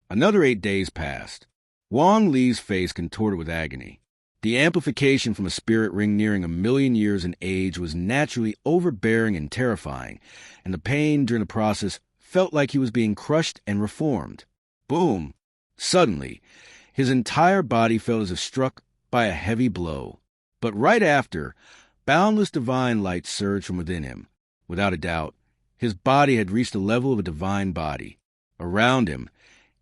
Another 8 days passed. Wang Li's face contorted with agony. The amplification from a spirit ring nearing 1,000,000 years in age was naturally overbearing and terrifying, and the pain during the process felt like he was being crushed and reformed. Boom! Suddenly, his entire body felt as if struck by a heavy blow. But right after, boundless divine light surged from within him. Without a doubt, his body had reached the level of a divine body. Around him,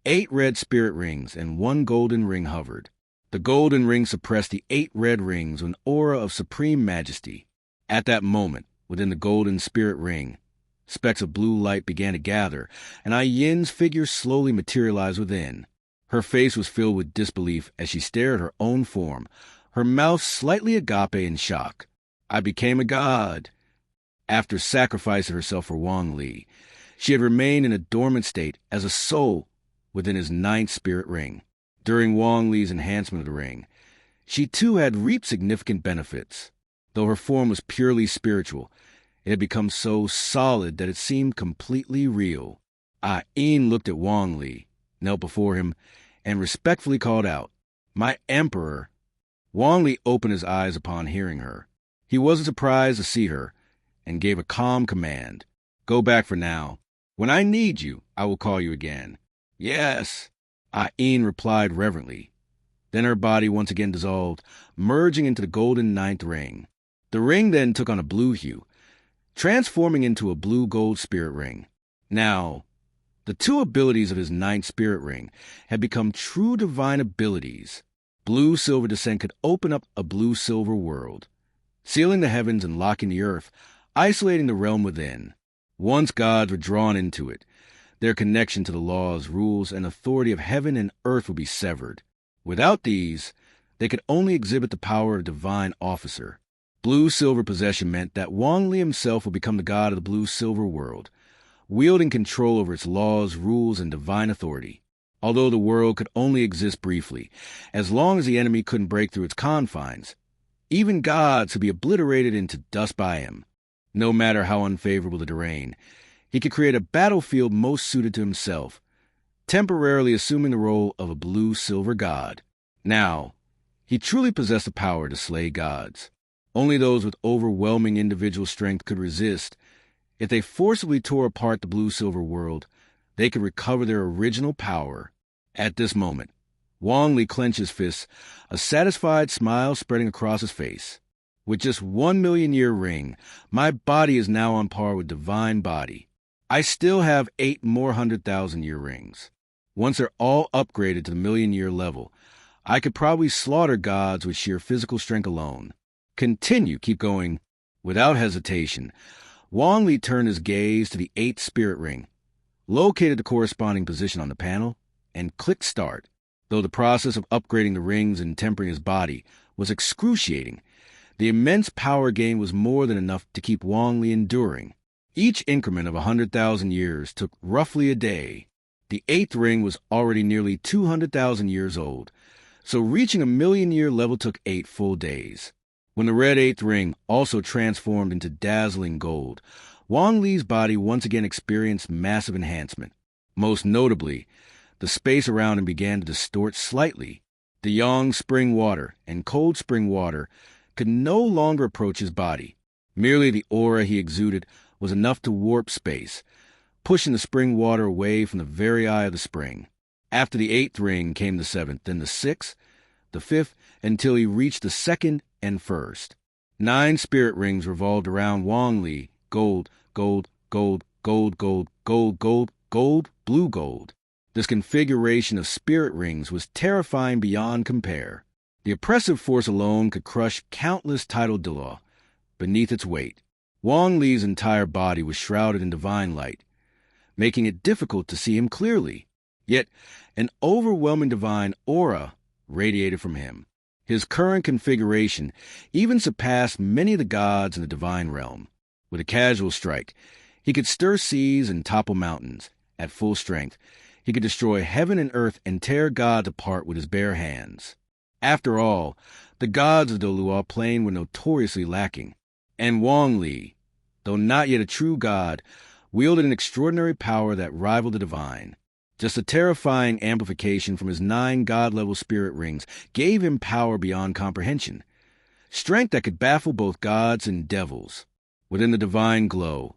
8 red spirit rings and 1 golden ring hovered. The golden ring suppressed the 8 red rings with an aura of supreme majesty. At that moment, within the golden spirit ring, specks of blue light began to gather, and Ai Yin's figure slowly materialized within. Her face was filled with disbelief as she stared at her own form, her mouth slightly agape in shock. I became a god. After sacrificing herself for Wang Li, she had remained in a dormant state as a soul within his 9th spirit ring. During Wang Li's enhancement of the ring, she too had reaped significant benefits. Though her form was purely spiritual, it had become so solid that it seemed completely real. Ai Yin looked at Wang Li, knelt before him, and respectfully called out, "My emperor." Wang Li opened his eyes upon hearing her. He wasn't surprised to see her, and gave a calm command. "Go back for now. When I need you, I will call you again." "Yes," Ai Yin replied reverently. Then her body once again dissolved, merging into the golden 9th ring. The ring then took on a blue hue, transforming into a blue-gold spirit ring. Now, the 2 abilities of his 9th spirit ring had become true divine abilities. Blue-silver descent could open up a blue-silver world, sealing the heavens and locking the earth, isolating the realm within. Once gods were drawn into it, their connection to the laws, rules, and authority of heaven and earth would be severed. Without these, they could only exhibit the power of a divine officer. Blue-silver possession meant that Wang Li himself would become the god of the blue-silver world, wielding control over its laws, rules, and divine authority. Although the world could only exist briefly, as long as the enemy couldn't break through its confines, even gods could be obliterated into dust by him. No matter how unfavorable the terrain, he could create a battlefield most suited to himself, temporarily assuming the role of a blue-silver god. Now, he truly possessed the power to slay gods. Only those with overwhelming individual strength could resist. If they forcibly tore apart the blue-silver world, they could recover their original power. At this moment, Wang Li clenched his fists, a satisfied smile spreading across his face. With just 1,000,000-year ring, my body is now on par with divine body. I still have 8 more 100,000-year rings. Once they're all upgraded to the 1,000,000-year level, I could probably slaughter gods with sheer physical strength alone. Keep going. Without hesitation, Wang Li turned his gaze to the 8th spirit ring, located the corresponding position on the panel, and clicked start. Though the process of upgrading the rings and tempering his body was excruciating, the immense power gain was more than enough to keep Wang Li enduring. Each increment of 100,000 years took roughly a day. The 8th ring was already nearly 200,000 years old, so reaching a million-year level took 8 full days. When the red 8th ring also transformed into dazzling gold, Wang Li's body once again experienced massive enhancement. Most notably, the space around him began to distort slightly. The yang spring water and cold spring water could no longer approach his body. Merely the aura he exuded was enough to warp space, pushing the spring water away from the very eye of the spring. After the 8th ring came the 7th, then the 6th, the 5th, until he reached the 2nd and 1st. 9 spirit rings revolved around Wang Li, gold, gold, gold, gold, gold, gold, gold, gold, blue gold. This configuration of spirit rings was terrifying beyond compare. The oppressive force alone could crush countless tidal Douluo beneath its weight. Wang Li's entire body was shrouded in divine light, making it difficult to see him clearly. Yet, an overwhelming divine aura radiated from him. His current configuration even surpassed many of the gods in the divine realm. With a casual strike, he could stir seas and topple mountains. At full strength, he could destroy heaven and earth and tear gods apart with his bare hands. After all, the gods of Douluo Plain were notoriously lacking. And Wang Li, though not yet a true god, wielded an extraordinary power that rivaled the divine. Just a terrifying amplification from his 9 god-level spirit rings gave him power beyond comprehension, strength that could baffle both gods and devils. Within the divine glow,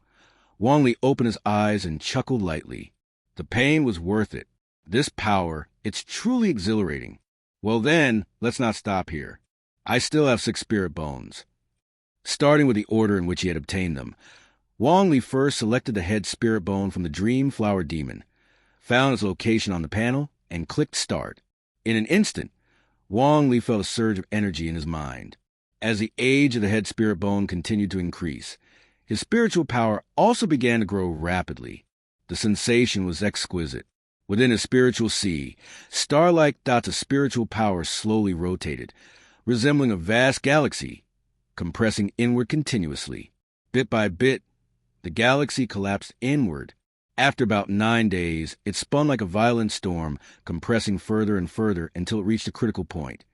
Wang Li opened his eyes and chuckled lightly. The pain was worth it. This power, it's truly exhilarating. Well then, let's not stop here. I still have 6 spirit bones. Starting with the order in which he had obtained them, Wang Li first selected the head spirit bone from the Dream Flower Demon, found its location on the panel, and clicked start. In an instant, Wang Li felt a surge of energy in his mind. As the age of the head spirit bone continued to increase, his spiritual power also began to grow rapidly. The sensation was exquisite. Within his spiritual sea, star-like dots of spiritual power slowly rotated, resembling a vast galaxy, compressing inward continuously. Bit by bit, the galaxy collapsed inward. After about 9 days, it spun like a violent storm, compressing further and further until it reached a critical point.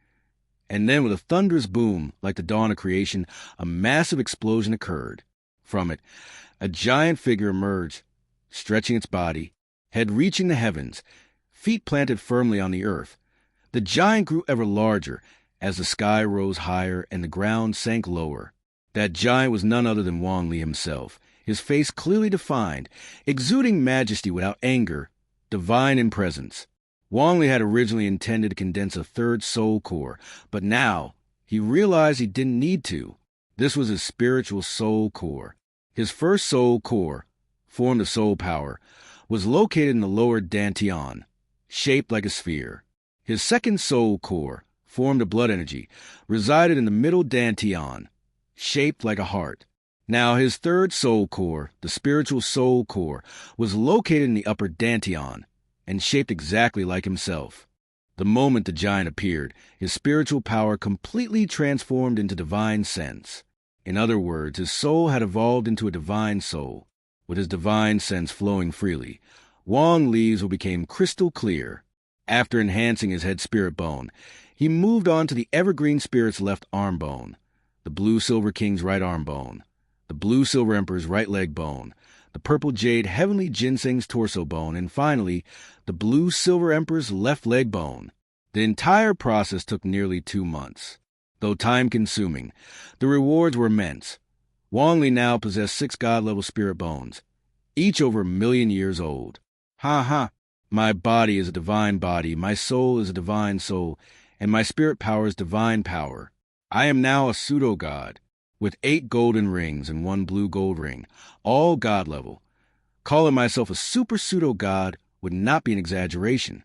And then with a thunderous boom, like the dawn of creation, a massive explosion occurred. From it, a giant figure emerged, stretching its body, head reaching the heavens, feet planted firmly on the earth. The giant grew ever larger as the sky rose higher and the ground sank lower. That giant was none other than Wang Li himself, his face clearly defined, exuding majesty without anger, divine in presence. Wang Li had originally intended to condense a 3rd soul core, but now he realized he didn't need to. This was his spiritual soul core. His first soul core, formed of soul power, was located in the lower dantian, shaped like a sphere. His second soul core, formed of blood energy, resided in the middle dantian, shaped like a heart. Now his 3rd soul core, the spiritual soul core, was located in the upper dantian, and shaped exactly like himself. The moment the giant appeared, his spiritual power completely transformed into divine sense. In other words, his soul had evolved into a divine soul. With his divine sense flowing freely, Wang Li's will became crystal clear. After enhancing his head spirit bone, he moved on to the evergreen spirit's left arm bone, the blue silver king's right arm bone, the blue silver emperor's right leg bone, the purple jade heavenly ginseng's torso bone, and finally, the blue silver emperor's left leg bone. The entire process took nearly 2 months. Though time-consuming, the rewards were immense. Wang Li now possessed 6 god-level spirit bones, each over 1,000,000 years old. Ha ha! My body is a divine body, my soul is a divine soul, and my spirit power is divine power. I am now a pseudo-god, with 8 golden rings and 1 blue gold ring, all god-level. Calling myself a super pseudo-god would not be an exaggeration.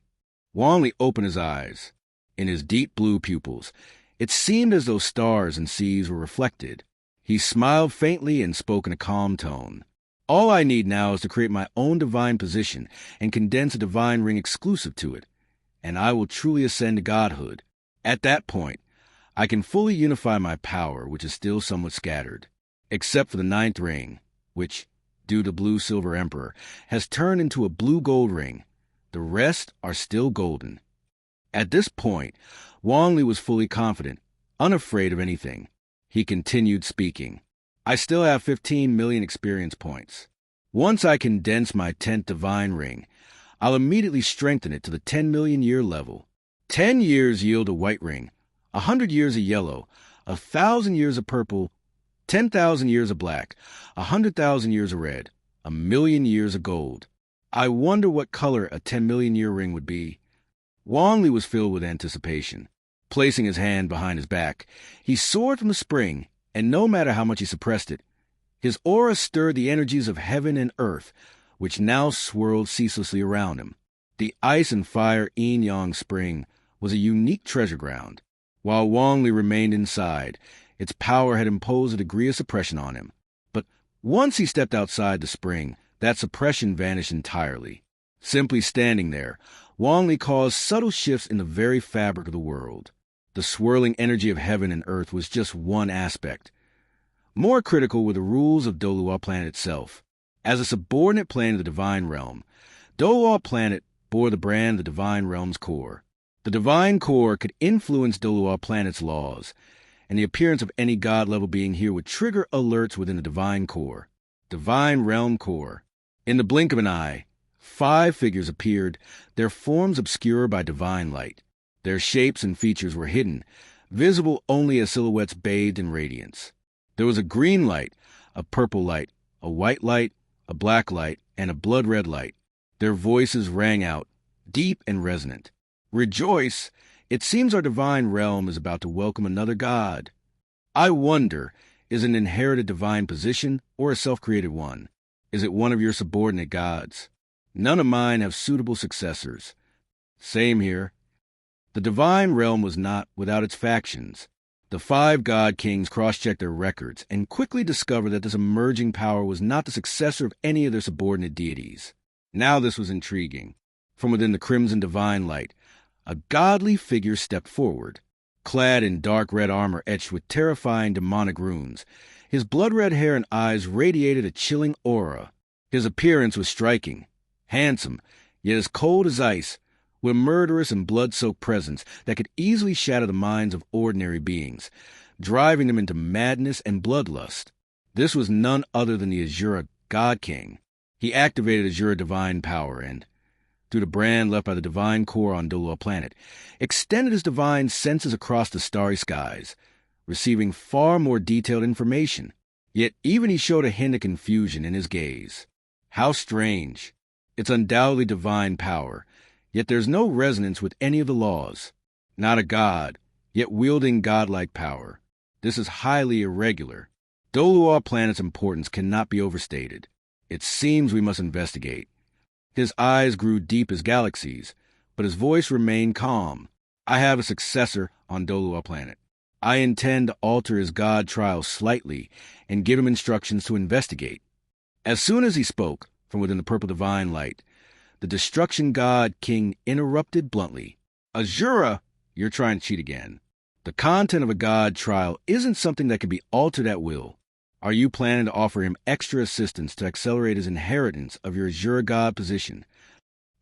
Wang Li opened his eyes. In his deep blue pupils, it seemed as though stars and seas were reflected. He smiled faintly and spoke in a calm tone. All I need now is to create my own divine position and condense a divine ring exclusive to it, and I will truly ascend to godhood. At that point, I can fully unify my power, which is still somewhat scattered, except for the 9th ring, which, due to Blue-Silver Emperor, has turned into a blue-gold ring. The rest are still golden. At this point, Wang Li was fully confident, unafraid of anything. He continued speaking. I still have 15 million experience points. Once I condense my 10th divine ring, I'll immediately strengthen it to the 10 million year level. 10 years yield a white ring, 100 years a yellow, 1,000 years a purple, 10,000 years a black, 100,000 years a red, 1,000,000 years a gold. I wonder what color a 10 million year ring would be. Wang Li was filled with anticipation. Placing his hand behind his back, he soared from the spring, and no matter how much he suppressed it, his aura stirred the energies of heaven and earth, which now swirled ceaselessly around him. The ice and fire yin-yang spring was a unique treasure ground. While Wang Li remained inside, its power had imposed a degree of suppression on him. But once he stepped outside the spring, that suppression vanished entirely. Simply standing there, Wang Li caused subtle shifts in the very fabric of the world. The swirling energy of heaven and earth was just one aspect. More critical were the rules of Douluo Planet itself. As a subordinate plane of the Divine Realm, Douluo Planet bore the brand of the Divine Realm's core. The Divine Core could influence Douluo Planet's laws, and the appearance of any God-level being here would trigger alerts within the Divine Core. Divine Realm Core. In the blink of an eye, 5 figures appeared, their forms obscured by divine light. Their shapes and features were hidden, visible only as silhouettes bathed in radiance. There was a green light, a purple light, a white light, a black light, and a blood-red light. Their voices rang out, deep and resonant. Rejoice! It seems our divine realm is about to welcome another god. I wonder, is it an inherited divine position or a self-created one? Is it one of your subordinate gods? None of mine have suitable successors. Same here. The divine realm was not without its factions. The 5 god kings cross-checked their records and quickly discovered that this emerging power was not the successor of any of their subordinate deities. Now this was intriguing. From within the crimson divine light, a godly figure stepped forward. Clad in dark red armor etched with terrifying demonic runes, his blood-red hair and eyes radiated a chilling aura. His appearance was striking, handsome, yet as cold as ice, with a murderous and blood-soaked presence that could easily shatter the minds of ordinary beings, driving them into madness and bloodlust. This was none other than the Azura God King. He activated Azura divine power and, through the brand left by the divine core on Douluo Planet, extended his divine senses across the starry skies, receiving far more detailed information. Yet even he showed a hint of confusion in his gaze. How strange. It's undoubtedly divine power, yet there's no resonance with any of the laws. Not a god, yet wielding godlike power. This is highly irregular. Douluo Planet's importance cannot be overstated. It seems we must investigate. His eyes grew deep as galaxies, but his voice remained calm. I have a successor on Douluo Planet. I intend to alter his god trial slightly and give him instructions to investigate. As soon as he spoke, from within the purple divine light, the destruction god king interrupted bluntly. Azura, you're trying to cheat again. The content of a god trial isn't something that can be altered at will. Are you planning to offer him extra assistance to accelerate his inheritance of your Azura god position?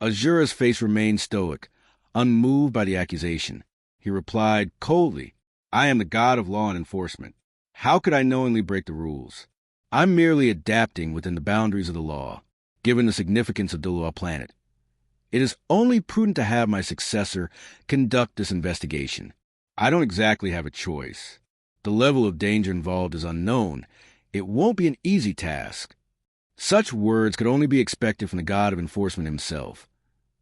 Azura's face remained stoic, unmoved by the accusation. He replied coldly, I am the god of law and enforcement. How could I knowingly break the rules? I'm merely adapting within the boundaries of the law, given the significance of Douluo Planet. It is only prudent to have my successor conduct this investigation. I don't exactly have a choice. The level of danger involved is unknown. It won't be an easy task. Such words could only be expected from the god of enforcement himself,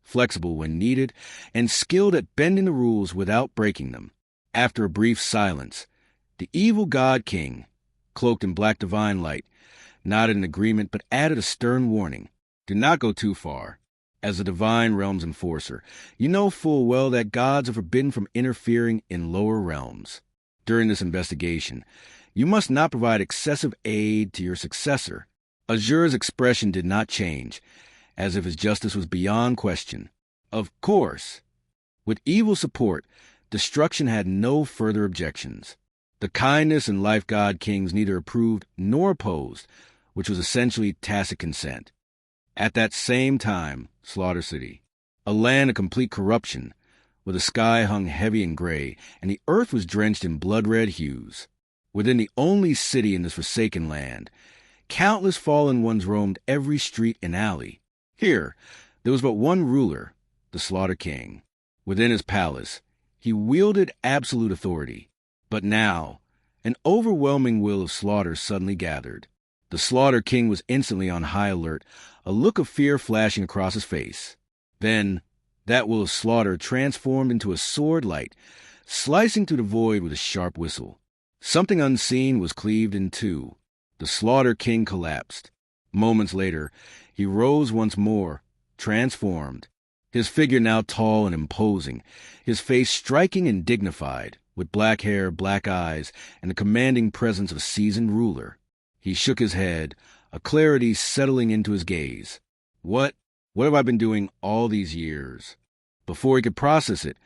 flexible when needed, and skilled at bending the rules without breaking them. After a brief silence, the evil god king, cloaked in black divine light, nodded in agreement but added a stern warning. Do not go too far. As the divine realm's enforcer, you know full well that gods are forbidden from interfering in lower realms. During this investigation, You must not provide excessive aid to your successor. Azure's expression did not change, as if his justice was beyond question. Of course. With evil support, destruction had no further objections. The kindness and life god kings neither approved nor opposed, which was essentially tacit consent. At that same time, Slaughter City, a land of complete corruption, where the sky hung heavy and gray, and the earth was drenched in blood-red hues. Within the only city in this forsaken land, countless fallen ones roamed every street and alley. Here, there was but one ruler, the Slaughter King. Within his palace, he wielded absolute authority. But now, an overwhelming will of slaughter suddenly gathered. The Slaughter King was instantly on high alert, a look of fear flashing across his face. Then, that will of slaughter transformed into a sword light, slicing through the void with a sharp whistle. Something unseen was cleaved in two. The Slaughter King collapsed. Moments later, he rose once more, transformed. His figure now tall and imposing, his face striking and dignified, with black hair, black eyes, and the commanding presence of a seasoned ruler. He shook his head, a clarity settling into his gaze. What have I been doing all these years? Before he could process it,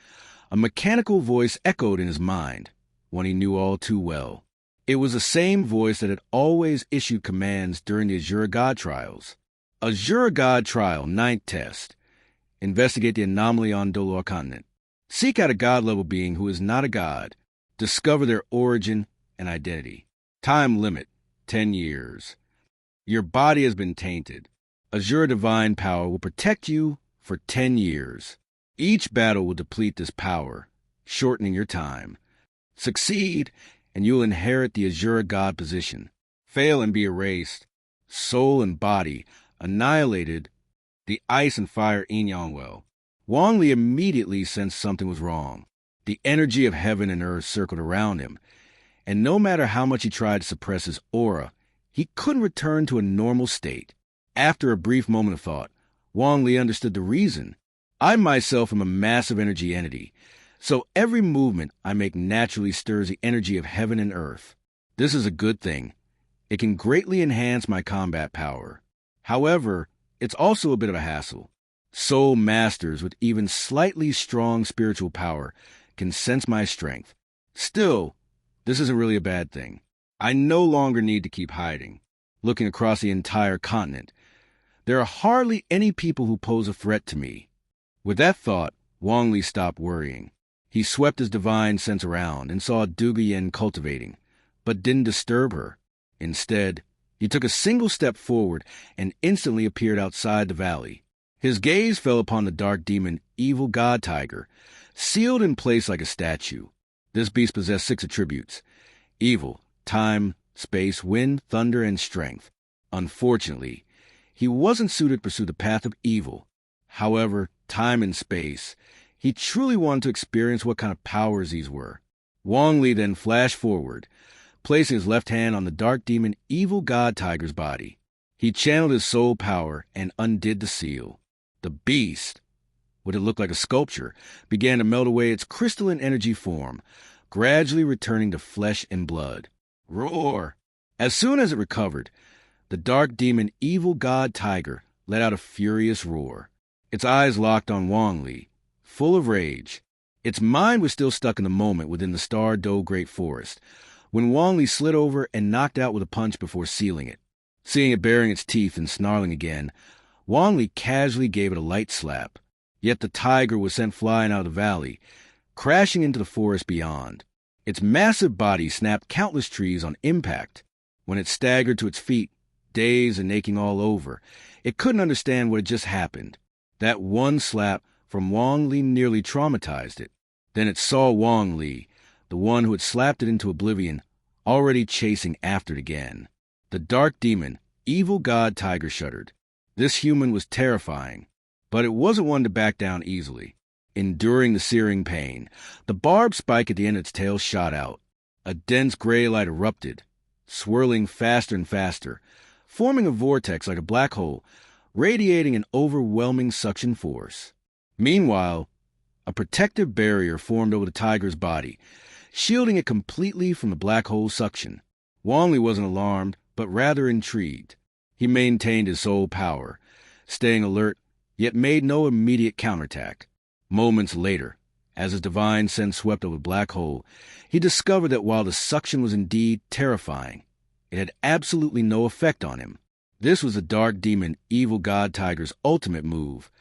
a mechanical voice echoed in his mind, one he knew all too well. It was the same voice that had always issued commands during the Azure God trials. Azure God Trial 9th Test. Investigate the anomaly on Douluo Continent. Seek out a god-level being who is not a god. Discover their origin and identity. Time limit, 10 years. Your body has been tainted. Azure Divine Power will protect you for 10 years. Each battle will deplete this power, shortening your time. Succeed, and you'll inherit the Azure God position. Fail and be erased. Soul and body annihilated. The ice and fire Inyangwell. Wang Li immediately sensed something was wrong. The energy of heaven and earth circled around him, and no matter how much he tried to suppress his aura, he couldn't return to a normal state. After a brief moment of thought, Wang Li understood the reason. I myself am a massive energy entity, so every movement I make naturally stirs the energy of heaven and earth. This is a good thing. It can greatly enhance my combat power. However, it's also a bit of a hassle. Soul masters with even slightly strong spiritual power can sense my strength. Still, this isn't really a bad thing. I no longer need to keep hiding. Looking across the entire continent, there are hardly any people who pose a threat to me. With that thought, Wang Li stopped worrying. He swept his divine sense around and saw Duguyen cultivating, but didn't disturb her. Instead, he took a single step forward and instantly appeared outside the valley. His gaze fell upon the dark demon, evil god tiger, sealed in place like a statue. This beast possessed 6 attributes: evil, time, space, wind, thunder, and strength. Unfortunately, he wasn't suited to pursue the path of evil. However, time and space, he truly wanted to experience what kind of powers these were. Wang Li then flashed forward, placing his left hand on the dark demon, evil god tiger's body. He channeled his soul power and undid the seal. The beast, what it looked like a sculpture, began to melt away its crystalline energy form, gradually returning to flesh and blood. Roar! As soon as it recovered, the dark demon, evil god tiger, let out a furious roar. Its eyes locked on Wang Li, full of rage. Its mind was still stuck in the moment within the Star Do Great Forest, when Wang Li slid over and knocked out with a punch before sealing it. Seeing it baring its teeth and snarling again, Wang Li casually gave it a light slap. Yet the tiger was sent flying out of the valley, crashing into the forest beyond. Its massive body snapped countless trees on impact. When it staggered to its feet, dazed and aching all over, it couldn't understand what had just happened. That one slap from Wang Li nearly traumatized it. Then it saw Wang Li, the one who had slapped it into oblivion, already chasing after it again. The dark demon, evil god tiger shuddered. This human was terrifying, but it wasn't one to back down easily. Enduring the searing pain, the barbed spike at the end of its tail shot out. A dense gray light erupted, swirling faster and faster, forming a vortex like a black hole, radiating an overwhelming suction force. Meanwhile, a protective barrier formed over the tiger's body, shielding it completely from the black hole's suction. Wang Li wasn't alarmed, but rather intrigued. He maintained his sole power, staying alert, yet made no immediate counterattack. Moments later, as his divine sense swept over the black hole, he discovered that while the suction was indeed terrifying, it had absolutely no effect on him. This was the dark demon evil god tiger's ultimate move,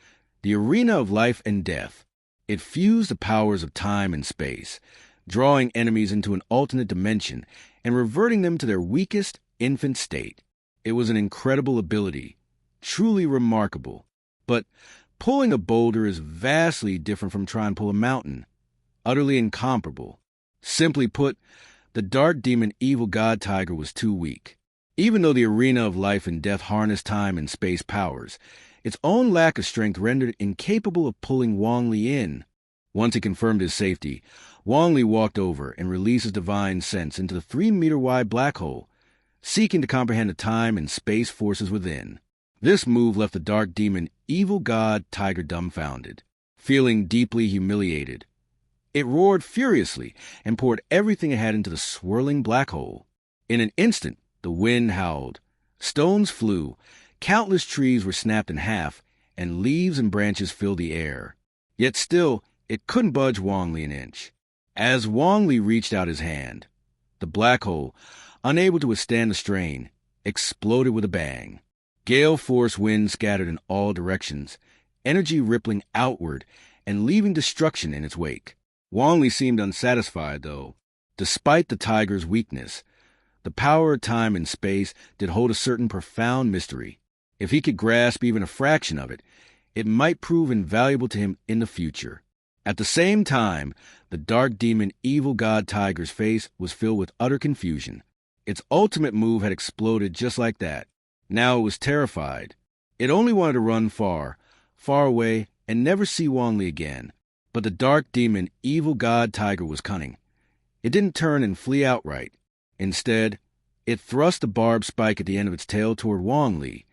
the arena of life and death. It fused the powers of time and space, drawing enemies into an alternate dimension and reverting them to their weakest infant state. It was an incredible ability, truly remarkable. But pulling a boulder is vastly different from trying to pull a mountain, utterly incomparable. Simply put, the dark demon evil god tiger was too weak. Even though the arena of life and death harnessed time and space powers, its own lack of strength rendered it incapable of pulling Wang Li in. Once he confirmed his safety, Wang Li walked over and released his divine sense into the 3-meter-wide black hole, seeking to comprehend the time and space forces within. This move left the dark demon evil god tiger dumbfounded, feeling deeply humiliated. It roared furiously and poured everything it had into the swirling black hole. In an instant, the wind howled, stones flew, countless trees were snapped in half, and leaves and branches filled the air. Yet still, it couldn't budge Wang Li an inch. As Wang Li reached out his hand, the black hole, unable to withstand the strain, exploded with a bang. Gale-force winds scattered in all directions, energy rippling outward and leaving destruction in its wake. Wang Li seemed unsatisfied, though. Despite the tiger's weakness, the power of time and space did hold a certain profound mystery. If he could grasp even a fraction of it, it might prove invaluable to him in the future. At the same time, the dark demon evil god tiger's face was filled with utter confusion. Its ultimate move had exploded just like that. Now it was terrified. It only wanted to run far, far away, and never see Wang Li again. But the dark demon evil god tiger was cunning. It didn't turn and flee outright. Instead, it thrust the barbed spike at the end of its tail toward Wang Li,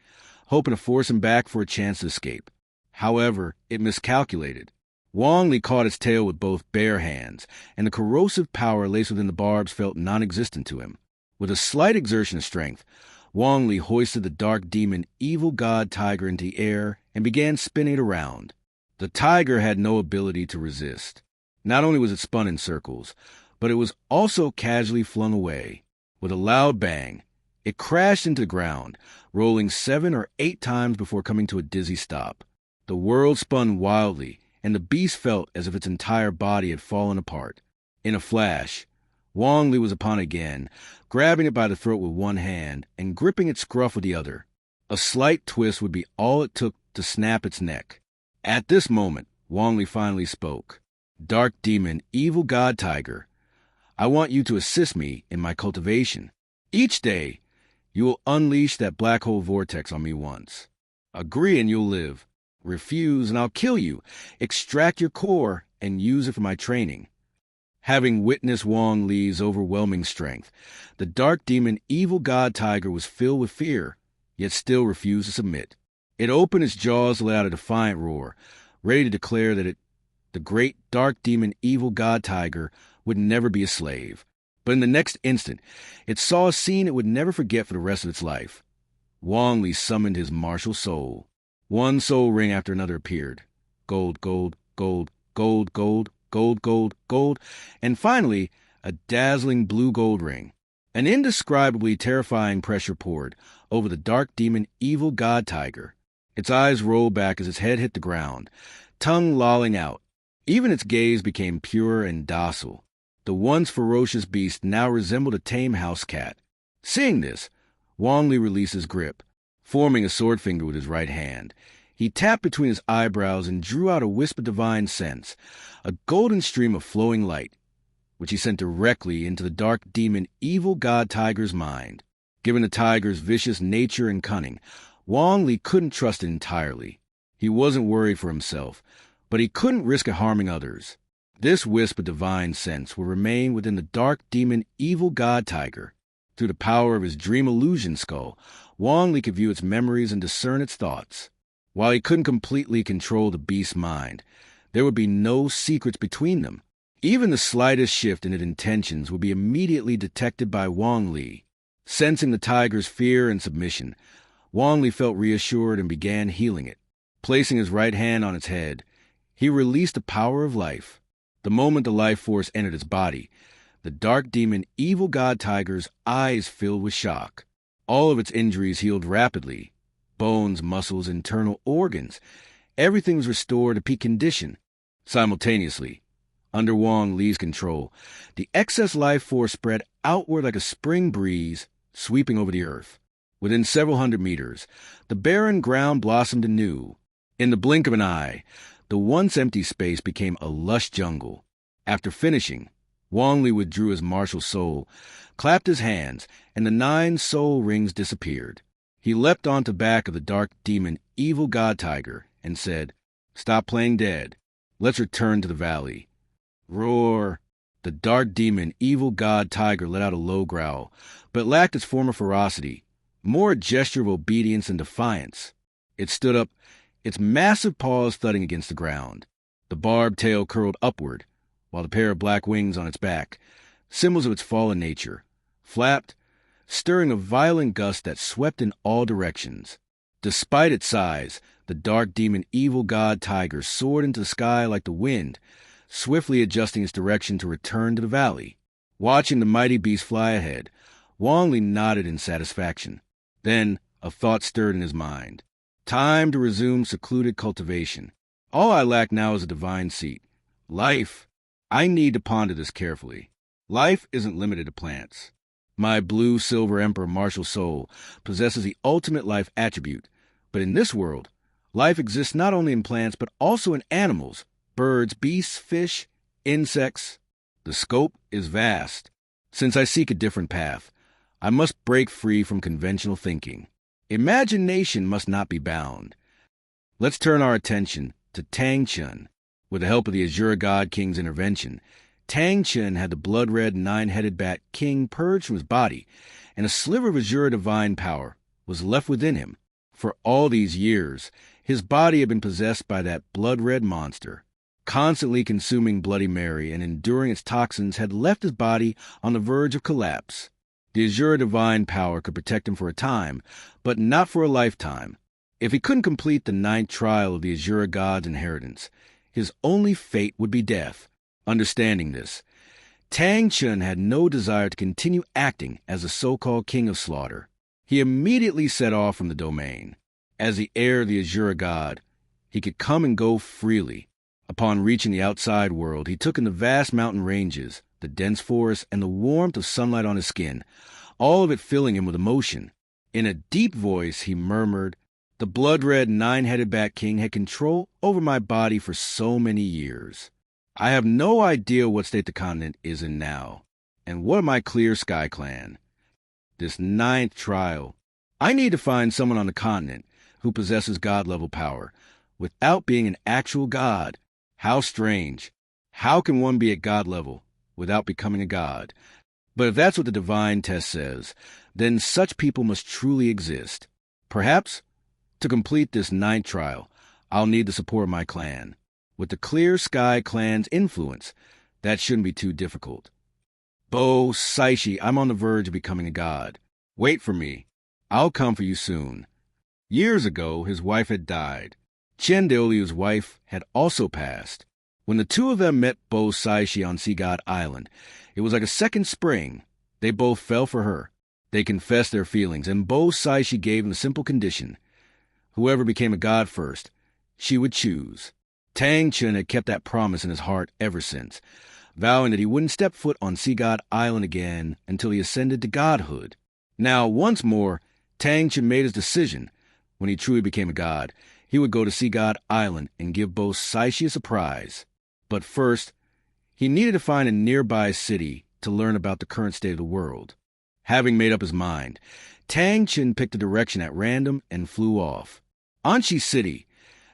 hoping to force him back for a chance to escape. However, it miscalculated. Wang Li caught its tail with both bare hands, and the corrosive power laced within the barbs felt non-existent to him. With a slight exertion of strength, Wang Li hoisted the dark demon evil god tiger into the air and began spinning it around. The tiger had no ability to resist. Not only was it spun in circles, but it was also casually flung away. With a loud bang, it crashed into the ground, rolling 7 or 8 times before coming to a dizzy stop. The world spun wildly, and the beast felt as if its entire body had fallen apart. In a flash, Wang Li was upon it again, grabbing it by the throat with one hand and gripping its scruff with the other. A slight twist would be all it took to snap its neck. At this moment, Wang Li finally spoke. "Dark demon, evil god tiger, I want you to assist me in my cultivation. Each day, you will unleash that black hole vortex on me once. Agree and you'll live. Refuse and I'll kill you, extract your core, and use it for my training." Having witnessed Wang Li's overwhelming strength, the dark demon evil god tiger was filled with fear, yet still refused to submit. It opened its jaws to let out a defiant roar, ready to declare that the great dark demon evil god tiger, would never be a slave. But in the next instant, it saw a scene it would never forget for the rest of its life. Wang Li summoned his martial soul. One soul ring after another appeared. Gold, gold, gold, gold, gold, gold, gold, gold, and finally, a dazzling blue gold ring. An indescribably terrifying pressure poured over the dark demon evil god tiger. Its eyes rolled back as its head hit the ground, tongue lolling out. Even its gaze became pure and docile. The once ferocious beast now resembled a tame house cat. Seeing this, Wang Li released his grip, forming a sword finger with his right hand. He tapped between his eyebrows and drew out a wisp of divine sense, a golden stream of flowing light, which he sent directly into the dark demon evil god tiger's mind. Given the tiger's vicious nature and cunning, Wang Li couldn't trust it entirely. He wasn't worried for himself, but he couldn't risk it harming others. This wisp of divine sense will remain within the dark demon evil god tiger. Through the power of his dream illusion skull, Wang Li could view its memories and discern its thoughts. While he couldn't completely control the beast's mind, there would be no secrets between them. Even the slightest shift in its intentions would be immediately detected by Wang Li. Sensing the tiger's fear and submission, Wang Li felt reassured and began healing it. Placing his right hand on its head, he released the power of life. The moment the life force entered its body, the dark demon evil god tiger's eyes filled with shock. All of its injuries healed rapidly. Bones, muscles, internal organs. Everything was restored to peak condition. Simultaneously, under Wang Li's control, the excess life force spread outward like a spring breeze, sweeping over the earth. Within several hundred meters, the barren ground blossomed anew. In the blink of an eye, the once empty space became a lush jungle. After finishing, Wang Li withdrew his martial soul, clapped his hands, and the 9 soul rings disappeared. He leapt onto the back of the dark demon evil god tiger and said, "Stop playing dead. Let's return to the valley." Roar! The dark demon evil god tiger let out a low growl, but lacked its former ferocity, more a gesture of obedience and defiance. It stood up, its massive paws thudding against the ground. The barbed tail curled upward, while the pair of black wings on its back, symbols of its fallen nature, flapped, stirring a violent gust that swept in all directions. Despite its size, the dark demon evil god tiger soared into the sky like the wind, swiftly adjusting its direction to return to the valley. Watching the mighty beast fly ahead, Wang Li nodded in satisfaction. Then a thought stirred in his mind. Time to resume secluded cultivation. All I lack now is a divine seat. Life. I need to ponder this carefully. Life isn't limited to plants. My blue-silver emperor martial soul possesses the ultimate life attribute. But in this world, life exists not only in plants but also in animals, birds, beasts, fish, insects. The scope is vast. Since I seek a different path, I must break free from conventional thinking. Imagination must not be bound. Let's turn our attention to Tang Chun. With the help of the Azure God King's intervention, Tang Chun had the blood-red 9-headed bat king purged from his body, and a sliver of Azure divine power was left within him. For all these years, his body had been possessed by that blood-red monster. Constantly consuming Bloody Mary and enduring its toxins had left his body on the verge of collapse. The Azure divine power could protect him for a time, but not for a lifetime. If he couldn't complete the 9th trial of the Azure God's inheritance, his only fate would be death. Understanding this, Tang Chun had no desire to continue acting as the so-called king of slaughter. He immediately set off from the domain. As the heir of the Azure God, he could come and go freely. Upon reaching the outside world, he took in the vast mountain ranges, the dense forest, and the warmth of sunlight on his skin, all of it filling him with emotion. In a deep voice, he murmured, "The blood-red 9-headed bat king had control over my body for so many years. I have no idea what state the continent is in now, and what of my Clear Sky clan? This 9th trial. I need to find someone on the continent who possesses god-level power, without being an actual god. How strange. How can one be at god level without becoming a god? But if that's what the divine test says, then such people must truly exist. Perhaps, to complete this 9th trial, I'll need the support of my clan. With the Clear Sky clan's influence, that shouldn't be too difficult. Bo Saishi, I'm on the verge of becoming a god. Wait for me. I'll come for you soon." Years ago, his wife had died. Chen Deoliu's wife had also passed. When the two of them met Bo Saishi on Sea God Island, it was like a second spring. They both fell for her. They confessed their feelings, and Bo Saishi gave them a simple condition. Whoever became a god first, she would choose. Tang Chun had kept that promise in his heart ever since, vowing that he wouldn't step foot on Sea God Island again until he ascended to godhood. Now, once more, Tang Chun made his decision. When he truly became a god, he would go to Sea God Island and give Bo Saishi a surprise. But first, he needed to find a nearby city to learn about the current state of the world. Having made up his mind, Tang Chun picked a direction at random and flew off. Anshi City,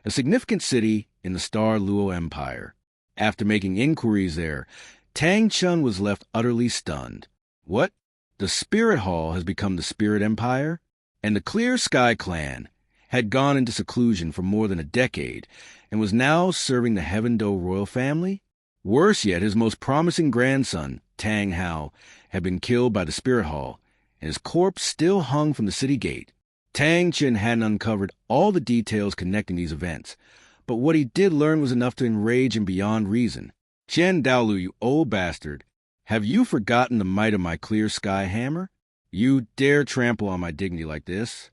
a significant city in the Star Luo Empire. After making inquiries there, Tang Chun was left utterly stunned. What? The Spirit Hall has become the Spirit Empire? And the Clear Sky clan had gone into seclusion for more than a decade and was now serving the Heaven Do royal family? Worse yet, his most promising grandson, Tang Hao, had been killed by the Spirit Hall, and his corpse still hung from the city gate. Tang Chen hadn't uncovered all the details connecting these events, but what he did learn was enough to enrage him beyond reason. "Qian Daolu, you old bastard, have you forgotten the might of my clear sky hammer? You dare trample on my dignity like this?"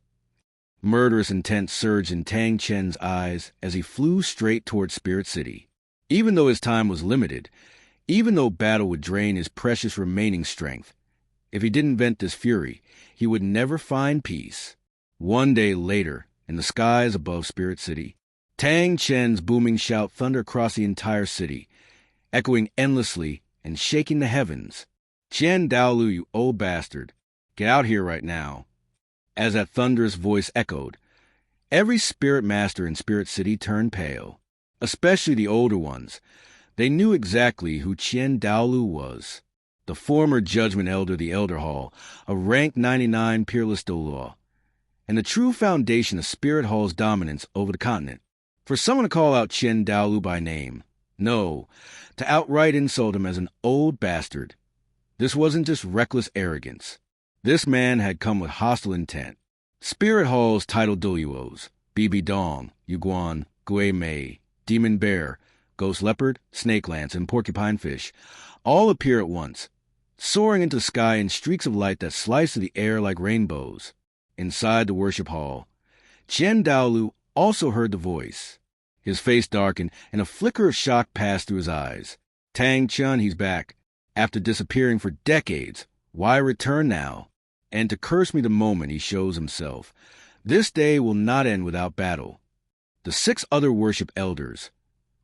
Murderous intent surged in Tang Chen's eyes as he flew straight toward Spirit City. Even though his time was limited, even though battle would drain his precious remaining strength, if he didn't vent this fury, he would never find peace. One day later, in the skies above Spirit City, Tang Chen's booming shout thundered across the entire city, echoing endlessly and shaking the heavens. "Qian Daolu, you old bastard, get out here right now." As that thunderous voice echoed, every spirit master in Spirit City turned pale, especially the older ones. They knew exactly who Qian Daolu was, the former Judgment Elder of the Elder Hall, a rank 99 peerless Douluo, and the true foundation of Spirit Hall's dominance over the continent. For someone to call out Qian Daolu by name, no, to outright insult him as an old bastard, this wasn't just reckless arrogance. This man had come with hostile intent. Spirit Hall's titled Douluos, Bibi Dong, Yuguan, Gui Mei, Demon Bear, Ghost Leopard, Snake Lance, and Porcupine Fish all appear at once, soaring into the sky in streaks of light that slice through the air like rainbows. Inside the worship hall, Qian Daolu also heard the voice. His face darkened, and a flicker of shock passed through his eyes. "Tang Chen, he's back. After disappearing for decades, why return now? And to curse me the moment he shows himself. This day will not end without battle." The 6 other worship elders,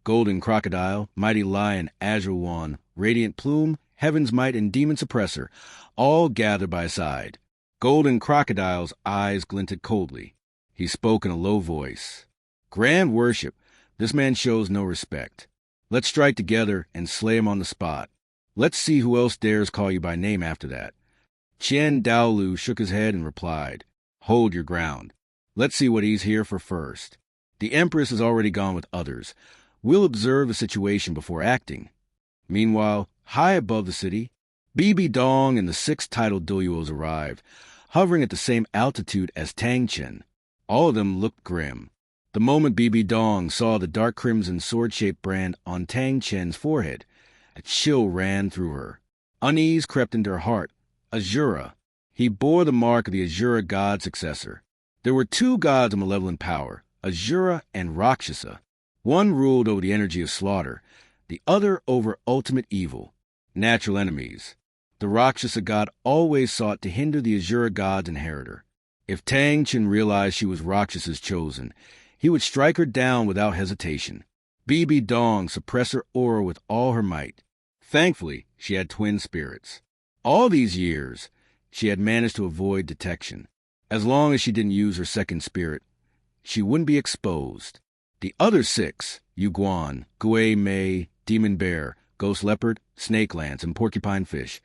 Golden Crocodile, Mighty Lion, Azure Wan, Radiant Plume, Heaven's Might, and Demon Suppressor, all gathered by his side. Golden Crocodile's eyes glinted coldly. He spoke in a low voice. "Grand worship, this man shows no respect. Let's strike together and slay him on the spot. Let's see who else dares call you by name after that." Qian Daolu shook his head and replied, "Hold your ground. Let's see what he's here for first. The Empress has already gone with others. We'll observe the situation before acting." Meanwhile, high above the city, Bibi Dong and the 6 titled Douluos arrived, hovering at the same altitude as Tang Chen. All of them looked grim. The moment Bibi Dong saw the dark crimson sword-shaped brand on Tang Chen's forehead, a chill ran through her. Unease crept into her heart. Azura. He bore the mark of the Azura god successor. There were 2 gods of malevolent power, Azura and Rakshasa. One ruled over the energy of slaughter, the other over ultimate evil, natural enemies. The Rakshasa god always sought to hinder the Azura god's inheritor. If Tang Chen realized she was Rakshasa's chosen, he would strike her down without hesitation. Bibi Dong suppressed her aura with all her might. Thankfully, she had twin spirits. All these years, she had managed to avoid detection. As long as she didn't use her second spirit, she wouldn't be exposed. The other 6, Yuguan, Gui Mei, Demon Bear, Ghost Leopard, Snake Lance, and Porcupine Fish,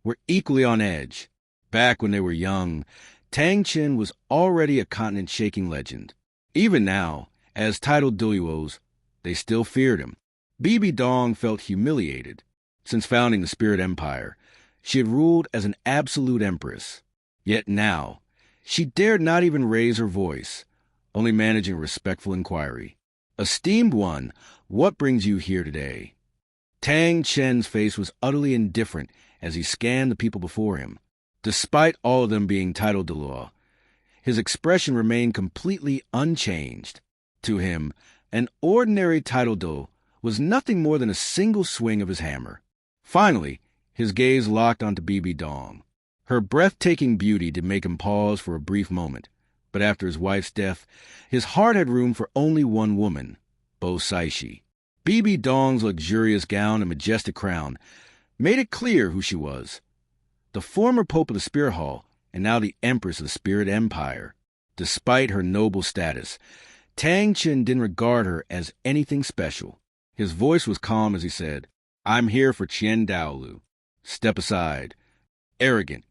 were equally on edge. Back when they were young, Tang Chen was already a continent-shaking legend. Even now, as titled Douluos, they still feared him. Bibi Dong felt humiliated. Since founding the Spirit Empire, she had ruled as an absolute empress. Yet now, she dared not even raise her voice, only managing a respectful inquiry. "Esteemed one, what brings you here today?" Tang Chen's face was utterly indifferent as he scanned the people before him. Despite all of them being titled Douluo, his expression remained completely unchanged. To him, an ordinary title Do was nothing more than a single swing of his hammer. Finally, his gaze locked onto Bibi Dong. Her breathtaking beauty did make him pause for a brief moment, but after his wife's death, his heart had room for only one woman, Bo Saishi. Bibi Dong's luxurious gown and majestic crown made it clear who she was. The former Pope of the Spirit Hall, and now the Empress of the Spirit Empire. Despite her noble status, Tang Chen didn't regard her as anything special. His voice was calm as he said, "I'm here for Qian Daolu. Step aside." Arrogant.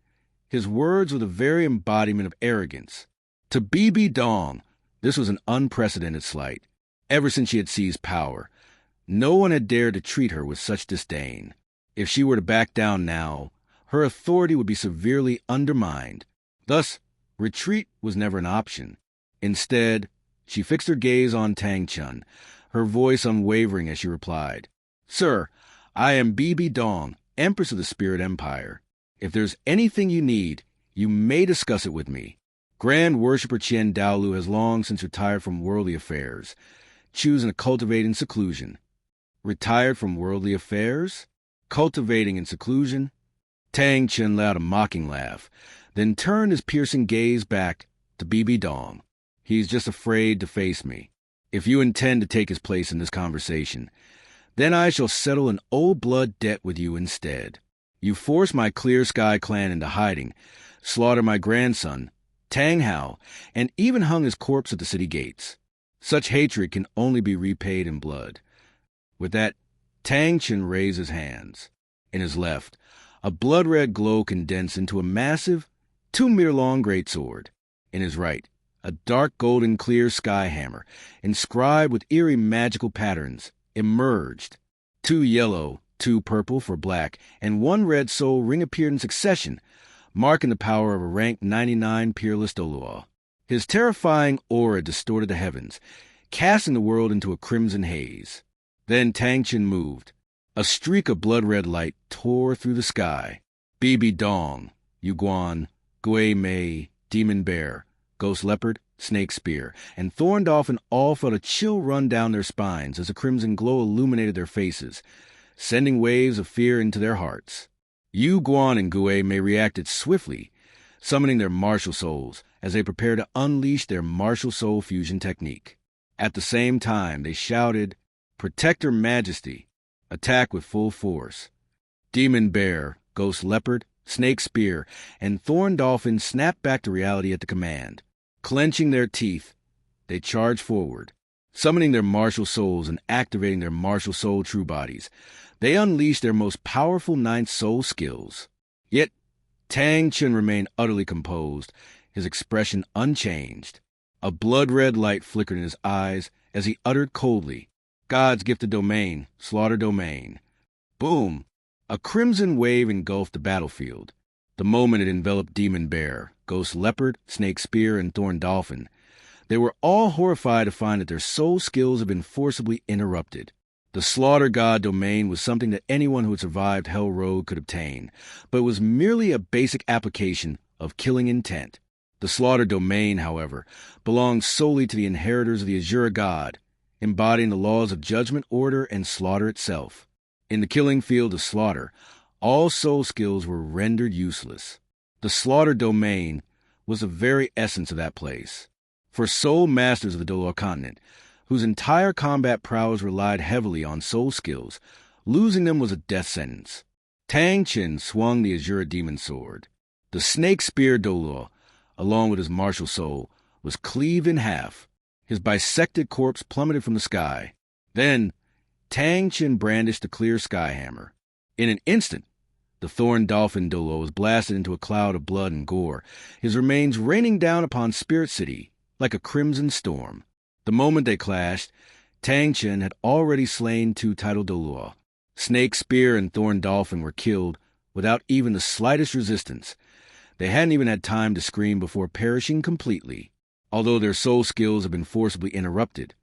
His words were the very embodiment of arrogance. To Bibi Dong, this was an unprecedented slight. Ever since she had seized power, no one had dared to treat her with such disdain. If she were to back down now, her authority would be severely undermined. Thus, retreat was never an option. Instead, she fixed her gaze on Tang Chun, her voice unwavering as she replied, "Sir, I am Bibi Dong, Empress of the Spirit Empire. If there's anything you need, you may discuss it with me. Grand Worshipper Qian Daolu has long since retired from worldly affairs, choosing to cultivate in seclusion." Retired from worldly affairs? Cultivating in seclusion? Tang Chun let out a mocking laugh, then turned his piercing gaze back to Bibi Dong. "He's just afraid to face me. If you intend to take his place in this conversation, then I shall settle an old blood debt with you instead. You forced my Clear Sky clan into hiding, slaughtered my grandson, Tang Hao, and even hung his corpse at the city gates. Such hatred can only be repaid in blood." With that, Tang Chun raised his hands. In his left, a blood-red glow condensed into a massive, 2-meter-long greatsword. In his right, a dark golden Clear Sky hammer, inscribed with eerie magical patterns, emerged. 2 yellow, 2 purple for black, and 1 red soul ring appeared in succession, marking the power of a rank 99 peerless Douluo. His terrifying aura distorted the heavens, casting the world into a crimson haze. Then Tang Chun moved. A streak of blood-red light tore through the sky. Bibi Dong, Yuguan, Gui Mei, Demon Bear, Ghost Leopard, Snake Spear, and Thorn Dolphin all felt a chill run down their spines as a crimson glow illuminated their faces, sending waves of fear into their hearts. Yu Guan and Gui Mei reacted swiftly, summoning their martial souls as they prepared to unleash their martial soul fusion technique. At the same time, they shouted, "Protect Her Majesty! Attack with full force!" Demon Bear, Ghost Leopard, Snake Spear, and Thorn Dolphin snapped back to reality at the command. Clenching their teeth, they charged forward. Summoning their martial souls and activating their martial soul true bodies, they unleashed their most powerful 9th soul skills. Yet, Tang Chun remained utterly composed, his expression unchanged. A blood-red light flickered in his eyes as he uttered coldly, "God's gifted domain, slaughter domain." Boom! A crimson wave engulfed the battlefield. The moment it enveloped Demon Bear, Ghost Leopard, Snake Spear, and Thorn Dolphin, they were all horrified to find that their soul skills had been forcibly interrupted. The Slaughter God domain was something that anyone who had survived Hell Road could obtain, but it was merely a basic application of killing intent. The Slaughter domain, however, belonged solely to the inheritors of the Azura God, embodying the laws of judgment, order, and slaughter itself. In the killing field of slaughter, all soul skills were rendered useless. The Slaughter domain was the very essence of that place. For soul masters of the Douluo Continent, whose entire combat prowess relied heavily on soul skills, losing them was a death sentence. Tang Chun swung the Azura demon sword. The Snake Spear Douluo, along with his martial soul, was cleaved in half. His bisected corpse plummeted from the sky. Then, Tang Chun brandished the Clear Sky hammer. In an instant, the Thorn Dolphin Douluo was blasted into a cloud of blood and gore, his remains raining down upon Spirit City like a crimson storm. The moment they clashed, Tang Chun had already slain 2 titled Douluo. Snake Spear and Thorn Dolphin were killed without even the slightest resistance. They hadn't even had time to scream before perishing completely. Although their soul skills had been forcibly interrupted,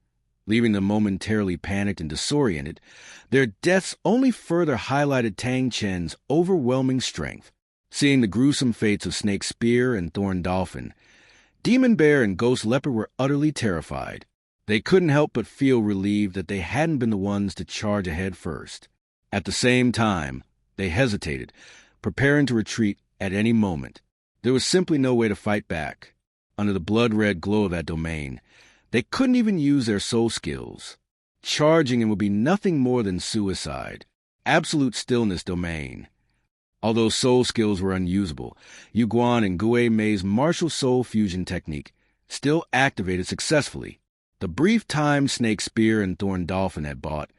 leaving them momentarily panicked and disoriented, their deaths only further highlighted Tang Chun's overwhelming strength. Seeing the gruesome fates of Snake Spear and Thorn Dolphin, Demon Bear and Ghost Leopard were utterly terrified. They couldn't help but feel relieved that they hadn't been the ones to charge ahead first. At the same time, they hesitated, preparing to retreat at any moment. There was simply no way to fight back. Under the blood-red glow of that domain, they couldn't even use their soul skills. Charging in would be nothing more than suicide. Absolute stillness domain. Although soul skills were unusable, Yu Guan and Gui Mei's martial soul fusion technique still activated successfully. The brief time Snake Spear and Thorn Dolphin had bought,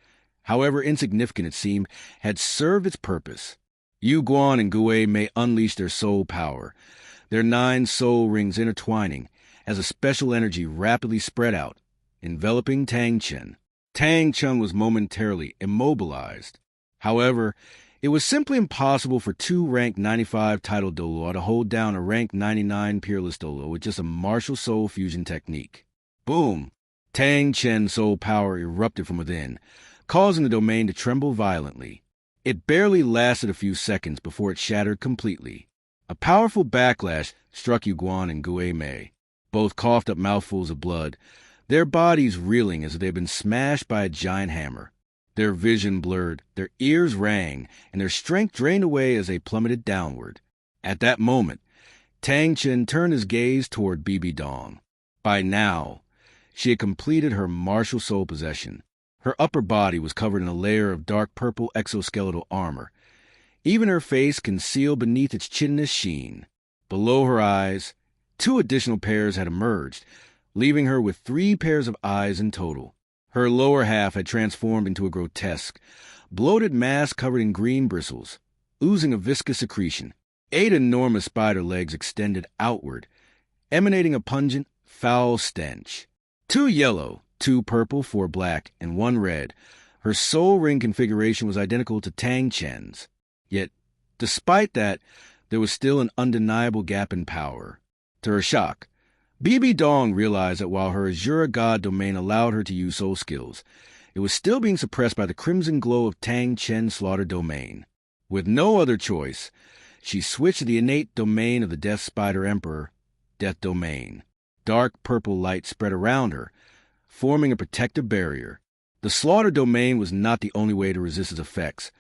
however insignificant it seemed, had served its purpose. Yu Guan and Gui Mei unleashed their soul power, their 9 soul rings intertwining as a special energy rapidly spread out, enveloping Tang Chun. Tang Chun was momentarily immobilized. However, It was simply impossible for two ranked 95 titled Douluo to hold down a ranked 99 peerless Douluo with just a martial soul fusion technique. Boom! Tang Chen's soul power erupted from within, causing the domain to tremble violently. It barely lasted a few seconds before it shattered completely. A powerful backlash struck Yuguan and Gue Mei. Both coughed up mouthfuls of blood, their bodies reeling as if they had been smashed by a giant hammer. Their vision blurred, their ears rang, and their strength drained away as they plummeted downward. At that moment, Tang Chen turned his gaze toward Bibi Dong. By now, she had completed her martial soul possession. Her upper body was covered in a layer of dark purple exoskeletal armor. Even her face concealed beneath its chitinous sheen. Below her eyes, 2 additional pairs had emerged, leaving her with 3 pairs of eyes in total. Her lower half had transformed into a grotesque, bloated mass covered in green bristles, oozing a viscous secretion. 8 enormous spider legs extended outward, emanating a pungent, foul stench. 2 yellow, 2 purple, 4 black, and 1 red. Her soul ring configuration was identical to Tang Chen's. Yet, despite that, there was still an undeniable gap in power. To her shock, Bibi Dong realized that while her Azura God domain allowed her to use soul skills, it was still being suppressed by the crimson glow of Tang Chen's slaughtered domain. With no other choice, she switched to the innate domain of the Death Spider Emperor, Death Domain. Dark purple light spread around her, forming a protective barrier. The slaughter domain was not the only way to resist its effects,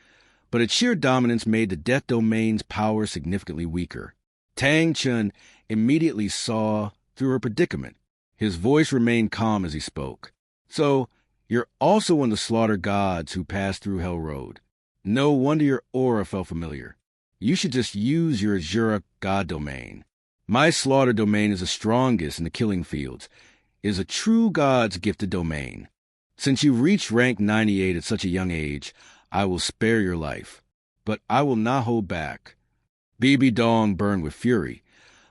but its sheer dominance made the Death Domain's power significantly weaker. Tang Chen immediately saw through her predicament. His voice remained calm as he spoke. So, you're also one of the slaughter gods who passed through Hell Road. No wonder your aura felt familiar. You should just use your Azura God domain. My slaughter domain is the strongest in the killing fields. It is a true god's gifted domain. Since you reached rank 98 at such a young age, I will spare your life. But I will not hold back. Bibi Dong burned with fury,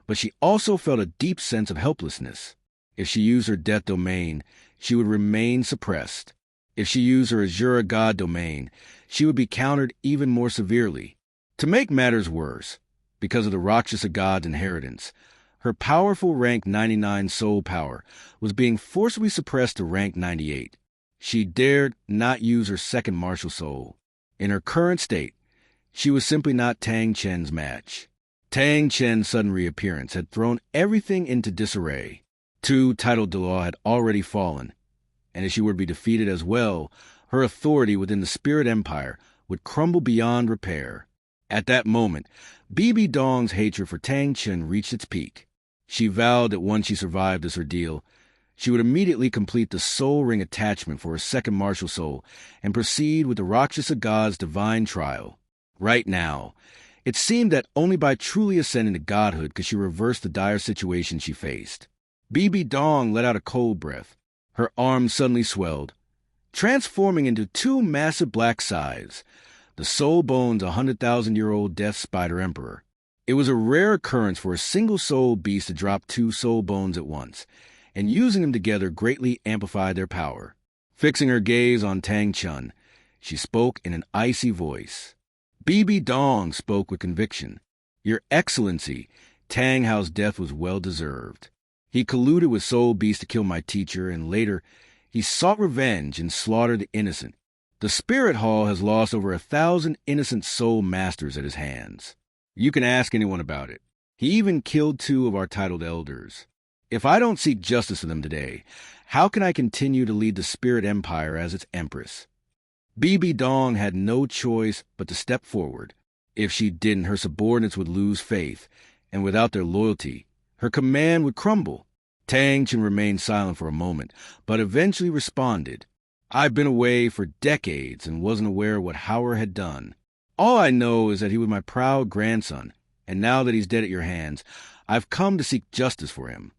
but she also felt a deep sense of helplessness. If she used her death domain, she would remain suppressed. If she used her Azura God domain, she would be countered even more severely. To make matters worse, because of the Rakshasa God's inheritance, her powerful rank 99 soul power was being forcibly suppressed to rank 98. She dared not use her second martial soul. In her current state, she was simply not Tang Chen's match. Tang Chen's sudden reappearance had thrown everything into disarray. 2 titled Douluo had already fallen, and if she were to be defeated as well, her authority within the Spirit Empire would crumble beyond repair. At that moment, Bibi Dong's hatred for Tang Chen reached its peak. She vowed that once she survived this ordeal, she would immediately complete the soul ring attachment for her second martial soul and proceed with the Rakshasa God's divine trial. Right now, it seemed that only by truly ascending to godhood could she reverse the dire situation she faced. Bibi Dong let out a cold breath. Her arms suddenly swelled, transforming into 2 massive black scythes, the soul bones of a 100,000-year-old Death Spider Emperor. It was a rare occurrence for a single soul beast to drop 2 soul bones at once, and using them together greatly amplified their power. Fixing her gaze on Tang Chen, she spoke in an icy voice. Bibi Dong spoke with conviction. Your Excellency, Tang Hao's death was well-deserved. He colluded with soul beasts to kill my teacher, and later, he sought revenge and slaughtered the innocent. The Spirit Hall has lost over 1,000 innocent soul masters at his hands. You can ask anyone about it. He even killed 2 of our titled elders. If I don't seek justice for them today, how can I continue to lead the Spirit Empire as its empress? Bibi Dong had no choice but to step forward. If she didn't, her subordinates would lose faith, and without their loyalty, her command would crumble. Tang Chen remained silent for a moment, but eventually responded. I've been away for decades and wasn't aware of what Howard had done. All I know is that he was my proud grandson, and now that he's dead at your hands, I've come to seek justice for him.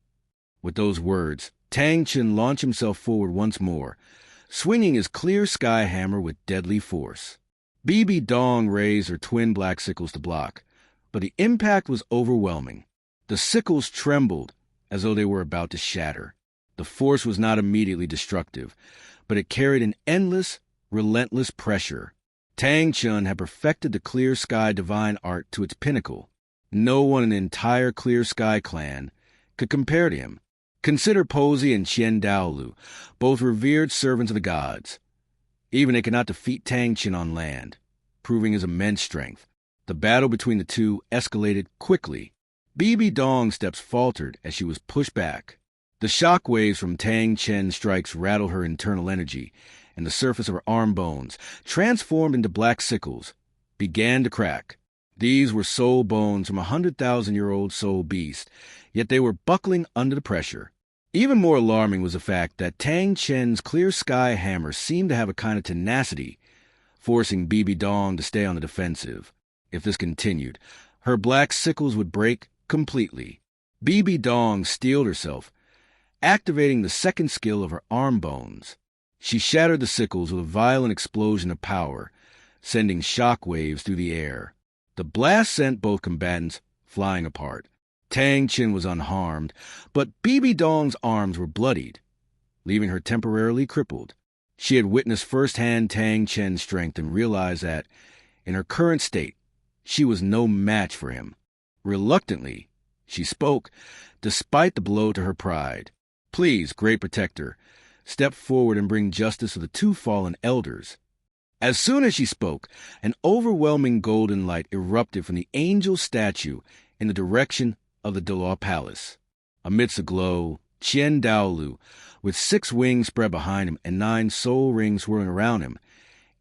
With those words, Tang Chen launched himself forward once more, swinging his clear sky hammer with deadly force. Bibi Dong raised her twin black sickles to block, but the impact was overwhelming. The sickles trembled as though they were about to shatter. The force was not immediately destructive, but it carried an endless, relentless pressure. Tang Chun had perfected the clear sky divine art to its pinnacle. No one in the entire clear sky clan could compare to him. Consider Posey and Qian Daolu, both revered servants of the gods. Even they could not defeat Tang Chun on land, proving his immense strength. The battle between the two escalated quickly. Bibi Dong's steps faltered as she was pushed back. The shock waves from Tang Chen's strikes rattled her internal energy, and the surface of her arm bones, transformed into black sickles, began to crack. These were soul bones from a 100,000-year-old soul beast, yet they were buckling under the pressure. Even more alarming was the fact that Tang Chen's clear sky hammer seemed to have a kind of tenacity, forcing Bibi Dong to stay on the defensive. If this continued, her black sickles would break completely. Bibi Dong steeled herself, activating the second skill of her arm bones. She shattered the sickles with a violent explosion of power, sending shock waves through the air. The blast sent both combatants flying apart. Tang Chin was unharmed, but Bibi Dong's arms were bloodied, leaving her temporarily crippled. She had witnessed firsthand Tang Chen's strength and realized that, in her current state, she was no match for him. Reluctantly, she spoke, despite the blow to her pride. "Please, great protector, step forward and bring justice to the two fallen elders." As soon as she spoke, an overwhelming golden light erupted from the angel statue in the direction of the Douluo Palace. Amidst the glow, Qian Daolu, with 6 wings spread behind him and 9 soul rings swirling around him,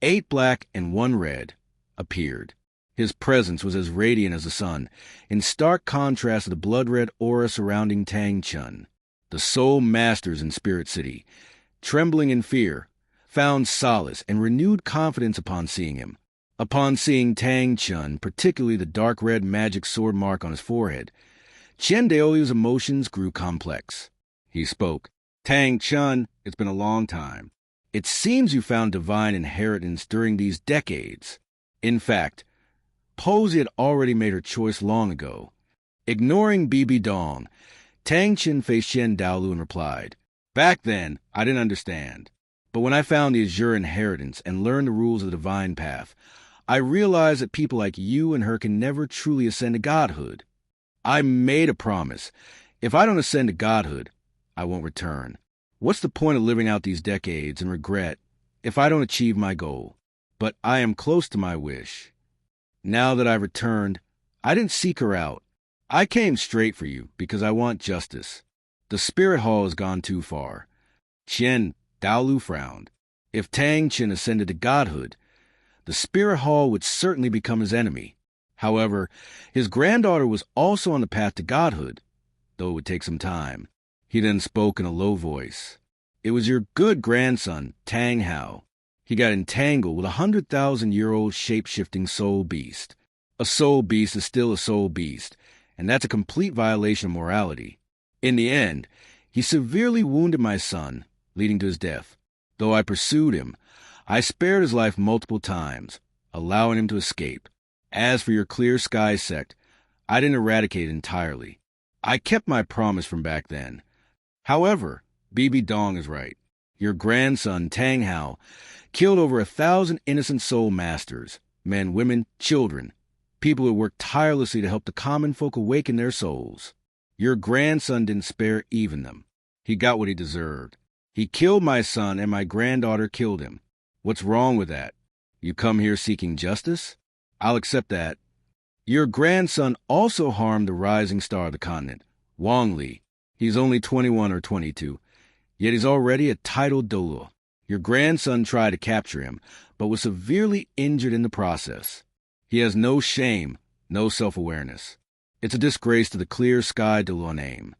8 black and 1 red, appeared. His presence was as radiant as the sun, in stark contrast to the blood-red aura surrounding Tang Chun. The soul masters in Spirit City, trembling in fear, found solace and renewed confidence upon seeing him. Upon seeing Tang Chun, particularly the dark red magic sword mark on his forehead, Qian Daolu's emotions grew complex. He spoke. "Tang Chun, it's been a long time. It seems you found divine inheritance during these decades. In fact, Posey had already made her choice long ago." Ignoring Bibi Dong, Tang Chin faced Qian Daolu and replied, "Back then, I didn't understand. But when I found the Azure inheritance and learned the rules of the divine path, I realized that people like you and her can never truly ascend to godhood. I made a promise. If I don't ascend to godhood, I won't return. What's the point of living out these decades and regret if I don't achieve my goal? But I am close to my wish. Now that I've returned, I didn't seek her out. I came straight for you because I want justice. The spirit hall has gone too far." Qian Daolu frowned. If Tang Chin ascended to godhood, the spirit hall would certainly become his enemy. However, his granddaughter was also on the path to godhood, though it would take some time. He then spoke in a low voice. "It was your good grandson, Tang Hao. He got entangled with a 100,000-year-old shape-shifting soul beast. A soul beast is still a soul beast, and that's a complete violation of morality. In the end, he severely wounded my son, leading to his death. Though I pursued him, I spared his life multiple times, allowing him to escape. As for your Clear Sky sect, I didn't eradicate it entirely. I kept my promise from back then. However, Bibi Dong is right. Your grandson, Tang Hao, killed over 1,000 innocent soul masters, men, women, children, people who worked tirelessly to help the common folk awaken their souls. Your grandson didn't spare even them. He got what he deserved. He killed my son and my granddaughter killed him. What's wrong with that? You come here seeking justice? I'll accept that. Your grandson also harmed the rising star of the continent, Wang Li. He's only 21 or 22, yet he's already a titled Douluo. Your grandson tried to capture him, but was severely injured in the process. He has no shame, no self-awareness. It's a disgrace to the Clear Sky Douluo name.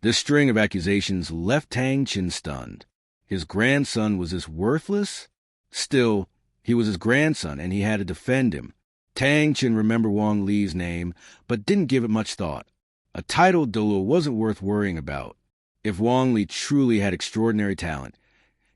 This string of accusations left Tang Chin stunned. His grandson was this worthless? Still, he was his grandson, and he had to defend him. Tang Chin remembered Wang Li's name, but didn't give it much thought. A titled Douluo wasn't worth worrying about. If Wang Li truly had extraordinary talent,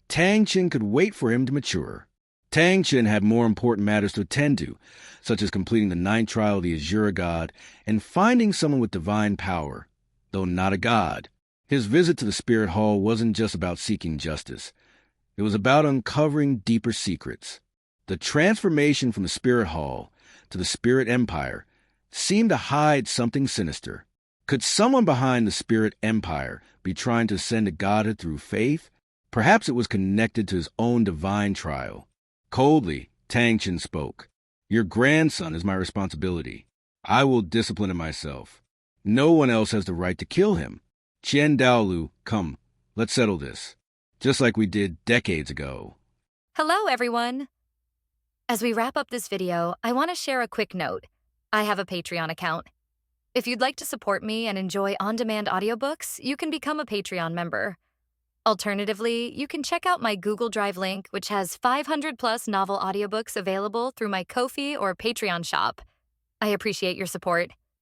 Tang Chin could wait for him to mature. Tang Chin had more important matters to attend to, such as completing the 9th trial of the Azure God and finding someone with divine power, though not a god. His visit to the Spirit Hall wasn't just about seeking justice. It was about uncovering deeper secrets. The transformation from the spirit hall to the spirit empire seemed to hide something sinister. Could someone behind the spirit empire be trying to ascend to godhood through faith? Perhaps it was connected to his own divine trial. Coldly, Tang Chen spoke. Your grandson is my responsibility. I will discipline him myself. No one else has the right to kill him. Qian Daolu, come, let's settle this. Just like we did decades ago. Hello, everyone. As we wrap up this video, I want to share a quick note. I have a Patreon account. If you'd like to support me and enjoy on-demand audiobooks, you can become a Patreon member. Alternatively, you can check out my Google Drive link, which has 500+ novel audiobooks available through my Ko-fi or Patreon shop. I appreciate your support.